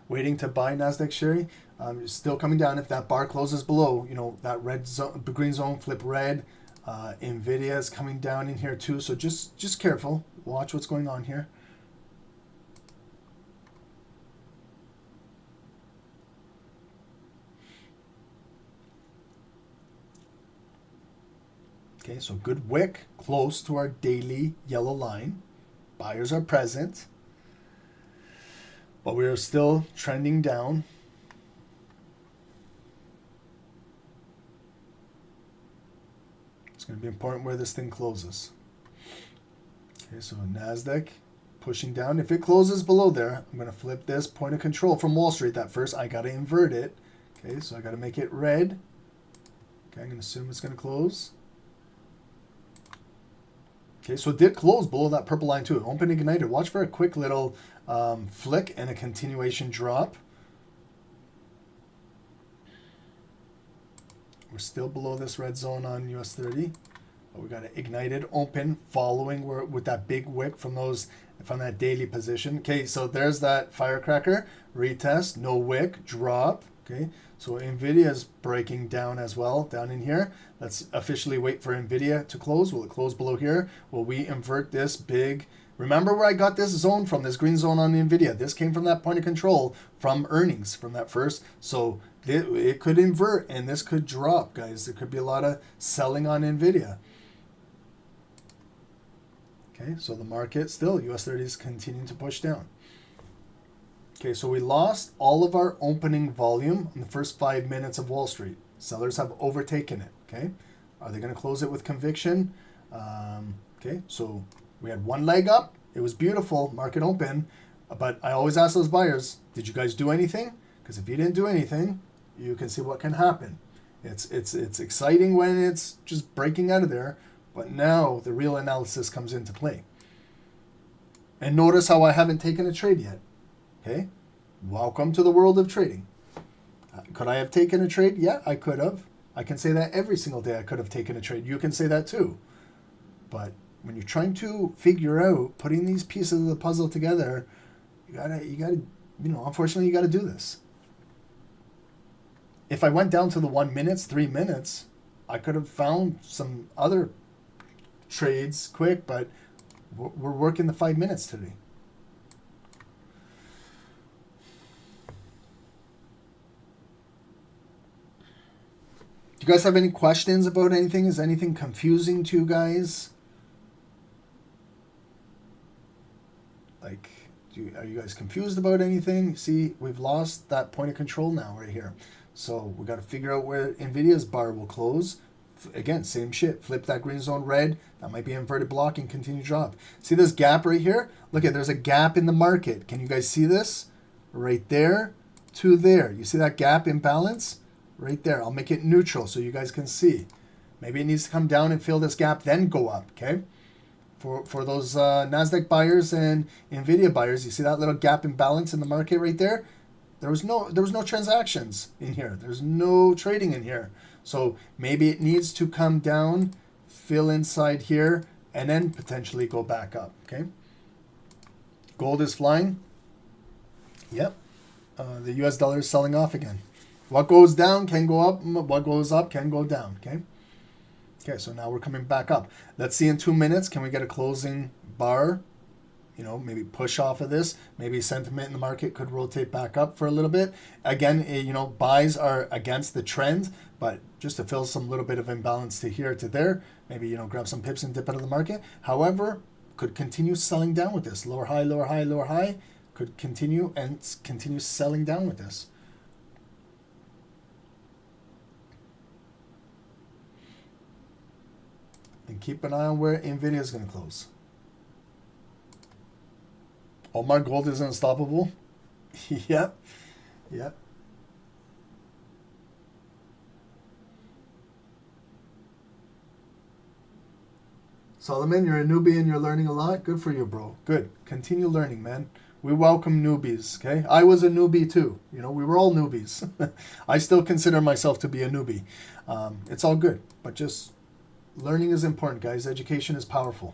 Waiting to buy NASDAQ Sherry. Still coming down. If that bar closes below, that red zone, green zone, flip red. Nvidia is coming down in here too. So just careful. Watch what's going on here. Okay, so good wick, close to our daily yellow line. Buyers are present, but we are still trending down. It's going to be important where this thing closes. Okay, so NASDAQ pushing down. If it closes below there, I'm going to flip this point of control from Wall Street. That first, I got to invert it. Okay, so I got to make it red. Okay, I'm going to assume it's going to close. Okay, so it did close below that purple line too. Open ignited. Watch for a quick little flick and a continuation drop. We're still below this red zone on US 30. But we got an ignited open following with that big wick from that daily position. Okay, so there's that firecracker. Retest, no wick, drop. Okay, so Nvidia is breaking down as well down in here. Let's officially wait for Nvidia to close. Will it close below here? Will we invert this big? Remember where I got this zone from, this green zone on Nvidia. This came from that point of control from earnings, from that first. So it could invert and this could drop, guys. There could be a lot of selling on Nvidia. Okay, so the market still, US 30 is continuing to push down. Okay, so we lost all of our opening volume in the first 5 minutes of Wall Street. Sellers have overtaken it. Okay, are they going to close it with conviction? Okay, so we had one leg up. It was beautiful, market open. But I always ask those buyers, did you guys do anything? Because if you didn't do anything, you can see what can happen. It's exciting when it's just breaking out of there, but now the real analysis comes into play. And notice how I haven't taken a trade yet. Okay, welcome to the world of trading. Could I have taken a trade? Yeah, I could have. I can say that every single day I could have taken a trade. You can say that too. But when you're trying to figure out putting these pieces of the puzzle together, you gotta, unfortunately you gotta do this. If I went down to the 1 minute, 3 minutes, I could have found some other trades quick, but we're working the 5 minutes today. Do you guys have any questions about anything? Is anything confusing to you guys? Like, are you guys confused about anything? See, we've lost that point of control now right here. So we got to figure out where Nvidia's bar will close. Again, same shit. Flip that green zone red. That might be inverted block and continue drop. See this gap right here? Look at, there's a gap in the market. Can you guys see this? Right there to there. You see that gap imbalance? Right there. I'll make it neutral so you guys can see. Maybe it needs to come down and fill this gap, then go up, okay? For those NASDAQ buyers and Nvidia buyers, you see that little gap imbalance in the market right there? There was no transactions in here. There's no trading in here. So maybe it needs to come down, fill inside here, and then potentially go back up, okay? Gold is flying. Yep. The US dollar is selling off again. What goes down can go up. What goes up can go down, okay? Okay, so now we're coming back up. Let's see in 2 minutes, can we get a closing bar? Maybe push off of this. Maybe sentiment in the market could rotate back up for a little bit. Again, buys are against the trend, but just to fill some little bit of imbalance to here to there, maybe, grab some pips and dip out of the market. However, could continue selling down with this. Lower high, lower high, lower high. Could continue selling down with this. And keep an eye on where Nvidia is going to close. Oh, my gold is unstoppable. Yep. Solomon, you're a newbie and you're learning a lot. Good for you, bro. Good. Continue learning, man. We welcome newbies, okay? I was a newbie too. We were all newbies. I still consider myself to be a newbie. It's all good, but just learning is important, guys. Education is powerful.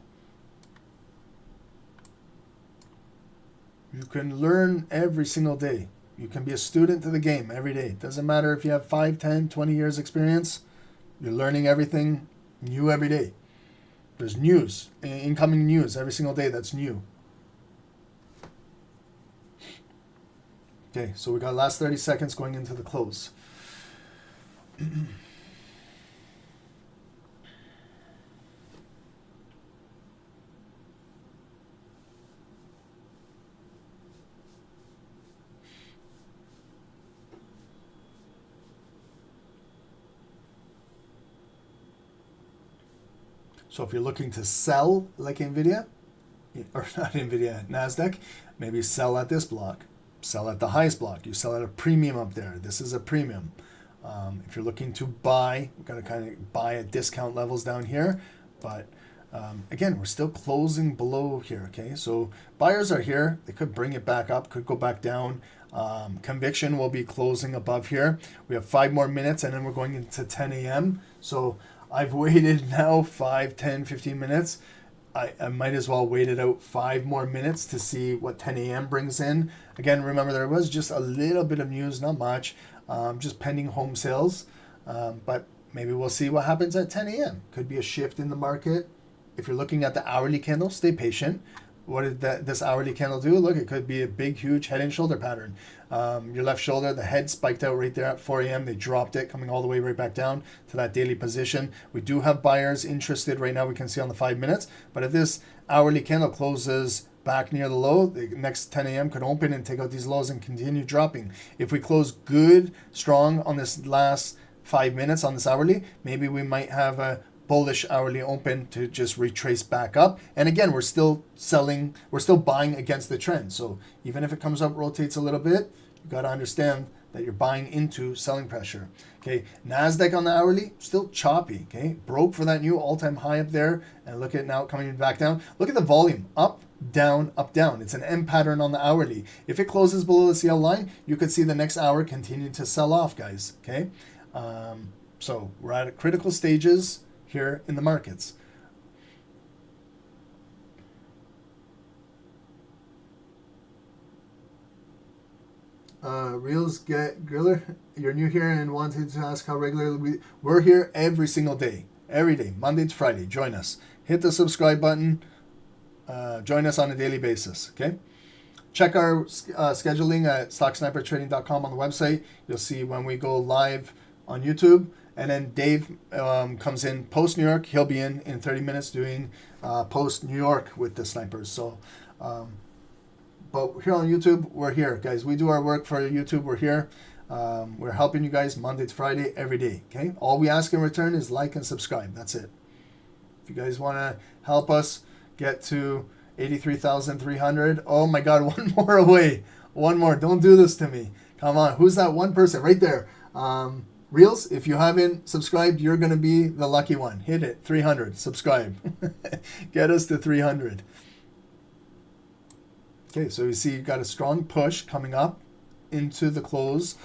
You can learn every single day. You can be a student to the game every day. Doesn't matter if you have 5, 10, 20 years experience. You're learning everything new every day. There's news, incoming news every single day that's new. Okay, so we got last 30 seconds going into the close. So if you're looking to sell like Nvidia, or not Nvidia, NASDAQ, maybe sell at this block. Sell at the highest block. You sell at a premium up there. This is a premium. If you're looking to buy, we've got to kind of buy at discount levels down here. But again, we're still closing below here, okay? So buyers are here. They could bring it back up, could go back down. Conviction will be closing above here. We have 5 more minutes, and then we're going into 10 a.m. So I've waited now 5, 10, 15 minutes. I might as well wait it out 5 more minutes to see what 10 a.m. brings in. Again, remember, there was just a little bit of news, not much, just pending home sales. But maybe we'll see what happens at 10 a.m. Could be a shift in the market. If you're looking at the hourly candle, stay patient. what did this hourly candle do? Look, it could be a big, huge head and shoulder pattern. Your left shoulder, the head spiked out right there at 4 a.m. They dropped it, coming all the way right back down to that daily position. We do have buyers interested right now. We can see on the 5 minutes. But if this hourly candle closes back near the low, the next 10 a.m. could open and take out these lows and continue dropping. If we close good, strong on this last 5 minutes on this hourly, maybe we might have a bullish hourly open to just retrace back up. And again, we're still selling, we're still buying against the trend. So even if it comes up, rotates a little bit, you got to understand that you're buying into selling pressure. Okay, NASDAQ on the hourly, still choppy. Okay, broke for that new all-time high up there. And look at now coming back down. Look at the volume, up, down, up, down. It's an M pattern on the hourly. If it closes below the CL line, you could see the next hour continue to sell off, guys. Okay, so we're at critical stages here in the markets. Reels get Griller, you're new here and wanted to ask how regularly we're here every single day, every day, Monday to Friday. Join us. Hit the subscribe button. Join us on a daily basis. Okay. Check our scheduling at stocksnipertrading.com on the website. You'll see when we go live on YouTube. And then Dave comes in post New York. He'll be in 30 minutes doing post New York with the snipers. So, but here on YouTube, we're here, guys. We do our work for YouTube. We're here. We're helping you guys Monday to Friday, every day. Okay. All we ask in return is like and subscribe. That's it. If you guys want to help us get to 83,300, oh my God, one more away. One more. Don't do this to me. Come on. Who's that one person right there? Reels, if you haven't subscribed, you're going to be the lucky one. Hit it. 300. Subscribe. Get us to 300. Okay, so you see you've got a strong push coming up into the close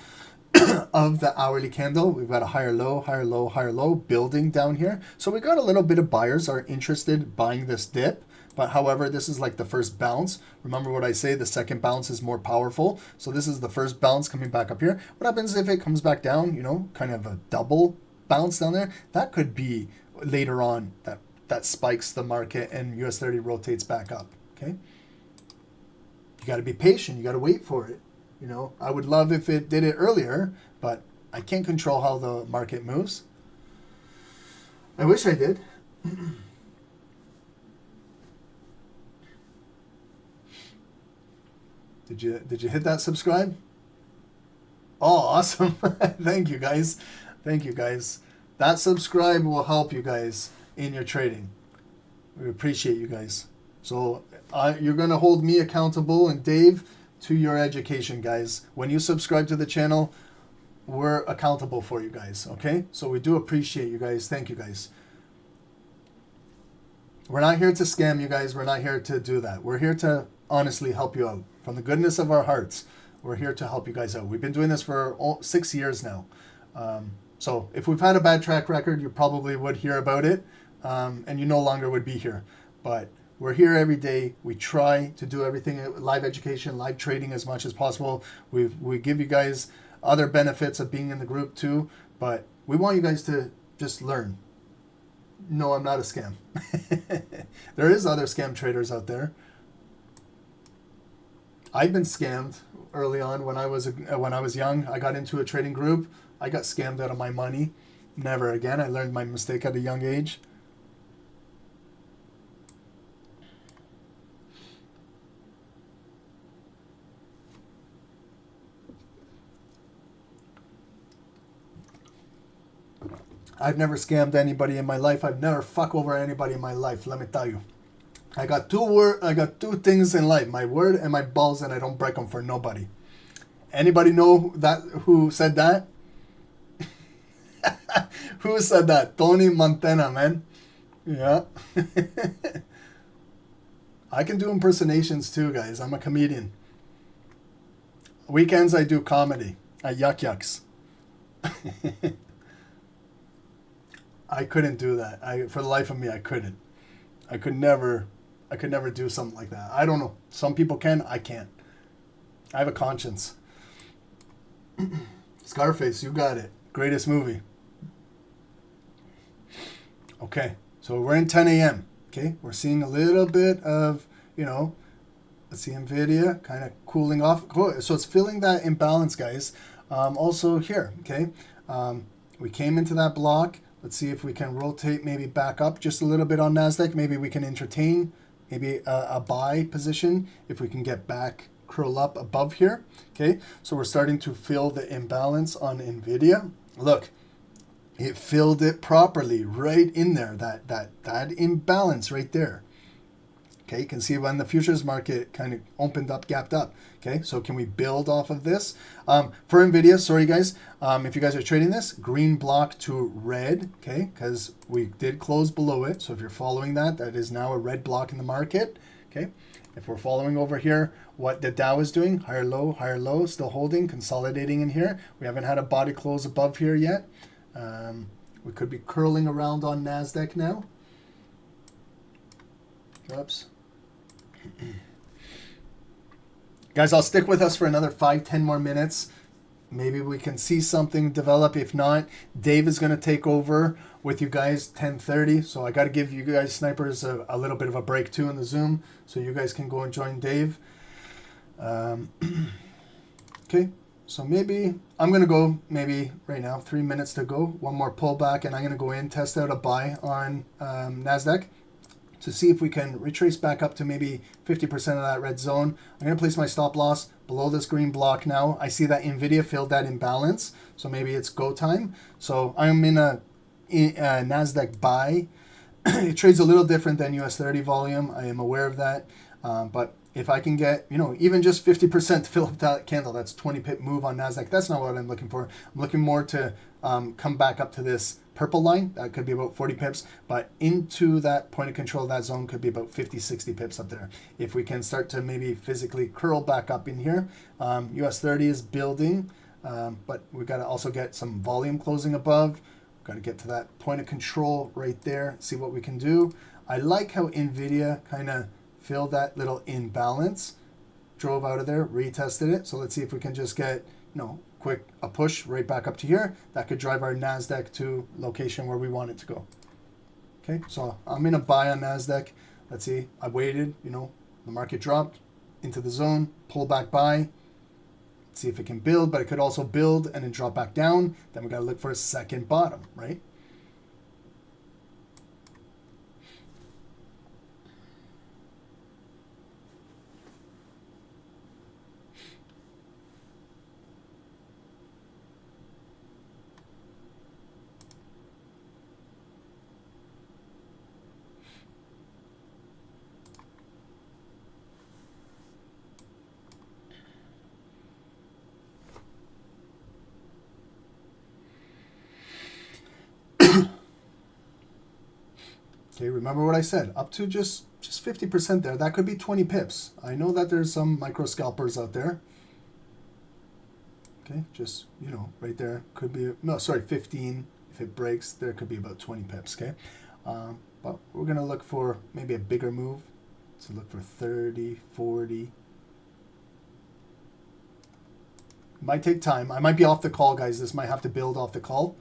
of the hourly candle. We've got a higher low, higher low, higher low building down here. So we got a little bit of buyers are interested buying this dip. But however, this is like the first bounce. Remember what I say, the second bounce is more powerful. So this is the first bounce coming back up here. What happens if it comes back down, you know, kind of a double bounce down there? That could be later on that spikes the market and US 30 rotates back up, okay? You got to be patient. You got to wait for it. You know, I would love if it did it earlier, but I can't control how the market moves. I wish I did. Did you hit that subscribe? Oh, awesome. Thank you, guys. Thank you, guys. That subscribe will help you guys in your trading. We appreciate you guys. So you're going to hold me accountable and Dave to your education, guys. When you subscribe to the channel, we're accountable for you guys, okay? So we do appreciate you guys. Thank you, guys. We're not here to scam you guys. We're not here to do that. We're here to honestly help you out. From the goodness of our hearts, we're here to help you guys out. We've been doing this for 6 years now. So if we've had a bad track record, you probably would hear about it, and you no longer would be here. But we're here every day. We try to do everything, live education, live trading as much as possible. We give you guys other benefits of being in the group too, but we want you guys to just learn. No, I'm not a scam. There is other scam traders out there. I've been scammed early on when I was young. I got into a trading group. I got scammed out of my money. Never again. I learned my mistake at a young age. I've never scammed anybody in my life. I've never fucked over anybody in my life. Let me tell you. I got two things in life, my word and my balls, and I don't break them for nobody. Anybody know that who said that? Who said that? Tony Montana, man. Yeah. I can do impersonations too, guys. I'm a comedian. Weekends I do comedy at Yuck Yucks. I couldn't do that. For the life of me, I couldn't. I could never do something like that. I don't know. Some people can. I can't. I have a conscience. Scarface, you got it. Greatest movie. Okay, so we're in 10 a.m. Okay, we're seeing a little bit of let's see, Nvidia kind of cooling off. Cool. So it's filling that imbalance, guys. Also here, okay, we came into that block. Let's see if we can rotate maybe back up just a little bit on NASDAQ. Maybe we can entertain maybe a buy position if we can get back, curl up above here. Okay, so we're starting to fill the imbalance on Nvidia. Look, it filled it properly right in there, that imbalance right there. Okay, you can see when the futures market kind of opened up, gapped up. Okay, so can we build off of this? For Nvidia, sorry guys, if you guys are trading this, green block to red, okay, because we did close below it. So if you're following that, that is now a red block in the market. Okay, if we're following over here, what the Dow is doing, higher low, still holding, consolidating in here. We haven't had a body close above here yet. We could be curling around on NASDAQ now. Oops. Guys, I'll stick with us for another 5-10 more minutes. Maybe we can see something develop. If not, Dave is going to take over with you guys 10:30. So I got to give you guys snipers a little bit of a break too in the Zoom, so you guys can go and join Dave. Okay, so maybe I'm going to go maybe right now, 3 minutes to go. One more pullback, and I'm going to go in, test out a buy on NASDAQ to see if we can retrace back up to maybe 50% of that red zone. I'm going to place my stop loss below this green block now. I see that Nvidia filled that imbalance, so maybe it's go time. So I'm in a NASDAQ buy. It trades a little different than US 30 volume. I am aware of that, but if I can get, even just 50% to fill up that candle, that's 20 pip move on NASDAQ. That's not what I'm looking for. I'm looking more to come back up to this purple line. That could be about 40 pips, but into that point of control, that zone could be about 50, 60 pips up there. If we can start to maybe physically curl back up in here, US 30 is building, but we've got to also get some volume closing above. We've got to get to that point of control right there, see what we can do. I like how Nvidia kind of filled that little imbalance, drove out of there, retested it. So let's see if we can just get, quick a push right back up to here. That could drive our NASDAQ to location where we want it to go. Okay, so I'm in a buy on NASDAQ. Let's see, I waited, the market dropped into the zone, pull back buy, see if it can build, but it could also build and then drop back down. Then we got to look for a second bottom, right? Okay, remember what I said, up to just 50% there. That could be 20 pips. I know that there's some micro scalpers out there. Okay, just, right there could be, 15. If it breaks, there could be about 20 pips, okay? But we're going to look for maybe a bigger move. So look for 30, 40. Might take time. I might be off the call, guys. This might have to build off the call.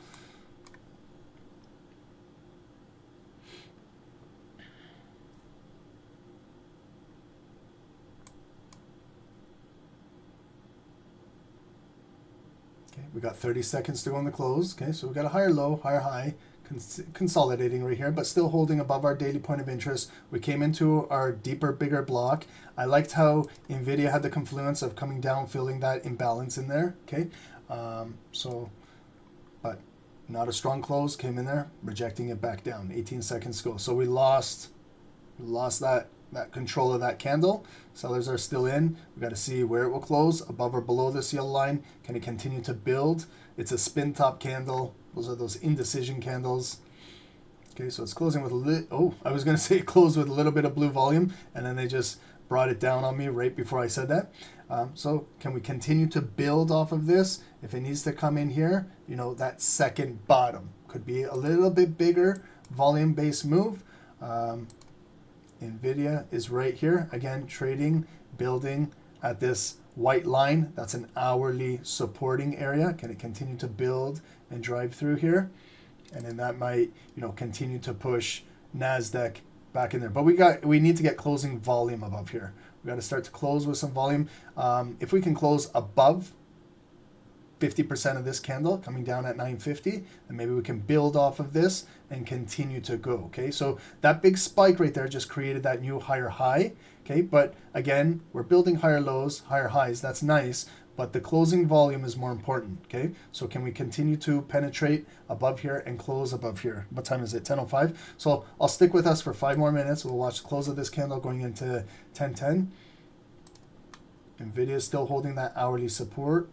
We got 30 seconds to go on the close. Okay, so we got a higher low, higher high, consolidating right here, but still holding above our daily point of interest. We came into our deeper, bigger block. I liked how Nvidia had the confluence of coming down, filling that imbalance in there. Okay, but not a strong close. Came in there, rejecting it back down. 18 seconds to go. So we lost that control of that candle. Sellers are still in. We got to see where it will close, above or below this yellow line. Can it continue to build? It's a spin top candle. Those are those indecision candles. Okay, so it's closing with I was going to say it closed with a little bit of blue volume, and then they just brought it down on me right before I said that. So can we continue to build off of this? If it needs to come in here, that second bottom could be a little bit bigger volume-based move. Nvidia is right here, again, trading, building at this white line. That's an hourly supporting area. Can it continue to build and drive through here? And then that might, continue to push NASDAQ back in there. But we need to get closing volume above here. We got to start to close with some volume. If we can close above 50% of this candle coming down at 950, and maybe we can build off of this and continue to go. Okay, so that big spike right there just created that new higher high. Okay, but again, we're building higher lows, higher highs. That's nice, but the closing volume is more important. Okay, so can we continue to penetrate above here and close above here? What time is it? 10:05. So I'll stick with us for 5 more minutes. We'll watch the close of this candle going into 10:10. Nvidia is still holding that hourly support.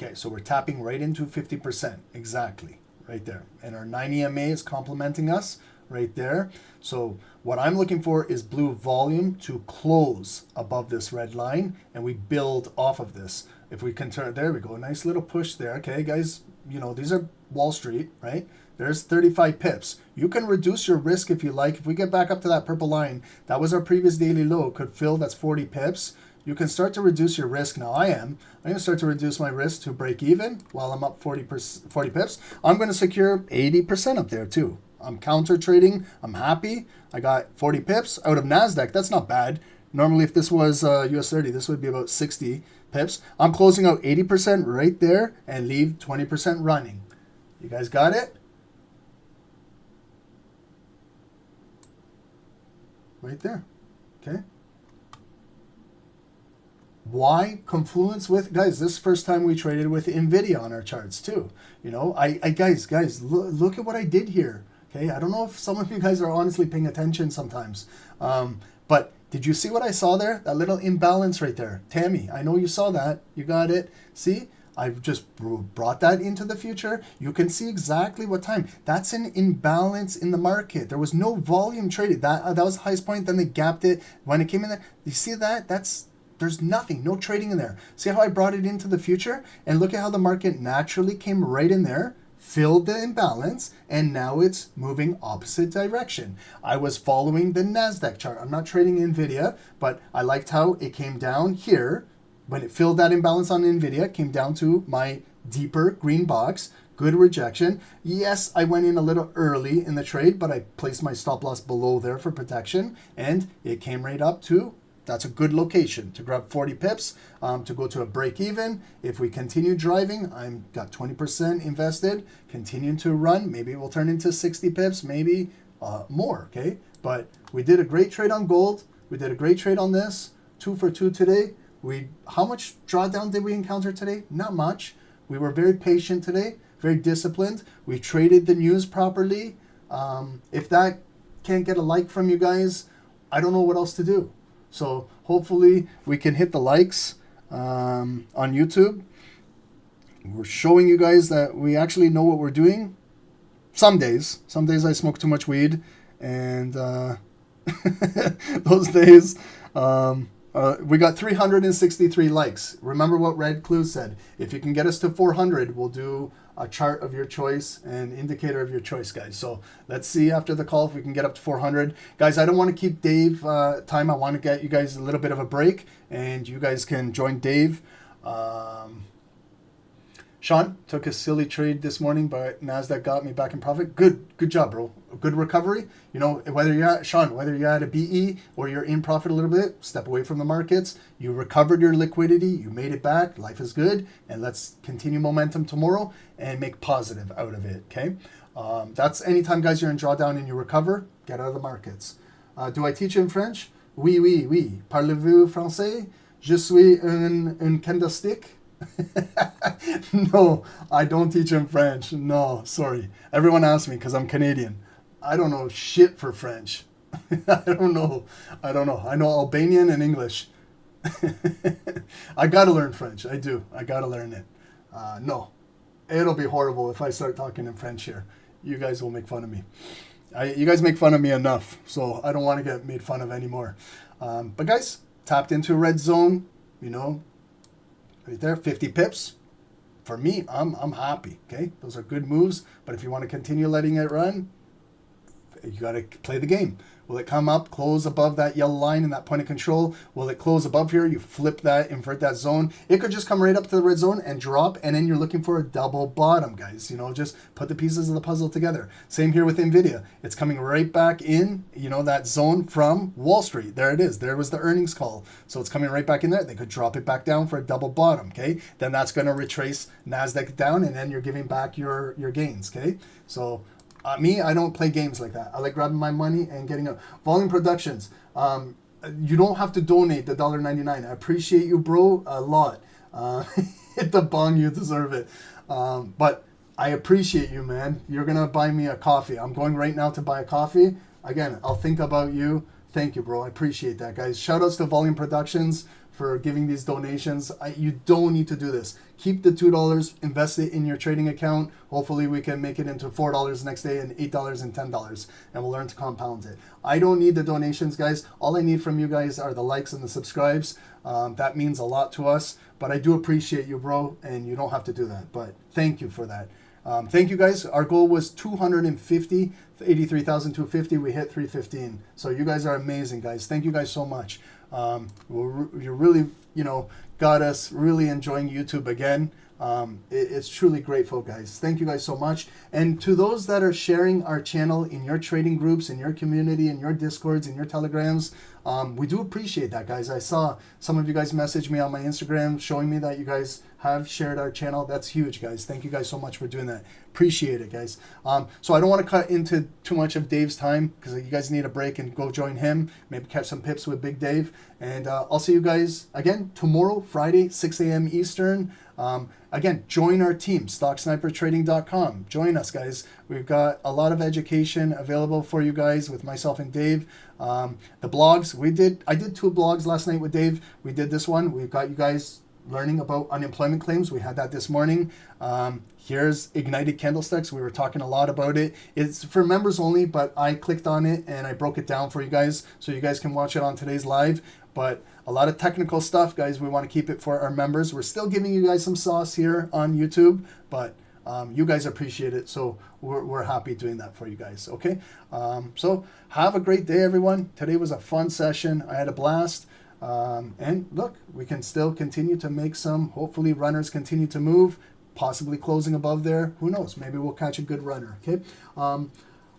Okay, so we're tapping right into 50%, exactly, right there. And our 9 EMA is complementing us right there. So what I'm looking for is blue volume to close above this red line, and we build off of this. If we can turn, there we go, a nice little push there. Okay, guys, you know, these are Wall Street, right? There's 35 pips. You can reduce your risk if you like. If we get back up to that purple line, that was our previous daily low, could fill, that's 40 pips. You can start to reduce your risk. Now I'm going to start to reduce my risk to break even while I'm up 40 pips. I'm going to secure 80% up there too. I'm counter trading. I'm happy. I got 40 pips out of NASDAQ. That's not bad. Normally if this was US 30, this would be about 60 pips. I'm closing out 80% right there and leave 20% running. You guys got it? Right there. Okay. Why confluence with, guys, this first time we traded with Nvidia on our charts too. You know, guys, look at what I did here. Okay, I don't know if some of you guys are honestly paying attention sometimes. But did you see what I saw there? That little imbalance right there. Tammy, I know you saw that. You got it. See, I've just brought that into the future. You can see exactly what time. That's an imbalance in the market. There was no volume traded. That was the highest point. Then they gapped it. When it came in there, you see that? There's nothing, no trading in there. See how I brought it into the future? And look at how the market naturally came right in there, filled the imbalance, and now it's moving opposite direction. I was following the NASDAQ chart. I'm not trading Nvidia, but I liked how it came down here. When it filled that imbalance on Nvidia, it came down to my deeper green box. Good rejection. Yes, I went in a little early in the trade, but I placed my stop loss below there for protection, and it came right up to, that's a good location to grab 40 pips, to go to a break even. If we continue driving, I've got 20% invested, continuing to run. Maybe it will turn into 60 pips, maybe more, okay? But we did a great trade on gold. We did a great trade on this, 2 for 2 today. How much drawdown did we encounter today? Not much. We were very patient today, very disciplined. We traded the news properly. If that can't get a like from you guys, I don't know what else to do. So hopefully we can hit the likes on YouTube. We're showing you guys that we actually know what we're doing. Some days I smoke too much weed, and those days we got 363 likes. Remember what Red Clue said. If you can get us to 400, we'll do a chart of your choice and indicator of your choice, guys. So let's see after the call if we can get up to 400. Guys, I don't want to keep Dave time. I want to get you guys a little bit of a break, and you guys can join Dave. Sean took a silly trade this morning, but NASDAQ got me back in profit. Good job, bro. Good recovery. You know, whether you're at a BE or you're in profit a little bit, step away from the markets. You recovered your liquidity. You made it back. Life is good. And let's continue momentum tomorrow and make positive out of it, okay? That's anytime, guys, you're in drawdown and you recover, get out of the markets. Do I teach in French? Oui, oui, oui. Parlez-vous français? Je suis un candlestick. No, I don't teach in French. No, sorry. Everyone asks me because I'm Canadian. I don't know shit for French. I don't know. I know Albanian and English. I gotta learn French. I do. I gotta learn it. No, it'll be horrible if I start talking in French here. You guys will make fun of me. You guys make fun of me enough, so I don't want to get made fun of anymore. But guys, tapped into a red zone, you know, right there, 50 pips. For me, I'm happy, okay? Those are good moves, but if you want to continue letting it run, You got to play the game. Will it come up, close above that yellow line and that point of control? Will it close above here? You flip that, invert that zone. It could just come right up to the red zone and drop, and then you're looking for a double bottom, guys. You know, just put the pieces of the puzzle together. Same here with Nvidia. It's coming right back in, you know, that zone from Wall Street. There it is. There was the earnings call. So it's coming right back in there. They could drop it back down for a double bottom, okay? Then that's going to retrace NASDAQ down, and then you're giving back your gains, okay? So me, I don't play games like that. I like grabbing my money and getting a volume productions. You don't have to donate the $1.99. I appreciate you, bro, a lot. Hit the bong, you deserve it. But I appreciate you, man. You're gonna buy me a coffee. I'm going right now to buy a coffee. Again, I'll think about you. Thank you, bro. I appreciate that, guys. Shout outs to Volume Productions for giving these donations. You don't need to do this. Keep the $2, invest it in your trading account. Hopefully we can make it into $4 next day and $8 and $10, and we'll learn to compound it. I don't need the donations, guys. All I need from you guys are the likes and the subscribes. That means a lot to us, but I do appreciate you, bro, and you don't have to do that, but thank you for that. Thank you, guys. Our goal was 250, 83,250. We hit 315. So you guys are amazing, guys. Thank you guys so much. You really, you know, got us really enjoying YouTube again. It's truly grateful, guys. Thank you guys so much. And to those that are sharing our channel in your trading groups, in your community, in your Discords, in your Telegrams, we do appreciate that, guys. I saw some of you guys message me on my Instagram showing me that you guys have shared our channel. That's huge, guys. Thank you guys so much for doing that. Appreciate it, guys. So I don't want to cut into too much of Dave's time because you guys need a break and go join him. Maybe catch some pips with Big Dave. And I'll see you guys again tomorrow, Friday, 6 a.m. Eastern. Again, join our team, StockSniperTrading.com. Join us, guys. We've got a lot of education available for you guys with myself and Dave. The blogs, I did 2 blogs last night with Dave. We did this one. We've got you guys learning about unemployment claims. We had that this morning. Here's Ignited Candlesticks. We were talking a lot about it. It's for members only, but I clicked on it and I broke it down for you guys so you guys can watch it on today's live. But a lot of technical stuff, guys. We want to keep it for our members. We're still giving you guys some sauce here on YouTube, but you guys appreciate it, so we're happy doing that for you guys, okay? So have a great day, everyone. Today was a fun session. I had a blast. And look, we can still continue to make some, hopefully runners continue to move, possibly closing above there. Who knows? Maybe we'll catch a good runner, okay?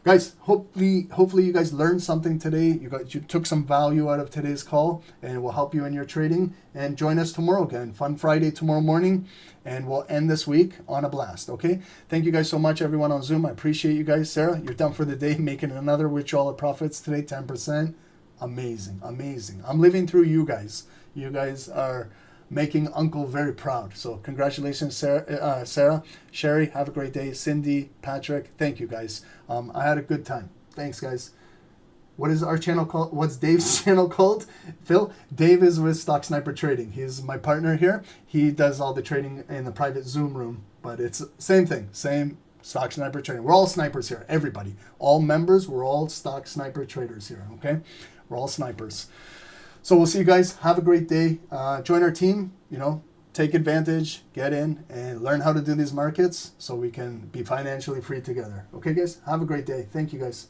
Guys, hopefully you guys learned something today. You took some value out of today's call, and it will help you in your trading. And join us tomorrow again. Fun Friday tomorrow morning, and we'll end this week on a blast, okay? Thank you guys so much, everyone on Zoom. I appreciate you guys. Sarah, you're done for the day, making another withdrawal of profits today, 10%. Amazing, amazing. I'm living through you guys. You guys are making Uncle very proud. So congratulations, Sarah, Sherry, have a great day. Cindy, Patrick, thank you, guys. I had a good time. Thanks, guys. What is our channel called? What's Dave's channel called? Phil? Dave is with Stock Sniper Trading. He's my partner here. He does all the trading in the private Zoom room, but it's same thing, same Stock Sniper Trading. We're all snipers here, everybody. All members, we're all Stock Sniper traders here, okay? We're all snipers. So we'll see you guys. Have a great day. Join our team, you know, take advantage, get in, and learn how to do these markets so we can be financially free together. Okay, guys? Have a great day. Thank you, guys.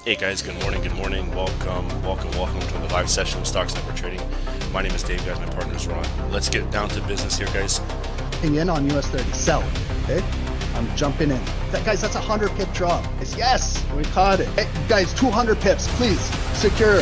Hey guys, good morning, welcome to the live session of Stock Sniper Trading. My name is Dave, guys, my partner is Ron. Let's get down to business here, guys. In on US 30, sell, okay? I'm jumping in. Guys, that's a 100 pip drop. Yes, we caught it. Hey, guys, 200 pips, please, secure.